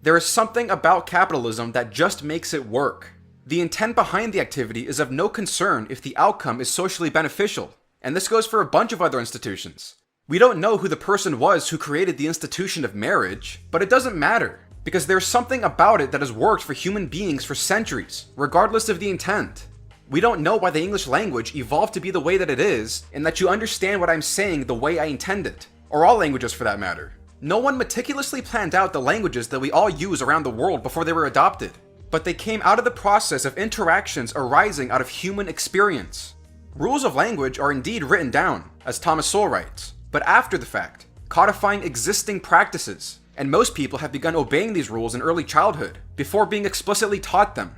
There is something about capitalism that just makes it work. The intent behind the activity is of no concern if the outcome is socially beneficial, and this goes for a bunch of other institutions. We don't know who the person was who created the institution of marriage, but it doesn't matter, because there's something about it that has worked for human beings for centuries, regardless of the intent. We don't know why the English language evolved to be the way that it is, and that you understand what I'm saying the way I intend it, or all languages for that matter. No one meticulously planned out the languages that we all use around the world before they were adopted, but they came out of the process of interactions arising out of human experience. Rules of language are indeed written down, as Thomas Sowell writes, but after the fact, codifying existing practices, and most people have begun obeying these rules in early childhood, before being explicitly taught them.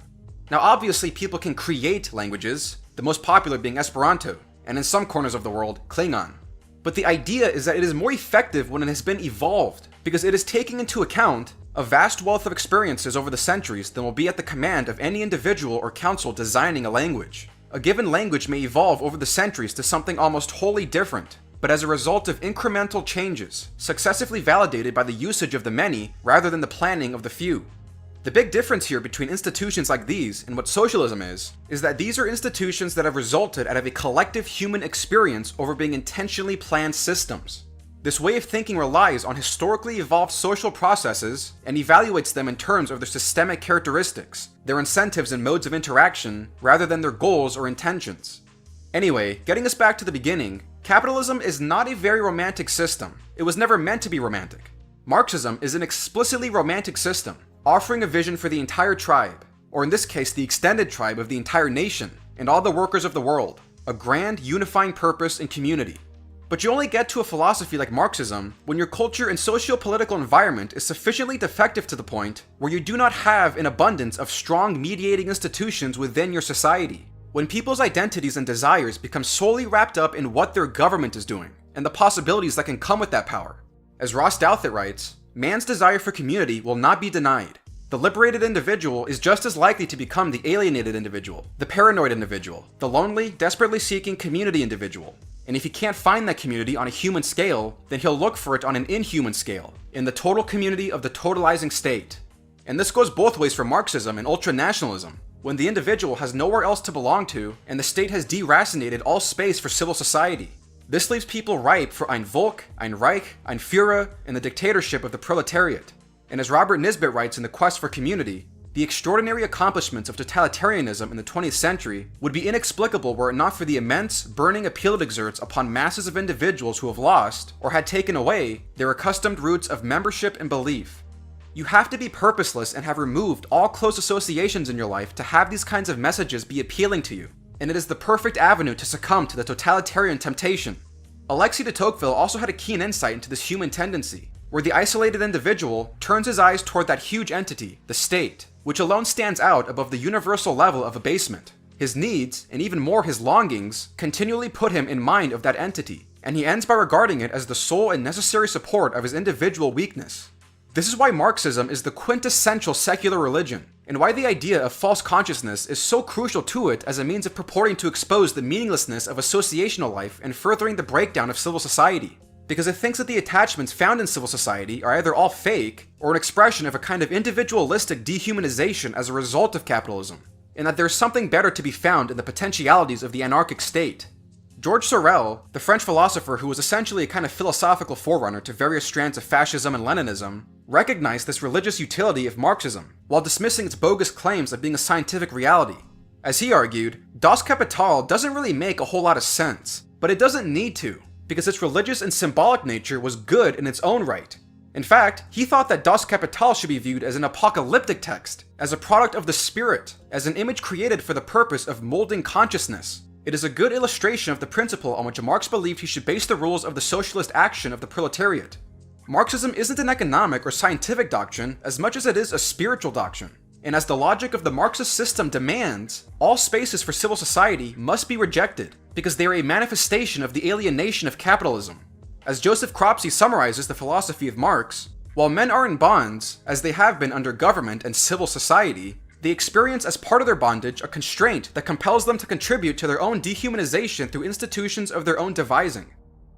Now obviously people can create languages, the most popular being Esperanto, and in some corners of the world, Klingon. But the idea is that it is more effective when it has been evolved, because it is taking into account a vast wealth of experiences over the centuries that will be at the command of any individual or council designing a language. A given language may evolve over the centuries to something almost wholly different, but as a result of incremental changes, successively validated by the usage of the many rather than the planning of the few. The big difference here between institutions like these and what socialism is that these are institutions that have resulted out of a collective human experience over being intentionally planned systems. This way of thinking relies on historically evolved social processes and evaluates them in terms of their systemic characteristics, their incentives and modes of interaction, rather than their goals or intentions. Anyway, getting us back to the beginning, capitalism is not a very romantic system. It was never meant to be romantic. Marxism is an explicitly romantic system, offering a vision for the entire tribe, or in this case the extended tribe of the entire nation, and all the workers of the world, a grand unifying purpose and community. But you only get to a philosophy like Marxism when your culture and socio-political environment is sufficiently defective to the point where you do not have an abundance of strong mediating institutions within your society. When people's identities and desires become solely wrapped up in what their government is doing, and the possibilities that can come with that power. As Ross Douthat writes, man's desire for community will not be denied. The liberated individual is just as likely to become the alienated individual, the paranoid individual, the lonely, desperately seeking community individual. And if he can't find that community on a human scale, then he'll look for it on an inhuman scale, in the total community of the totalizing state. And this goes both ways for Marxism and ultranationalism, when the individual has nowhere else to belong to, and the state has deracinated all space for civil society. This leaves people ripe for ein Volk, ein Reich, ein Führer, and the dictatorship of the proletariat. And as Robert Nisbet writes in The Quest for Community, the extraordinary accomplishments of totalitarianism in the 20th century would be inexplicable were it not for the immense, burning appeal it exerts upon masses of individuals who have lost, or had taken away, their accustomed roots of membership and belief. You have to be purposeless and have removed all close associations in your life to have these kinds of messages be appealing to you, and it is the perfect avenue to succumb to the totalitarian temptation. Alexis de Tocqueville also had a keen insight into this human tendency, where the isolated individual turns his eyes toward that huge entity, the state, which alone stands out above the universal level of abasement. His needs, and even more his longings, continually put him in mind of that entity, and he ends by regarding it as the sole and necessary support of his individual weakness. This is why Marxism is the quintessential secular religion, and why the idea of false consciousness is so crucial to it as a means of purporting to expose the meaninglessness of associational life and furthering the breakdown of civil society. Because it thinks that the attachments found in civil society are either all fake, or an expression of a kind of individualistic dehumanization as a result of capitalism, and that there's something better to be found in the potentialities of the anarchic state. Georges Sorel, the French philosopher who was essentially a kind of philosophical forerunner to various strands of fascism and Leninism, recognized this religious utility of Marxism, while dismissing its bogus claims of being a scientific reality. As he argued, Das Kapital doesn't really make a whole lot of sense, but it doesn't need to, because its religious and symbolic nature was good in its own right. In fact, he thought that Das Kapital should be viewed as an apocalyptic text, as a product of the spirit, as an image created for the purpose of molding consciousness. It is a good illustration of the principle on which Marx believed he should base the rules of the socialist action of the proletariat. Marxism isn't an economic or scientific doctrine as much as it is a spiritual doctrine, and as the logic of the Marxist system demands, all spaces for civil society must be rejected, because they are a manifestation of the alienation of capitalism. As Joseph Cropsey summarizes the philosophy of Marx, while men are in bonds, as they have been under government and civil society, they experience as part of their bondage a constraint that compels them to contribute to their own dehumanization through institutions of their own devising.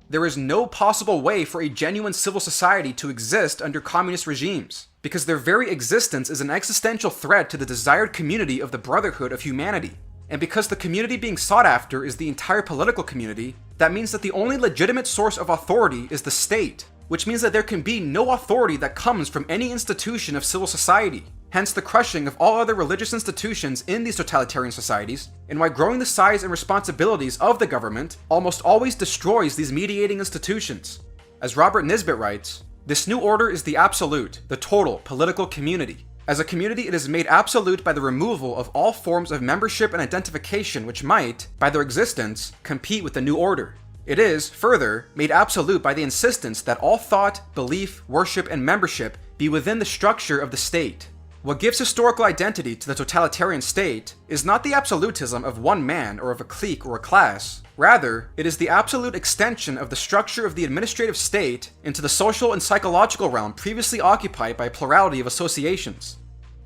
There is no possible way for a genuine civil society to exist under communist regimes, because their very existence is an existential threat to the desired community of the brotherhood of humanity. And because the community being sought after is the entire political community, that means that the only legitimate source of authority is the state, which means that there can be no authority that comes from any institution of civil society. Hence the crushing of all other religious institutions in these totalitarian societies, and why growing the size and responsibilities of the government almost always destroys these mediating institutions. As Robert Nisbet writes, this new order is the absolute, the total political community. As a community, it is made absolute by the removal of all forms of membership and identification which might, by their existence, compete with the new order. It is, further, made absolute by the insistence that all thought, belief, worship, and membership be within the structure of the state. What gives historical identity to the totalitarian state is not the absolutism of one man or of a clique or a class. Rather, it is the absolute extension of the structure of the administrative state into the social and psychological realm previously occupied by a plurality of associations.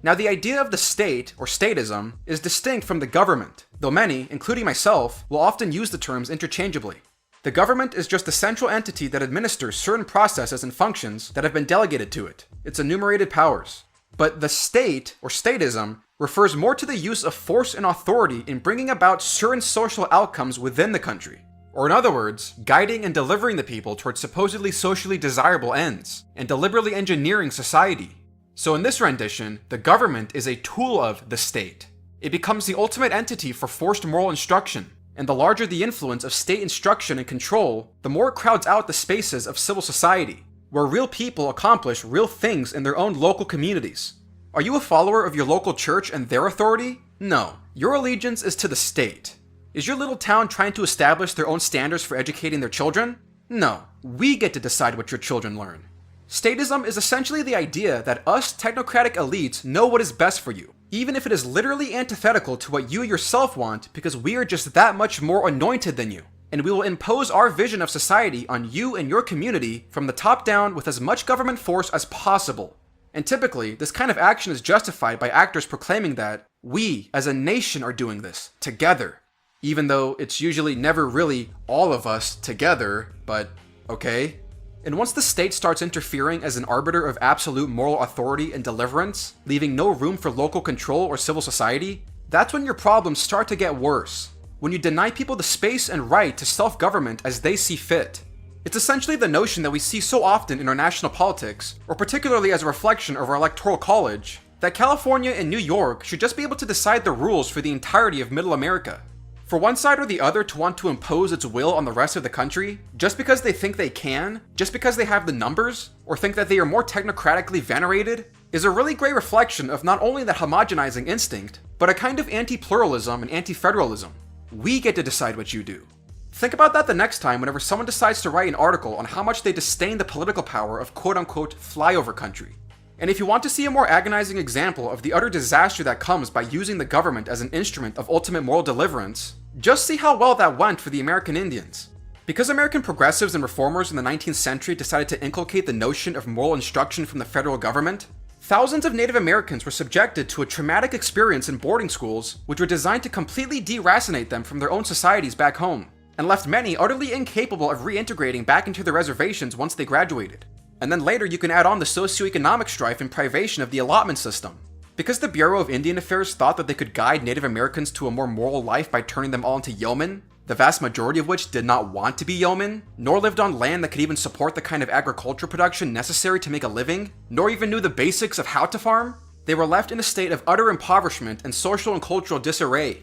Now, the idea of the state, or statism, is distinct from the government, though many, including myself, will often use the terms interchangeably. The government is just the central entity that administers certain processes and functions that have been delegated to it, its enumerated powers. But the state, or statism, refers more to the use of force and authority in bringing about certain social outcomes within the country. Or in other words, guiding and delivering the people towards supposedly socially desirable ends, and deliberately engineering society. So in this rendition, the government is a tool of the state. It becomes the ultimate entity for forced moral instruction, and the larger the influence of state instruction and control, the more it crowds out the spaces of civil society, where real people accomplish real things in their own local communities. Are you a follower of your local church and their authority? No. Your allegiance is to the state. Is your little town trying to establish their own standards for educating their children? No. We get to decide what your children learn. Statism is essentially the idea that us technocratic elites know what is best for you, even if it is literally antithetical to what you yourself want, because we are just that much more anointed than you. And we will impose our vision of society on you and your community from the top down with as much government force as possible. And typically, this kind of action is justified by actors proclaiming that we, as a nation, are doing this, together. Even though it's usually never really all of us together, but okay. And once the state starts interfering as an arbiter of absolute moral authority and deliverance, leaving no room for local control or civil society, that's when your problems start to get worse. When you deny people the space and right to self-government as they see fit. It's essentially the notion that we see so often in our national politics, or particularly as a reflection of our electoral college, that California and New York should just be able to decide the rules for the entirety of Middle America. For one side or the other to want to impose its will on the rest of the country, just because they think they can, just because they have the numbers, or think that they are more technocratically venerated, is a really great reflection of not only that homogenizing instinct, but a kind of anti-pluralism and anti-federalism. We get to decide what you do. Think about that the next time whenever someone decides to write an article on how much they disdain the political power of quote-unquote flyover country. And if you want to see a more agonizing example of the utter disaster that comes by using the government as an instrument of ultimate moral deliverance, just see how well that went for the American Indians. Because American progressives and reformers in the 19th century decided to inculcate the notion of moral instruction from the federal government, thousands of Native Americans were subjected to a traumatic experience in boarding schools which were designed to completely deracinate them from their own societies back home, and left many utterly incapable of reintegrating back into their reservations once they graduated. And then later you can add on the socioeconomic strife and privation of the allotment system. Because the Bureau of Indian Affairs thought that they could guide Native Americans to a more moral life by turning them all into yeomen, the vast majority of which did not want to be yeomen, nor lived on land that could even support the kind of agricultural production necessary to make a living, nor even knew the basics of how to farm, they were left in a state of utter impoverishment and social and cultural disarray.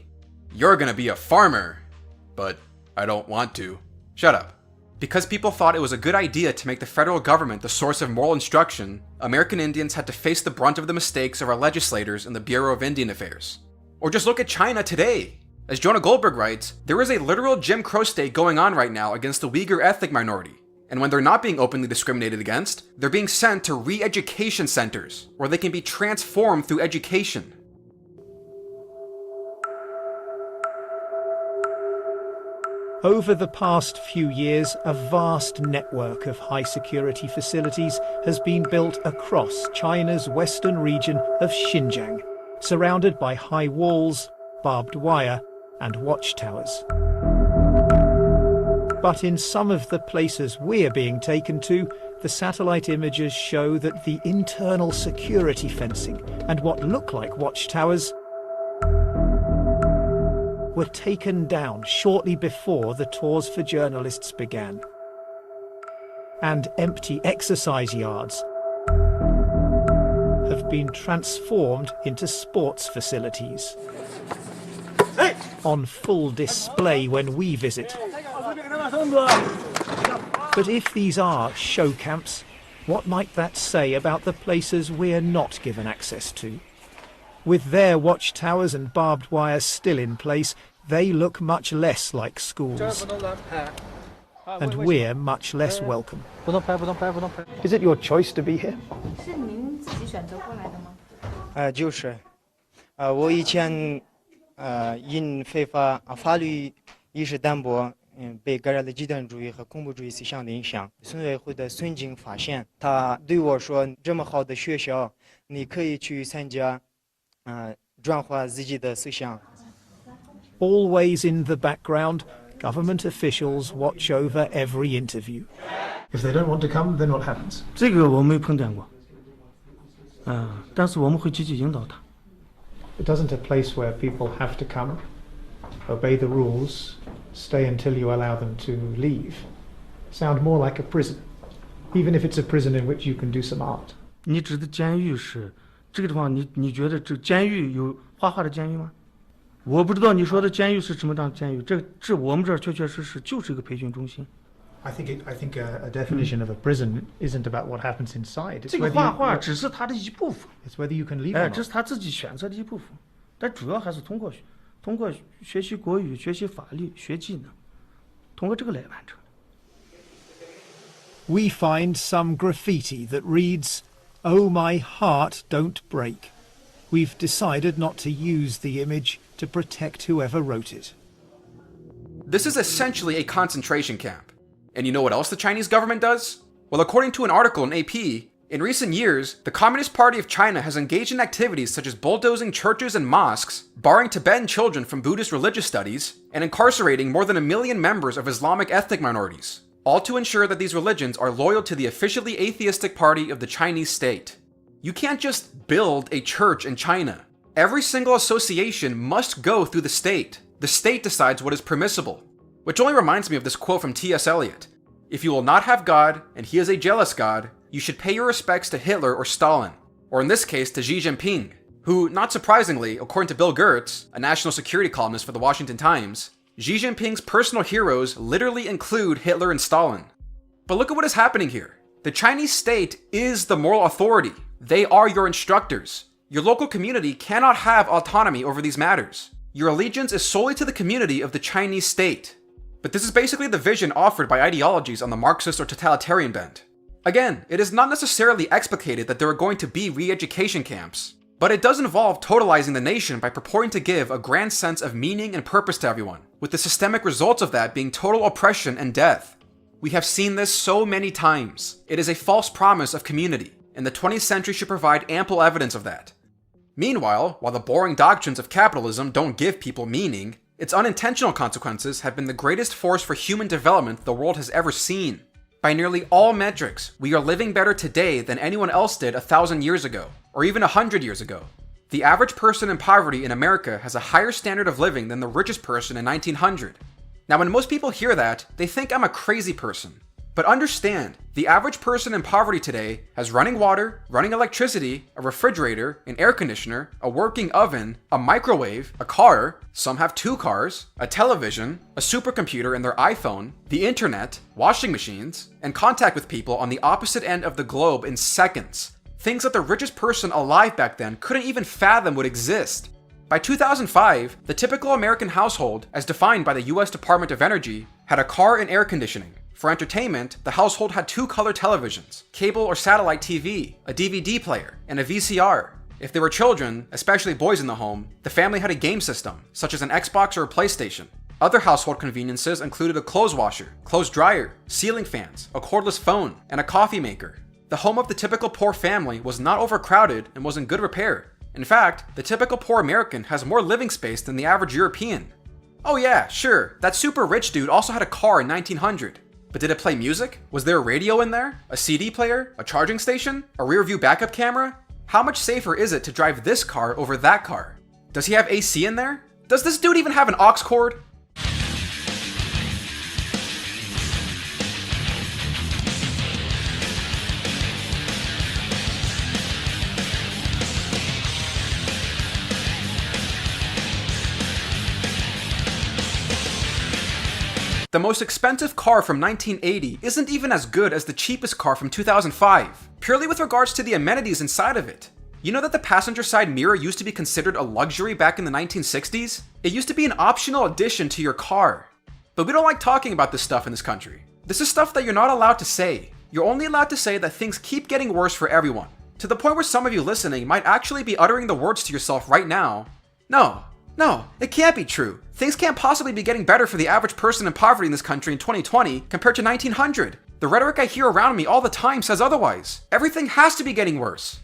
You're gonna be a farmer, but I don't want to. Shut up. Because people thought it was a good idea to make the federal government the source of moral instruction, American Indians had to face the brunt of the mistakes of our legislators in the Bureau of Indian Affairs. Or just look at China today. As Jonah Goldberg writes, there is a literal Jim Crow state going on right now against the Uyghur ethnic minority. And when they're not being openly discriminated against, they're being sent to re-education centers, where they can be transformed through education.
Over the past few years, a vast network of high-security facilities has been built across China's western region of Xinjiang, surrounded by high walls, barbed wire, and watchtowers. But in some of the places we're being taken to, the satellite images show that the internal security fencing and what look like watchtowers were taken down shortly before the tours for journalists began. And empty exercise yards have been transformed into sports facilities. On full display when we visit. But if these are show camps, what might that say about the places we're not given access to? With their watchtowers and barbed wire still in place, they look much less like schools. And we're much less welcome. Is it your choice to be here?
就是，我以前因非法法律意识淡薄，被感染了极端主义和恐怖主义思想的影响。村委会的孙经发现，他对我说：“这么好的学校，你可以去参加，转化自己的思想。”
Always in the background, government officials watch over every interview. If they don't want to come, then what happens?
这个我没碰见过，但是我们会积极引导他。
It isn't a place where people have to come, obey the rules, stay until you allow them to leave. Sound more like a prison, even if it's a prison in which you can do some art.
你指的监狱是这个地方？你觉得这监狱有画画的监狱吗？我不知道你说的监狱是什么样的监狱。这我们这儿确确实实就是一个培训中心。
I think a definition of a prison isn't about what happens inside.
这个画画只是它的一部分。
It's whether you can leave or not.
这是他自己选择的一部分，但主要还是通过学习国语、学习法律、学技能，通过这个来完成。
We find some graffiti that reads, "Oh my heart, don't break." We've decided not to use the image to protect whoever wrote it.
This is essentially a concentration camp. And you know what else the Chinese government does? Well, according to an article in AP, in recent years, the Communist Party of China has engaged in activities such as bulldozing churches and mosques, barring Tibetan children from Buddhist religious studies, and incarcerating more than 1 million members of Islamic ethnic minorities, all to ensure that these religions are loyal to the officially atheistic party of the Chinese state. You can't just build a church in China. Every single association must go through the state. The state decides what is permissible. Which only reminds me of this quote from T.S. Eliot. If you will not have God, and he is a jealous God, you should pay your respects to Hitler or Stalin, or in this case to Xi Jinping, who, not surprisingly, according to Bill Gertz, a national security columnist for the Washington Times, Xi Jinping's personal heroes literally include Hitler and Stalin. But look at what is happening here. The Chinese state is the moral authority. They are your instructors. Your local community cannot have autonomy over these matters. Your allegiance is solely to the community of the Chinese state. But this is basically the vision offered by ideologies on the Marxist or totalitarian bent. Again, it is not necessarily explicated that there are going to be re-education camps, but it does involve totalizing the nation by purporting to give a grand sense of meaning and purpose to everyone, with the systemic results of that being total oppression and death. We have seen this so many times. It is a false promise of community, and the 20th century should provide ample evidence of that. Meanwhile, while the boring doctrines of capitalism don't give people meaning, its unintentional consequences have been the greatest force for human development the world has ever seen. By nearly all metrics, we are living better today than anyone else did 1,000 years ago, or even 100 years ago. The average person in poverty in America has a higher standard of living than the richest person in 1900. Now, when most people hear that, they think I'm a crazy person. But understand, the average person in poverty today has running water, running electricity, a refrigerator, an air conditioner, a working oven, a microwave, a car, some have 2 cars, a television, a supercomputer in their iPhone, the internet, washing machines, and contact with people on the opposite end of the globe in seconds. Things that the richest person alive back then couldn't even fathom would exist. By 2005, the typical American household, as defined by the US Department of Energy, had a car and air conditioning. For entertainment, the household had 2 color televisions, cable or satellite TV, a DVD player, and a VCR. If there were children, especially boys in the home, the family had a game system, such as an Xbox or a PlayStation. Other household conveniences included a clothes washer, clothes dryer, ceiling fans, a cordless phone, and a coffee maker. The home of the typical poor family was not overcrowded and was in good repair. In fact, the typical poor American has more living space than the average European. Oh yeah, sure, that super rich dude also had a car in 1900. But did it play music? Was there a radio in there? A CD player? A charging station? A rear view backup camera? How much safer is it to drive this car over that car? Does he have AC in there? Does this dude even have an aux cord? The most expensive car from 1980 isn't even as good as the cheapest car from 2005, purely with regards to the amenities inside of it. You know that the passenger side mirror used to be considered a luxury back in the 1960s? It used to be an optional addition to your car. But we don't like talking about this stuff in this country. This is stuff that you're not allowed to say. You're only allowed to say that things keep getting worse for everyone, to the point where some of you listening might actually be uttering the words to yourself right now. No, it can't be true. Things can't possibly be getting better for the average person in poverty in this country in 2020 compared to 1900. The rhetoric I hear around me all the time says otherwise. Everything has to be getting worse.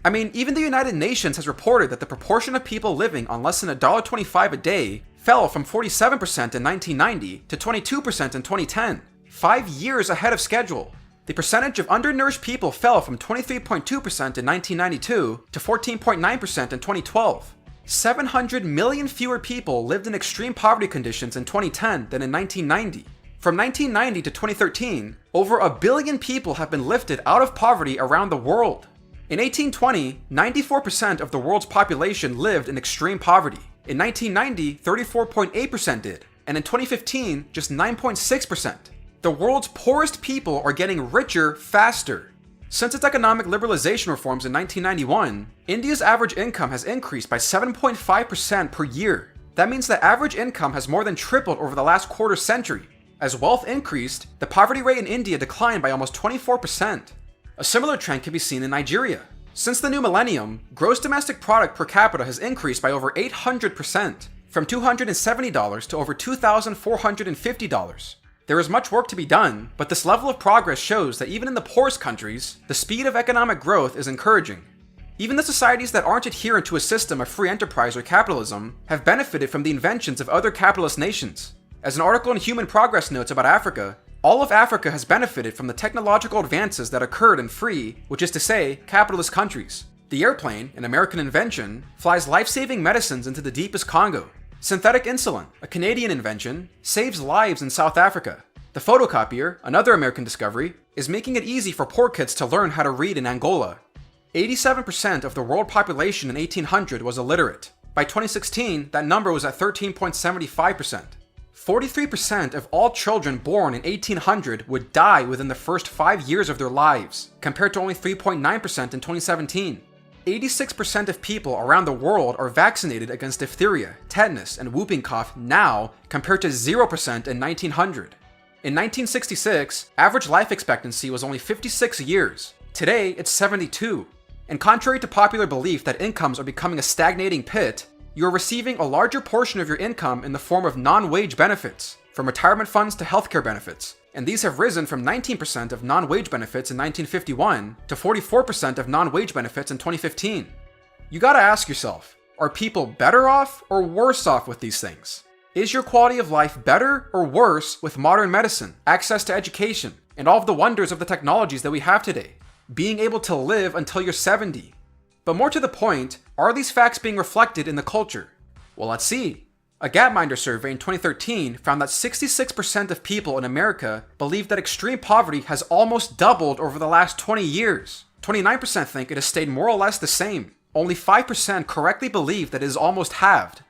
I mean, even the United Nations has reported that the proportion of people living on less than $1.25 a day fell from 47% in 1990 to 22% in 2010, 5 years ahead of schedule. The percentage of undernourished people fell from 23.2% in 1992 to 14.9% in 2012. 700 million fewer people lived in extreme poverty conditions in 2010 than in 1990. From 1990 to 2013, over 1 billion people have been lifted out of poverty around the world. In 1820, 94% of the world's population lived in extreme poverty. In 1990, 34.8% did, and in 2015, just 9.6%. The world's poorest people are getting richer faster. Since its economic liberalization reforms in 1991, India's average income has increased by 7.5% per year. That means the average income has more than tripled over the last quarter century. As wealth increased, the poverty rate in India declined by almost 24%. A similar trend can be seen in Nigeria. Since the new millennium, gross domestic product per capita has increased by over 800%, from $270 to over $2,450. There is much work to be done, but this level of progress shows that even in the poorest countries, the speed of economic growth is encouraging. Even the societies that aren't adherent to a system of free enterprise or capitalism have benefited from the inventions of other capitalist nations. As an article in Human Progress notes about Africa, all of Africa has benefited from the technological advances that occurred in free, which is to say, capitalist countries. The airplane, an American invention, flies life-saving medicines into the deepest Congo. Synthetic insulin, a Canadian invention, saves lives in South Africa. The photocopier, another American discovery, is making it easy for poor kids to learn how to read in Angola. 87% of the world population in 1800 was illiterate. By 2016, that number was at 13.75%. 43% of all children born in 1800 would die within the first 5 years of their lives, compared to only 3.9% in 2017. 86% of people around the world are vaccinated against diphtheria, tetanus, and whooping cough now, compared to 0% in 1900. In 1966, average life expectancy was only 56 years. Today, it's 72. And contrary to popular belief that incomes are becoming a stagnating pit, you are receiving a larger portion of your income in the form of non-wage benefits, from retirement funds to healthcare benefits. And these have risen from 19% of non-wage benefits in 1951 to 44% of non-wage benefits in 2015. You gotta ask yourself, are people better off or worse off with these things? Is your quality of life better or worse with modern medicine, access to education, and all of the wonders of the technologies that we have today? Being able to live until you're 70. But more to the point, are these facts being reflected in the culture? Well, let's see. A Gapminder survey in 2013 found that 66% of people in America believe that extreme poverty has almost doubled over the last 20 years. 29% think it has stayed more or less the same. Only 5% correctly believe that it is almost halved.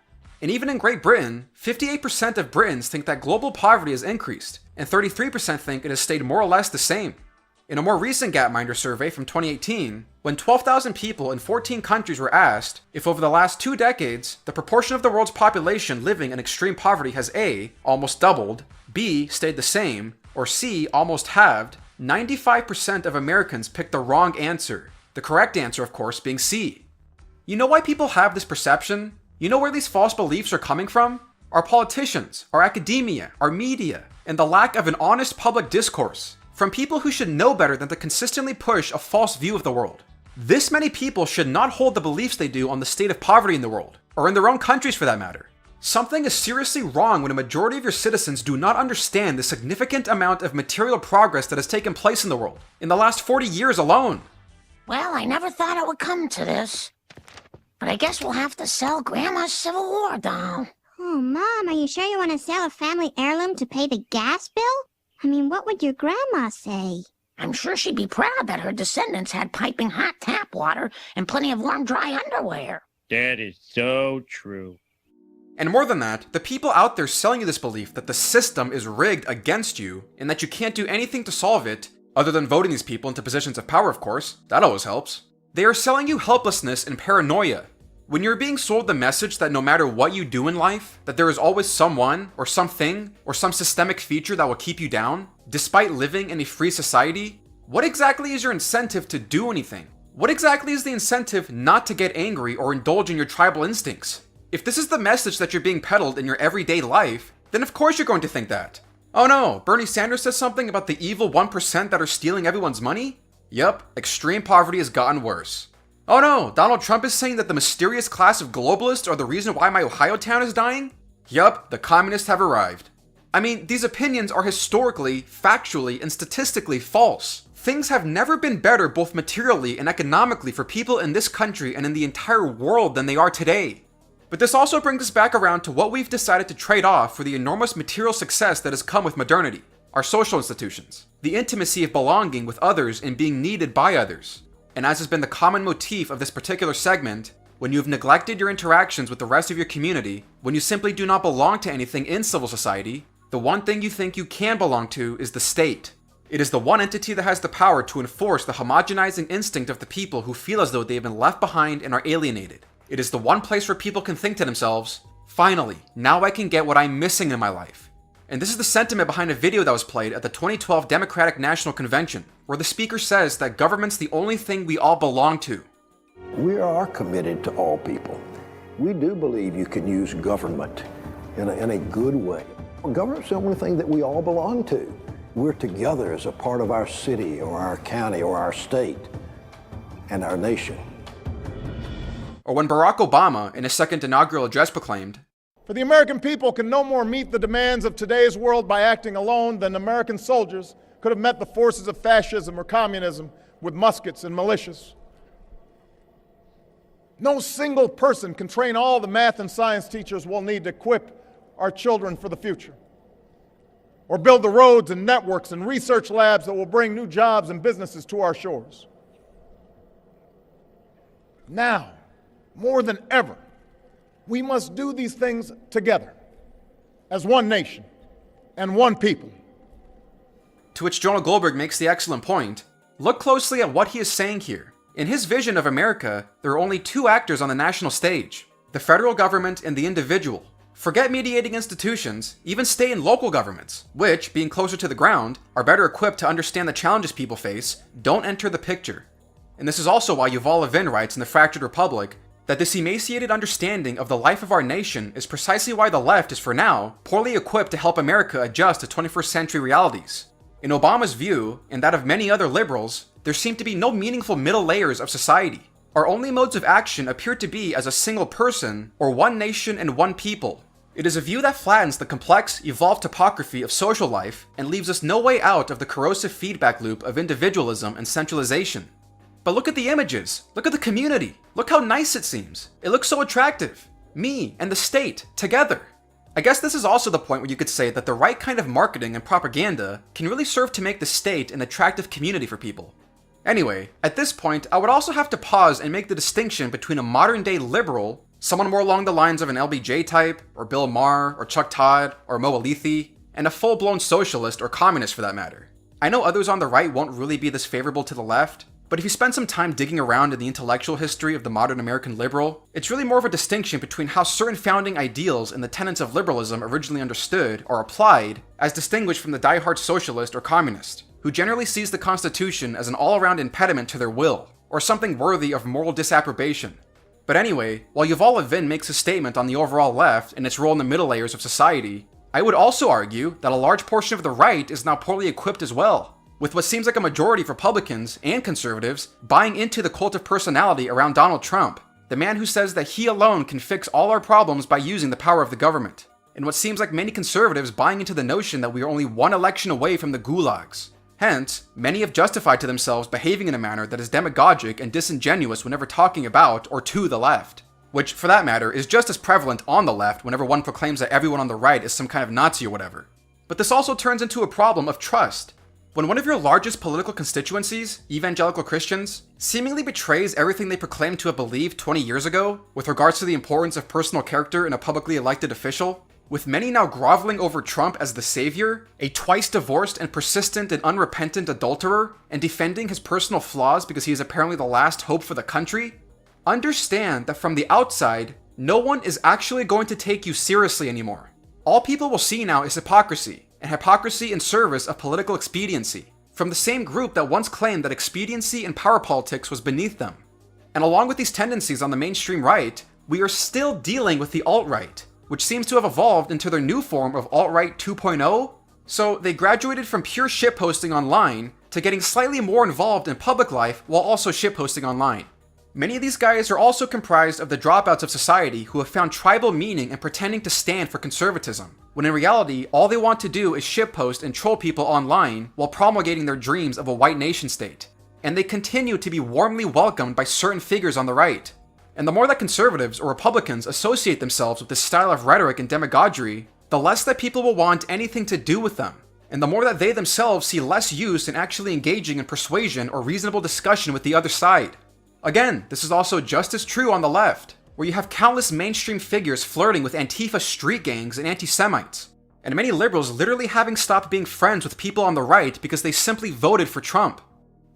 And even in Great Britain, 58% of Britons think that global poverty has increased, and 33% think it has stayed more or less the same. In a more recent Gapminder survey from 2018, when 12,000 people in 14 countries were asked if over the last 2 decades, the proportion of the world's population living in extreme poverty has A, almost doubled, B, stayed the same, or C, almost halved, 95% of Americans picked the wrong answer. The correct answer, of course, being C. You know why people have this perception? You know where these false beliefs are coming from? Our politicians, our academia, our media, and the lack of an honest public discourse. From people who should know better than to consistently push a false view of the world. This many people should not hold the beliefs they do on the state of poverty in the world, or in their own countries for that matter. Something is seriously wrong when a majority of your citizens do not understand the significant amount of material progress that has taken place in the world in the last 40 years alone.
Well, I never thought it would come to this. But I guess we'll have to sell Grandma's Civil War doll.
Oh, Mom, are you sure you want to sell a family heirloom to pay the gas bill? I mean, what would your grandma say?
I'm sure she'd be proud that her descendants had piping hot tap water and plenty of warm, dry underwear.
That is so true.
And more than that, the people out there selling you this belief that the system is rigged against you and that you can't do anything to solve it, other than voting these people into positions of power, of course, that always helps. They are selling you helplessness and paranoia. When you're being sold the message that no matter what you do in life, that there is always someone, or something, or some systemic feature that will keep you down, despite living in a free society, what exactly is your incentive to do anything? What exactly is the incentive not to get angry or indulge in your tribal instincts? If this is the message that you're being peddled in your everyday life, then of course you're going to think that. Oh no, Bernie Sanders says something about the evil 1% that are stealing everyone's money? Yup, extreme poverty has gotten worse. Oh no, Donald Trump is saying that the mysterious class of globalists are the reason why my Ohio town is dying? Yup, the communists have arrived. I mean, these opinions are historically, factually, and statistically false. Things have never been better both materially and economically for people in this country and in the entire world than they are today. But this also brings us back around to what we've decided to trade off for the enormous material success that has come with modernity. Our social institutions, the intimacy of belonging with others and being needed by others. And as has been the common motif of this particular segment, when you have neglected your interactions with the rest of your community, when you simply do not belong to anything in civil society, the one thing you think you can belong to is the state. It is the one entity that has the power to enforce the homogenizing instinct of the people who feel as though they have been left behind and are alienated. It is the one place where people can think to themselves, finally, now I can get what I'm missing in my life. And this is the sentiment behind a video that was played at the 2012 Democratic National Convention, where the speaker says that government's the only thing we all belong to.
We are committed to all people. We do believe you can use government in a good way. Government's the only thing that we all belong to. We're together as a part of our city or our county or our state and our nation.
Or when Barack Obama, in his second inaugural address, proclaimed,
"For the American people can no more meet the demands of today's world by acting alone than American soldiers could have met the forces of fascism or communism with muskets and militias. No single person can train all the math and science teachers we'll need to equip our children for the future, or build the roads and networks and research labs that will bring new jobs and businesses to our shores. Now, more than ever, we must do these things together, as one nation and one people."
To which Jonah Goldberg makes the excellent point, look closely at what he is saying here. In his vision of America, there are only two actors on the national stage, the federal government and the individual. Forget mediating institutions, even stay in local governments, which, being closer to the ground, are better equipped to understand the challenges people face, don't enter the picture. And this is also why Yuval Levin writes in The Fractured Republic that this emaciated understanding of the life of our nation is precisely why the left is, for now, poorly equipped to help America adjust to 21st century realities. In Obama's view, and that of many other liberals, there seem to be no meaningful middle layers of society. Our only modes of action appear to be as a single person, or one nation and one people. It is a view that flattens the complex, evolved topography of social life and leaves us no way out of the corrosive feedback loop of individualism and centralization. But look at the images, look at the community, look how nice it seems. It looks so attractive. Me and the state, together. I guess this is also the point where you could say that the right kind of marketing and propaganda can really serve to make the state an attractive community for people. Anyway, at this point, I would also have to pause and make the distinction between a modern-day liberal, someone more along the lines of an LBJ type, or Bill Maher, or Chuck Todd, or Mo Alithi, and a full-blown socialist or communist for that matter. I know others on the right won't really be this favorable to the left, but if you spend some time digging around in the intellectual history of the modern American liberal, it's really more of a distinction between how certain founding ideals and the tenets of liberalism originally understood are applied, as distinguished from the diehard socialist or communist, who generally sees the Constitution as an all-around impediment to their will, or something worthy of moral disapprobation. But anyway, while Yuval Levin makes a statement on the overall left and its role in the middle layers of society, I would also argue that a large portion of the right is now poorly equipped as well, with what seems like a majority of Republicans and conservatives buying into the cult of personality around Donald Trump, The man who says that he alone can fix all our problems by using the power of the government. And what seems like many conservatives buying into the notion that we are only one election away from the gulags. Hence, many have justified to themselves behaving in a manner that is demagogic and disingenuous whenever talking about or to the left. Which, for that matter, is just as prevalent on the left whenever one proclaims that everyone on the right is some kind of Nazi or whatever. But this also turns into a problem of trust. When one of your largest political constituencies, evangelical Christians, seemingly betrays everything they proclaimed to have believed 20 years ago with regards to the importance of personal character in a publicly elected official, with many now groveling over Trump as the savior, a twice divorced and persistent and unrepentant adulterer, and defending his personal flaws because he is apparently the last hope for the country, understand that from the outside, no one is actually going to take you seriously anymore. All people will see now is hypocrisy, and hypocrisy in service of political expediency, from the same group that once claimed that expediency in power politics was beneath them. And along with these tendencies on the mainstream right, we are still dealing with the alt-right, which seems to have evolved into their new form of alt-right 2.0. So they graduated from pure shitposting online to getting slightly more involved in public life while also shitposting online. Many of these guys are also comprised of the dropouts of society who have found tribal meaning in pretending to stand for conservatism, when in reality, all they want to do is shitpost and troll people online while promulgating their dreams of a white nation state. And they continue to be warmly welcomed by certain figures on the right. And the more that conservatives or Republicans associate themselves with this style of rhetoric and demagoguery, the less that people will want anything to do with them. And the more that they themselves see less use in actually engaging in persuasion or reasonable discussion with the other side. Again, this is also just as true on the left, where you have countless mainstream figures flirting with Antifa street gangs and anti-Semites, and many liberals literally having stopped being friends with people on the right because they simply voted for Trump.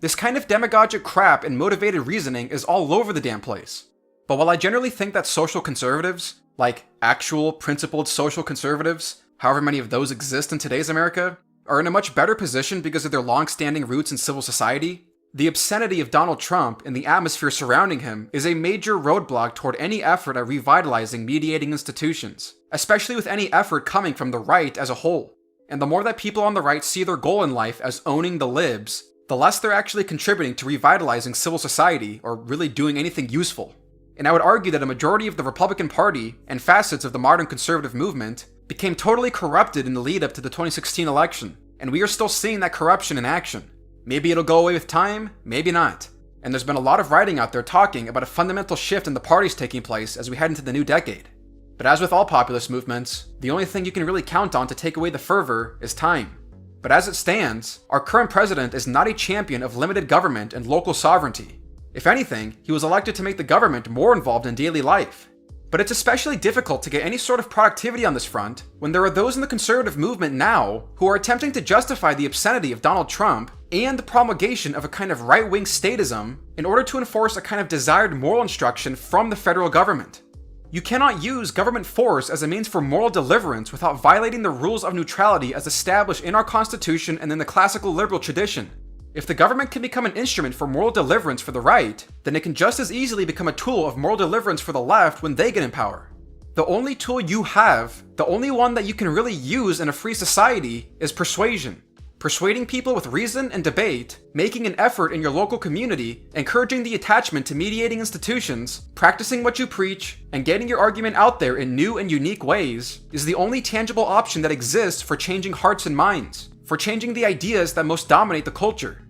This kind of demagogic crap and motivated reasoning is all over the damn place. But while I generally think that social conservatives, like actual principled social conservatives, however many of those exist in today's America, are in a much better position because of their long-standing roots in civil society, the obscenity of Donald Trump and the atmosphere surrounding him is a major roadblock toward any effort at revitalizing mediating institutions, especially with any effort coming from the right as a whole. And the more that people on the right see their goal in life as owning the libs, the less they're actually contributing to revitalizing civil society or really doing anything useful. And I would argue that a majority of the Republican Party and facets of the modern conservative movement became totally corrupted in the lead up to the 2016 election, and we are still seeing that corruption in action. Maybe it'll go away with time, maybe not. And there's been a lot of writing out there talking about a fundamental shift in the parties taking place as we head into the new decade. But as with all populist movements, the only thing you can really count on to take away the fervor is time. But as it stands, our current president is not a champion of limited government and local sovereignty. If anything, he was elected to make the government more involved in daily life. But it's especially difficult to get any sort of productivity on this front when there are those in the conservative movement now who are attempting to justify the obscenity of Donald Trump and the promulgation of a kind of right-wing statism in order to enforce a kind of desired moral instruction from the federal government. You cannot use government force as a means for moral deliverance without violating the rules of neutrality as established in our Constitution and in the classical liberal tradition. If the government can become an instrument for moral deliverance for the right, then it can just as easily become a tool of moral deliverance for the left when they get in power. The only tool you have, the only one that you can really use in a free society, is persuasion. Persuading people with reason and debate, making an effort in your local community, encouraging the attachment to mediating institutions, practicing what you preach, and getting your argument out there in new and unique ways is the only tangible option that exists for changing hearts and minds, for changing the ideas that most dominate the culture.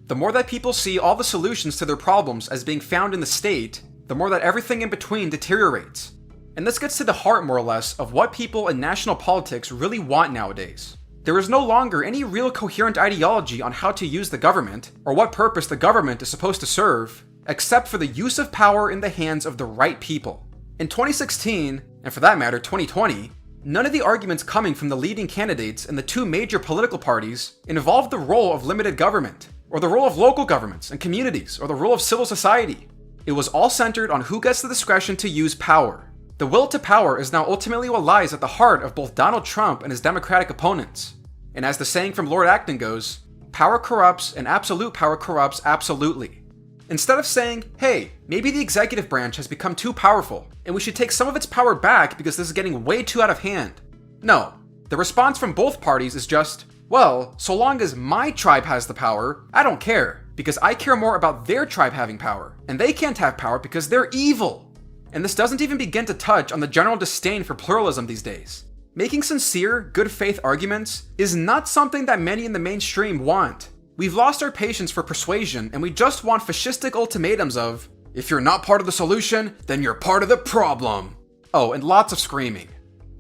The more that people see all the solutions to their problems as being found in the state, the more that everything in between deteriorates. And this gets to the heart, more or less, of what people in national politics really want nowadays. There is no longer any real coherent ideology on how to use the government, or what purpose the government is supposed to serve, except for the use of power in the hands of the right people. In 2016, and for that matter 2020, none of the arguments coming from the leading candidates in the two major political parties involved the role of limited government, or the role of local governments and communities, or the role of civil society. It was all centered on who gets the discretion to use power. The will to power is now ultimately what lies at the heart of both Donald Trump and his Democratic opponents. And as the saying from Lord Acton goes, power corrupts and absolute power corrupts absolutely. Instead of saying, hey, maybe the executive branch has become too powerful and we should take some of its power back because this is getting way too out of hand. No, the response from both parties is just, well, so long as my tribe has the power, I don't care, because I care more about their tribe having power, and they can't have power because they're evil. And this doesn't even begin to touch on the general disdain for pluralism these days. Making sincere, good faith arguments is not something that many in the mainstream want. We've lost our patience for persuasion, and we just want fascistic ultimatums of, if you're not part of the solution, then you're part of the problem. Oh, and lots of screaming.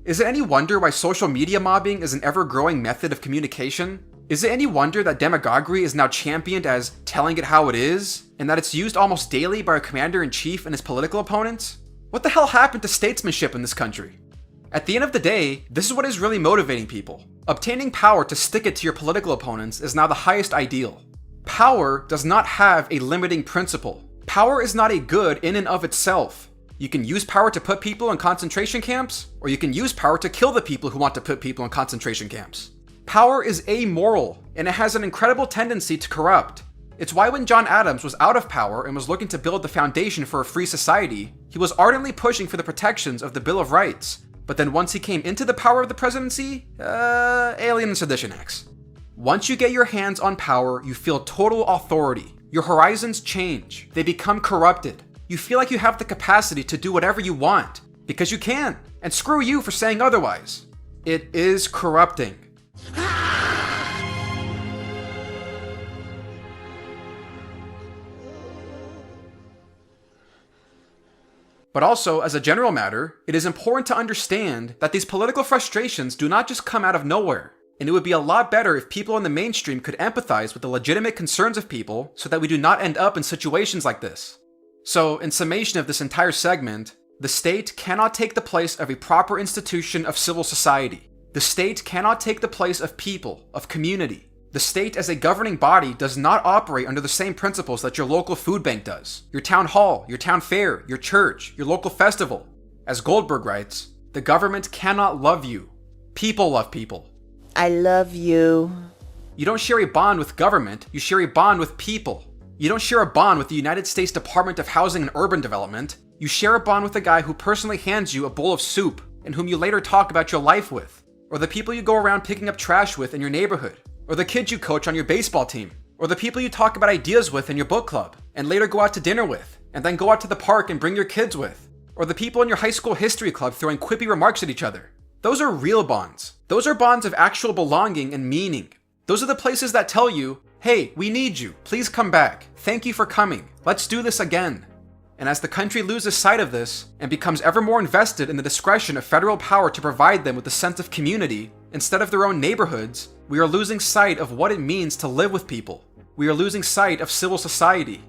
Is it any wonder why social media mobbing is an ever-growing method of communication? Is it any wonder that demagoguery is now championed as telling it how it is, and that it's used almost daily by our commander-in-chief and his political opponents? What the hell happened to statesmanship in this country? At the end of the day, this is what is really motivating people. Obtaining power to stick it to your political opponents is now the highest ideal. Power does not have a limiting principle. Power is not a good in and of itself. You can use power to put people in concentration camps, or you can use power to kill the people who want to put people in concentration camps. Power is amoral, and it has an incredible tendency to corrupt. It's why when John Adams was out of power and was looking to build the foundation for a free society, he was ardently pushing for the protections of the Bill of Rights. But then once he came into the power of the presidency, Alien and Sedition Acts. Once you get your hands on power, you feel total authority. Your horizons change. They become corrupted. You feel like you have the capacity to do whatever you want, because you can, and screw you for saying otherwise. It is corrupting. But also, as a general matter, it is important to understand that these political frustrations do not just come out of nowhere. And it would be a lot better if people in the mainstream could empathize with the legitimate concerns of people so that we do not end up in situations like this. So, in summation of this entire segment, the state cannot take the place of a proper institution of civil society. The state cannot take the place of people, of community. The state as a governing body does not operate under the same principles that your local food bank does, your town hall, your town fair, your church, your local festival. As Goldberg writes, the government cannot love you. People love people.
I love you.
You don't share a bond with government, you share a bond with people. You don't share a bond with the United States Department of Housing and Urban Development. You share a bond with the guy who personally hands you a bowl of soup and whom you later talk about your life with, or the people you go around picking up trash with in your neighborhood, or the kids you coach on your baseball team, or the people you talk about ideas with in your book club and later go out to dinner with, and then go out to the park and bring your kids with, or the people in your high school history club throwing quippy remarks at each other. Those are real bonds. Those are bonds of actual belonging and meaning. Those are the places that tell you, hey, we need you, please come back, thank you for coming, let's do this again. And as the country loses sight of this and becomes ever more invested in the discretion of federal power to provide them with a sense of community instead of their own neighborhoods, we are losing sight of what it means to live with people. We are losing sight of civil society.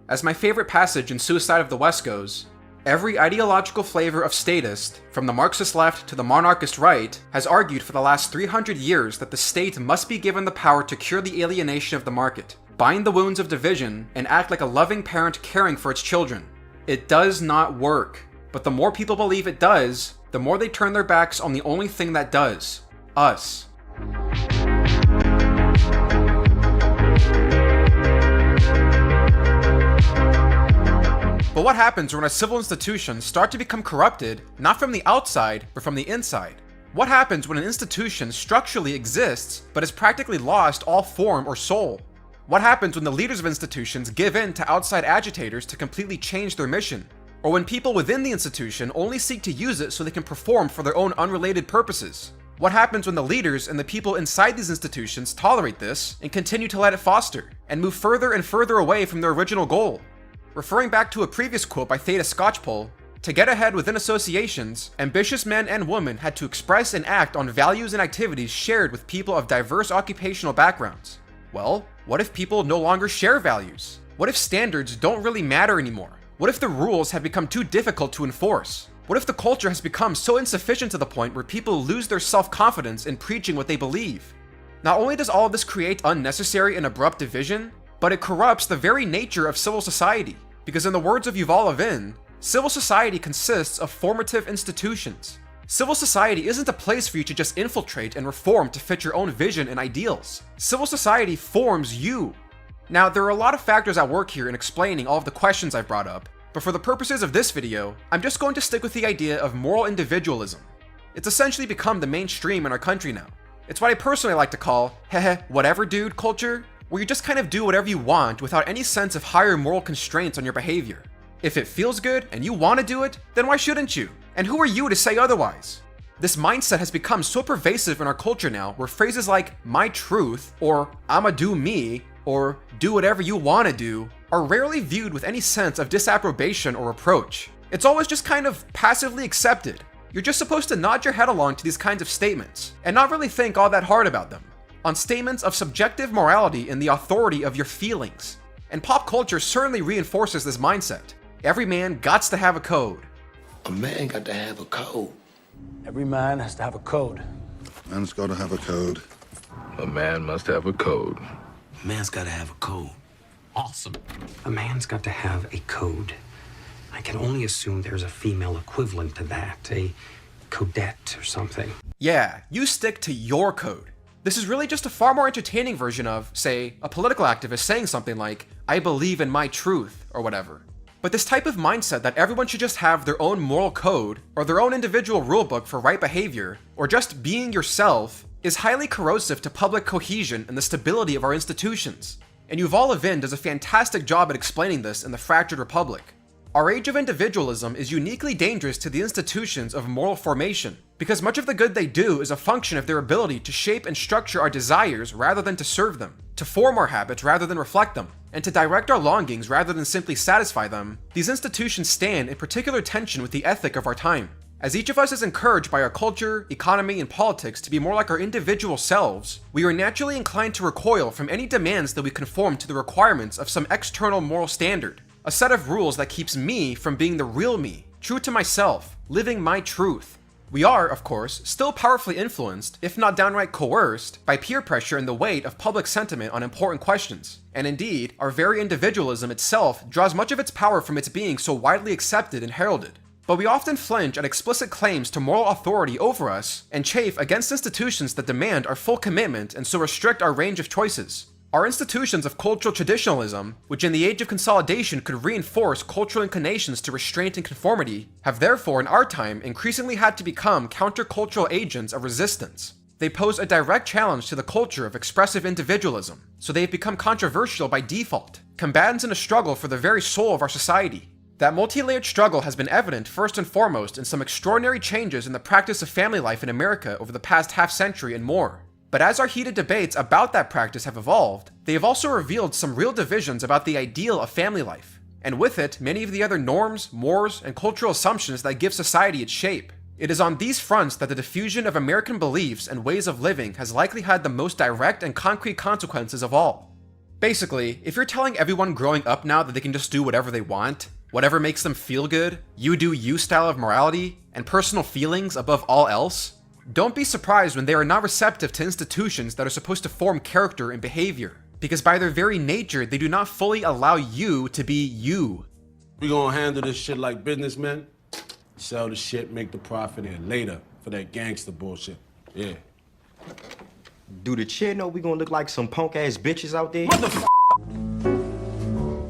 As my favorite passage in Suicide of the West goes, every ideological flavor of statist, from the Marxist left to the monarchist right, has argued for the last 300 years that the state must be given the power to cure the alienation of the market, bind the wounds of division, and act like a loving parent caring for its children. It does not work, but the more people believe it does, the more they turn their backs on the only thing that does, us. But what happens when our civil institutions start to become corrupted, not from the outside, but from the inside? What happens when an institution structurally exists, but has practically lost all form or soul? What happens when the leaders of institutions give in to outside agitators to completely change their mission? Or when people within the institution only seek to use it so they can perform for their own unrelated purposes? What happens when the leaders and the people inside these institutions tolerate this and continue to let it foster, and move further and further away from their original goal? Referring back to a previous quote by Theda Skocpol, to get ahead within associations, ambitious men and women had to express and act on values and activities shared with people of diverse occupational backgrounds. Well, what if people no longer share values? What if standards don't really matter anymore? What if the rules have become too difficult to enforce? What if the culture has become so insufficient to the point where people lose their self-confidence in preaching what they believe? Not only does all of this create unnecessary and abrupt division, but it corrupts the very nature of civil society. Because in the words of Yuval Levin, civil society consists of formative institutions. Civil society isn't a place for you to just infiltrate and reform to fit your own vision and ideals. Civil society forms you. Now, there are a lot of factors at work here in explaining all of the questions I've brought up, but for the purposes of this video, I'm just going to stick with the idea of moral individualism. It's essentially become the mainstream in our country now. It's what I personally like to call, whatever dude culture, where you just kind of do whatever you want without any sense of higher moral constraints on your behavior. If it feels good and you want to do it, then why shouldn't you? And who are you to say otherwise? This mindset has become so pervasive in our culture now, where phrases like my truth, or I'ma do me, or do whatever you want to do, are rarely viewed with any sense of disapprobation or reproach. It's always just kind of passively accepted. You're just supposed to nod your head along to these kinds of statements, and not really think all that hard about them. On statements of subjective morality and the authority of your feelings. And pop culture certainly reinforces this mindset. Every man gots to have a code.
A man got to have a code.
Every man has to have a code.
Man's got to have a code.
A man must have a code.
A man's got to have a code.
Awesome. A man's got to have a code. I can only assume there's a female equivalent to that, a codette or something.
Yeah, you stick to your code. This is really just a far more entertaining version of, say, a political activist saying something like, I believe in my truth, or whatever. But this type of mindset that everyone should just have their own moral code, or their own individual rulebook for right behavior, or just being yourself, is highly corrosive to public cohesion and the stability of our institutions. And Yuval Levin does a fantastic job at explaining this in The Fractured Republic. Our age of individualism is uniquely dangerous to the institutions of moral formation, because much of the good they do is a function of their ability to shape and structure our desires rather than to serve them, to form our habits rather than reflect them, and to direct our longings rather than simply satisfy them. These institutions stand in particular tension with the ethic of our time. As each of us is encouraged by our culture, economy, and politics to be more like our individual selves, we are naturally inclined to recoil from any demands that we conform to the requirements of some external moral standard, a set of rules that keeps me from being the real me, true to myself, living my truth. We are, of course, still powerfully influenced, if not downright coerced, by peer pressure and the weight of public sentiment on important questions. And indeed, our very individualism itself draws much of its power from its being so widely accepted and heralded. But we often flinch at explicit claims to moral authority over us, and chafe against institutions that demand our full commitment and so restrict our range of choices. Our institutions of cultural traditionalism, which in the age of consolidation could reinforce cultural inclinations to restraint and conformity, have therefore in our time increasingly had to become countercultural agents of resistance. They pose a direct challenge to the culture of expressive individualism, so they have become controversial by default, combatants in a struggle for the very soul of our society. That multi-layered struggle has been evident first and foremost in some extraordinary changes in the practice of family life in America over the past half-century and more. But as our heated debates about that practice have evolved, they have also revealed some real divisions about the ideal of family life, and with it, many of the other norms, mores, and cultural assumptions that give society its shape. It is on these fronts that the diffusion of American beliefs and ways of living has likely had the most direct and concrete consequences of all. Basically, if you're telling everyone growing up now that they can just do whatever they want, whatever makes them feel good, you do you style of morality, and personal feelings above all else, don't be surprised when they are not receptive to institutions that are supposed to form character and behavior, because by their very nature, they do not fully allow you to be you.
We gonna handle this shit like businessmen, sell the shit, make the profit, and later for that gangster bullshit. Yeah.
Do the chair know we gonna look like some punk-ass bitches out there?
What the f***?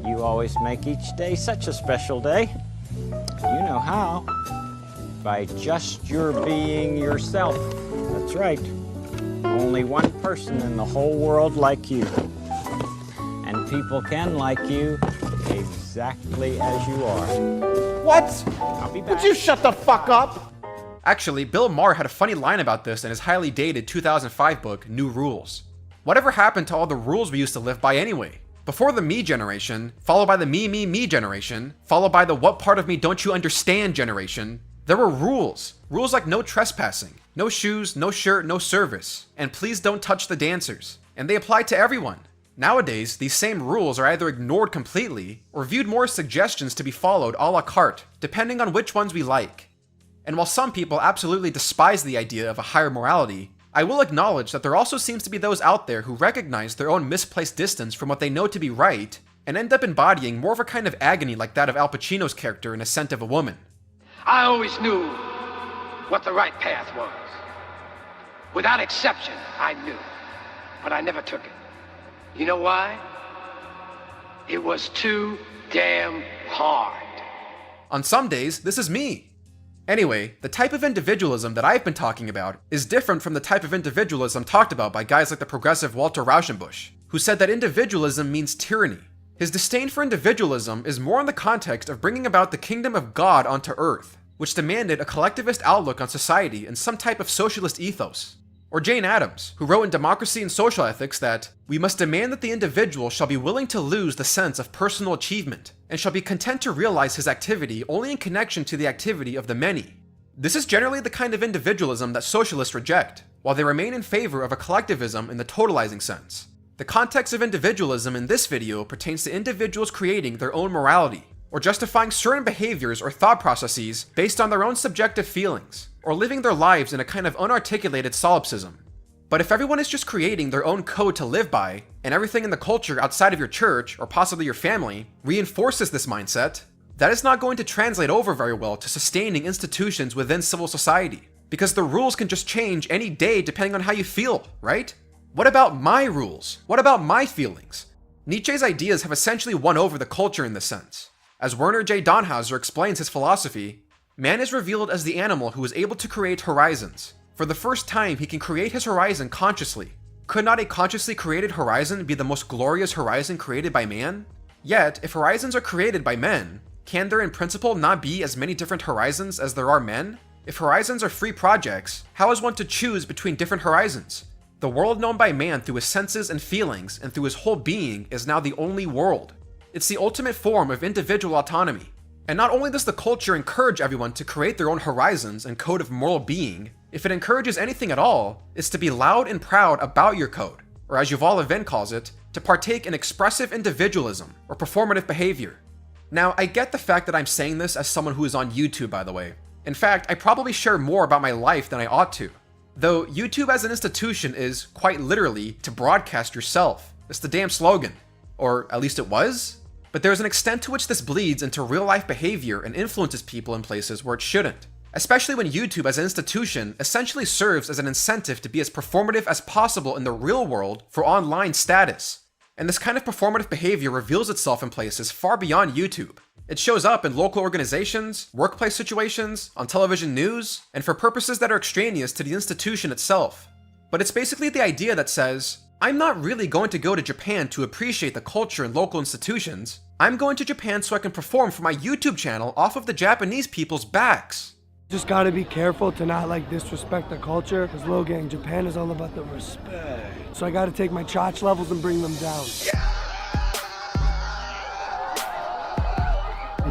You always make each day such a special day. You know how. By just your being yourself. That's right. Only one person in the whole world like you. And people can like you exactly as you are.
What?
I'll be back.
Would you shut the fuck up?
Actually, Bill Maher had a funny line about this in his highly dated 2005 book, New Rules. Whatever happened to all the rules we used to live by anyway? Before the me generation, followed by the me generation, followed by the what part of me don't you understand generation, there were rules. Rules like no trespassing, no shoes, no shirt, no service, and please don't touch the dancers. And they apply to everyone. Nowadays, these same rules are either ignored completely or viewed more as suggestions to be followed a la carte, depending on which ones we like. And while some people absolutely despise the idea of a higher morality, I will acknowledge that there also seems to be those out there who recognize their own misplaced distance from what they know to be right, and end up embodying more of a kind of agony like that of Al Pacino's character in A Scent of a Woman.
I always knew what the right path was. Without exception, I knew, but I never took it. You know why? It was too damn hard.
On some days, this is me. Anyway, the type of individualism that I've been talking about is different from the type of individualism talked about by guys like the progressive Walter Rauschenbusch, who said that individualism means tyranny. His disdain for individualism is more in the context of bringing about the kingdom of God onto earth, which demanded a collectivist outlook on society and some type of socialist ethos. Or Jane Addams, who wrote in Democracy and Social Ethics that we must demand that the individual shall be willing to lose the sense of personal achievement, and shall be content to realize his activity only in connection to the activity of the many. This is generally the kind of individualism that socialists reject, while they remain in favor of a collectivism in the totalizing sense. The context of individualism in this video pertains to individuals creating their own morality, or justifying certain behaviors or thought processes based on their own subjective feelings, or living their lives in a kind of unarticulated solipsism. But if everyone is just creating their own code to live by, and everything in the culture outside of your church, or possibly your family, reinforces this mindset, that is not going to translate over very well to sustaining institutions within civil society, because the rules can just change any day depending on how you feel, right? What about my rules? What about my feelings? Nietzsche's ideas have essentially won over the culture in this sense. As Werner J. Donhauser explains his philosophy, man is revealed as the animal who is able to create horizons. For the first time, he can create his horizon consciously. Could not a consciously created horizon be the most glorious horizon created by man? Yet, if horizons are created by men, can there in principle not be as many different horizons as there are men? If horizons are free projects, how is one to choose between different horizons? The world known by man through his senses and feelings and through his whole being is now the only world. It's the ultimate form of individual autonomy. And not only does the culture encourage everyone to create their own horizons and code of moral being, if it encourages anything at all, it's to be loud and proud about your code, or as Yuval Levin calls it, to partake in expressive individualism or performative behavior. Now, I get the fact that I'm saying this as someone who is on YouTube, by the way. In fact, I probably share more about my life than I ought to. Though YouTube as an institution is, quite literally, to broadcast yourself. It's the damn slogan. Or at least it was? But there's an extent to which this bleeds into real-life behavior and influences people in places where it shouldn't. Especially when YouTube as an institution essentially serves as an incentive to be as performative as possible in the real world for online status. And this kind of performative behavior reveals itself in places far beyond YouTube. It shows up in local organizations, workplace situations, on television news, and for purposes that are extraneous to the institution itself. But it's basically the idea that says, I'm not really going to go to Japan to appreciate the culture and local institutions. I'm going to Japan so I can perform for my YouTube channel off of the Japanese people's backs.
Just gotta be careful to not disrespect the culture, because Logan, Japan is all about the respect. So I gotta take my chotch levels and bring them down.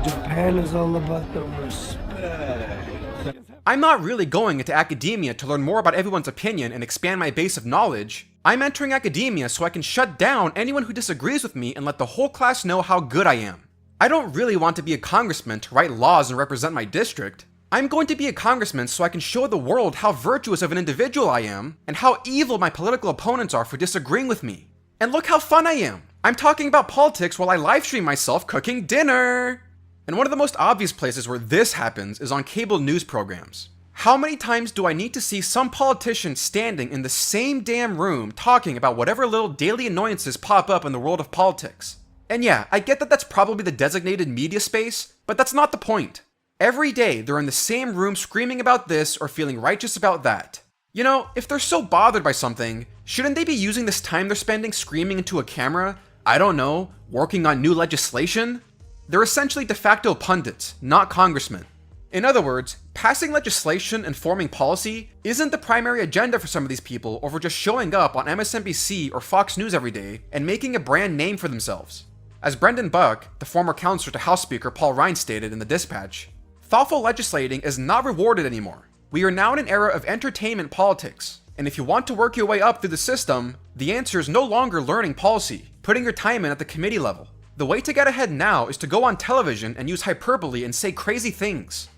Japan is all about the respect.
I'm not really going into academia to learn more about everyone's opinion and expand my base of knowledge. I'm entering academia so I can shut down anyone who disagrees with me and let the whole class know how good I am. I don't really want to be a congressman to write laws and represent my district. I'm going to be a congressman so I can show the world how virtuous of an individual I am, and how evil my political opponents are for disagreeing with me. And look how fun I am! I'm talking about politics while I livestream myself cooking dinner! And one of the most obvious places where this happens is on cable news programs. How many times do I need to see some politician standing in the same damn room talking about whatever little daily annoyances pop up in the world of politics? And yeah, I get that that's probably the designated media space, but that's not the point. Every day, they're in the same room screaming about this or feeling righteous about that. You know, if they're so bothered by something, shouldn't they be using this time they're spending screaming into a camera, I don't know, working on new legislation? They're essentially de facto pundits, not congressmen. In other words, passing legislation and forming policy isn't the primary agenda for some of these people over just showing up on MSNBC or Fox News every day and making a brand name for themselves. As Brendan Buck, the former counselor to House Speaker Paul Ryan stated in the Dispatch, thoughtful legislating is not rewarded anymore. We are now in an era of entertainment politics, and if you want to work your way up through the system, the answer is no longer learning policy, putting your time in at the committee level. The way to get ahead now is to go on television and use hyperbole and say crazy things.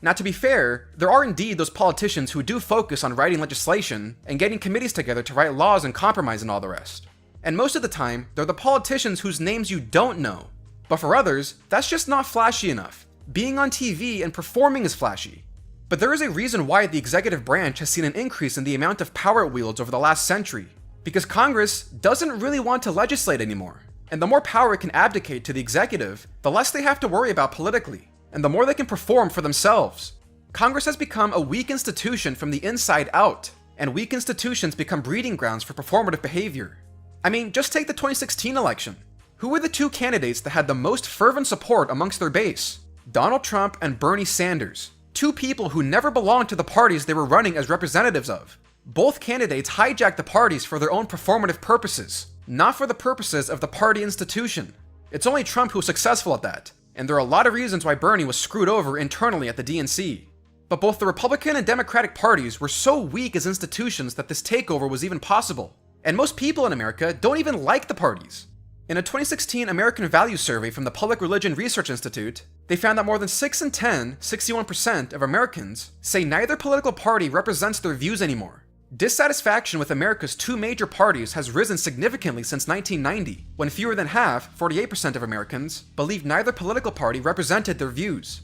Now, to be fair, there are indeed those politicians who do focus on writing legislation and getting committees together to write laws and compromise and all the rest. And most of the time, they're the politicians whose names you don't know. But for others, that's just not flashy enough. Being on TV and performing is flashy. But there is a reason why the executive branch has seen an increase in the amount of power it wields over the last century. Because Congress doesn't really want to legislate anymore. And the more power it can abdicate to the executive, the less they have to worry about politically, and the more they can perform for themselves. Congress has become a weak institution from the inside out, and weak institutions become breeding grounds for performative behavior. I mean, just take the 2016 election. Who were the two candidates that had the most fervent support amongst their base? Donald Trump and Bernie Sanders. Two people who never belonged to the parties they were running as representatives of. Both candidates hijacked the parties for their own performative purposes, not for the purposes of the party institution. It's only Trump who was successful at that, and there are a lot of reasons why Bernie was screwed over internally at the DNC. But both the Republican and Democratic parties were so weak as institutions that this takeover was even possible. And most people in America don't even like the parties. In a 2016 American Values Survey from the Public Religion Research Institute, they found that more than 6 in 10, 61% of Americans say neither political party represents their views anymore. Dissatisfaction with America's two major parties has risen significantly since 1990, when fewer than half, 48% of Americans, believed neither political party represented their views.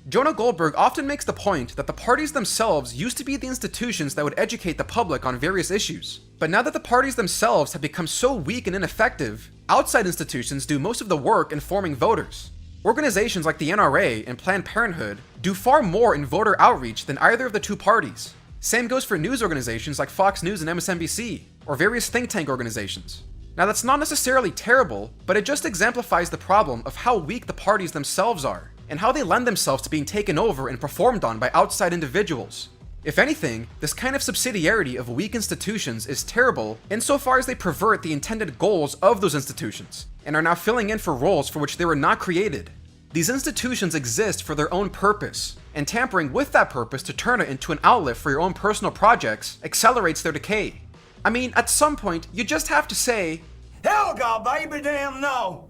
Jonah Goldberg often makes the point that the parties themselves used to be the institutions that would educate the public on various issues. But now that the parties themselves have become so weak and ineffective, outside institutions do most of the work informing voters. Organizations like the NRA and Planned Parenthood do far more in voter outreach than either of the two parties. Same goes for news organizations like Fox News and MSNBC, or various think tank organizations. Now that's not necessarily terrible, but it just exemplifies the problem of how weak the parties themselves are, and how they lend themselves to being taken over and performed on by outside individuals. If anything, this kind of subsidiarity of weak institutions is terrible insofar as they pervert the intended goals of those institutions, and are now filling in for roles for which they were not created. These institutions exist for their own purpose, and tampering with that purpose to turn it into an outlet for your own personal projects accelerates their decay. I mean, at some point, you just have to say,
Hell, God, baby, damn no!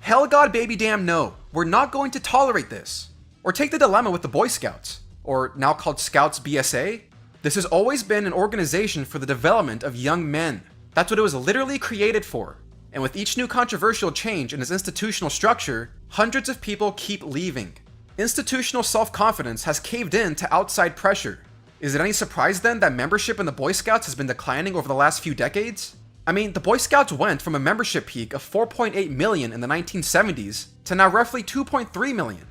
Hell God baby damn no, we're not going to tolerate this. Or take the dilemma with the Boy Scouts, or now called Scouts BSA. This has always been an organization for the development of young men. That's what it was literally created for. And with each new controversial change in its institutional structure, hundreds of people keep leaving. Institutional self-confidence has caved in to outside pressure. Is it any surprise then that membership in the Boy Scouts has been declining over the last few decades? I mean, the Boy Scouts went from a membership peak of 4.8 million in the 1970s to now roughly 2.3 million.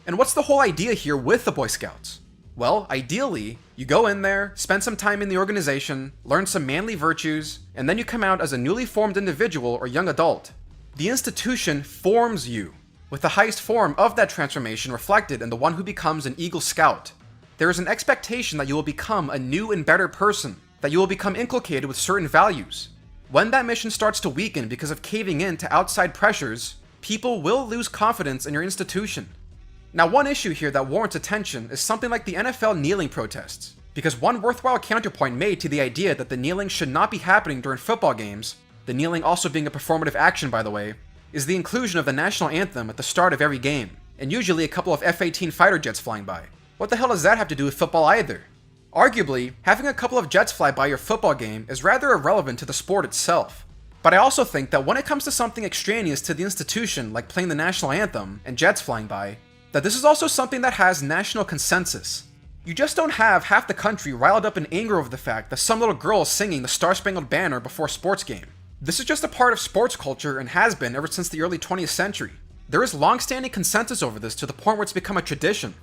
And what's the whole idea here with the Boy Scouts? Well, ideally, you go in there, spend some time in the organization, learn some manly virtues, and then you come out as a newly formed individual or young adult. The institution forms you, with the highest form of that transformation reflected in the one who becomes an Eagle Scout. There is an expectation that you will become a new and better person, that you will become inculcated with certain values. When that mission starts to weaken because of caving in to outside pressures, people will lose confidence in your institution. Now, one issue here that warrants attention is something like the NFL kneeling protests, because one worthwhile counterpoint made to the idea that the kneeling should not be happening during football games, the kneeling also being a performative action by the way, is the inclusion of the national anthem at the start of every game, and usually a couple of F-18 fighter jets flying by. What the hell does that have to do with football either? Arguably, having a couple of jets fly by your football game is rather irrelevant to the sport itself. But I also think that when it comes to something extraneous to the institution like playing the national anthem and jets flying by, that this is also something that has national consensus. You just don't have half the country riled up in anger over the fact that some little girl is singing the Star-Spangled Banner before a sports game. This is just a part of sports culture and has been ever since the early 20th century. There is long-standing consensus over this to the point where it's become a tradition.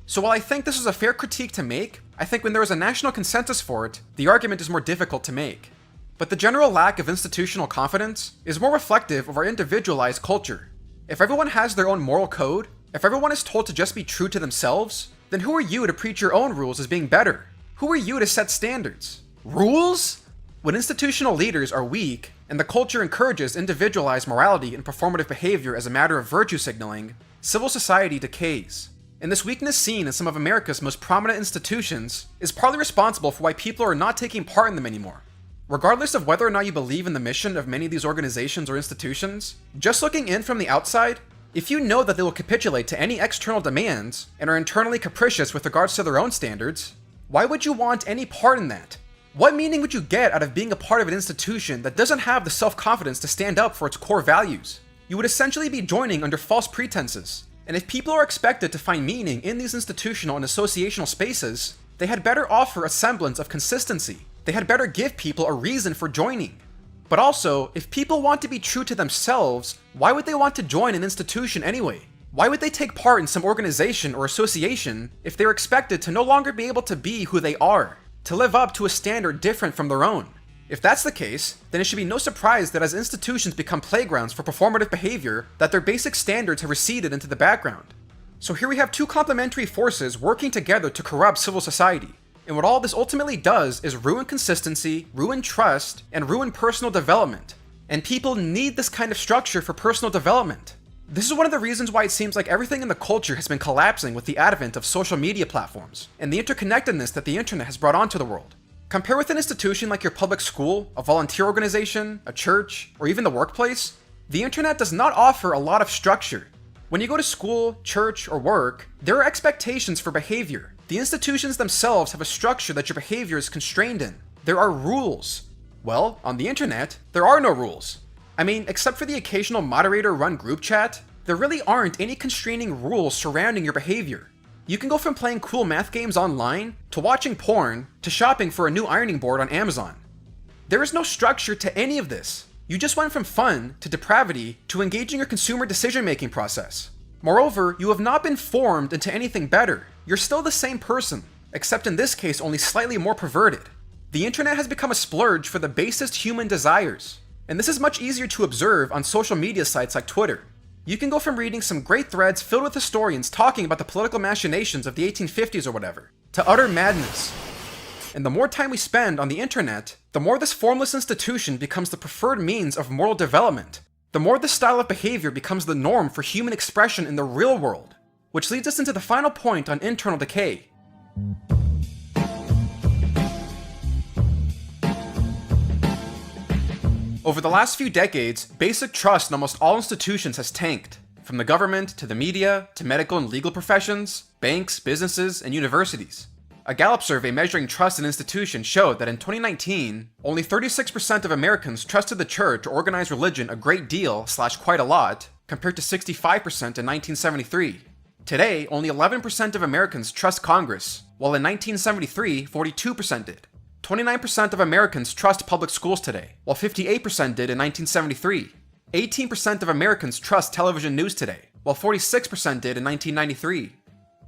So while I think this is a fair critique to make, I think when there is a national consensus for it, the argument is more difficult to make. But the general lack of institutional confidence is more reflective of our individualized culture. If everyone has their own moral code, if everyone is told to just be true to themselves, then who are you to preach your own rules as being better? Who are you to set standards? Rules? When institutional leaders are weak, and the culture encourages individualized morality and performative behavior as a matter of virtue signaling, civil society decays. And this weakness seen in some of America's most prominent institutions is partly responsible for why people are not taking part in them anymore. Regardless of whether or not you believe in the mission of many of these organizations or institutions, just looking in from the outside, if you know that they will capitulate to any external demands and are internally capricious with regards to their own standards, why would you want any part in that? What meaning would you get out of being a part of an institution that doesn't have the self-confidence to stand up for its core values? You would essentially be joining under false pretenses. And if people are expected to find meaning in these institutional and associational spaces, they had better offer a semblance of consistency. They had better give people a reason for joining. But also, if people want to be true to themselves, why would they want to join an institution anyway? Why would they take part in some organization or association if they're expected to no longer be able to be who they are, to live up to a standard different from their own? If that's the case, then it should be no surprise that as institutions become playgrounds for performative behavior, that their basic standards have receded into the background. So here we have two complementary forces working together to corrupt civil society. And what all this ultimately does is ruin consistency, ruin trust, and ruin personal development. And people need this kind of structure for personal development. This is one of the reasons why it seems like everything in the culture has been collapsing with the advent of social media platforms, and the interconnectedness that the internet has brought onto the world. Compare with an institution like your public school, a volunteer organization, a church, or even the workplace. The internet does not offer a lot of structure. When you go to school, church, or work, there are expectations for behavior. The institutions themselves have a structure that your behavior is constrained in. There are rules. Well, on the internet, there are no rules. I mean, except for the occasional moderator-run group chat, there really aren't any constraining rules surrounding your behavior. You can go from playing cool math games online, to watching porn, to shopping for a new ironing board on Amazon. There is no structure to any of this. You just went from fun to depravity to engaging your consumer decision-making process. Moreover, you have not been formed into anything better. You're still the same person, except in this case only slightly more perverted. The internet has become a splurge for the basest human desires. And this is much easier to observe on social media sites like Twitter. You can go from reading some great threads filled with historians talking about the political machinations of the 1850s or whatever, to utter madness. And the more time we spend on the internet, the more this formless institution becomes the preferred means of moral development. The more this style of behavior becomes the norm for human expression in the real world. Which leads us into the final point on internal decay. Over the last few decades, basic trust in almost all institutions has tanked. From the government, to the media, to medical and legal professions, banks, businesses, and universities. A Gallup survey measuring trust in institutions showed that in 2019, only 36% of Americans trusted the church or organized religion a great deal / quite a lot, compared to 65% in 1973. Today, only 11% of Americans trust Congress, while in 1973, 42% did. 29% of Americans trust public schools today, while 58% did in 1973. 18% of Americans trust television news today, while 46% did in 1993.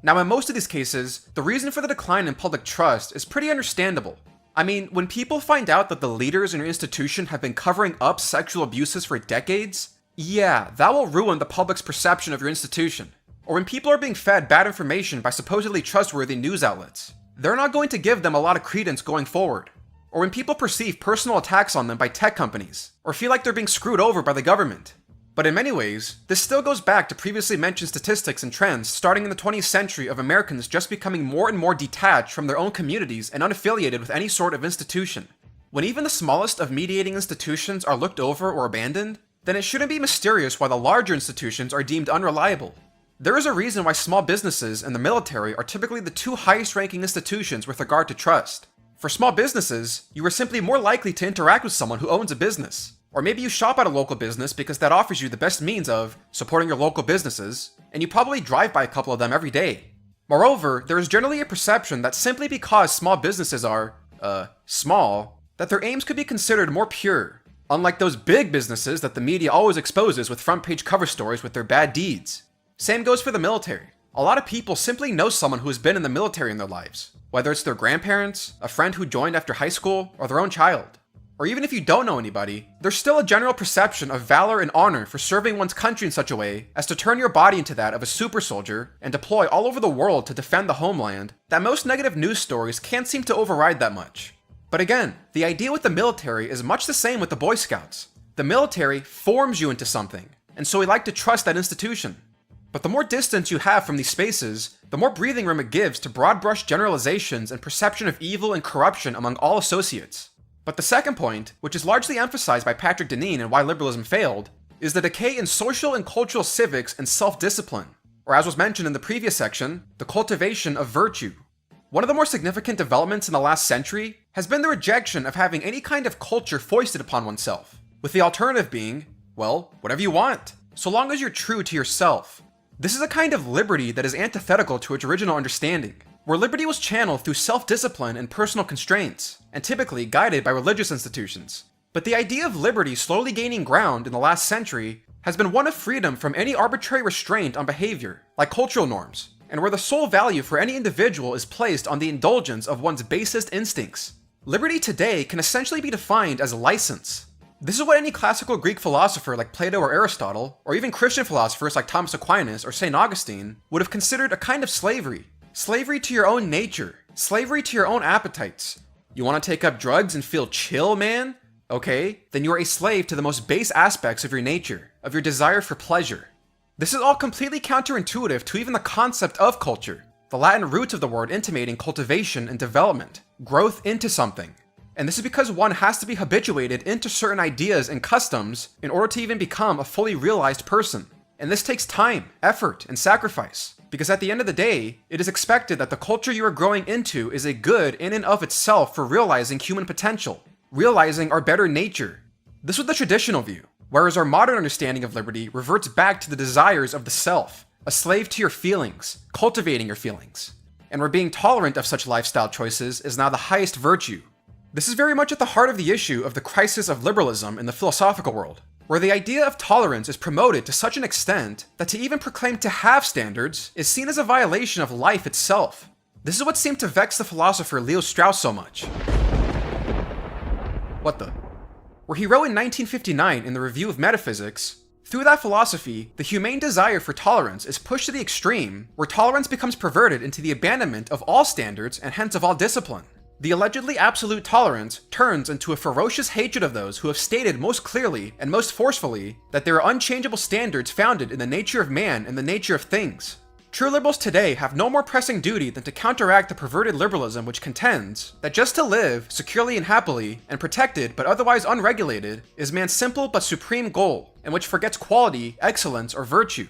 Now, in most of these cases, the reason for the decline in public trust is pretty understandable. I mean, when people find out that the leaders in your institution have been covering up sexual abuses for decades, yeah, that will ruin the public's perception of your institution. Or when people are being fed bad information by supposedly trustworthy news outlets, they're not going to give them a lot of credence going forward. Or when people perceive personal attacks on them by tech companies, or feel like they're being screwed over by the government. But in many ways, this still goes back to previously mentioned statistics and trends starting in the 20th century of Americans just becoming more and more detached from their own communities and unaffiliated with any sort of institution. When even the smallest of mediating institutions are looked over or abandoned, then it shouldn't be mysterious why the larger institutions are deemed unreliable. There is a reason why small businesses and the military are typically the two highest ranking institutions with regard to trust. For small businesses, you are simply more likely to interact with someone who owns a business. Or maybe you shop at a local business because that offers you the best means of supporting your local businesses, and you probably drive by a couple of them every day. Moreover, there is generally a perception that simply because small businesses are, small, that their aims could be considered more pure, unlike those big businesses that the media always exposes with front page cover stories with their bad deeds. Same goes for the military. A lot of people simply know someone who has been in the military in their lives, whether it's their grandparents, a friend who joined after high school, or their own child. Or even if you don't know anybody, there's still a general perception of valor and honor for serving one's country in such a way as to turn your body into that of a super soldier and deploy all over the world to defend the homeland, that most negative news stories can't seem to override that much. But again, the idea with the military is much the same with the Boy Scouts. The military forms you into something, and so we like to trust that institution. But the more distance you have from these spaces, the more breathing room it gives to broad brush generalizations and perception of evil and corruption among all associates. But the second point, which is largely emphasized by Patrick Deneen and why liberalism failed, is the decay in social and cultural civics and self-discipline, or as was mentioned in the previous section, the cultivation of virtue. One of the more significant developments in the last century has been the rejection of having any kind of culture foisted upon oneself, with the alternative being, well, whatever you want, so long as you're true to yourself. This is a kind of liberty that is antithetical to its original understanding, where liberty was channeled through self-discipline and personal constraints, and typically guided by religious institutions. But the idea of liberty slowly gaining ground in the last century has been one of freedom from any arbitrary restraint on behavior, like cultural norms, and where the sole value for any individual is placed on the indulgence of one's basest instincts. Liberty today can essentially be defined as license. This is what any classical Greek philosopher like Plato or Aristotle, or even Christian philosophers like Thomas Aquinas or St. Augustine, would have considered a kind of slavery. Slavery to your own nature. Slavery to your own appetites. You want to take up drugs and feel chill, man? Okay, then you are a slave to the most base aspects of your nature, of your desire for pleasure. This is all completely counterintuitive to even the concept of culture, the Latin root of the word intimating cultivation and development, growth into something. And this is because one has to be habituated into certain ideas and customs in order to even become a fully realized person. And this takes time, effort, and sacrifice. Because at the end of the day, it is expected that the culture you are growing into is a good in and of itself for realizing human potential, realizing our better nature. This was the traditional view, whereas our modern understanding of liberty reverts back to the desires of the self, a slave to your feelings, cultivating your feelings. And where being tolerant of such lifestyle choices is now the highest virtue. This is very much at the heart of the issue of the crisis of liberalism in the philosophical world, where the idea of tolerance is promoted to such an extent that to even proclaim to have standards is seen as a violation of life itself. This is what seemed to vex the philosopher Leo Strauss so much. Where he wrote in 1959 in the Review of Metaphysics, through that philosophy, the humane desire for tolerance is pushed to the extreme, where tolerance becomes perverted into the abandonment of all standards and hence of all discipline. The allegedly absolute tolerance turns into a ferocious hatred of those who have stated most clearly and most forcefully that there are unchangeable standards founded in the nature of man and the nature of things. True liberals today have no more pressing duty than to counteract the perverted liberalism which contends that just to live securely and happily and protected but otherwise unregulated is man's simple but supreme goal, and which forgets quality, excellence, or virtue.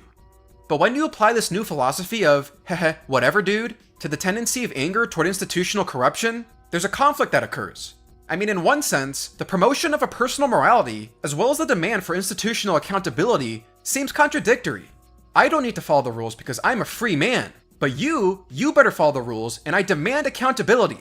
But when you apply this new philosophy of heh whatever dude to the tendency of anger toward institutional corruption, there's a conflict that occurs. I mean, in one sense, the promotion of a personal morality, as well as the demand for institutional accountability, seems contradictory. I don't need to follow the rules because I'm a free man, but you better follow the rules and I demand accountability.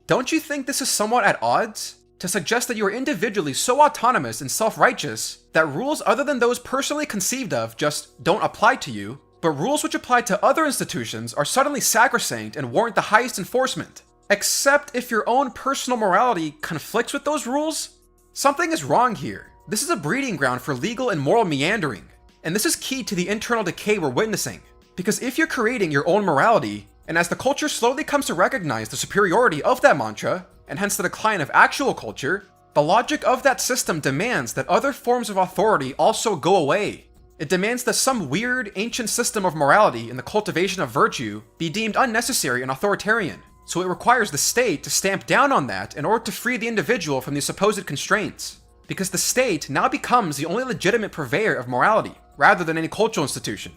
Don't you think this is somewhat at odds? To suggest that you are individually so autonomous and self-righteous that rules other than those personally conceived of just don't apply to you, but rules which apply to other institutions are suddenly sacrosanct and warrant the highest enforcement. Except if your own personal morality conflicts with those rules? Something is wrong here. This is a breeding ground for legal and moral meandering. And this is key to the internal decay we're witnessing. Because if you're creating your own morality, and as the culture slowly comes to recognize the superiority of that mantra, and hence the decline of actual culture, the logic of that system demands that other forms of authority also go away. It demands that some weird, ancient system of morality in the cultivation of virtue be deemed unnecessary and authoritarian. So it requires the state to stamp down on that in order to free the individual from these supposed constraints. Because the state now becomes the only legitimate purveyor of morality, rather than any cultural institution.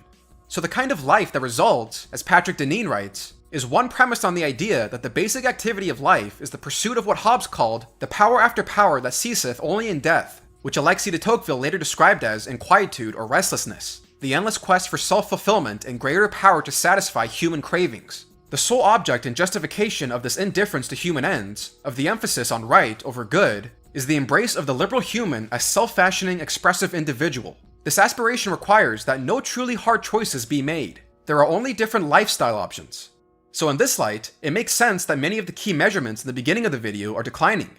So the kind of life that results, as Patrick Deneen writes, is one premised on the idea that the basic activity of life is the pursuit of what Hobbes called the power after power that ceaseth only in death, which Alexis de Tocqueville later described as inquietude or restlessness, the endless quest for self-fulfillment and greater power to satisfy human cravings. The sole object and justification of this indifference to human ends, of the emphasis on right over good, is the embrace of the liberal human as self-fashioning expressive individual. This aspiration requires that no truly hard choices be made. There are only different lifestyle options. So in this light, it makes sense that many of the key measurements in the beginning of the video are declining.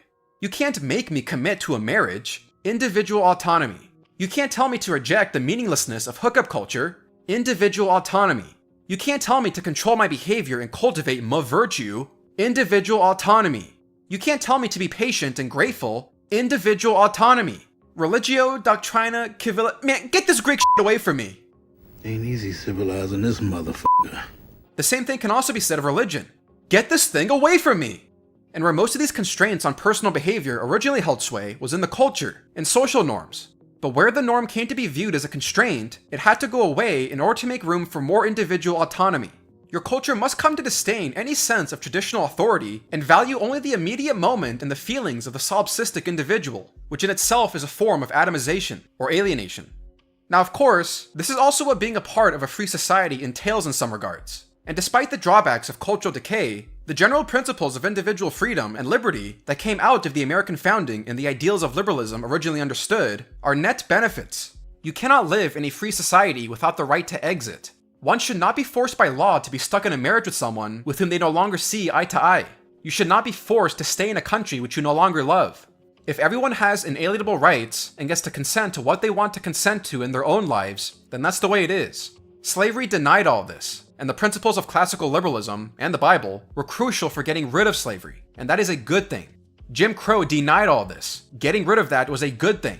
You can't make me commit to a marriage. Individual autonomy. You can't tell me to reject the meaninglessness of hookup culture. Individual autonomy. You can't tell me to control my behavior and cultivate my virtue. Individual autonomy. You can't tell me to be patient and grateful. Individual autonomy. Religio doctrina civili— Man, get this Greek shit away from me.
Ain't easy civilizing this motherfucker.
The same thing can also be said of religion. Get this thing away from me. And where most of these constraints on personal behavior originally held sway was in the culture and social norms. But where the norm came to be viewed as a constraint, it had to go away in order to make room for more individual autonomy. Your culture must come to disdain any sense of traditional authority and value only the immediate moment and the feelings of the solipsistic individual, which in itself is a form of atomization or alienation. Now, of course, this is also what being a part of a free society entails in some regards. And despite the drawbacks of cultural decay, the general principles of individual freedom and liberty that came out of the American founding and the ideals of liberalism originally understood are net benefits. You cannot live in a free society without the right to exit. One should not be forced by law to be stuck in a marriage with someone with whom they no longer see eye to eye. You should not be forced to stay in a country which you no longer love. If everyone has inalienable rights and gets to consent to what they want to consent to in their own lives, then that's the way it is. Slavery denied all this, and the principles of classical liberalism and the Bible were crucial for getting rid of slavery, and that is a good thing. Jim Crow denied all this. Getting rid of that was a good thing.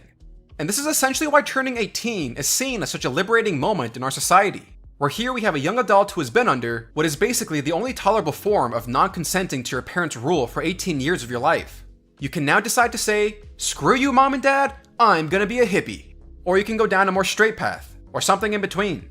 And this is essentially why turning 18 is seen as such a liberating moment in our society, where here we have a young adult who has been under what is basically the only tolerable form of non-consenting to your parents' rule for 18 years of your life. You can now decide to say, screw you mom and dad, I'm gonna be a hippie. Or you can go down a more straight path, or something in between.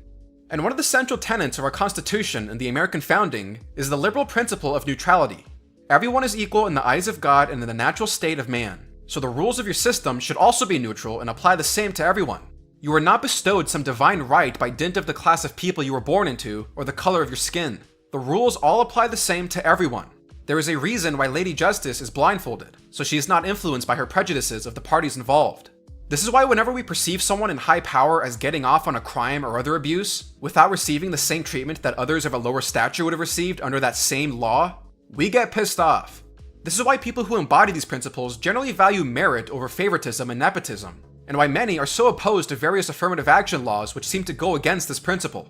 And one of the central tenets of our Constitution and the American founding is the liberal principle of neutrality. Everyone is equal in the eyes of God and in the natural state of man, so the rules of your system should also be neutral and apply the same to everyone. You are not bestowed some divine right by dint of the class of people you were born into or the color of your skin. The rules all apply the same to everyone. There is a reason why Lady Justice is blindfolded, so she is not influenced by her prejudices of the parties involved. This is why whenever we perceive someone in high power as getting off on a crime or other abuse, without receiving the same treatment that others of a lower stature would have received under that same law, we get pissed off. This is why people who embody these principles generally value merit over favoritism and nepotism, and why many are so opposed to various affirmative action laws which seem to go against this principle.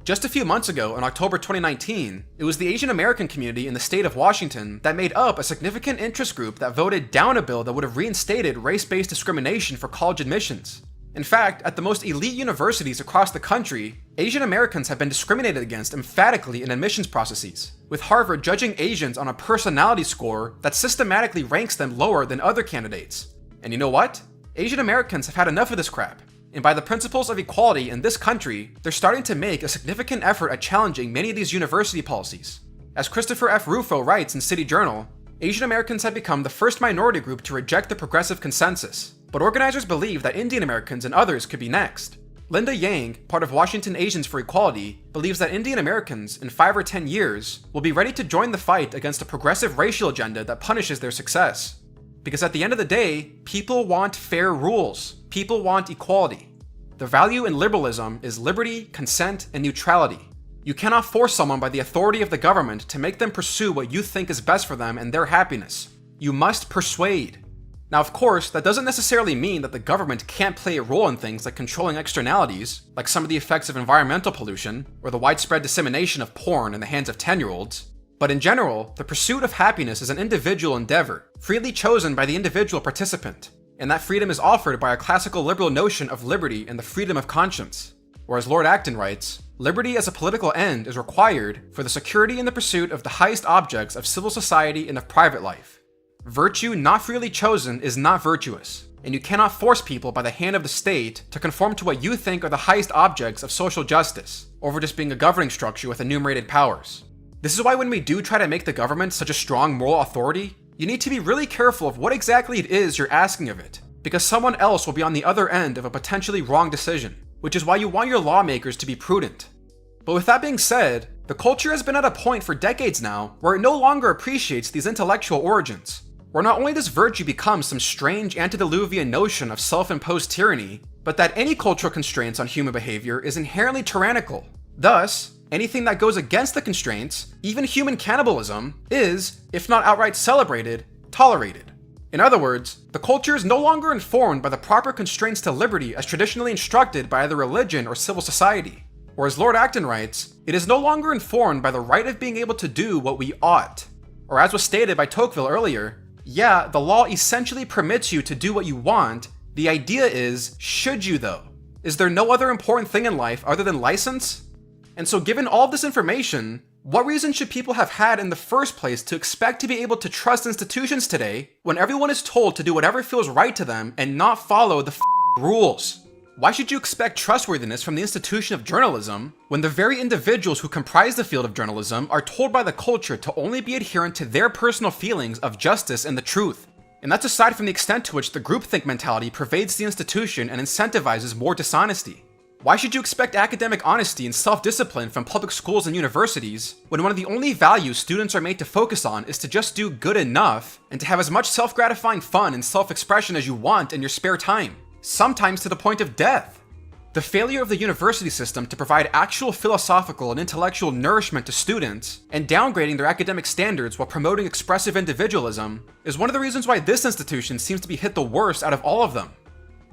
Just a few months ago, in October 2019, it was the Asian American community in the state of Washington that made up a significant interest group that voted down a bill that would have reinstated race-based discrimination for college admissions. In fact, at the most elite universities across the country, Asian Americans have been discriminated against emphatically in admissions processes, with Harvard judging Asians on a personality score that systematically ranks them lower than other candidates. And you know what? Asian Americans have had enough of this crap. And by the principles of equality in this country, they're starting to make a significant effort at challenging many of these university policies. As Christopher F. Rufo writes in City Journal, Asian Americans have become the first minority group to reject the progressive consensus, but organizers believe that Indian Americans and others could be next. Linda Yang, part of Washington Asians for Equality, believes that Indian Americans in 5 or 10 years will be ready to join the fight against a progressive racial agenda that punishes their success. Because at the end of the day, people want fair rules. People want equality. The value in liberalism is liberty, consent, and neutrality. You cannot force someone by the authority of the government to make them pursue what you think is best for them and their happiness. You must persuade. Now, of course, that doesn't necessarily mean that the government can't play a role in things like controlling externalities, like some of the effects of environmental pollution, or the widespread dissemination of porn in the hands of 10-year-olds. But in general, the pursuit of happiness is an individual endeavor, freely chosen by the individual participant, and that freedom is offered by a classical liberal notion of liberty and the freedom of conscience. Or as Lord Acton writes, liberty as a political end is required for the security and the pursuit of the highest objects of civil society and of private life. Virtue not freely chosen is not virtuous, and you cannot force people by the hand of the state to conform to what you think are the highest objects of social justice, over just being a governing structure with enumerated powers. This is why when we do try to make the government such a strong moral authority, you need to be really careful of what exactly it is you're asking of it, because someone else will be on the other end of a potentially wrong decision, which is why you want your lawmakers to be prudent. But with that being said, the culture has been at a point for decades now where it no longer appreciates these intellectual origins, where not only does virtue become some strange antediluvian notion of self-imposed tyranny, but that any cultural constraints on human behavior is inherently tyrannical. Thus, anything that goes against the constraints, even human cannibalism, is, if not outright celebrated, tolerated. In other words, the culture is no longer informed by the proper constraints to liberty as traditionally instructed by either religion or civil society. Or as Lord Acton writes, it is no longer informed by the right of being able to do what we ought. Or as was stated by Tocqueville earlier, yeah, the law essentially permits you to do what you want. The idea is, should you though? Is there no other important thing in life other than license? And so given all this information, what reason should people have had in the first place to expect to be able to trust institutions today when everyone is told to do whatever feels right to them and not follow the rules? Why should you expect trustworthiness from the institution of journalism when the very individuals who comprise the field of journalism are told by the culture to only be adherent to their personal feelings of justice and the truth? And that's aside from the extent to which the groupthink mentality pervades the institution and incentivizes more dishonesty. Why should you expect academic honesty and self-discipline from public schools and universities when one of the only values students are made to focus on is to just do good enough and to have as much self-gratifying fun and self-expression as you want in your spare time, sometimes to the point of death? The failure of the university system to provide actual philosophical and intellectual nourishment to students, and downgrading their academic standards while promoting expressive individualism, is one of the reasons why this institution seems to be hit the worst out of all of them.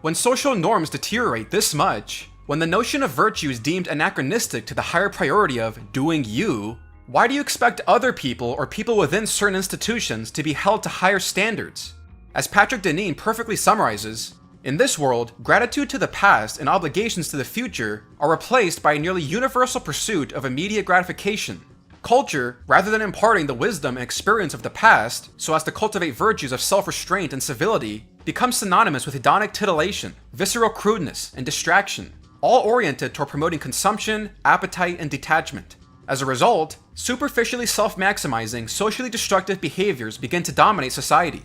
When social norms deteriorate this much, when the notion of virtue is deemed anachronistic to the higher priority of doing you, why do you expect other people or people within certain institutions to be held to higher standards? As Patrick Deneen perfectly summarizes, in this world, gratitude to the past and obligations to the future are replaced by a nearly universal pursuit of immediate gratification. Culture, rather than imparting the wisdom and experience of the past so as to cultivate virtues of self-restraint and civility, becomes synonymous with hedonic titillation, visceral crudeness, and distraction, all oriented toward promoting consumption, appetite, and detachment. As a result, superficially self-maximizing, socially destructive behaviors begin to dominate society.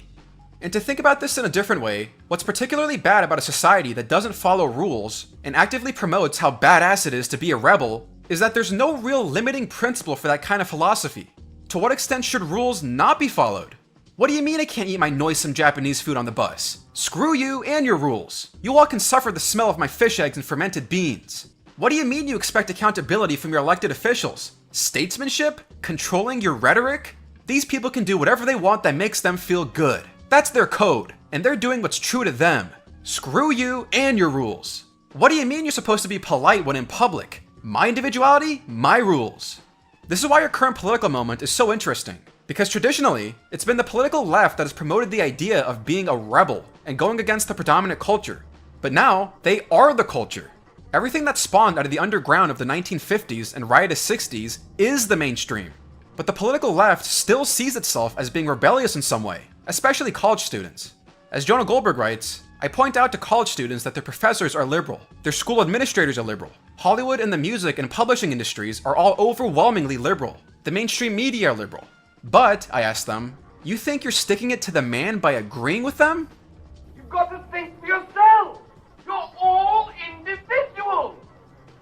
And to think about this in a different way, what's particularly bad about a society that doesn't follow rules and actively promotes how badass it is to be a rebel is that there's no real limiting principle for that kind of philosophy. To what extent should rules not be followed? What do you mean I can't eat my noisome Japanese food on the bus? Screw you and your rules. You all can suffer the smell of my fish eggs and fermented beans. What do you mean you expect accountability from your elected officials? Statesmanship? Controlling your rhetoric? These people can do whatever they want that makes them feel good. That's their code, and they're doing what's true to them. Screw you and your rules. What do you mean you're supposed to be polite when in public? My individuality, my rules. This is why our current political moment is so interesting, because traditionally, it's been the political left that has promoted the idea of being a rebel and going against the predominant culture. But now, they are the culture. Everything that spawned out of the underground of the 1950s and riotous 60s is the mainstream. But the political left still sees itself as being rebellious in some way, especially college students. As Jonah Goldberg writes, I point out to college students that their professors are liberal, their school administrators are liberal, Hollywood and the music and publishing industries are all overwhelmingly liberal, the mainstream media are liberal. But, I ask them, you think you're sticking it to the man by agreeing with them?
You've got to think for yourself. You're all individuals.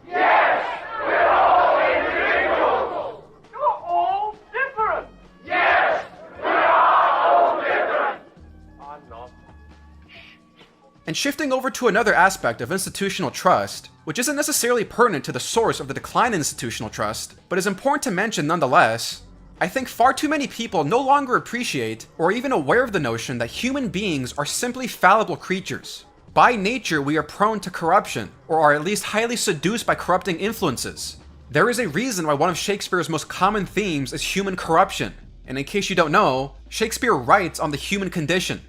Yes, we're all individuals. You're all different. Yes, we are all different. I'm not.
And shifting over to another aspect of institutional trust, which isn't necessarily pertinent to the source of the decline in institutional trust, but is important to mention nonetheless, I think far too many people no longer appreciate or are even aware of the notion that human beings are simply fallible creatures. By nature, we are prone to corruption, or are at least highly seduced by corrupting influences. There is a reason why one of Shakespeare's most common themes is human corruption, and in case you don't know, Shakespeare writes on the human condition.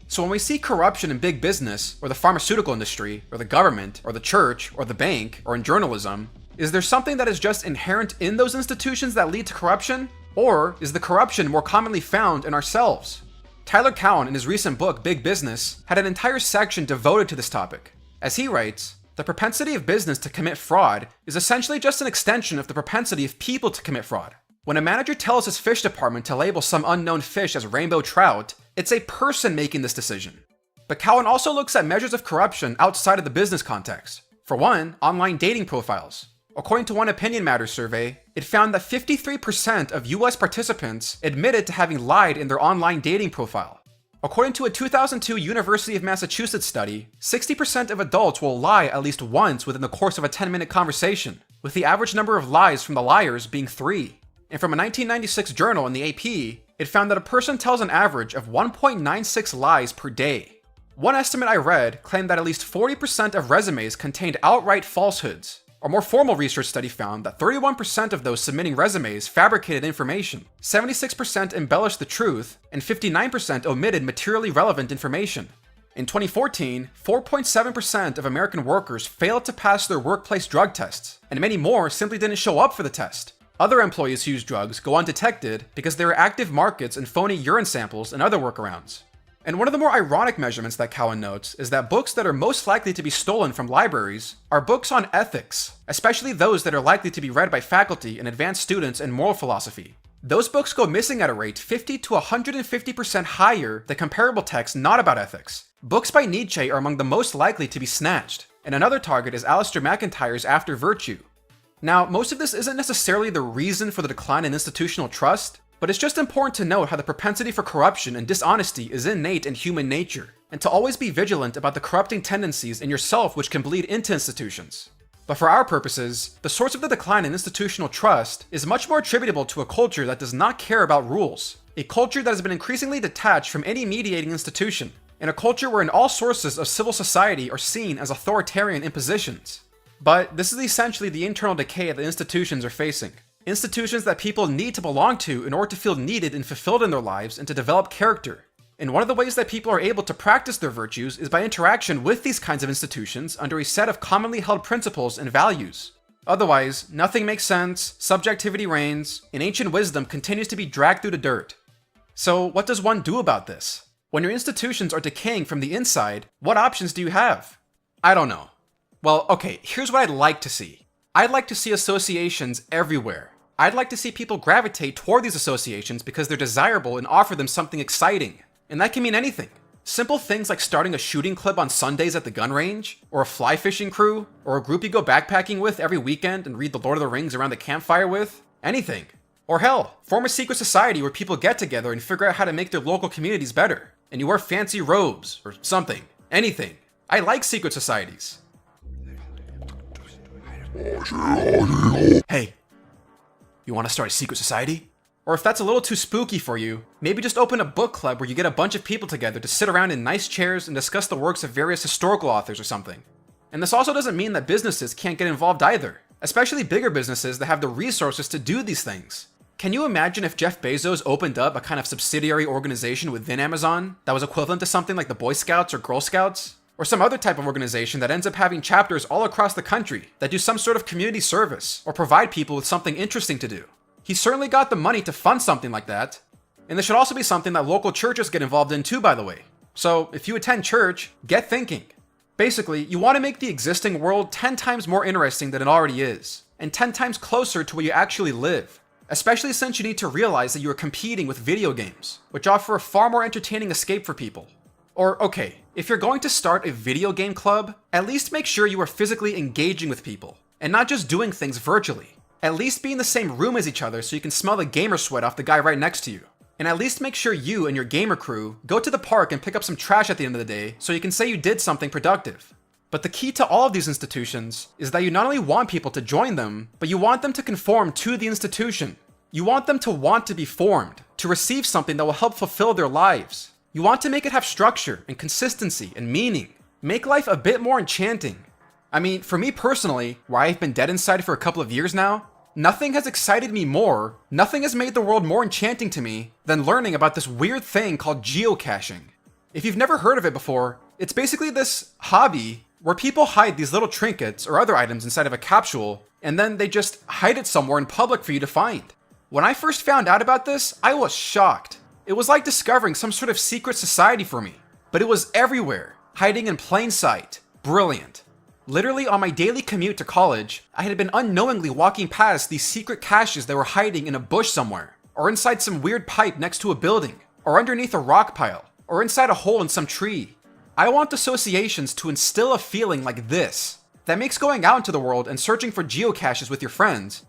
So when we see corruption in big business, or the pharmaceutical industry, or the government, or the church, or the bank, or in journalism, is there something that is just inherent in those institutions that lead to corruption? Or is the corruption more commonly found in ourselves? Tyler Cowen, in his recent book, Big Business, had an entire section devoted to this topic. As he writes, the propensity of business to commit fraud is essentially just an extension of the propensity of people to commit fraud. When a manager tells his fish department to label some unknown fish as rainbow trout, it's a person making this decision. But Cowen also looks at measures of corruption outside of the business context. For one, online dating profiles. According to one Opinion Matters survey, it found that 53% of US participants admitted to having lied in their online dating profile. According to a 2002 University of Massachusetts study, 60% of adults will lie at least once within the course of a 10-minute conversation, with the average number of lies from the liars being 3. And from a 1996 journal in the AP, it found that a person tells an average of 1.96 lies per day. One estimate I read claimed that at least 40% of resumes contained outright falsehoods. A more formal research study found that 31% of those submitting resumes fabricated information, 76% embellished the truth, and 59% omitted materially relevant information. In 2014, 4.7% of American workers failed to pass their workplace drug tests, and many more simply didn't show up for the test. Other employees who use drugs go undetected because there are active markets and phony urine samples and other workarounds. And one of the more ironic measurements that Cowen notes is that books that are most likely to be stolen from libraries are books on ethics, especially those that are likely to be read by faculty and advanced students in moral philosophy. Those books go missing at a rate 50 to 150% higher than comparable texts not about ethics. Books by Nietzsche are among the most likely to be snatched, and another target is Alistair McIntyre's After Virtue. Now, most of this isn't necessarily the reason for the decline in institutional trust, But it's just important to note how the propensity for corruption and dishonesty is innate in human nature, and to always be vigilant about the corrupting tendencies in yourself which can bleed into institutions. But for our purposes, the source of the decline in institutional trust is much more attributable to a culture that does not care about rules, a culture that has been increasingly detached from any mediating institution, and a culture wherein all sources of civil society are seen as authoritarian impositions. But this is essentially the internal decay that institutions are facing. Institutions that people need to belong to in order to feel needed and fulfilled in their lives and to develop character. And one of the ways that people are able to practice their virtues is by interaction with these kinds of institutions under a set of commonly held principles and values. Otherwise, nothing makes sense, subjectivity reigns, and ancient wisdom continues to be dragged through the dirt. So what does one do about this? When your institutions are decaying from the inside, what options do you have? I don't know. Well, okay, here's what I'd like to see. I'd like to see associations everywhere. I'd like to see people gravitate toward these associations because they're desirable and offer them something exciting. And that can mean anything. Simple things like starting a shooting club on Sundays at the gun range, or a fly fishing crew, or a group you go backpacking with every weekend and read The Lord of the Rings around the campfire with. Anything. Or hell, form a secret society where people get together and figure out how to make their local communities better. And you wear fancy robes, or something. Anything. I like secret societies. Hey, you want to start a secret society? Or if that's a little too spooky for you, maybe just open a book club where you get a bunch of people together to sit around in nice chairs and discuss the works of various historical authors or something. And this also doesn't mean that businesses can't get involved either, especially bigger businesses that have the resources to do these things. Can you imagine if Jeff Bezos opened up a kind of subsidiary organization within Amazon that was equivalent to something like the Boy Scouts or Girl Scouts? Or some other type of organization that ends up having chapters all across the country that do some sort of community service or provide people with something interesting to do? He's certainly got the money to fund something like that. And this should also be something that local churches get involved in too, by the way. So if you attend church, get thinking. Basically, you want to make the existing world 10 times more interesting than it already is, and 10 times closer to where you actually live. Especially since you need to realize that you are competing with video games, which offer a far more entertaining escape for people. Or, okay, if you're going to start a video game club, at least make sure you are physically engaging with people, and not just doing things virtually. At least be in the same room as each other so you can smell the gamer sweat off the guy right next to you. And at least make sure you and your gamer crew go to the park and pick up some trash at the end of the day so you can say you did something productive. But the key to all of these institutions is that you not only want people to join them, but you want them to conform to the institution. You want them to want to be formed, to receive something that will help fulfill their lives. You want to make it have structure and consistency and meaning. Make life a bit more enchanting. I mean, for me personally, where I've been dead inside for a couple of years now, nothing has excited me more, nothing has made the world more enchanting to me than learning about this weird thing called geocaching. If you've never heard of it before, it's basically this hobby where people hide these little trinkets or other items inside of a capsule, and then they just hide it somewhere in public for you to find. When I first found out about this, I was shocked. It was like discovering some sort of secret society for me, but it was everywhere, hiding in plain sight. Brilliant. Literally on my daily commute to college, I had been unknowingly walking past these secret caches that were hiding in a bush somewhere, or inside some weird pipe next to a building, or underneath a rock pile, or inside a hole in some tree. I want associations to instill a feeling like this, that makes going out into the world and searching for geocaches with your friends,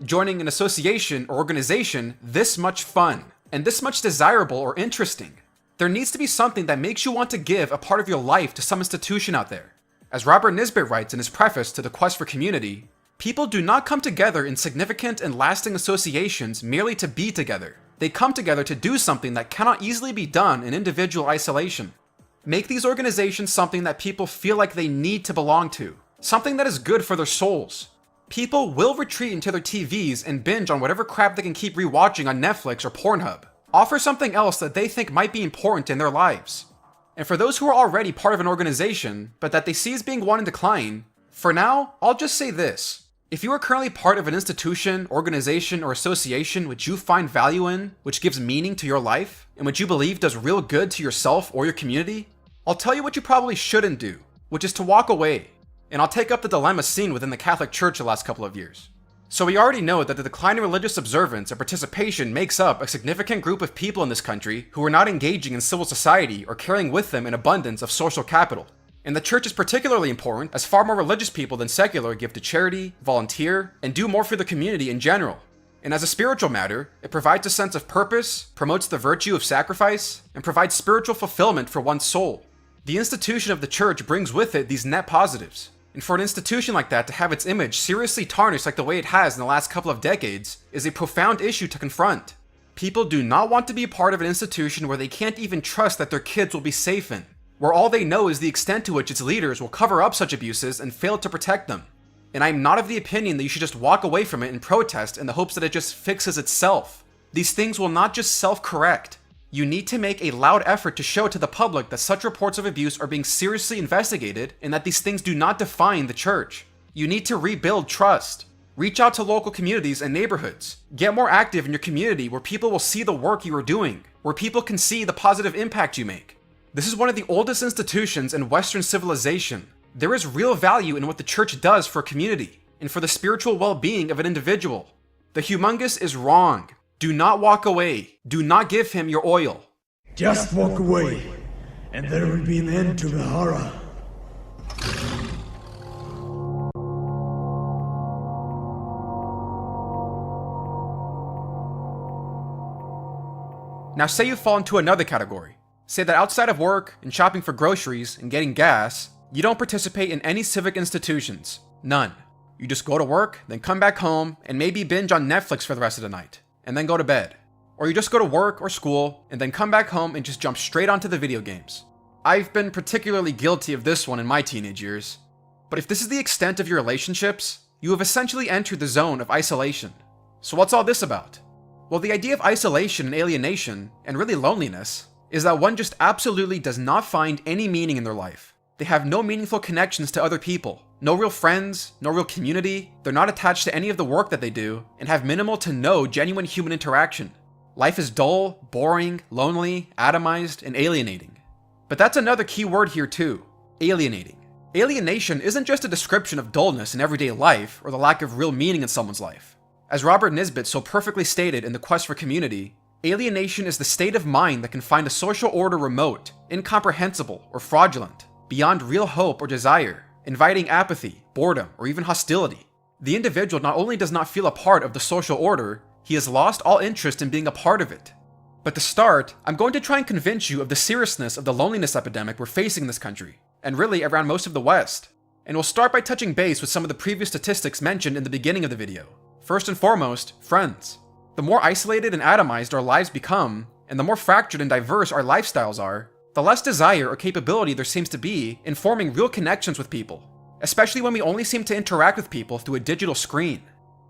joining an association or organization this much fun, and this much desirable or interesting. There needs to be something that makes you want to give a part of your life to some institution out there. As Robert Nisbet writes in his preface to The Quest for Community, people do not come together in significant and lasting associations merely to be together. They come together to do something that cannot easily be done in individual isolation. Make these organizations something that people feel like they need to belong to, something that is good for their souls. People will retreat into their TVs and binge on whatever crap they can keep rewatching on Netflix or Pornhub. Offer something else that they think might be important in their lives. And for those who are already part of an organization, but that they see as being one in decline, for now, I'll just say this. If you are currently part of an institution, organization, or association which you find value in, which gives meaning to your life, and which you believe does real good to yourself or your community, I'll tell you what you probably shouldn't do, which is to walk away. And I'll take up the dilemma seen within the Catholic Church the last couple of years. So we already know that the decline in religious observance and participation makes up a significant group of people in this country who are not engaging in civil society or carrying with them an abundance of social capital. And the church is particularly important as far more religious people than secular give to charity, volunteer, and do more for the community in general. And as a spiritual matter, it provides a sense of purpose, promotes the virtue of sacrifice, and provides spiritual fulfillment for one's soul. The institution of the church brings with it these net positives. And for an institution like that to have its image seriously tarnished like the way it has in the last couple of decades is a profound issue to confront. People do not want to be a part of an institution where they can't even trust that their kids will be safe in, where all they know is the extent to which its leaders will cover up such abuses and fail to protect them. And I'm not of the opinion that you should just walk away from it and protest in the hopes that it just fixes itself. These things will not just self-correct. You need to make a loud effort to show to the public that such reports of abuse are being seriously investigated and that these things do not define the church. You need to rebuild trust. Reach out to local communities and neighborhoods. Get more active in your community where people will see the work you are doing, where people can see the positive impact you make. This is one of the oldest institutions in Western civilization. There is real value in what the church does for a community and for the spiritual well-being of an individual. The humongous is wrong. Do not walk away. Do not give him your oil.
Just walk away, and there will be an end to the horror.
Now say you fall into another category. Say that outside of work and shopping for groceries and getting gas, you don't participate in any civic institutions. None. You just go to work, then come back home, and maybe binge on Netflix for the rest of the night, and then go to bed. Or you just go to work or school, and then come back home and just jump straight onto the video games. I've been particularly guilty of this one in my teenage years. But if this is the extent of your relationships, you have essentially entered the zone of isolation. So what's all this about? Well, the idea of isolation and alienation, and really loneliness, is that one just absolutely does not find any meaning in their life. They have no meaningful connections to other people, no real friends, no real community, they're not attached to any of the work that they do, and have minimal to no genuine human interaction. Life is dull, boring, lonely, atomized, and alienating. But that's another key word here too, alienating. Alienation isn't just a description of dullness in everyday life or the lack of real meaning in someone's life. As Robert Nisbet so perfectly stated in The Quest for Community, alienation is the state of mind that can find a social order remote, incomprehensible, or fraudulent, beyond real hope or desire, inviting apathy, boredom, or even hostility. The individual not only does not feel a part of the social order, he has lost all interest in being a part of it. But to start, I'm going to try and convince you of the seriousness of the loneliness epidemic we're facing in this country, and really around most of the West. And we'll start by touching base with some of the previous statistics mentioned in the beginning of the video. First and foremost, friends. The more isolated and atomized our lives become, and the more fractured and diverse our lifestyles are, the less desire or capability there seems to be in forming real connections with people, especially when we only seem to interact with people through a digital screen.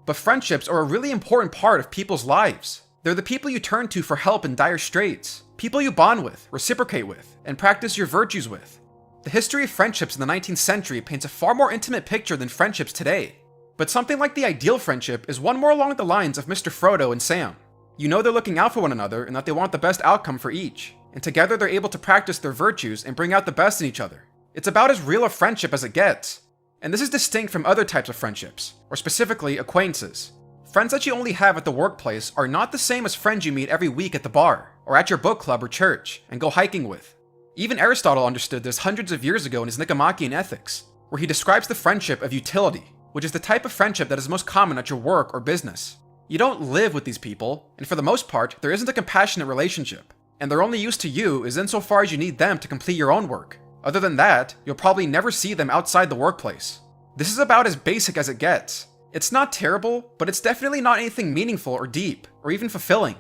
But friendships are a really important part of people's lives. They're the people you turn to for help in dire straits, people you bond with, reciprocate with, and practice your virtues with. The history of friendships in the 19th century paints a far more intimate picture than friendships today. But something like the ideal friendship is one more along the lines of Mr. Frodo and Sam. You know they're looking out for one another and that they want the best outcome for each, and together they're able to practice their virtues and bring out the best in each other. It's about as real a friendship as it gets. And this is distinct from other types of friendships, or specifically acquaintances. Friends that you only have at the workplace are not the same as friends you meet every week at the bar, or at your book club or church, and go hiking with. Even Aristotle understood this hundreds of years ago in his Nicomachean Ethics, where he describes the friendship of utility, which is the type of friendship that is most common at your work or business. You don't live with these people, and for the most part, there isn't a compassionate relationship, and their only use to you is insofar as you need them to complete your own work. Other than that, you'll probably never see them outside the workplace. This is about as basic as it gets. It's not terrible, but it's definitely not anything meaningful or deep, or even fulfilling.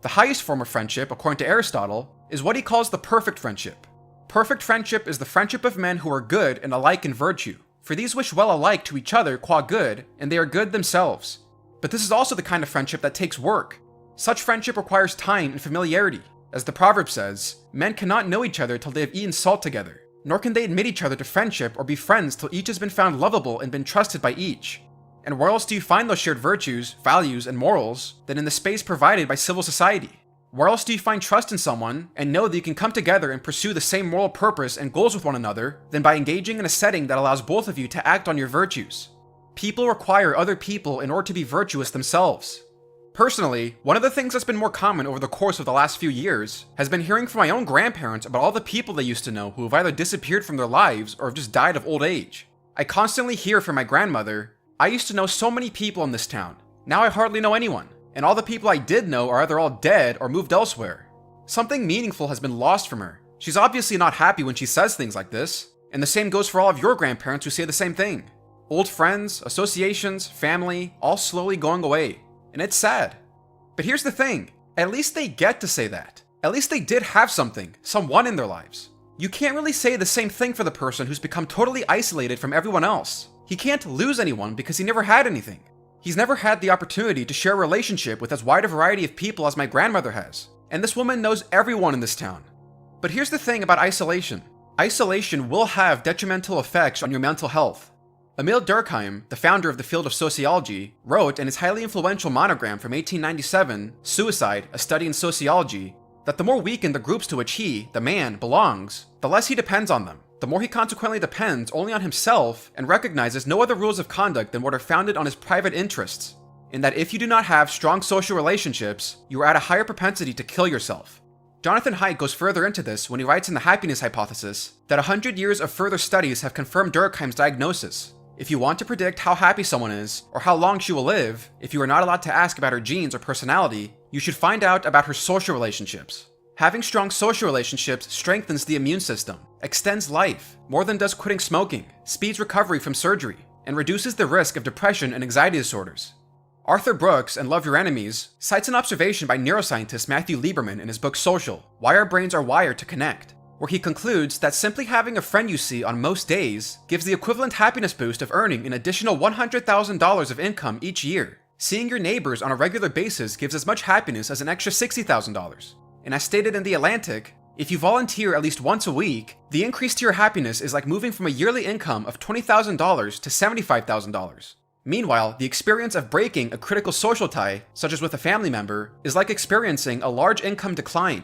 The highest form of friendship, according to Aristotle, is what he calls the perfect friendship. Perfect friendship is the friendship of men who are good and alike in virtue, for these wish well alike to each other qua good, and they are good themselves. But this is also the kind of friendship that takes work. Such friendship requires time and familiarity. As the proverb says, men cannot know each other till they have eaten salt together, nor can they admit each other to friendship or be friends till each has been found lovable and been trusted by each. And where else do you find those shared virtues, values, and morals than in the space provided by civil society? Where else do you find trust in someone and know that you can come together and pursue the same moral purpose and goals with one another than by engaging in a setting that allows both of you to act on your virtues? People require other people in order to be virtuous themselves. Personally, one of the things that's been more common over the course of the last few years has been hearing from my own grandparents about all the people they used to know who have either disappeared from their lives or have just died of old age. I constantly hear from my grandmother, "I used to know so many people in this town. Now I hardly know anyone. and all the people I did know are either all dead or moved elsewhere. Something meaningful has been lost from her. She's obviously not happy when she says things like this, and the same goes for all of your grandparents who say the same thing. Old friends, associations, family, all slowly going away, and it's sad. But here's the thing, at least they get to say that. At least they did have something, someone in their lives. You can't really say the same thing for the person who's become totally isolated from everyone else. He can't lose anyone because he never had anything. He's never had the opportunity to share a relationship with as wide a variety of people as my grandmother has, and this woman knows everyone in this town. But here's the thing about isolation. Isolation will have detrimental effects on your mental health. Emil Durkheim, the founder of the field of sociology, wrote in his highly influential monogram from 1897, Suicide, A Study in Sociology, that the more weakened the groups to which he, the man, belongs, the less he depends on them, the more he consequently depends only on himself and recognizes no other rules of conduct than what are founded on his private interests, and that if you do not have strong social relationships, you are at a higher propensity to kill yourself. Jonathan Haidt goes further into this when he writes in The Happiness Hypothesis that 100 years of further studies have confirmed Durkheim's diagnosis. If you want to predict how happy someone is, or how long she will live, if you are not allowed to ask about her genes or personality, you should find out about her social relationships. Having strong social relationships strengthens the immune system, extends life, more than does quitting smoking, speeds recovery from surgery, and reduces the risk of depression and anxiety disorders. Arthur Brooks in Love Your Enemies cites an observation by neuroscientist Matthew Lieberman in his book Social, Why Our Brains Are Wired to Connect, where he concludes that simply having a friend you see on most days gives the equivalent happiness boost of earning an additional $100,000 of income each year. Seeing your neighbors on a regular basis gives as much happiness as an extra $60,000. And as stated in The Atlantic, if you volunteer at least once a week, the increase to your happiness is like moving from a yearly income of $20,000 to $75,000. Meanwhile, the experience of breaking a critical social tie, such as with a family member, is like experiencing a large income decline.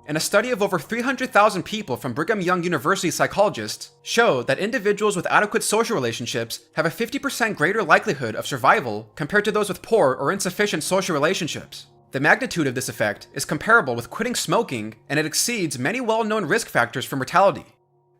And a study of over 300,000 people from Brigham Young University psychologists showed that individuals with adequate social relationships have a 50% greater likelihood of survival compared to those with poor or insufficient social relationships. The magnitude of this effect is comparable with quitting smoking, and it exceeds many well-known risk factors for mortality.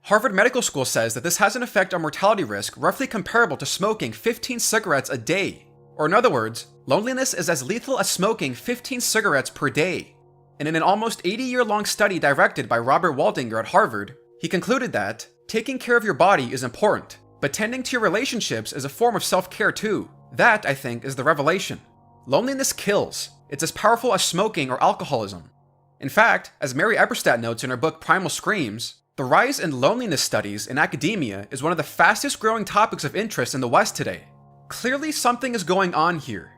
Harvard Medical School says that this has an effect on mortality risk roughly comparable to smoking 15 cigarettes a day. Or in other words, loneliness is as lethal as smoking 15 cigarettes per day. And in an almost 80-year-long study directed by Robert Waldinger at Harvard, he concluded that taking care of your body is important, but tending to your relationships is a form of self-care too. That, I think, is the revelation. Loneliness kills. It's as powerful as smoking or alcoholism. In fact, as Mary Eberstadt notes in her book Primal Screams, the rise in loneliness studies in academia is one of the fastest growing topics of interest in the West today. Clearly something is going on here.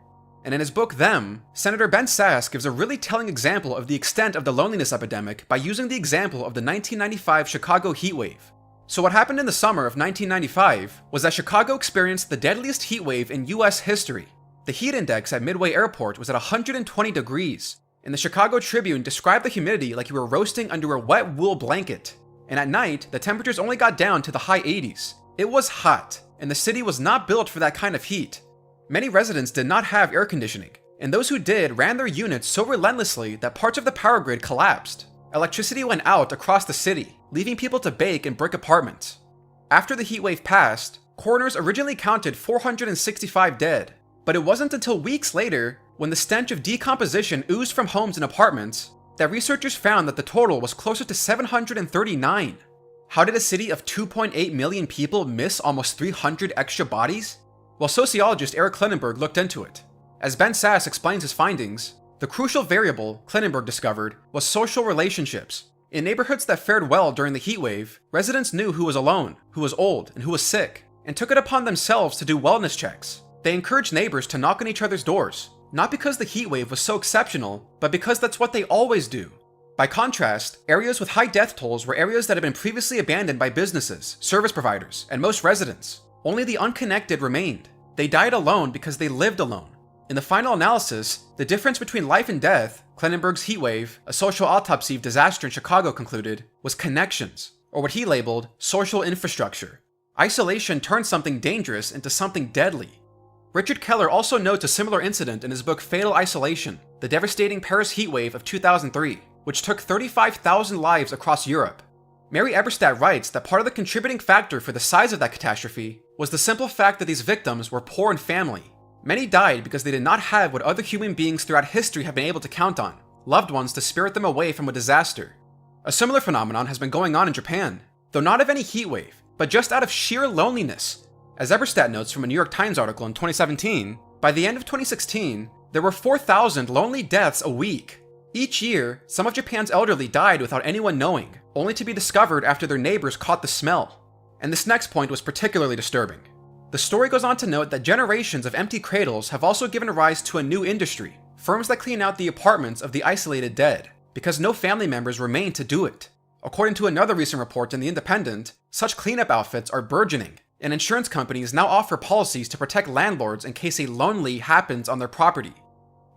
And in his book Them, Senator Ben Sasse gives a really telling example of the extent of the loneliness epidemic by using the example of the 1995 Chicago heat wave. So what happened in the summer of 1995 was that Chicago experienced the deadliest heat wave in US history. The heat index at Midway Airport was at 120 degrees, and the Chicago Tribune described the humidity like you were roasting under a wet wool blanket. And at night, the temperatures only got down to the high 80s. It was hot, and the city was not built for that kind of heat. Many residents did not have air conditioning, and those who did ran their units so relentlessly that parts of the power grid collapsed. Electricity went out across the city, leaving people to bake in brick apartments. After the heat wave passed, coroners originally counted 465 dead, but it wasn't until weeks later, when the stench of decomposition oozed from homes and apartments, that researchers found that the total was closer to 739. How did a city of 2.8 million people miss almost 300 extra bodies? Well, sociologist Eric Klinenberg looked into it. As Ben Sasse explains his findings, the crucial variable, Klinenberg discovered, was social relationships. In neighborhoods that fared well during the heat wave, residents knew who was alone, who was old, and who was sick, and took it upon themselves to do wellness checks. They encouraged neighbors to knock on each other's doors, not because the heat wave was so exceptional, but because that's what they always do. By contrast, areas with high death tolls were areas that had been previously abandoned by businesses, service providers, and most residents. Only the unconnected remained. They died alone because they lived alone. In the final analysis, the difference between life and death, Klinenberg's heat wave, a social autopsy of disaster in Chicago concluded, was connections, or what he labeled social infrastructure. Isolation turned something dangerous into something deadly. Richard Keller also notes a similar incident in his book Fatal Isolation, the devastating Paris heat wave of 2003, which took 35,000 lives across Europe. Mary Eberstadt writes that part of the contributing factor for the size of that catastrophe was the simple fact that these victims were poor in family. Many died because they did not have what other human beings throughout history have been able to count on, loved ones to spirit them away from a disaster. A similar phenomenon has been going on in Japan, though not of any heat wave, but just out of sheer loneliness. As Eberstadt notes from a New York Times article in 2017, by the end of 2016, there were 4,000 lonely deaths a week. Each year, some of Japan's elderly died without anyone knowing, only to be discovered after their neighbors caught the smell. And this next point was particularly disturbing. The story goes on to note that generations of empty cradles have also given rise to a new industry, firms that clean out the apartments of the isolated dead, because no family members remain to do it. According to another recent report in The Independent, such cleanup outfits are burgeoning, and insurance companies now offer policies to protect landlords in case a lonely happens on their property.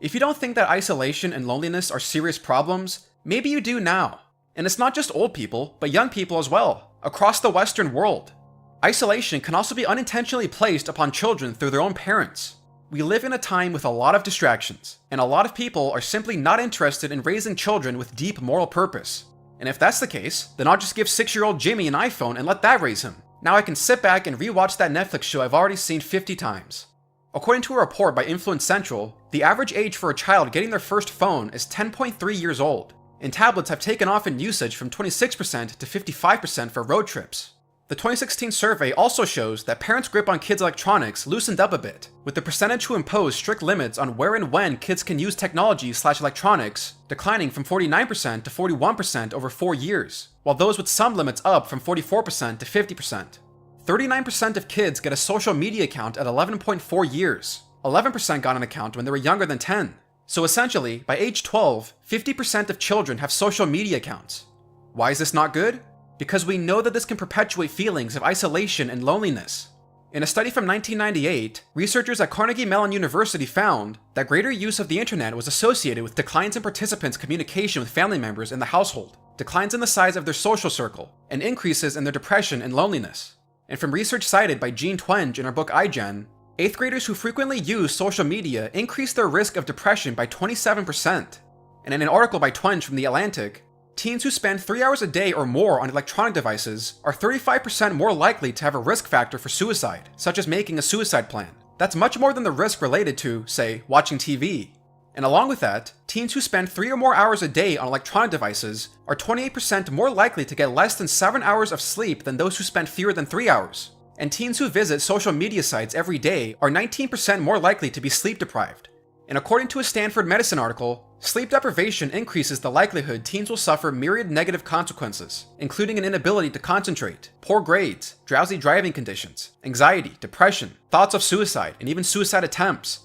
If you don't think that isolation and loneliness are serious problems, maybe you do now. And it's not just old people, but young people as well, across the Western world. Isolation can also be unintentionally placed upon children through their own parents. We live in a time with a lot of distractions, and a lot of people are simply not interested in raising children with deep moral purpose. And if that's the case, then I'll just give 6-year-old Jimmy an iPhone and let that raise him. Now I can sit back and rewatch that Netflix show I've already seen 50 times. According to a report by Influence Central, the average age for a child getting their first phone is 10.3 years old, and tablets have taken off in usage from 26% to 55% for road trips. The 2016 survey also shows that parents' grip on kids' electronics loosened up a bit, with the percentage who impose strict limits on where and when kids can use technology/electronics declining from 49% to 41% over 4 years, while those with some limits up from 44% to 50%. 39% of kids get a social media account at 11.4 years. 11% got an account when they were younger than 10. So essentially, by age 12, 50% of children have social media accounts. Why is this not good? Because we know that this can perpetuate feelings of isolation and loneliness. In a study from 1998, researchers at Carnegie Mellon University found that greater use of the internet was associated with declines in participants' communication with family members in the household, declines in the size of their social circle, and increases in their depression and loneliness. And from research cited by Jean Twenge in her book iGen, 8th graders who frequently use social media increase their risk of depression by 27%. And in an article by Twenge from The Atlantic, teens who spend 3 hours a day or more on electronic devices are 35% more likely to have a risk factor for suicide, such as making a suicide plan. That's much more than the risk related to, say, watching TV. And along with that, teens who spend 3 or more hours a day on electronic devices are 28% more likely to get less than 7 hours of sleep than those who spend fewer than 3 hours. And teens who visit social media sites every day are 19% more likely to be sleep deprived. And according to a Stanford Medicine article, sleep deprivation increases the likelihood teens will suffer myriad negative consequences, including an inability to concentrate, poor grades, drowsy driving conditions, anxiety, depression, thoughts of suicide, and even suicide attempts.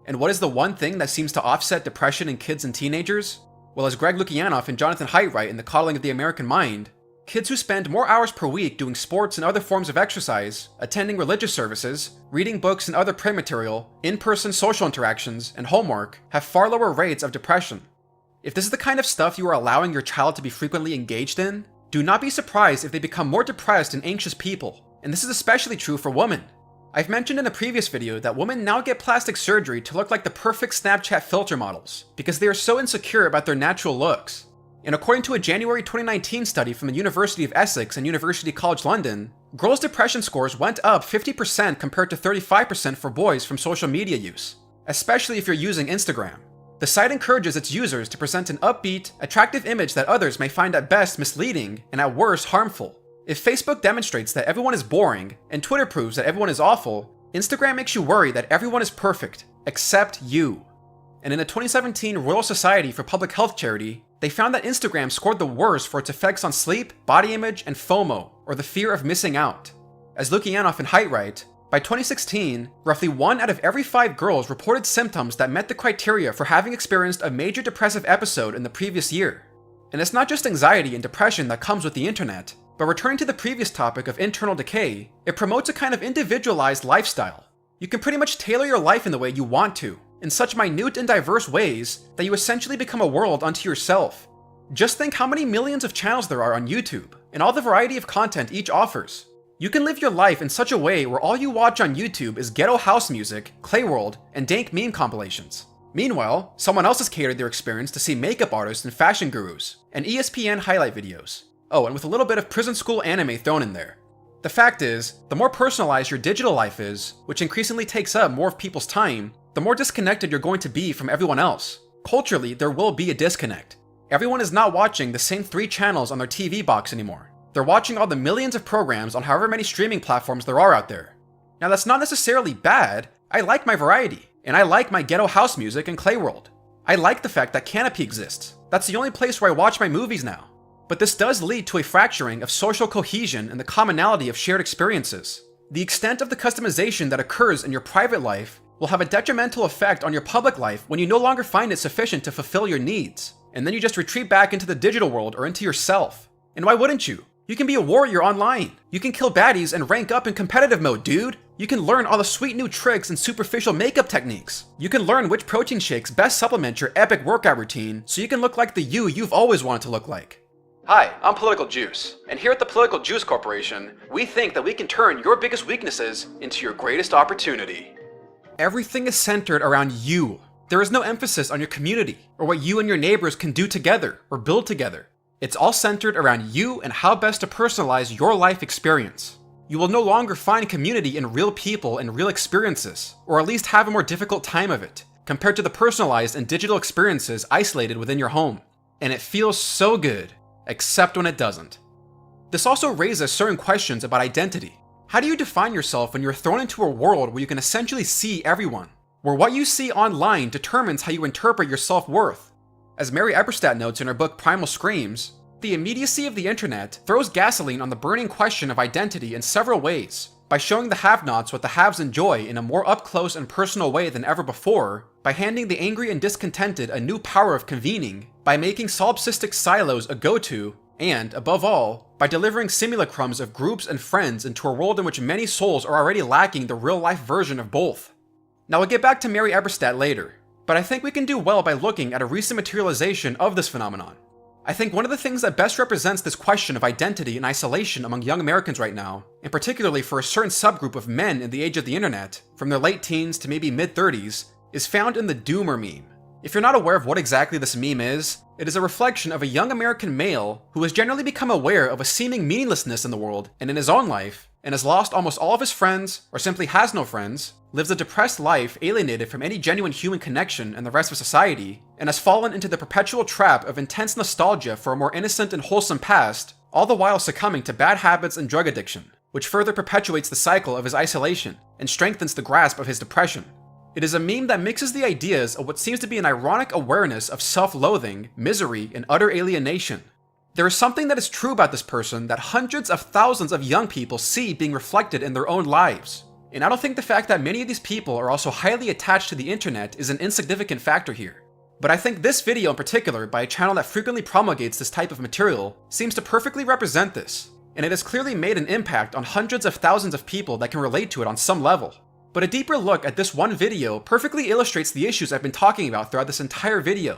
And what is the one thing that seems to offset depression in kids and teenagers? Well, as Greg Lukianoff and Jonathan Haidt write in The Coddling of the American Mind, kids who spend more hours per week doing sports and other forms of exercise, attending religious services, reading books and other print material, in-person social interactions, and homework have far lower rates of depression. If this is the kind of stuff you are allowing your child to be frequently engaged in, do not be surprised if they become more depressed and anxious people, and this is especially true for women. I've mentioned in a previous video that women now get plastic surgery to look like the perfect Snapchat filter models, because they are so insecure about their natural looks. And according to a January 2019 study from the University of Essex and University College London, girls' depression scores went up 50% compared to 35% for boys from social media use, especially if you're using Instagram. The site encourages its users to present an upbeat, attractive image that others may find at best misleading and at worst harmful. If Facebook demonstrates that everyone is boring, and Twitter proves that everyone is awful, Instagram makes you worry that everyone is perfect, except you. And in a 2017 Royal Society for Public Health charity, they found that Instagram scored the worst for its effects on sleep, body image, and FOMO, or the fear of missing out. As Lukianoff and Haidt write, by 2016, roughly 1 out of every 5 girls reported symptoms that met the criteria for having experienced a major depressive episode in the previous year. And it's not just anxiety and depression that comes with the internet, but returning to the previous topic of internal decay, it promotes a kind of individualized lifestyle. You can pretty much tailor your life in the way you want to, in such minute and diverse ways that you essentially become a world unto yourself. Just think how many millions of channels there are on YouTube, and all the variety of content each offers. You can live your life in such a way where all you watch on YouTube is ghetto house music, Clayworld, and dank meme compilations. Meanwhile, someone else has catered their experience to see makeup artists and fashion gurus, and ESPN highlight videos. Oh, and with a little bit of prison school anime thrown in there. The fact is, the more personalized your digital life is, which increasingly takes up more of people's time, the more disconnected you're going to be from everyone else. Culturally, there will be a disconnect. Everyone is not watching the same 3 channels on their TV box anymore. They're watching all the millions of programs on however many streaming platforms there are out there. Now that's not necessarily bad. I like my variety, and I like my ghetto house music and Clayworld. I like the fact that Canopy exists. That's the only place where I watch my movies now. But this does lead to a fracturing of social cohesion and the commonality of shared experiences. The extent of the customization that occurs in your private life will have a detrimental effect on your public life when you no longer find it sufficient to fulfill your needs, and then you just retreat back into the digital world or into yourself. And why wouldn't you? You can be a warrior online. You can kill baddies and rank up in competitive mode, dude. You can learn all the sweet new tricks and superficial makeup techniques. You can learn which protein shakes best supplement your epic workout routine so you can look like the you've always wanted to look like. Hi, I'm Political Juice, and here at the Political Juice Corporation, we think that we can turn your biggest weaknesses into your greatest opportunity. Everything is centered around you. There is no emphasis on your community, or what you and your neighbors can do together, or build together. It's all centered around you and how best to personalize your life experience. You will no longer find community in real people and real experiences, or at least have a more difficult time of it, compared to the personalized and digital experiences isolated within your home. And it feels so good, except when it doesn't. This also raises certain questions about identity. How do you define yourself when you're thrown into a world where you can essentially see everyone? Where what you see online determines how you interpret your self-worth? As Mary Eberstadt notes in her book Primal Screams, the immediacy of the internet throws gasoline on the burning question of identity in several ways, by showing the have-nots what the haves enjoy in a more up-close and personal way than ever before, by handing the angry and discontented a new power of convening, by making solipsistic silos a go-to, and, above all, by delivering simulacrums of groups and friends into a world in which many souls are already lacking the real-life version of both. Now we'll get back to Mary Eberstadt later, but I think we can do well by looking at a recent materialization of this phenomenon. I think one of the things that best represents this question of identity and isolation among young Americans right now, and particularly for a certain subgroup of men in the age of the internet, from their late teens to maybe mid-30s, is found in the doomer meme. If you're not aware of what exactly this meme is, it is a reflection of a young American male who has generally become aware of a seeming meaninglessness in the world and in his own life, and has lost almost all of his friends, or simply has no friends, lives a depressed life alienated from any genuine human connection and the rest of society, and has fallen into the perpetual trap of intense nostalgia for a more innocent and wholesome past, all the while succumbing to bad habits and drug addiction, which further perpetuates the cycle of his isolation and strengthens the grasp of his depression. It is a meme that mixes the ideas of what seems to be an ironic awareness of self-loathing, misery, and utter alienation. There is something that is true about this person that hundreds of thousands of young people see being reflected in their own lives. And I don't think the fact that many of these people are also highly attached to the internet is an insignificant factor here. But I think this video in particular, by a channel that frequently promulgates this type of material, seems to perfectly represent this, and it has clearly made an impact on hundreds of thousands of people that can relate to it on some level. But a deeper look at this one video perfectly illustrates the issues I've been talking about throughout this entire video.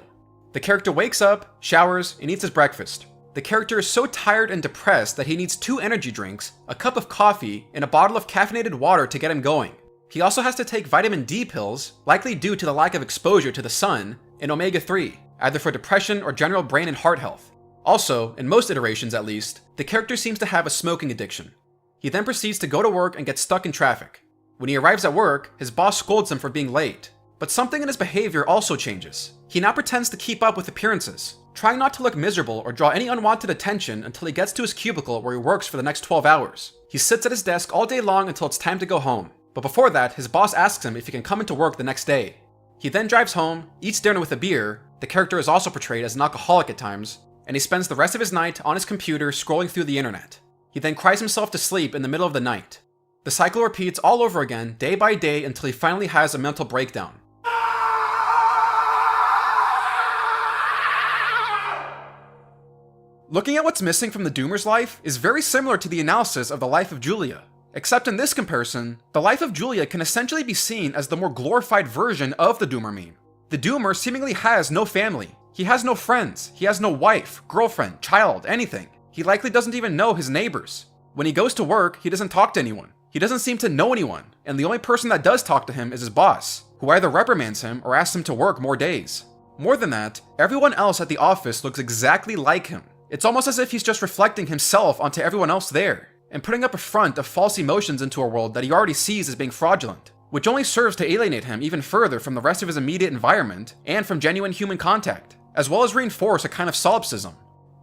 The character wakes up, showers, and eats his breakfast. The character is so tired and depressed that he needs 2 energy drinks, a cup of coffee, and a bottle of caffeinated water to get him going. He also has to take vitamin D pills, likely due to the lack of exposure to the sun, and omega-3, either for depression or general brain and heart health. Also, in most iterations at least, the character seems to have a smoking addiction. He then proceeds to go to work and get stuck in traffic. When he arrives at work, his boss scolds him for being late. But something in his behavior also changes. He now pretends to keep up with appearances, trying not to look miserable or draw any unwanted attention until he gets to his cubicle where he works for the next 12 hours. He sits at his desk all day long until it's time to go home. But before that, his boss asks him if he can come into work the next day. He then drives home, eats dinner with a beer, the character is also portrayed as an alcoholic at times, and he spends the rest of his night on his computer scrolling through the internet. He then cries himself to sleep in the middle of the night. The cycle repeats all over again, day by day, until he finally has a mental breakdown. Looking at what's missing from the Doomer's life is very similar to the analysis of the life of Julia. Except in this comparison, the life of Julia can essentially be seen as the more glorified version of the Doomer meme. The Doomer seemingly has no family. He has no friends. He has no wife, girlfriend, child, anything. He likely doesn't even know his neighbors. When he goes to work, he doesn't talk to anyone. He doesn't seem to know anyone, and the only person that does talk to him is his boss, who either reprimands him or asks him to work more days. More than that, everyone else at the office looks exactly like him. It's almost as if he's just reflecting himself onto everyone else there, and putting up a front of false emotions into a world that he already sees as being fraudulent. which only serves to alienate him even further from the rest of his immediate environment and from genuine human contact, as well as reinforce a kind of solipsism.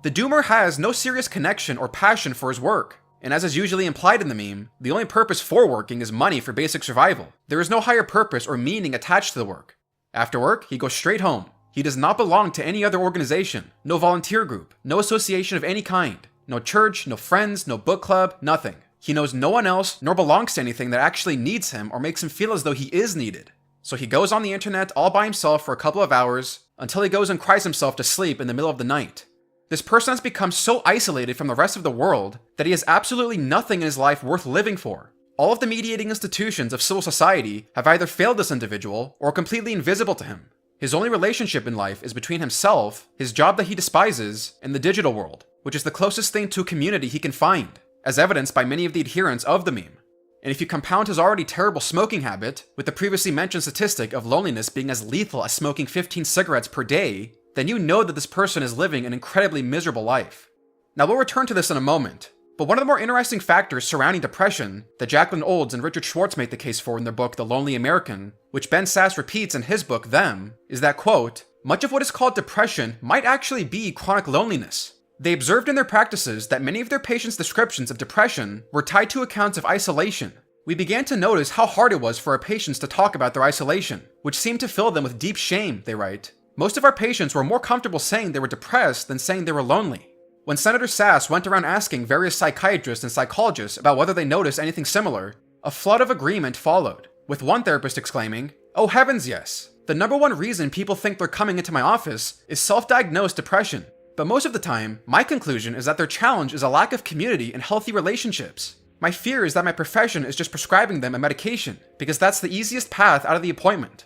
The doomer has no serious connection or passion for his work, and as is usually implied in the meme, the only purpose for working is money for basic survival. There is no higher purpose or meaning attached to the work. After work, he goes straight home. He does not belong to any other organization, no volunteer group, no association of any kind, no church, no friends, no book club, nothing. He knows no one else nor belongs to anything that actually needs him or makes him feel as though he is needed. So he goes on the internet all by himself for a couple of hours until he goes and cries himself to sleep in the middle of the night. This person has become so isolated from the rest of the world that he has absolutely nothing in his life worth living for. All of the mediating institutions of civil society have either failed this individual or are completely invisible to him. His only relationship in life is between himself, his job that he despises, and the digital world, which is the closest thing to a community he can find, as evidenced by many of the adherents of the meme. And if you compound his already terrible smoking habit with the previously mentioned statistic of loneliness being as lethal as smoking 15 cigarettes per day, then you know that this person is living an incredibly miserable life. Now we'll return to this in a moment, but one of the more interesting factors surrounding depression that Jacqueline Olds and Richard Schwartz make the case for in their book The Lonely American, which Ben Sass repeats in his book Them, is that, quote, much of what is called depression might actually be chronic loneliness. They observed in their practices that many of their patients' descriptions of depression were tied to accounts of isolation. We began to notice how hard it was for our patients to talk about their isolation, which seemed to fill them with deep shame, they write. Most of our patients were more comfortable saying they were depressed than saying they were lonely. When Senator Sass went around asking various psychiatrists and psychologists about whether they noticed anything similar, a flood of agreement followed, with one therapist exclaiming, "Oh heavens, yes. The number one reason people think they're coming into my office is self-diagnosed depression. But most of the time, my conclusion is that their challenge is a lack of community and healthy relationships. My fear is that my profession is just prescribing them a medication, because that's the easiest path out of the appointment."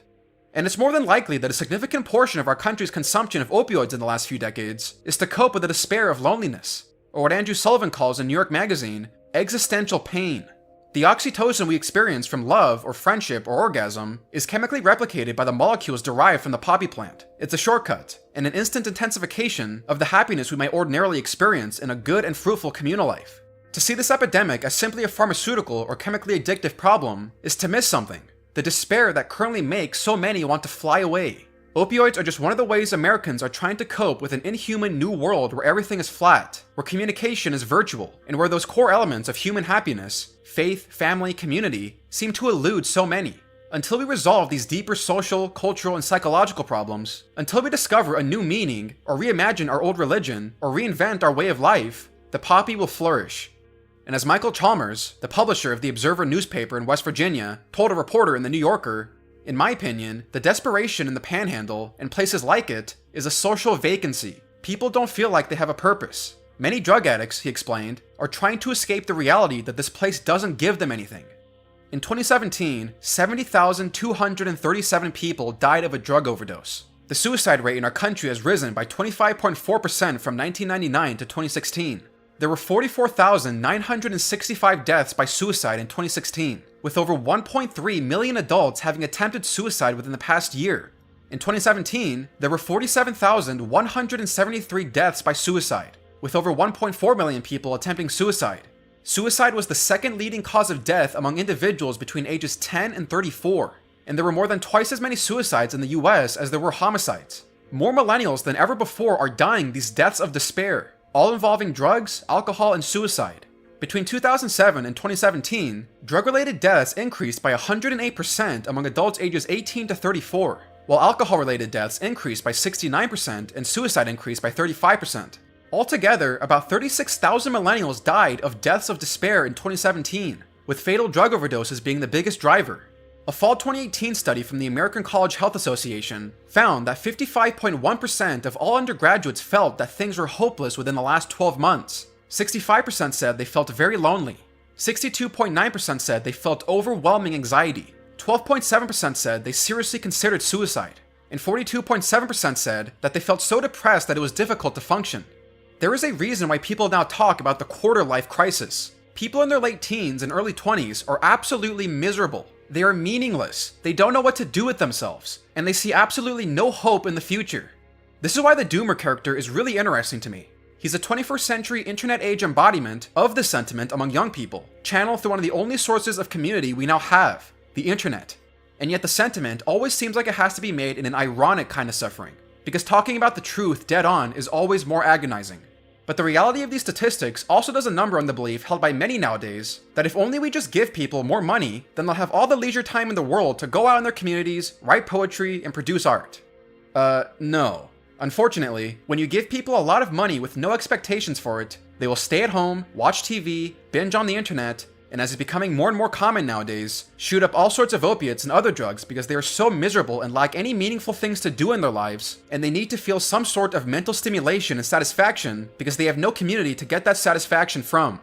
And it's more than likely that a significant portion of our country's consumption of opioids in the last few decades is to cope with the despair of loneliness, or what Andrew Sullivan calls in New York Magazine, existential pain. The oxytocin we experience from love or friendship or orgasm is chemically replicated by the molecules derived from the poppy plant. It's a shortcut, and an instant intensification of the happiness we might ordinarily experience in a good and fruitful communal life. To see this epidemic as simply a pharmaceutical or chemically addictive problem is to miss something. The despair that currently makes so many want to fly away. Opioids are just one of the ways Americans are trying to cope with an inhuman new world where everything is flat, where communication is virtual, and where those core elements of human happiness, faith, family, community, seem to elude so many. Until we resolve these deeper social, cultural, and psychological problems, until we discover a new meaning, or reimagine our old religion, or reinvent our way of life, the poppy will flourish. And as Michael Chalmers, the publisher of the Observer newspaper in West Virginia, told a reporter in The New Yorker, in my opinion, the desperation in the Panhandle and places like it is a social vacancy. People don't feel like they have a purpose. Many drug addicts, he explained, are trying to escape the reality that this place doesn't give them anything. In 2017, 70,237 people died of a drug overdose. The suicide rate in our country has risen by 25.4% from 1999 to 2016. There were 44,965 deaths by suicide in 2016, with over 1.3 million adults having attempted suicide within the past year. In 2017, there were 47,173 deaths by suicide, with over 1.4 million people attempting suicide. Suicide was the second leading cause of death among individuals between ages 10 and 34, and there were more than twice as many suicides in the US as there were homicides. More millennials than ever before are dying these deaths of despair, all involving drugs, alcohol, and suicide. Between 2007 and 2017, drug-related deaths increased by 108% among adults ages 18 to 34, while alcohol-related deaths increased by 69% and suicide increased by 35%. Altogether, about 36,000 millennials died of deaths of despair in 2017, with fatal drug overdoses being the biggest driver. A fall 2018 study from the American College Health Association found that 55.1% of all undergraduates felt that things were hopeless within the last 12 months. 65% said they felt very lonely. 62.9% said they felt overwhelming anxiety. 12.7% said they seriously considered suicide. And 42.7% said that they felt so depressed that it was difficult to function. There is a reason why people now talk about the quarter-life crisis. People in their late teens and early 20s are absolutely miserable. They are meaningless, they don't know what to do with themselves, and they see absolutely no hope in the future. This is why the Doomer character is really interesting to me. He's a 21st century internet age embodiment of this sentiment among young people, channeled through one of the only sources of community we now have. the internet. And yet the sentiment always seems like it has to be made in an ironic kind of suffering, because talking about the truth dead on is always more agonizing. But the reality of these statistics also does a number on the belief held by many nowadays that if only we just give people more money, then they'll have all the leisure time in the world to go out in their communities, write poetry, and produce art. No. Unfortunately, when you give people a lot of money with no expectations for it, they will stay at home, watch TV, binge on the internet, and as is becoming more and more common nowadays, shoot up all sorts of opiates and other drugs because they are so miserable and lack any meaningful things to do in their lives, and they need to feel some sort of mental stimulation and satisfaction because they have no community to get that satisfaction from.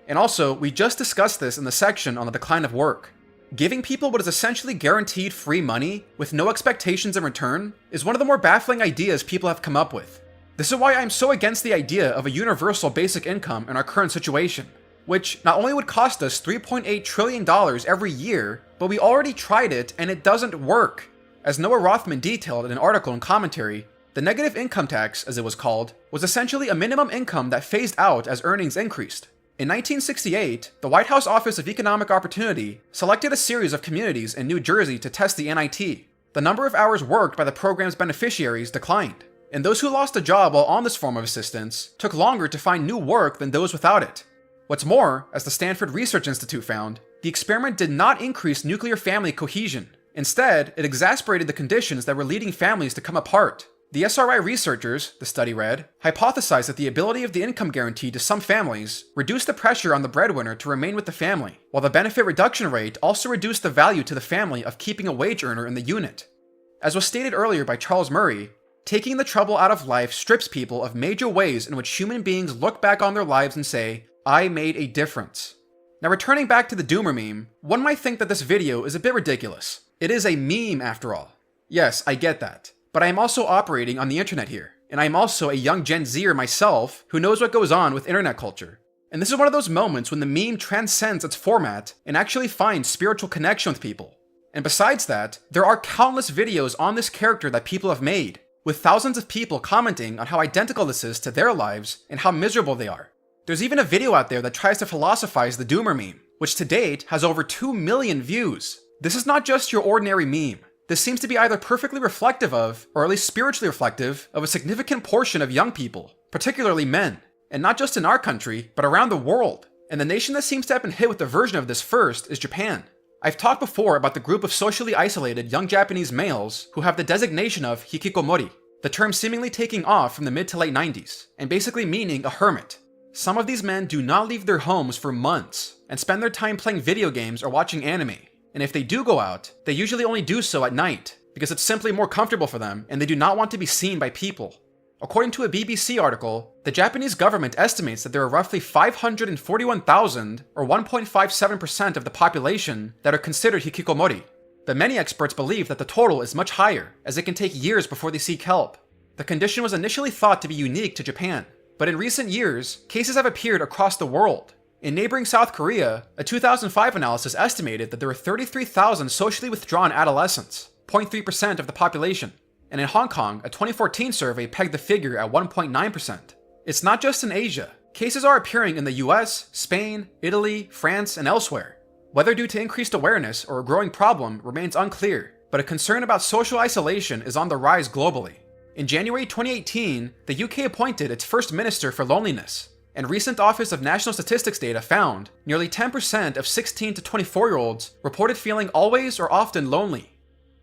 And also, we just discussed this in the section on the decline of work. Giving people what is essentially guaranteed free money with no expectations in return is one of the more baffling ideas people have come up with. This is why I'm so against the idea of a universal basic income in our current situation, which not only would cost us $3.8 trillion every year, but we already tried it and it doesn't work. As Noah Rothman detailed in an article and commentary, the negative income tax, as it was called, was essentially a minimum income that phased out as earnings increased. In 1968, the White House Office of Economic Opportunity selected a series of communities in New Jersey to test the NIT. The number of hours worked by the program's beneficiaries declined, and those who lost a job while on this form of assistance took longer to find new work than those without it. What's more, as the Stanford Research Institute found, the experiment did not increase nuclear family cohesion. Instead, it exacerbated the conditions that were leading families to come apart. The SRI researchers, the study read, hypothesized that the ability of the income guarantee to some families reduced the pressure on the breadwinner to remain with the family, while the benefit reduction rate also reduced the value to the family of keeping a wage earner in the unit. As was stated earlier by Charles Murray, taking the trouble out of life strips people of major ways in which human beings look back on their lives and say, I made a difference. Now returning back to the Doomer meme, one might think that this video is a bit ridiculous. It is a meme after all. Yes, I get that. But I am also operating on the internet here, and I am also a young Gen Zer myself who knows what goes on with internet culture. And this is one of those moments when the meme transcends its format and actually finds spiritual connection with people. And besides that, there are countless videos on this character that people have made, with thousands of people commenting on how identical this is to their lives and how miserable they are. There's even a video out there that tries to philosophize the Doomer meme, which to date has over 2 million views. This is not just your ordinary meme. This seems to be either perfectly reflective of, or at least spiritually reflective, of a significant portion of young people, particularly men. And not just in our country, but around the world. And the nation that seems to have been hit with a version of this first is Japan. I've talked before about the group of socially isolated young Japanese males who have the designation of hikikomori, the term seemingly taking off from the mid to late 90s, and basically meaning a hermit. Some of these men do not leave their homes for months, and spend their time playing video games or watching anime. And if they do go out, they usually only do so at night, because it's simply more comfortable for them and they do not want to be seen by people. According to a BBC article, the Japanese government estimates that there are roughly 541,000, or 1.57% of the population, that are considered hikikomori. But many experts believe that the total is much higher, as it can take years before they seek help. The condition was initially thought to be unique to Japan, but in recent years, cases have appeared across the world. In neighboring South Korea, a 2005 analysis estimated that there were 33,000 socially withdrawn adolescents, 0.3% of the population. And in Hong Kong, a 2014 survey pegged the figure at 1.9%. It's not just in Asia. Cases are appearing in the US, Spain, Italy, France, and elsewhere. Whether due to increased awareness or a growing problem remains unclear, but a concern about social isolation is on the rise globally. In January 2018, the UK appointed its first minister for loneliness, and recent Office of National Statistics data found nearly 10% of 16 to 24-year-olds reported feeling always or often lonely.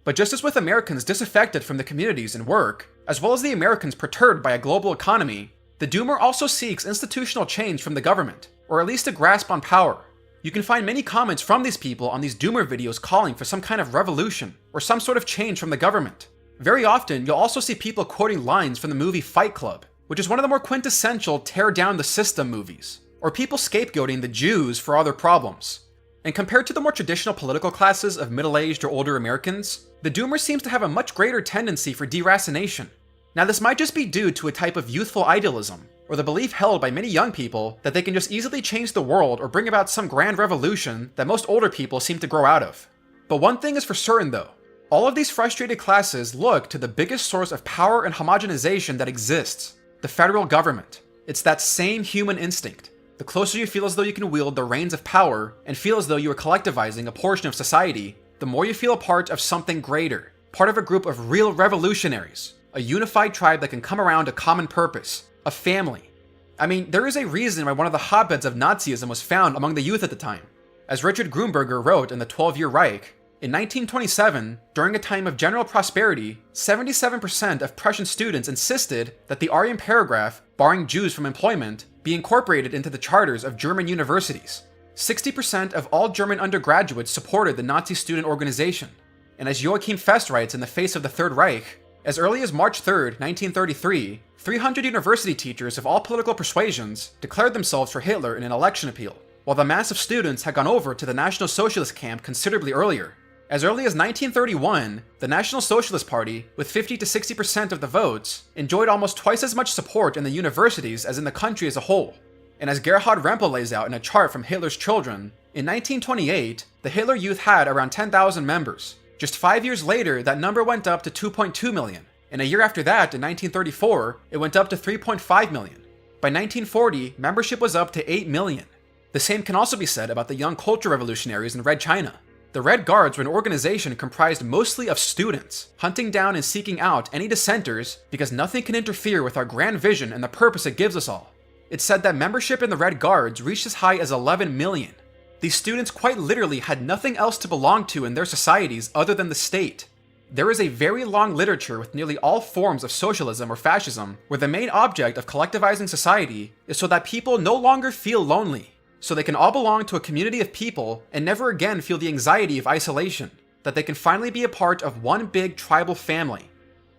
But just as with Americans disaffected from the communities and work, as well as the Americans perturbed by a global economy, the Doomer also seeks institutional change from the government, or at least a grasp on power. You can find many comments from these people on these Doomer videos calling for some kind of revolution, or some sort of change from the government. Very often, you'll also see people quoting lines from the movie Fight Club, which is one of the more quintessential tear down the system movies, or people scapegoating the Jews for all their problems. And compared to the more traditional political classes of middle-aged or older Americans, the Doomer seems to have a much greater tendency for deracination. Now this might just be due to a type of youthful idealism, or the belief held by many young people that they can just easily change the world or bring about some grand revolution that most older people seem to grow out of. But one thing is for certain though, all of these frustrated classes look to the biggest source of power and homogenization that exists, the federal government. It's that same human instinct. The closer you feel as though you can wield the reins of power and feel as though you are collectivizing a portion of society, the more you feel a part of something greater, part of a group of real revolutionaries, a unified tribe that can come around a common purpose, a family. I mean, there is a reason why one of the hotbeds of Nazism was found among the youth at the time. As Richard Grunberger wrote in The 12-Year Reich, in 1927, during a time of general prosperity, 77% of Prussian students insisted that the Aryan paragraph, barring Jews from employment, be incorporated into the charters of German universities. 60% of all German undergraduates supported the Nazi student organization. And as Joachim Fest writes in The Face of the Third Reich, as early as March 3, 1933, 300 university teachers of all political persuasions declared themselves for Hitler in an election appeal, while the mass of students had gone over to the National Socialist camp considerably earlier. As early as 1931, the National Socialist Party, with 50 to 60% of the votes, enjoyed almost twice as much support in the universities as in the country as a whole. And as Gerhard Rempel lays out in a chart from Hitler's Children, in 1928, the Hitler Youth had around 10,000 members. Just 5 years later, that number went up to 2.2 million, and a year after that, in 1934, it went up to 3.5 million. By 1940, membership was up to 8 million. The same can also be said about the young culture revolutionaries in Red China. The Red Guards were an organization comprised mostly of students, hunting down and seeking out any dissenters because nothing can interfere with our grand vision and the purpose it gives us all. It's said that membership in the Red Guards reached as high as 11 million. These students quite literally had nothing else to belong to in their societies other than the state. There is a very long literature with nearly all forms of socialism or fascism where the main object of collectivizing society is so that people no longer feel lonely, so they can all belong to a community of people and never again feel the anxiety of isolation, that they can finally be a part of one big tribal family.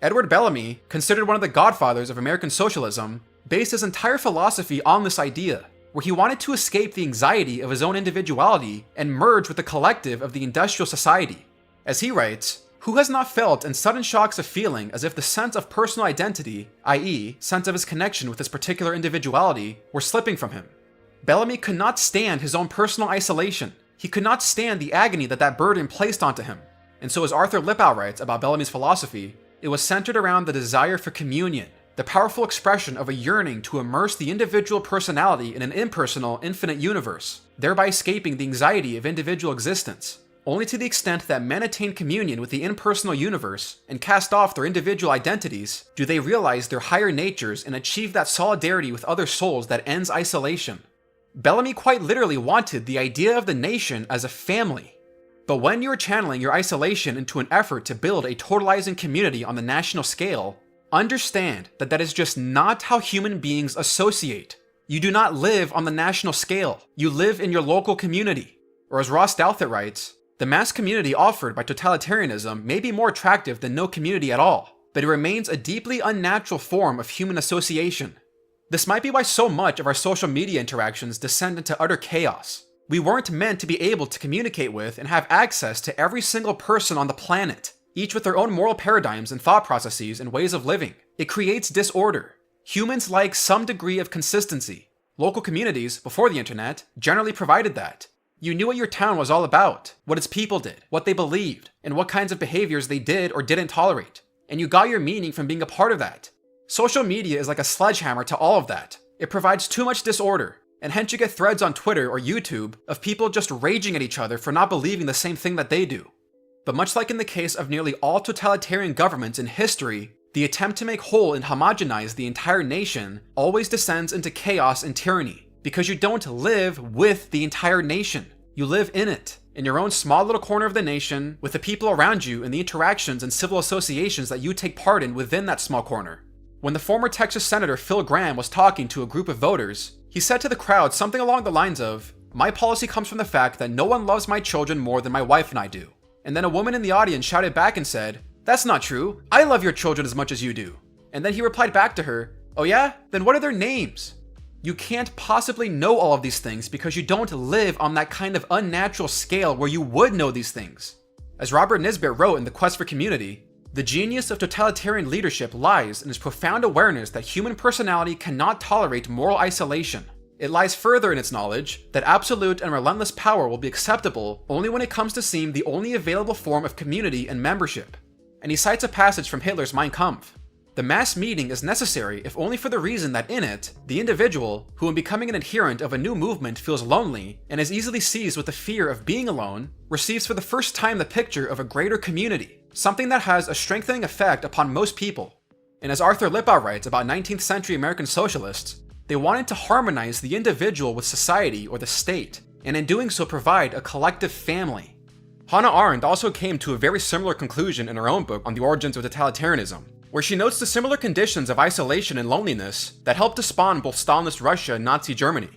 Edward Bellamy, considered one of the godfathers of American socialism, based his entire philosophy on this idea, where he wanted to escape the anxiety of his own individuality and merge with the collective of the industrial society. As he writes, "Who has not felt in sudden shocks of feeling as if the sense of personal identity, i.e., sense of his connection with his particular individuality, were slipping from him?" Bellamy could not stand his own personal isolation. He could not stand the agony that burden placed onto him. And so as Arthur Lippau writes about Bellamy's philosophy, it was centered around the desire for communion, the powerful expression of a yearning to immerse the individual personality in an impersonal, infinite universe, thereby escaping the anxiety of individual existence. Only to the extent that men attain communion with the impersonal universe and cast off their individual identities do they realize their higher natures and achieve that solidarity with other souls that ends isolation. Bellamy quite literally wanted the idea of the nation as a family. But when you are channeling your isolation into an effort to build a totalizing community on the national scale, understand that that is just not how human beings associate. You do not live on the national scale. You live in your local community. Or as Ross Douthat writes, the mass community offered by totalitarianism may be more attractive than no community at all, but it remains a deeply unnatural form of human association. This might be why so much of our social media interactions descend into utter chaos. We weren't meant to be able to communicate with and have access to every single person on the planet, each with their own moral paradigms and thought processes and ways of living. It creates disorder. Humans like some degree of consistency. Local communities, before the internet, generally provided that. You knew what your town was all about, what its people did, what they believed, and what kinds of behaviors they did or didn't tolerate. And you got your meaning from being a part of that. Social media is like a sledgehammer to all of that. It provides too much disorder, and hence you get threads on Twitter or YouTube of people just raging at each other for not believing the same thing that they do. But much like in the case of nearly all totalitarian governments in history, the attempt to make whole and homogenize the entire nation always descends into chaos and tyranny, because you don't live with the entire nation. You live in it, in your own small little corner of the nation, with the people around you and the interactions and civil associations that you take part in within that small corner. When the former Texas Senator Phil Gramm was talking to a group of voters, he said to the crowd something along the lines of, "My policy comes from the fact that no one loves my children more than my wife and I do." And then a woman in the audience shouted back and said, "That's not true. I love your children as much as you do." And then he replied back to her, "Oh yeah? Then what are their names?" You can't possibly know all of these things because you don't live on that kind of unnatural scale where you would know these things. As Robert Nisbet wrote in The Quest for Community, the genius of totalitarian leadership lies in its profound awareness that human personality cannot tolerate moral isolation. It lies further in its knowledge that absolute and relentless power will be acceptable only when it comes to seem the only available form of community and membership. And he cites a passage from Hitler's Mein Kampf. The mass meeting is necessary if only for the reason that in it, the individual, who in becoming an adherent of a new movement feels lonely and is easily seized with the fear of being alone, receives for the first time the picture of a greater community, something that has a strengthening effect upon most people. And as Arthur Lippau writes about 19th century American socialists, they wanted to harmonize the individual with society or the state, and in doing so provide a collective family. Hannah Arendt also came to a very similar conclusion in her own book on the origins of totalitarianism, where she notes the similar conditions of isolation and loneliness that helped to spawn both Stalinist Russia and Nazi Germany.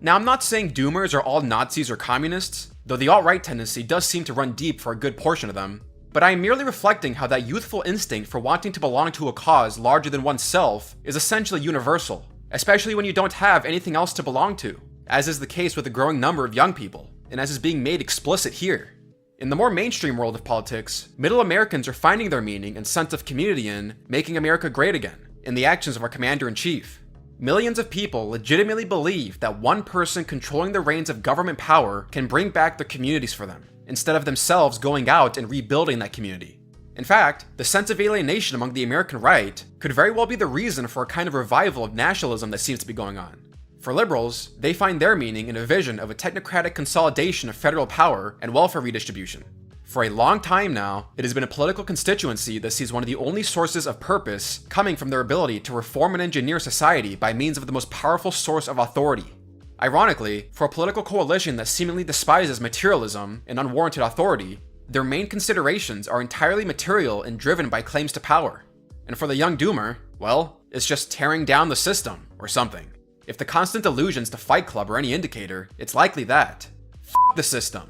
Now, I'm not saying doomers are all Nazis or communists, though the alt-right tendency does seem to run deep for a good portion of them, but I am merely reflecting how that youthful instinct for wanting to belong to a cause larger than oneself is essentially universal, especially when you don't have anything else to belong to, as is the case with a growing number of young people, and as is being made explicit here. In the more mainstream world of politics, middle Americans are finding their meaning and sense of community in making America great again, in the actions of our commander-in-chief. Millions of people legitimately believe that one person controlling the reins of government power can bring back their communities for them, instead of themselves going out and rebuilding that community. In fact, the sense of alienation among the American right could very well be the reason for a kind of revival of nationalism that seems to be going on. For liberals, they find their meaning in a vision of a technocratic consolidation of federal power and welfare redistribution. For a long time now, it has been a political constituency that sees one of the only sources of purpose coming from their ability to reform and engineer society by means of the most powerful source of authority. Ironically, for a political coalition that seemingly despises materialism and unwarranted authority, their main considerations are entirely material and driven by claims to power. And for the young doomer, well, it's just tearing down the system, or something. If the constant allusions to Fight Club are any indicator, it's likely that. F the system.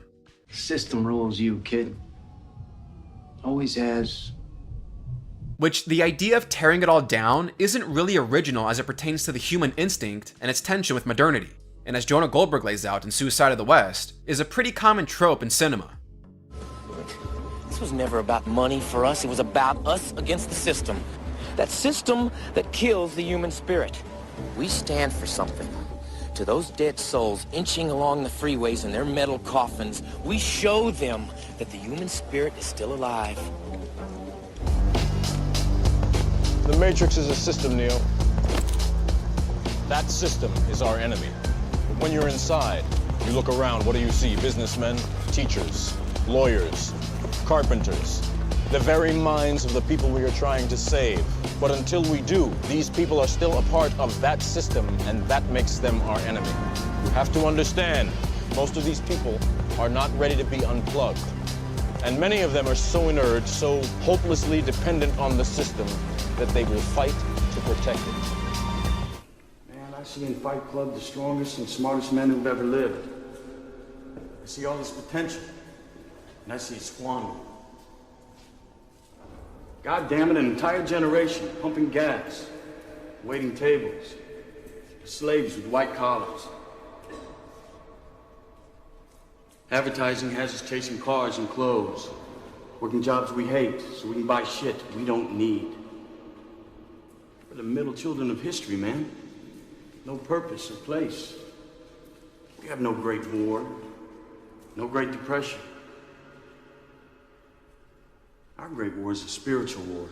System rules you, kid. Always has.
Which, the idea of tearing it all down isn't really original as it pertains to the human instinct and its tension with modernity, and as Jonah Goldberg lays out in Suicide of the West, is a pretty common trope in cinema.
This was never about money for us, it was about us against the system. That system that kills the human spirit. We stand for something. To those dead souls inching along the freeways in their metal coffins, we show them that the human spirit is still alive.
The Matrix is a system, Neo. That system is our enemy. But when you're inside, you look around, what do you see? Businessmen, teachers, lawyers, carpenters, the very minds of the people we are trying to save. But until we do, these people are still a part of that system, and that makes them our enemy. You have to understand, most of these people are not ready to be unplugged. And many of them are so inert, so hopelessly dependent on the system, that they will fight to protect it.
Man, I see in Fight Club the strongest and smartest men who've ever lived. I see all this potential, and I see it squandered. God damn it, an entire generation pumping gas, waiting tables, slaves with white collars. Advertising has us chasing cars and clothes, working jobs we hate so we can buy shit we don't need. We're the middle children of history, man. No purpose or place. We have no great war, no great depression. Our great war is a spiritual war.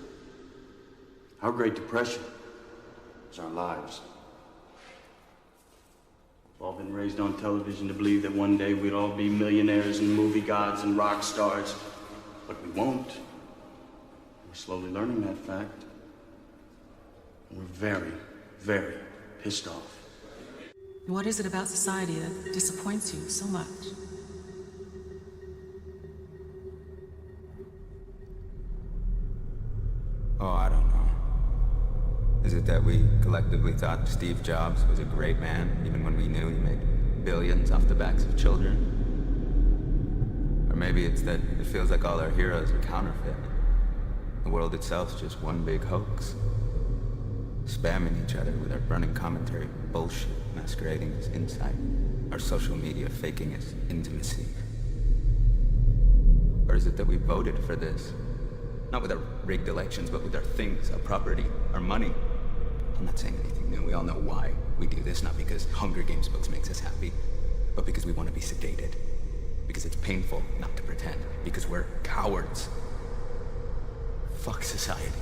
Our great depression is our lives. We've all been raised on television to believe that one day we'd all be millionaires and movie gods and rock stars, but we won't. We're slowly learning that fact. And we're very, very pissed off.
What is it about society that disappoints you so much?
Oh, I don't know. Is it that we collectively thought Steve Jobs was a great man, even when we knew he made billions off the backs of children? Or maybe it's that it feels like all our heroes are counterfeit. The world itself's just one big hoax. Spamming each other with our running commentary bullshit masquerading as insight. Our social media faking as intimacy. Or is it that we voted for this? Not with our rigged elections, but with our things, our property, our money. I'm not saying anything new. We all know why we do this, not because Hunger Games books makes us happy, but because we want to be sedated. Because it's painful not to pretend. Because we're cowards. Fuck society.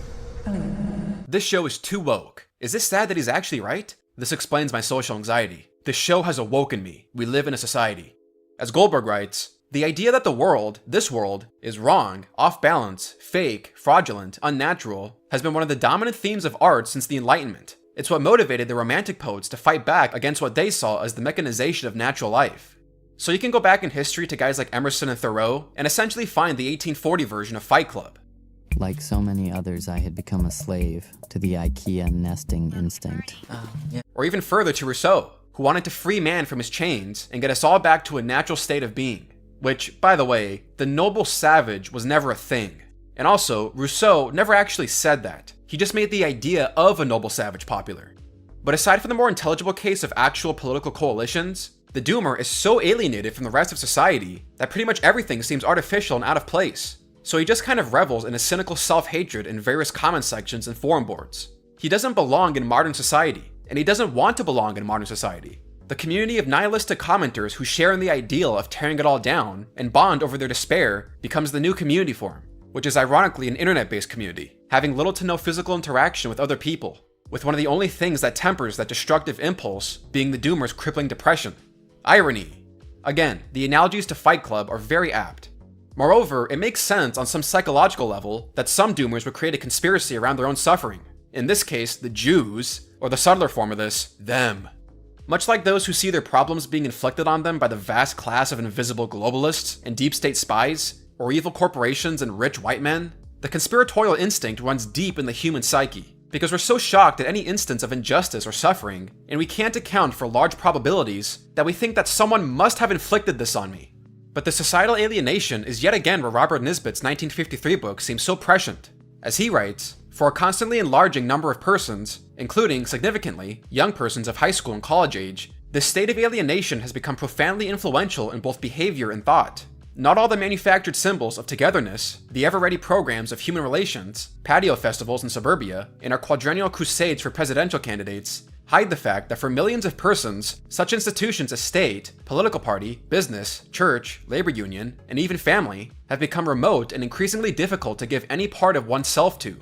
This show is too woke. Is this sad that he's actually right? This explains my social anxiety. This show has awoken me. We live in a society. As Goldberg writes, the idea that the world, this world, is wrong, off balance, fake, fraudulent, unnatural, has been one of the dominant themes of art since the Enlightenment. It's what motivated the Romantic poets to fight back against what they saw as the mechanization of natural life. So you can go back in history to guys like Emerson and Thoreau and essentially find the 1840 version of Fight Club.
Like so many others, I had become a slave to the IKEA nesting instinct.
Or even further to Rousseau, who wanted to free man from his chains and get us all back to a natural state of being. Which, by the way, the noble savage was never a thing. And also, Rousseau never actually said that. He just made the idea of a noble savage popular. But aside from the more intelligible case of actual political coalitions, the doomer is so alienated from the rest of society that pretty much everything seems artificial and out of place. So he just kind of revels in a cynical self-hatred in various comment sections and forum boards. He doesn't belong in modern society, and he doesn't want to belong in modern society. The community of nihilistic commenters who share in the ideal of tearing it all down and bond over their despair becomes the new community for him, which is ironically an internet-based community, having little to no physical interaction with other people, with one of the only things that tempers that destructive impulse being the doomer's crippling depression. Irony. Again, the analogies to Fight Club are very apt. Moreover, it makes sense on some psychological level that some doomers would create a conspiracy around their own suffering. In this case, the Jews, or the subtler form of this, them. Much like those who see their problems being inflicted on them by the vast class of invisible globalists and deep state spies, or evil corporations and rich white men, the conspiratorial instinct runs deep in the human psyche, because we're so shocked at any instance of injustice or suffering, and we can't account for large probabilities that we think that someone must have inflicted this on me. But the societal alienation is yet again where Robert Nisbet's 1953 book seems so prescient. As he writes, for a constantly enlarging number of persons, including, significantly, young persons of high school and college age, this state of alienation has become profoundly influential in both behavior and thought. Not all the manufactured symbols of togetherness, the ever-ready programs of human relations, patio festivals in suburbia, and our quadrennial crusades for presidential candidates hide the fact that for millions of persons, such institutions as state, political party, business, church, labor union, and even family have become remote and increasingly difficult to give any part of oneself to.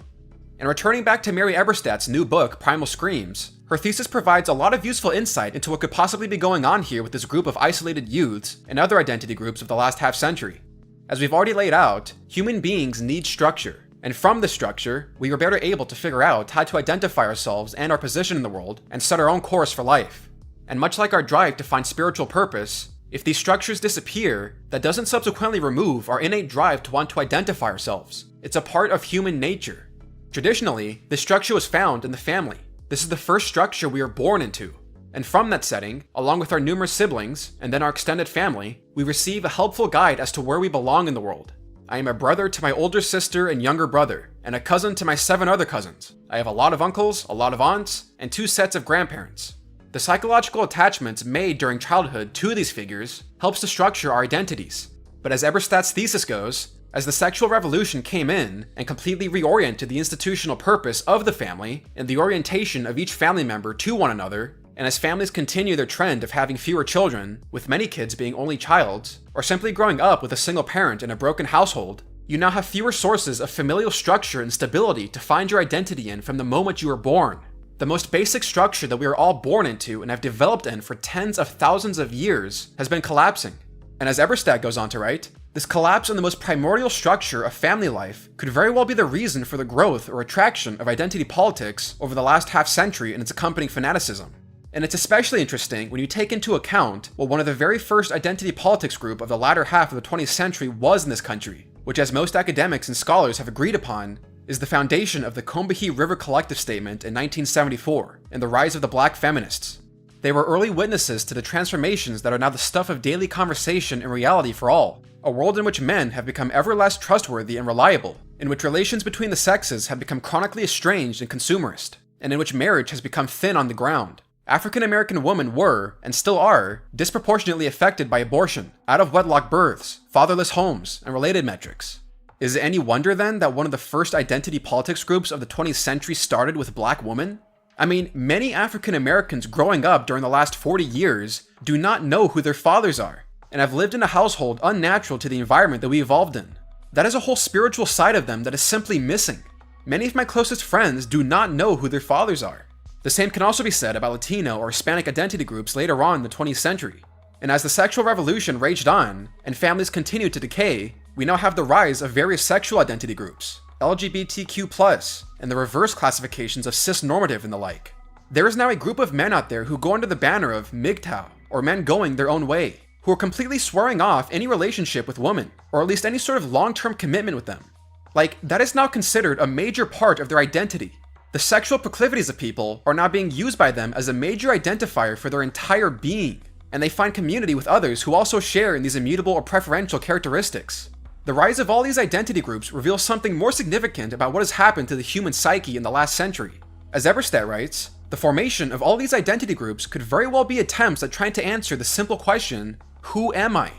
And returning back to Mary Eberstadt's new book, Primal Screams, her thesis provides a lot of useful insight into what could possibly be going on here with this group of isolated youths and other identity groups of the last half century. As we've already laid out, human beings need structure. And from this structure, we are better able to figure out how to identify ourselves and our position in the world and set our own course for life. And much like our drive to find spiritual purpose, if these structures disappear, that doesn't subsequently remove our innate drive to want to identify ourselves. It's a part of human nature. Traditionally, this structure was found in the family. This is the first structure we are born into. And from that setting, along with our numerous siblings and then our extended family, we receive a helpful guide as to where we belong in the world. I am a brother to my older sister and younger brother, and a cousin to my 7 other cousins. I have a lot of uncles, a lot of aunts, and 2 sets of grandparents. The psychological attachments made during childhood to these figures helps to structure our identities. But as Eberstadt's thesis goes, as the sexual revolution came in and completely reoriented the institutional purpose of the family and the orientation of each family member to one another, and as families continue their trend of having fewer children, with many kids being only childs, or simply growing up with a single parent in a broken household, you now have fewer sources of familial structure and stability to find your identity in from the moment you were born. The most basic structure that we are all born into and have developed in for tens of thousands of years has been collapsing. And as Eberstadt goes on to write, this collapse in the most primordial structure of family life could very well be the reason for the growth or attraction of identity politics over the last half century and its accompanying fanaticism. And it's especially interesting when you take into account what one of the very first identity politics group of the latter half of the 20th century was in this country, which, as most academics and scholars have agreed upon, is the foundation of the Combahee River Collective Statement in 1974 and the rise of the Black feminists. They were early witnesses to the transformations that are now the stuff of daily conversation and reality for all, a world in which men have become ever less trustworthy and reliable, in which relations between the sexes have become chronically estranged and consumerist, and in which marriage has become thin on the ground. African American women were, and still are, disproportionately affected by abortion, out-of-wedlock births, fatherless homes, and related metrics. Is it any wonder then that one of the first identity politics groups of the 20th century started with Black women? I mean, many African Americans growing up during the last 40 years do not know who their fathers are, and have lived in a household unnatural to the environment that we evolved in. That is a whole spiritual side of them that is simply missing. Many of my closest friends do not know who their fathers are. The same can also be said about Latino or Hispanic identity groups later on in the 20th century. And as the sexual revolution raged on, and families continued to decay, we now have the rise of various sexual identity groups, LGBTQ+, and the reverse classifications of cis-normative and the like. There is now a group of men out there who go under the banner of MGTOW, or men going their own way, who are completely swearing off any relationship with women, or at least any sort of long-term commitment with them. Like, that is now considered a major part of their identity. The sexual proclivities of people are now being used by them as a major identifier for their entire being, and they find community with others who also share in these immutable or preferential characteristics. The rise of all these identity groups reveals something more significant about what has happened to the human psyche in the last century. As Eberstadt writes, the formation of all these identity groups could very well be attempts at trying to answer the simple question, who am I?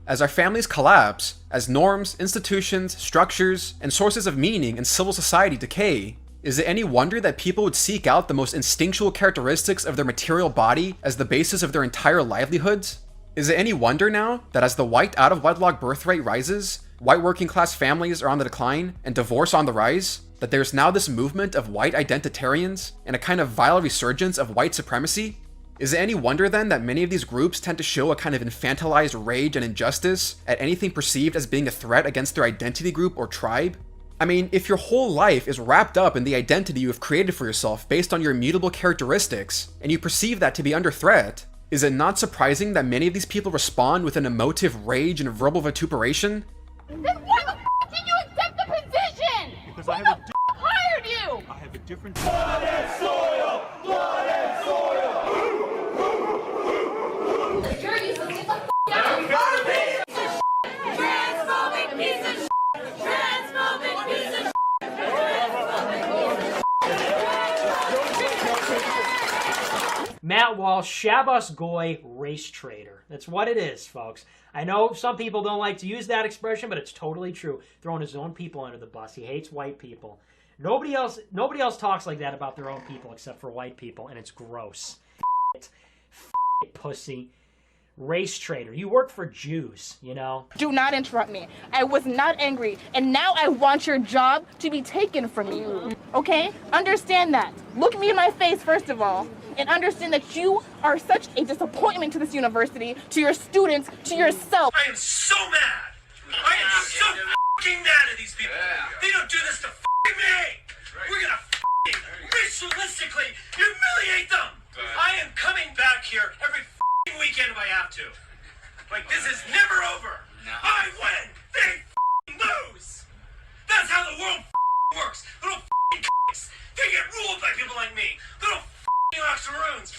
As our families collapse, as norms, institutions, structures, and sources of meaning in civil society decay, is it any wonder that people would seek out the most instinctual characteristics of their material body as the basis of their entire livelihoods? Is it any wonder now that as the white out-of-wedlock birth rate rises, white working class families are on the decline, and divorce on the rise, that there's now this movement of white identitarians and a kind of vile resurgence of white supremacy? Is it any wonder then that many of these groups tend to show a kind of infantilized rage and injustice at anything perceived as being a threat against their identity group or tribe? I mean, if your whole life is wrapped up in the identity you have created for yourself based on your immutable characteristics, and you perceive that to be under threat, is it not surprising that many of these people respond with an emotive rage and verbal vituperation?
Then why the f did you accept the position?
Because
who
I have
the f hired you?
I have a different...
Blood and soil! Blood and soil! You're useless. Get the f out! Transphobic piece of shit! Transphobic piece of shit!
Matt Walsh, Shabbos Goy, race traitor. That's what it is, folks. I know some people don't like to use that expression, but it's totally true. Throwing his own people under the bus. He hates white people. Nobody else talks like that about their own people except for white people, and it's gross. Pussy. Race traitor. You work for Jews, you know?
Do not interrupt me. I was not angry, and now I want your job to be taken from you. Okay? Understand that. Look me in my face, first of all, and understand that you are such a disappointment to this university, to your students, to yourself.
I am so mad. I am so fucking mad at these people. They don't do this to fucking me. We're gonna fucking ritualistically humiliate them. I am coming back here every fucking weekend if I have to. Like, this is never over. I win. They fucking lose. That's how the world works. Little fucking cocks. They get ruled by people like me. Little fucking octoroons.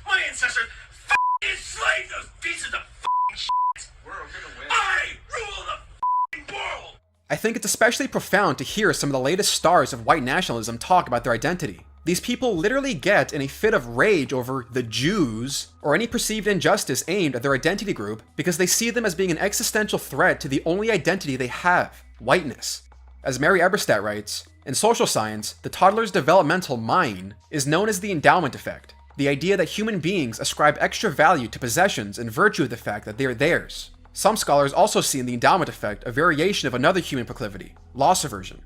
My ancestors fucking enslaved those pieces of fucking shit. We're gonna win. I rule the fucking world.
I think it's especially profound to hear some of the latest stars of white nationalism talk about their identity. These people literally get in a fit of rage over the Jews, or any perceived injustice aimed at their identity group, because they see them as being an existential threat to the only identity they have, whiteness. As Mary Eberstadt writes, in social science, the toddler's developmental mind is known as the endowment effect, the idea that human beings ascribe extra value to possessions in virtue of the fact that they are theirs. Some scholars also see in the endowment effect a variation of another human proclivity, loss aversion.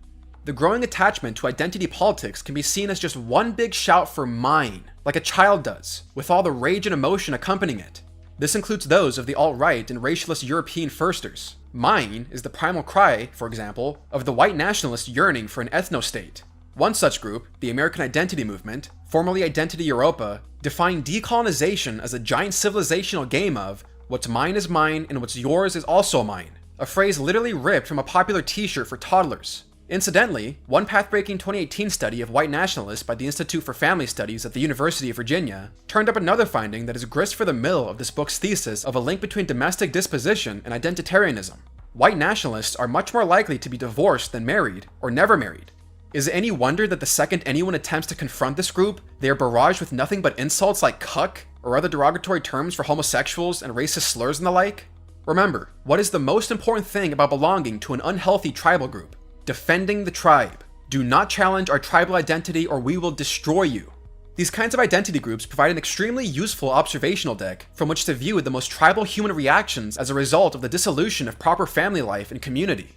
The growing attachment to identity politics can be seen as just one big shout for mine, like a child does, with all the rage and emotion accompanying it. This includes those of the alt-right and racialist European firsters. Mine is the primal cry, for example, of the white nationalist yearning for an ethno-state. One such group, the American Identity Movement, formerly Identity Europa, defined decolonization as a giant civilizational game of what's mine is mine and what's yours is also mine, a phrase literally ripped from a popular t-shirt for toddlers. Incidentally, one path-breaking 2018 study of white nationalists by the Institute for Family Studies at the University of Virginia turned up another finding that is grist for the mill of this book's thesis of a link between domestic disposition and identitarianism. White nationalists are much more likely to be divorced than married, or never married. Is it any wonder that the second anyone attempts to confront this group, they are barraged with nothing but insults like cuck, or other derogatory terms for homosexuals and racist slurs and the like? Remember, what is the most important thing about belonging to an unhealthy tribal group? Defending the tribe. Do not challenge our tribal identity or we will destroy you. These kinds of identity groups provide an extremely useful observational deck from which to view the most tribal human reactions as a result of the dissolution of proper family life and community.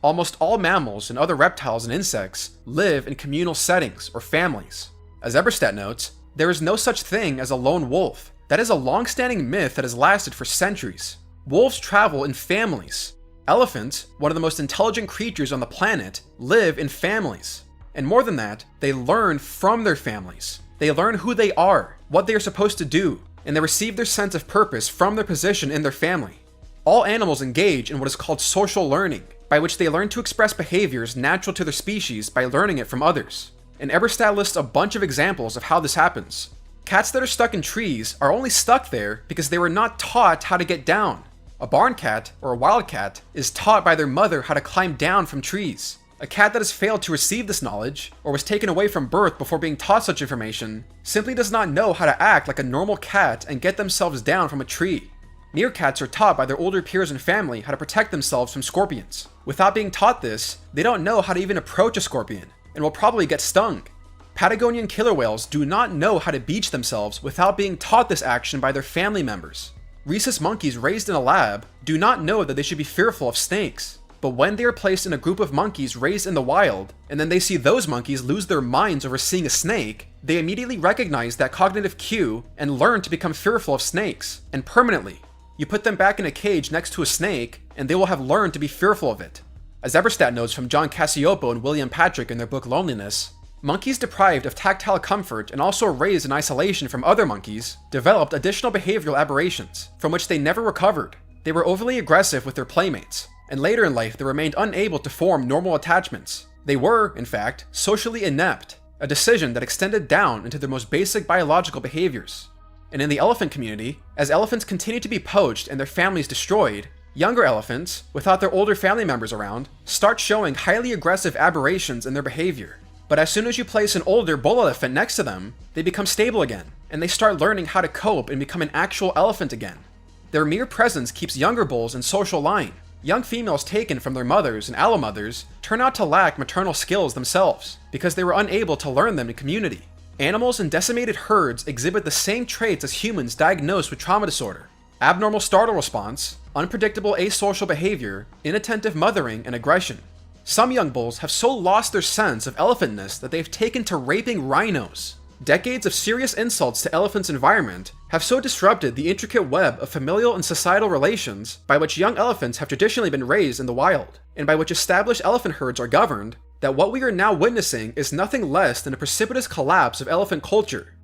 Almost all mammals and other reptiles and insects live in communal settings or families. As Eberstadt notes, there is no such thing as a lone wolf. That is a long-standing myth that has lasted for centuries. Wolves travel in families. Elephants, one of the most intelligent creatures on the planet, live in families. And more than that, they learn from their families. They learn who they are, what they are supposed to do, and they receive their sense of purpose from their position in their family. All animals engage in what is called social learning, by which they learn to express behaviors natural to their species by learning it from others. And Eberstadt lists a bunch of examples of how this happens. Cats that are stuck in trees are only stuck there because they were not taught how to get down. A barn cat, or a wild cat, is taught by their mother how to climb down from trees. A cat that has failed to receive this knowledge, or was taken away from birth before being taught such information, simply does not know how to act like a normal cat and get themselves down from a tree. Meerkats are taught by their older peers and family how to protect themselves from scorpions. Without being taught this, they don't know how to even approach a scorpion, and will probably get stung. Patagonian killer whales do not know how to beach themselves without being taught this action by their family members. Rhesus monkeys raised in a lab do not know that they should be fearful of snakes, but when they are placed in a group of monkeys raised in the wild, and then they see those monkeys lose their minds over seeing a snake, they immediately recognize that cognitive cue and learn to become fearful of snakes, and permanently. You put them back in a cage next to a snake, and they will have learned to be fearful of it. As Eberstadt notes from John Cacioppo and William Patrick in their book Loneliness, monkeys deprived of tactile comfort and also raised in isolation from other monkeys developed additional behavioral aberrations, from which they never recovered. They were overly aggressive with their playmates, and later in life they remained unable to form normal attachments. They were, in fact, socially inept, a decision that extended down into their most basic biological behaviors. And in the elephant community, as elephants continue to be poached and their families destroyed, younger elephants, without their older family members around, start showing highly aggressive aberrations in their behavior. But as soon as you place an older bull elephant next to them, they become stable again, and they start learning how to cope and become an actual elephant again. Their mere presence keeps younger bulls in social line. Young females taken from their mothers and allomothers turn out to lack maternal skills themselves, because they were unable to learn them in community. Animals in decimated herds exhibit the same traits as humans diagnosed with trauma disorder: abnormal startle response, unpredictable asocial behavior, inattentive mothering, and aggression. Some young bulls have so lost their sense of elephantness that they've taken to raping rhinos. Decades of serious insults to elephants' environment have so disrupted the intricate web of familial and societal relations by which young elephants have traditionally been raised in the wild, and by which established elephant herds are governed, that what we are now witnessing is nothing less than a precipitous collapse of elephant culture.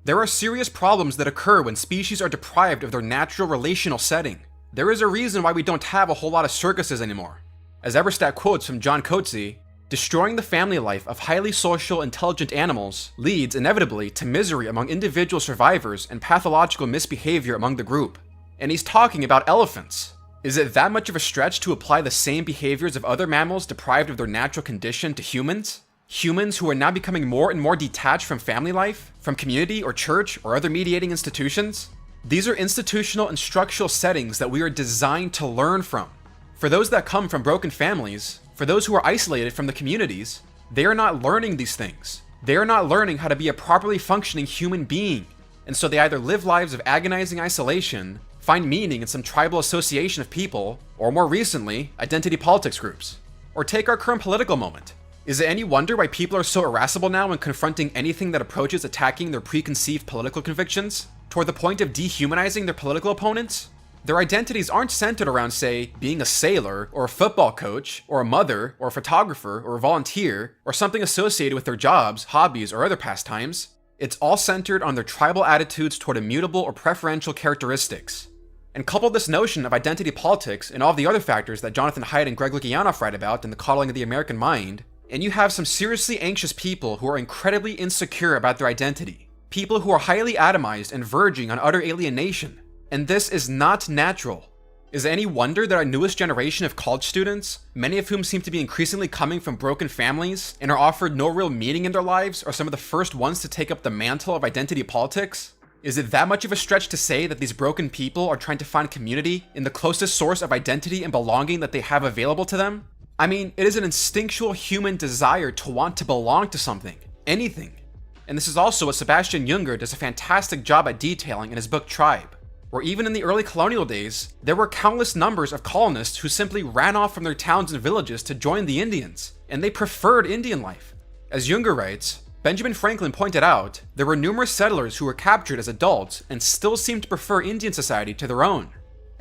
There are serious problems that occur when species are deprived of their natural relational setting. There is a reason why we don't have a whole lot of circuses anymore. As Eberstadt quotes from John Coetzee, destroying the family life of highly social, intelligent animals leads inevitably to misery among individual survivors and pathological misbehavior among the group. And he's talking about elephants. Is it that much of a stretch to apply the same behaviors of other mammals deprived of their natural condition to humans? Humans who are now becoming more and more detached from family life, from community or church or other mediating institutions? These are institutional and structural settings that we are designed to learn from. For those that come from broken families, for those who are isolated from the communities, they are not learning these things. They are not learning how to be a properly functioning human being. And so they either live lives of agonizing isolation, find meaning in some tribal association of people, or more recently, identity politics groups. Or take our current political moment. Is it any wonder why people are so irascible now when confronting anything that approaches attacking their preconceived political convictions, toward the point of dehumanizing their political opponents? Their identities aren't centered around, say, being a sailor, or a football coach, or a mother, or a photographer, or a volunteer, or something associated with their jobs, hobbies, or other pastimes. It's all centered on their tribal attitudes toward immutable or preferential characteristics. And couple this notion of identity politics and all of the other factors that Jonathan Haidt and Greg Lukianoff write about in The Coddling of the American Mind, and you have some seriously anxious people who are incredibly insecure about their identity. People who are highly atomized and verging on utter alienation. And this is not natural. Is it any wonder that our newest generation of college students, many of whom seem to be increasingly coming from broken families and are offered no real meaning in their lives, are some of the first ones to take up the mantle of identity politics? Is it that much of a stretch to say that these broken people are trying to find community in the closest source of identity and belonging that they have available to them? I mean, it is an instinctual human desire to want to belong to something, anything. And this is also what Sebastian Junger does a fantastic job at detailing in his book Tribe. or even in the early colonial days, there were countless numbers of colonists who simply ran off from their towns and villages to join the Indians, and they preferred Indian life. As Junger writes, Benjamin Franklin pointed out, there were numerous settlers who were captured as adults and still seemed to prefer Indian society to their own.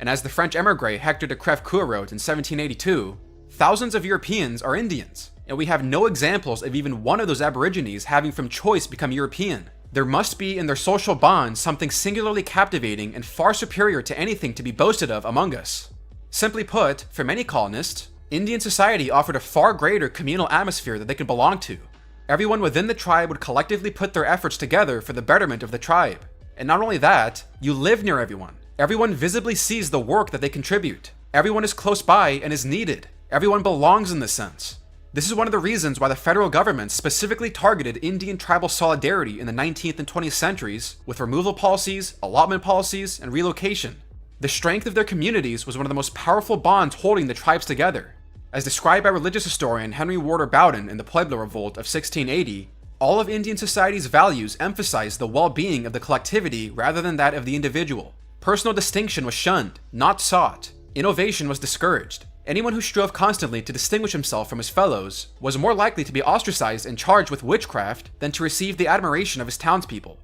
And as the French emigre Hector de Crèvecoeur wrote in 1782, thousands of Europeans are Indians, and we have no examples of even one of those aborigines having from choice become European. There must be in their social bonds something singularly captivating and far superior to anything to be boasted of among us. Simply put, for many colonists, Indian society offered a far greater communal atmosphere that they could belong to. Everyone within the tribe would collectively put their efforts together for the betterment of the tribe. And not only that, you live near everyone. Everyone visibly sees the work that they contribute. Everyone is close by and is needed. Everyone belongs in this sense. This is one of the reasons why the federal government specifically targeted Indian tribal solidarity in the 19th and 20th centuries with removal policies, allotment policies, and relocation. The strength of their communities was one of the most powerful bonds holding the tribes together. As described by religious historian Henry Warder Bowden in the Pueblo Revolt of 1680, all of Indian society's values emphasized the well-being of the collectivity rather than that of the individual. Personal distinction was shunned, not sought. Innovation was discouraged. Anyone who strove constantly to distinguish himself from his fellows was more likely to be ostracized and charged with witchcraft than to receive the admiration of his townspeople.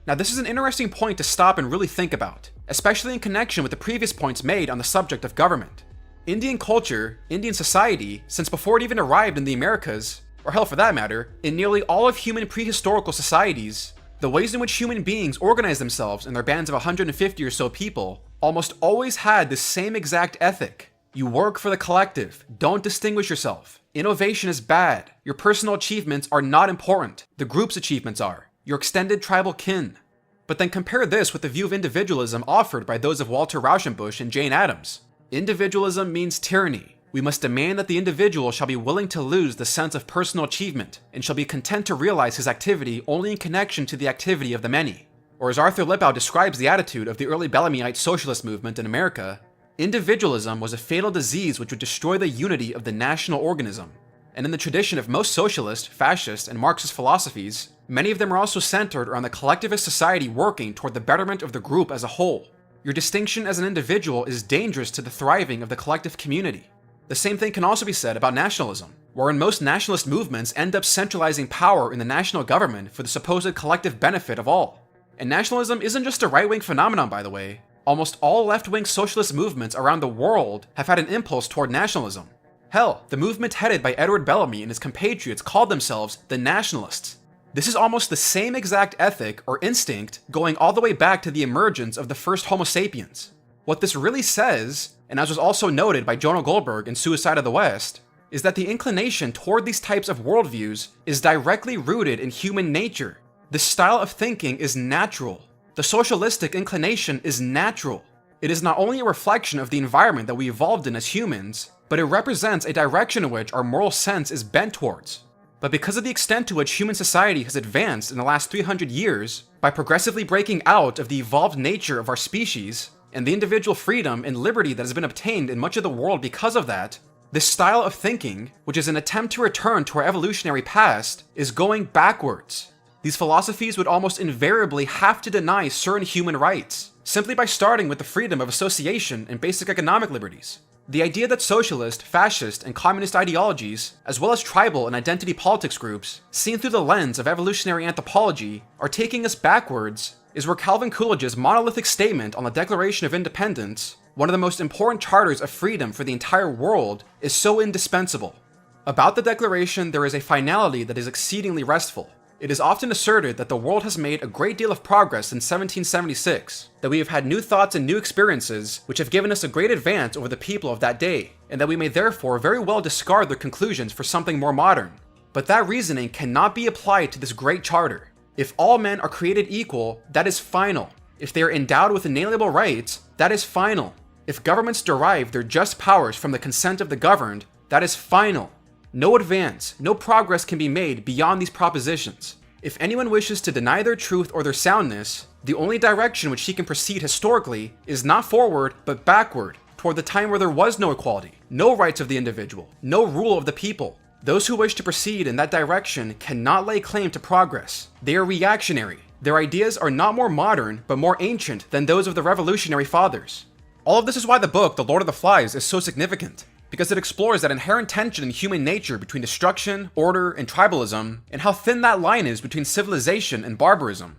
Now, this is an interesting point to stop and really think about, especially in connection with the previous points made on the subject of government. Indian culture, Indian society, since before it even arrived in the Americas, or hell for that matter, in nearly all of human prehistorical societies, the ways in which human beings organize themselves in their bands of 150 or so people almost always had the same exact ethic. You work for the collective, don't distinguish yourself. Innovation is bad. Your personal achievements are not important. The group's achievements are. Your extended tribal kin. But then compare this with the view of individualism offered by those of Walter Rauschenbusch and Jane Addams. Individualism means tyranny. We must demand that the individual shall be willing to lose the sense of personal achievement and shall be content to realize his activity only in connection to the activity of the many. Or as Arthur Lippow describes the attitude of the early Bellamyite socialist movement in America, individualism was a fatal disease which would destroy the unity of the national organism. And in the tradition of most socialist, fascist, and Marxist philosophies, many of them are also centered around the collectivist society working toward the betterment of the group as a whole. Your distinction as an individual is dangerous to the thriving of the collective community. The same thing can also be said about nationalism, wherein most nationalist movements end up centralizing power in the national government for the supposed collective benefit of all. And nationalism isn't just a right-wing phenomenon, by the way. Almost all left-wing socialist movements around the world have had an impulse toward nationalism. Hell, the movement headed by Edward Bellamy and his compatriots called themselves the Nationalists. This is almost the same exact ethic or instinct going all the way back to the emergence of the first Homo sapiens. What this really says, and as was also noted by Jonah Goldberg in Suicide of the West, is that the inclination toward these types of worldviews is directly rooted in human nature. This style of thinking is natural. The socialistic inclination is natural. It is not only a reflection of the environment that we evolved in as humans, but it represents a direction in which our moral sense is bent towards. But because of the extent to which human society has advanced in the last 300 years, by progressively breaking out of the evolved nature of our species, and the individual freedom and liberty that has been obtained in much of the world because of that, this style of thinking, which is an attempt to return to our evolutionary past, is going backwards. These philosophies would almost invariably have to deny certain human rights, simply by starting with the freedom of association and basic economic liberties. The idea that socialist, fascist, and communist ideologies, as well as tribal and identity politics groups, seen through the lens of evolutionary anthropology, are taking us backwards, is where Calvin Coolidge's monolithic statement on the Declaration of Independence, one of the most important charters of freedom for the entire world, is so indispensable. About the Declaration, there is a finality that is exceedingly restful. It is often asserted that the world has made a great deal of progress since 1776, that we have had new thoughts and new experiences which have given us a great advance over the people of that day, and that we may therefore very well discard their conclusions for something more modern. But that reasoning cannot be applied to this great charter. If all men are created equal, that is final. If they are endowed with inalienable rights, that is final. If governments derive their just powers from the consent of the governed, that is final. No advance, no progress can be made beyond these propositions. If anyone wishes to deny their truth or their soundness, the only direction which he can proceed historically is not forward, but backward, toward the time where there was no equality, no rights of the individual, no rule of the people. Those who wish to proceed in that direction cannot lay claim to progress. They are reactionary. Their ideas are not more modern, but more ancient than those of the revolutionary fathers. All of this is why the book The Lord of the Flies is so significant, because it explores that inherent tension in human nature between destruction, order, and tribalism, and how thin that line is between civilization and barbarism.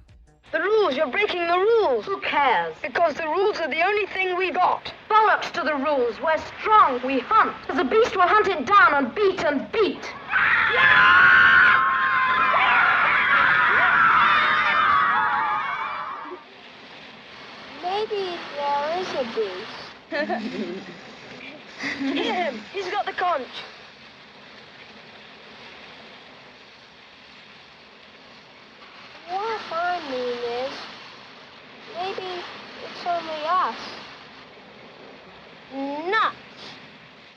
The rules, you're breaking the rules. Who cares? Because the rules are the only thing we got. Bollocks to the rules. We're strong. We hunt. As a beast, we'll hunt it down and beat and beat.
Maybe there is a beast.
Hear him. He's got the conch.
What I mean is, maybe it's only us. Nuts!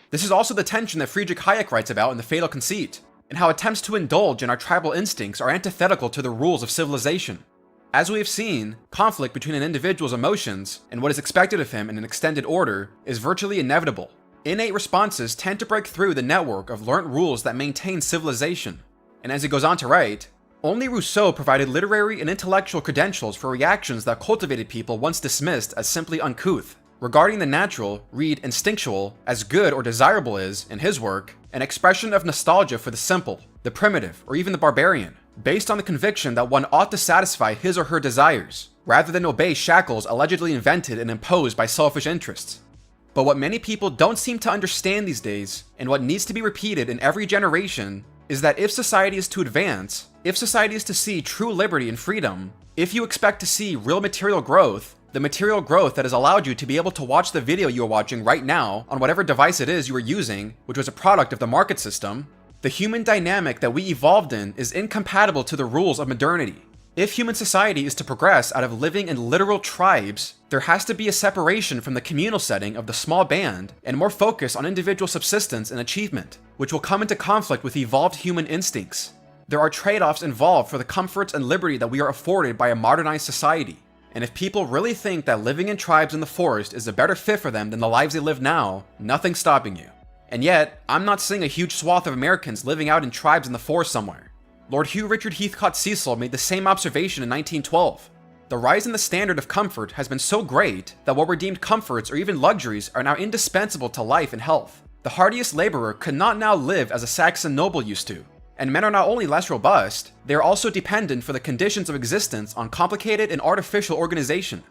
This is also the tension that Friedrich Hayek writes about in The Fatal Conceit, and how attempts to indulge in our tribal instincts are antithetical to the rules of civilization. As we have seen, conflict between an individual's emotions and what is expected of him in an extended order is virtually inevitable. Innate responses tend to break through the network of learnt rules that maintain civilization. And as he goes on to write, only Rousseau provided literary and intellectual credentials for reactions that cultivated people once dismissed as simply uncouth. Regarding the natural, read instinctual, as good or desirable is, in his work, an expression of nostalgia for the simple, the primitive, or even the barbarian, based on the conviction that one ought to satisfy his or her desires, rather than obey shackles allegedly invented and imposed by selfish interests. But what many people don't seem to understand these days, and what needs to be repeated in every generation, is that if society is to advance, if society is to see true liberty and freedom, if you expect to see real material growth, the material growth that has allowed you to be able to watch the video you are watching right now on whatever device it is you are using, which was a product of the market system, the human dynamic that we evolved in is incompatible to the rules of modernity. If human society is to progress out of living in literal tribes, there has to be a separation from the communal setting of the small band and more focus on individual subsistence and achievement, which will come into conflict with evolved human instincts. There are trade-offs involved for the comforts and liberty that we are afforded by a modernized society. And if people really think that living in tribes in the forest is a better fit for them than the lives they live now, nothing's stopping you. And yet, I'm not seeing a huge swath of Americans living out in tribes in the forest somewhere. Lord Hugh Richard Heathcote Cecil made the same observation in 1912. The rise in the standard of comfort has been so great that what were deemed comforts or even luxuries are now indispensable to life and health. The hardiest laborer could not now live as a Saxon noble used to. And men are not only less robust, they are also dependent for the conditions of existence on complicated and artificial organization.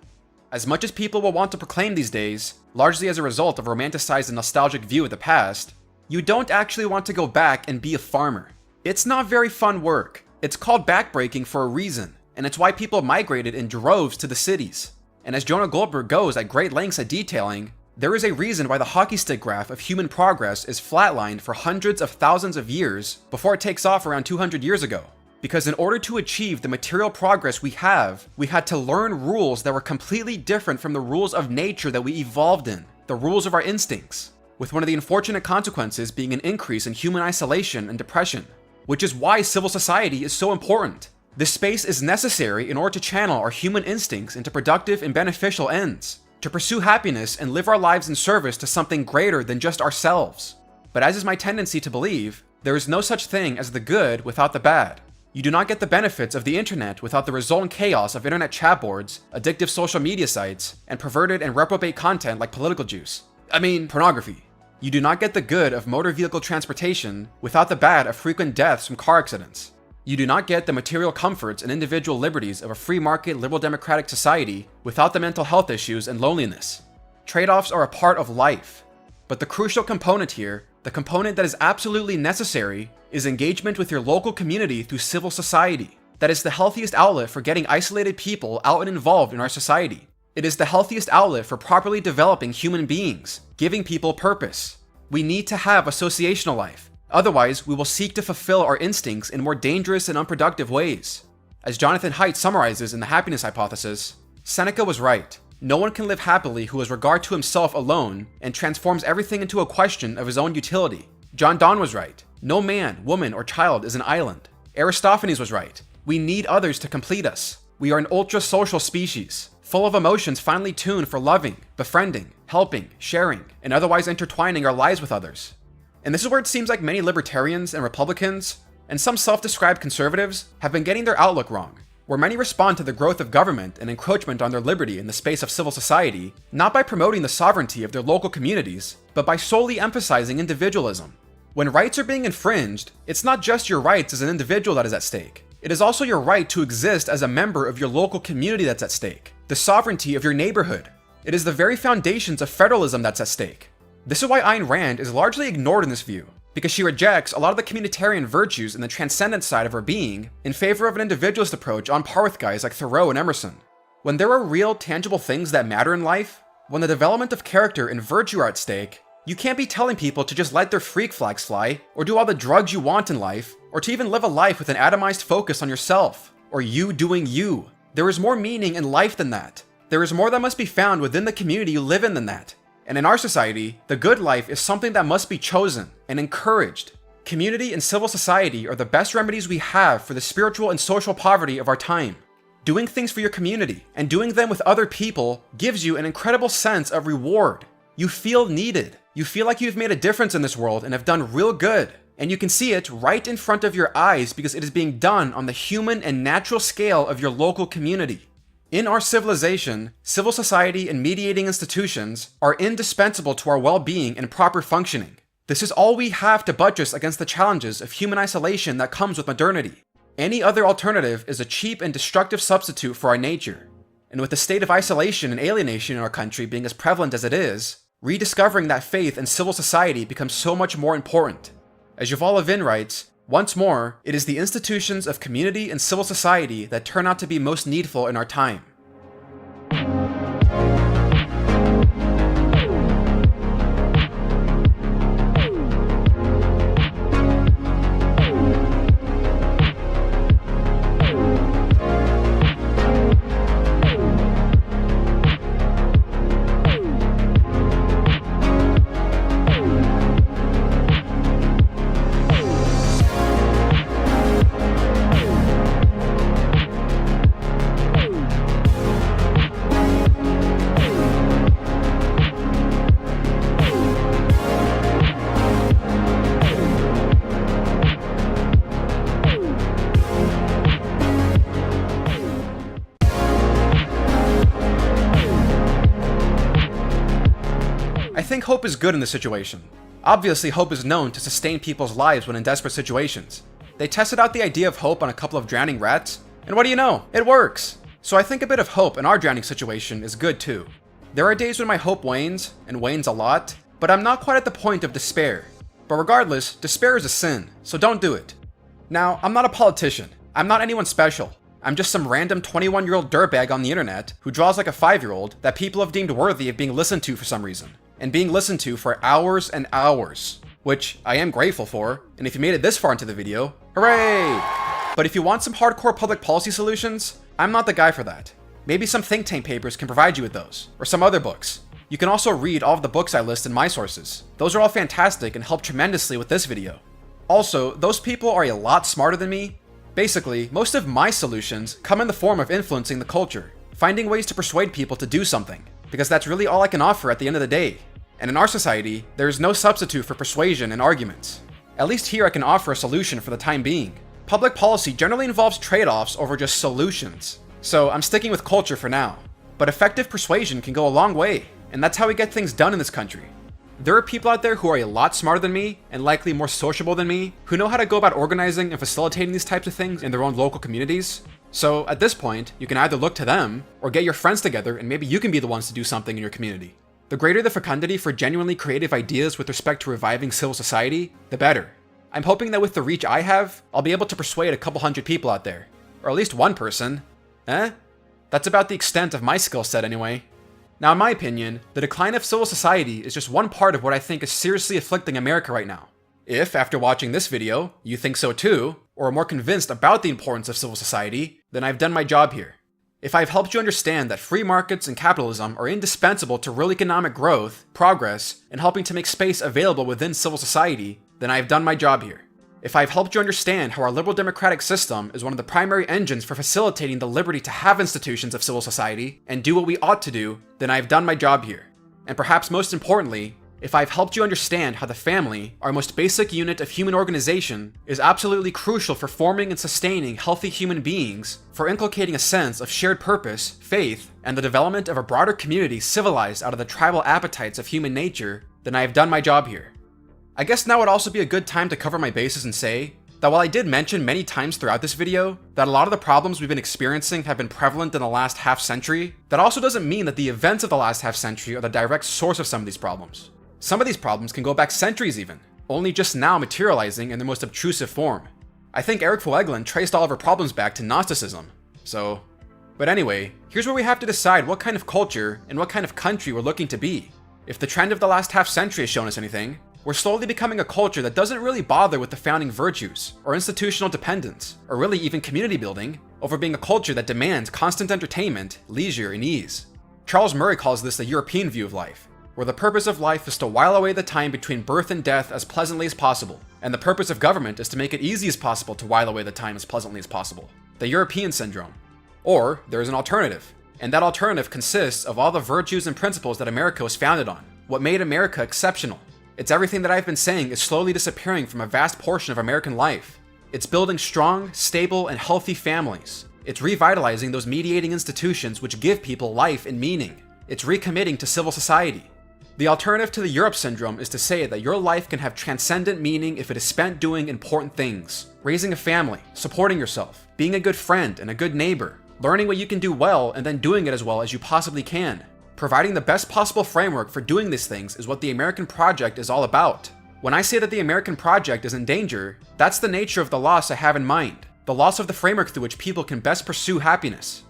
As much as people will want to proclaim these days, largely as a result of romanticized and nostalgic view of the past, you don't actually want to go back and be a farmer. It's not very fun work. It's called backbreaking for a reason, and it's why people migrated in droves to the cities. And as Jonah Goldberg goes at great lengths at detailing, there is a reason why the hockey stick graph of human progress is flatlined for hundreds of thousands of years before it takes off around 200 years ago. Because in order to achieve the material progress we have, we had to learn rules that were completely different from the rules of nature that we evolved in, the rules of our instincts, with one of the unfortunate consequences being an increase in human isolation and depression, which is why civil society is so important. This space is necessary in order to channel our human instincts into productive and beneficial ends, to pursue happiness and live our lives in service to something greater than just ourselves. But as is my tendency to believe, there is no such thing as the good without the bad. You do not get the benefits of the internet without the resultant chaos of internet chat boards, addictive social media sites, and perverted and reprobate content like political juice. Pornography. You do not get the good of motor vehicle transportation without the bad of frequent deaths from car accidents. You do not get the material comforts and individual liberties of a free market liberal democratic society without the mental health issues and loneliness. Trade-offs are a part of life. But the crucial component here, the component that is absolutely necessary, is engagement with your local community through civil society. That is the healthiest outlet for getting isolated people out and involved in our society. It is the healthiest outlet for properly developing human beings, giving people purpose. We need to have associational life. Otherwise, we will seek to fulfill our instincts in more dangerous and unproductive ways. As Jonathan Haidt summarizes in The Happiness Hypothesis, Seneca was right. No one can live happily who has regard to himself alone and transforms everything into a question of his own utility. John Donne was right. No man, woman, or child is an island. Aristophanes was right. We need others to complete us. We are an ultra-social species, full of emotions finely tuned for loving, befriending, helping, sharing, and otherwise intertwining our lives with others. And this is where it seems like many libertarians and Republicans, and some self-described conservatives, have been getting their outlook wrong. where many respond to the growth of government and encroachment on their liberty in the space of civil society, not by promoting the sovereignty of their local communities, but by solely emphasizing individualism. When rights are being infringed, it's not just your rights as an individual that is at stake. It is also your right to exist as a member of your local community that's at stake, the sovereignty of your neighborhood. It is the very foundations of federalism that's at stake. This is why Ayn Rand is largely ignored in this view, because she rejects a lot of the communitarian virtues and the transcendent side of her being in favor of an individualist approach on par with guys like Thoreau and Emerson. When there are real, tangible things that matter in life, when the development of character and virtue are at stake, you can't be telling people to just let their freak flags fly, or do all the drugs you want in life, or to even live a life with an atomized focus on yourself, or you doing you. There is more meaning in life than that. There is more that must be found within the community you live in than that. And in our society, the good life is something that must be chosen and encouraged. Community and civil society are the best remedies we have for the spiritual and social poverty of our time. Doing things for your community and doing them with other people gives you an incredible sense of reward. You feel needed. You feel like you've made a difference in this world and have done real good. And you can see it right in front of your eyes because it is being done on the human and natural scale of your local community. In our civilization, civil society and mediating institutions are indispensable to our well-being and proper functioning. This is all we have to buttress against the challenges of human isolation that comes with modernity. Any other alternative is a cheap and destructive substitute for our nature. And with the state of isolation and alienation in our country being as prevalent as it is, rediscovering that faith in civil society becomes so much more important. As Yuval Levin writes, once more, it is the institutions of community and civil society that turn out to be most needful in our time. I think hope is good in this situation. Obviously, hope is known to sustain people's lives when in desperate situations. They tested out the idea of hope on a couple of drowning rats, and what do you know? It works! So I think a bit of hope in our drowning situation is good too. There are days when my hope wanes, and wanes a lot, but I'm not quite at the point of despair. But regardless, despair is a sin, so don't do it. Now, I'm not a politician. I'm not anyone special. I'm just some random 21-year-old dirtbag on the internet who draws like a 5-year-old that people have deemed worthy of being listened to for some reason. And being listened to for hours and hours, which I am grateful for, and if you made it this far into the video, hooray! But if you want some hardcore public policy solutions, I'm not the guy for that. Maybe some think tank papers can provide you with those, or some other books. You can also read all of the books I list in my sources. Those are all fantastic and help tremendously with this video. Also, those people are a lot smarter than me. Basically, most of my solutions come in the form of influencing the culture, finding ways to persuade people to do something, because that's really all I can offer at the end of the day. And in our society, there is no substitute for persuasion and arguments. At least here I can offer a solution for the time being. Public policy generally involves trade-offs over just solutions. So I'm sticking with culture for now. But effective persuasion can go a long way, and that's how we get things done in this country. There are people out there who are a lot smarter than me, and likely more sociable than me, who know how to go about organizing and facilitating these types of things in their own local communities. So at this point, you can either look to them, or get your friends together and maybe you can be the ones to do something in your community. The greater the fecundity for genuinely creative ideas with respect to reviving civil society, the better. I'm hoping that with the reach I have, I'll be able to persuade a couple hundred people out there. Or at least one person. That's about the extent of my skill set anyway. Now in my opinion, the decline of civil society is just one part of what I think is seriously afflicting America right now. If, after watching this video, you think so too, or are more convinced about the importance of civil society, then I've done my job here. If I've helped you understand that free markets and capitalism are indispensable to real economic growth, progress, and helping to make space available within civil society, then I have done my job here. If I've helped you understand how our liberal democratic system is one of the primary engines for facilitating the liberty to have institutions of civil society and do what we ought to do, then I have done my job here. And perhaps most importantly, if I've helped you understand how the family, our most basic unit of human organization, is absolutely crucial for forming and sustaining healthy human beings, for inculcating a sense of shared purpose, faith, and the development of a broader community civilized out of the tribal appetites of human nature, then I have done my job here. I guess now would also be a good time to cover my bases and say that while I did mention many times throughout this video that a lot of the problems we've been experiencing have been prevalent in the last half century, that also doesn't mean that the events of the last half century are the direct source of some of these problems. Some of these problems can go back centuries even, only just now materializing in their most obtrusive form. I think Eric Voegelin traced all of our problems back to Gnosticism, so... But anyway, here's where we have to decide what kind of culture and what kind of country we're looking to be. If the trend of the last half century has shown us anything, we're slowly becoming a culture that doesn't really bother with the founding virtues, or institutional dependence, or really even community building, over being a culture that demands constant entertainment, leisure, and ease. Charles Murray calls this the European view of life, where the purpose of life is to while away the time between birth and death as pleasantly as possible, and the purpose of government is to make it easy as possible to while away the time as pleasantly as possible. The European syndrome. Or, there is an alternative, and that alternative consists of all the virtues and principles that America was founded on, what made America exceptional. It's everything that I've been saying is slowly disappearing from a vast portion of American life. It's building strong, stable, and healthy families. It's revitalizing those mediating institutions which give people life and meaning. It's recommitting to civil society. The alternative to the Europe syndrome is to say that your life can have transcendent meaning if it is spent doing important things. Raising a family, supporting yourself, being a good friend and a good neighbor, learning what you can do well and then doing it as well as you possibly can. Providing the best possible framework for doing these things is what the American project is all about. When I say that the American project is in danger, that's the nature of the loss I have in mind. The loss of the framework through which people can best pursue happiness.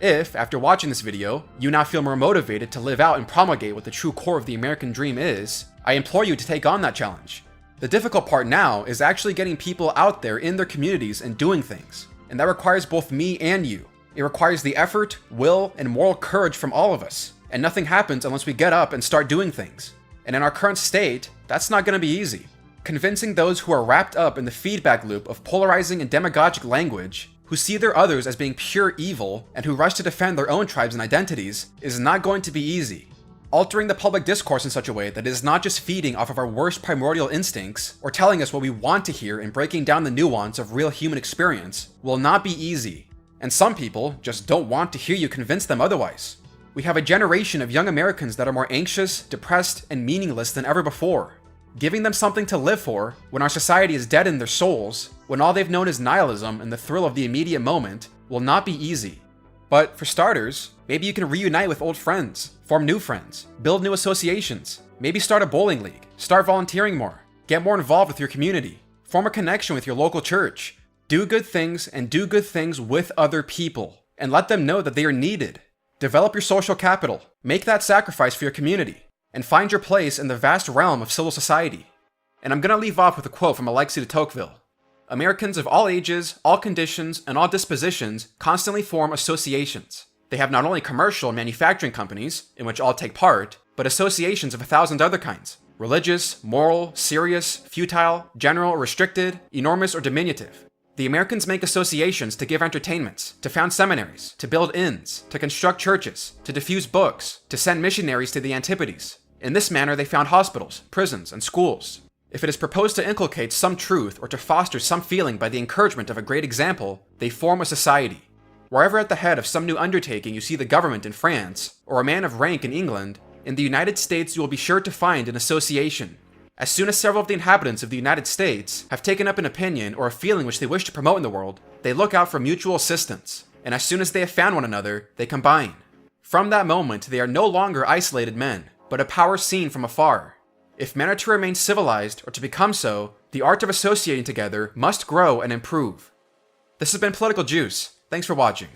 If, after watching this video, you now feel more motivated to live out and promulgate what the true core of the American dream is, I implore you to take on that challenge. The difficult part now is actually getting people out there in their communities and doing things, and that requires both me and you. It requires the effort, will, and moral courage from all of us, and nothing happens unless we get up and start doing things. And in our current state, that's not going to be easy. Convincing those who are wrapped up in the feedback loop of polarizing and demagogic language, who see their others as being pure evil, and who rush to defend their own tribes and identities, is not going to be easy. Altering the public discourse in such a way that it is not just feeding off of our worst primordial instincts, or telling us what we want to hear and breaking down the nuance of real human experience, will not be easy. And some people just don't want to hear you convince them otherwise. We have a generation of young Americans that are more anxious, depressed, and meaningless than ever before. Giving them something to live for, when our society is dead in their souls, when all they've known is nihilism and the thrill of the immediate moment, will not be easy. But for starters, maybe you can reunite with old friends, form new friends, build new associations, maybe start a bowling league, start volunteering more, get more involved with your community, form a connection with your local church, do good things and do good things with other people, and let them know that they are needed. Develop your social capital, make that sacrifice for your community, and find your place in the vast realm of civil society. And I'm gonna leave off with a quote from Alexis de Tocqueville. Americans of all ages, all conditions, and all dispositions constantly form associations. They have not only commercial and manufacturing companies, in which all take part, but associations of 1,000 other kinds. Religious, moral, serious, futile, general or restricted, enormous or diminutive. The Americans make associations to give entertainments, to found seminaries, to build inns, to construct churches, to diffuse books, to send missionaries to the Antipodes. In this manner they found hospitals, prisons, and schools. If it is proposed to inculcate some truth or to foster some feeling by the encouragement of a great example, they form a society. Wherever at the head of some new undertaking you see the government in France, or a man of rank in England, in the United States you will be sure to find an association. As soon as several of the inhabitants of the United States have taken up an opinion or a feeling which they wish to promote in the world, they look out for mutual assistance, and as soon as they have found one another, they combine. From that moment, they are no longer isolated men, but a power seen from afar. If men are to remain civilized, or to become so, the art of associating together must grow and improve. This has been Political Juice. Thanks for watching.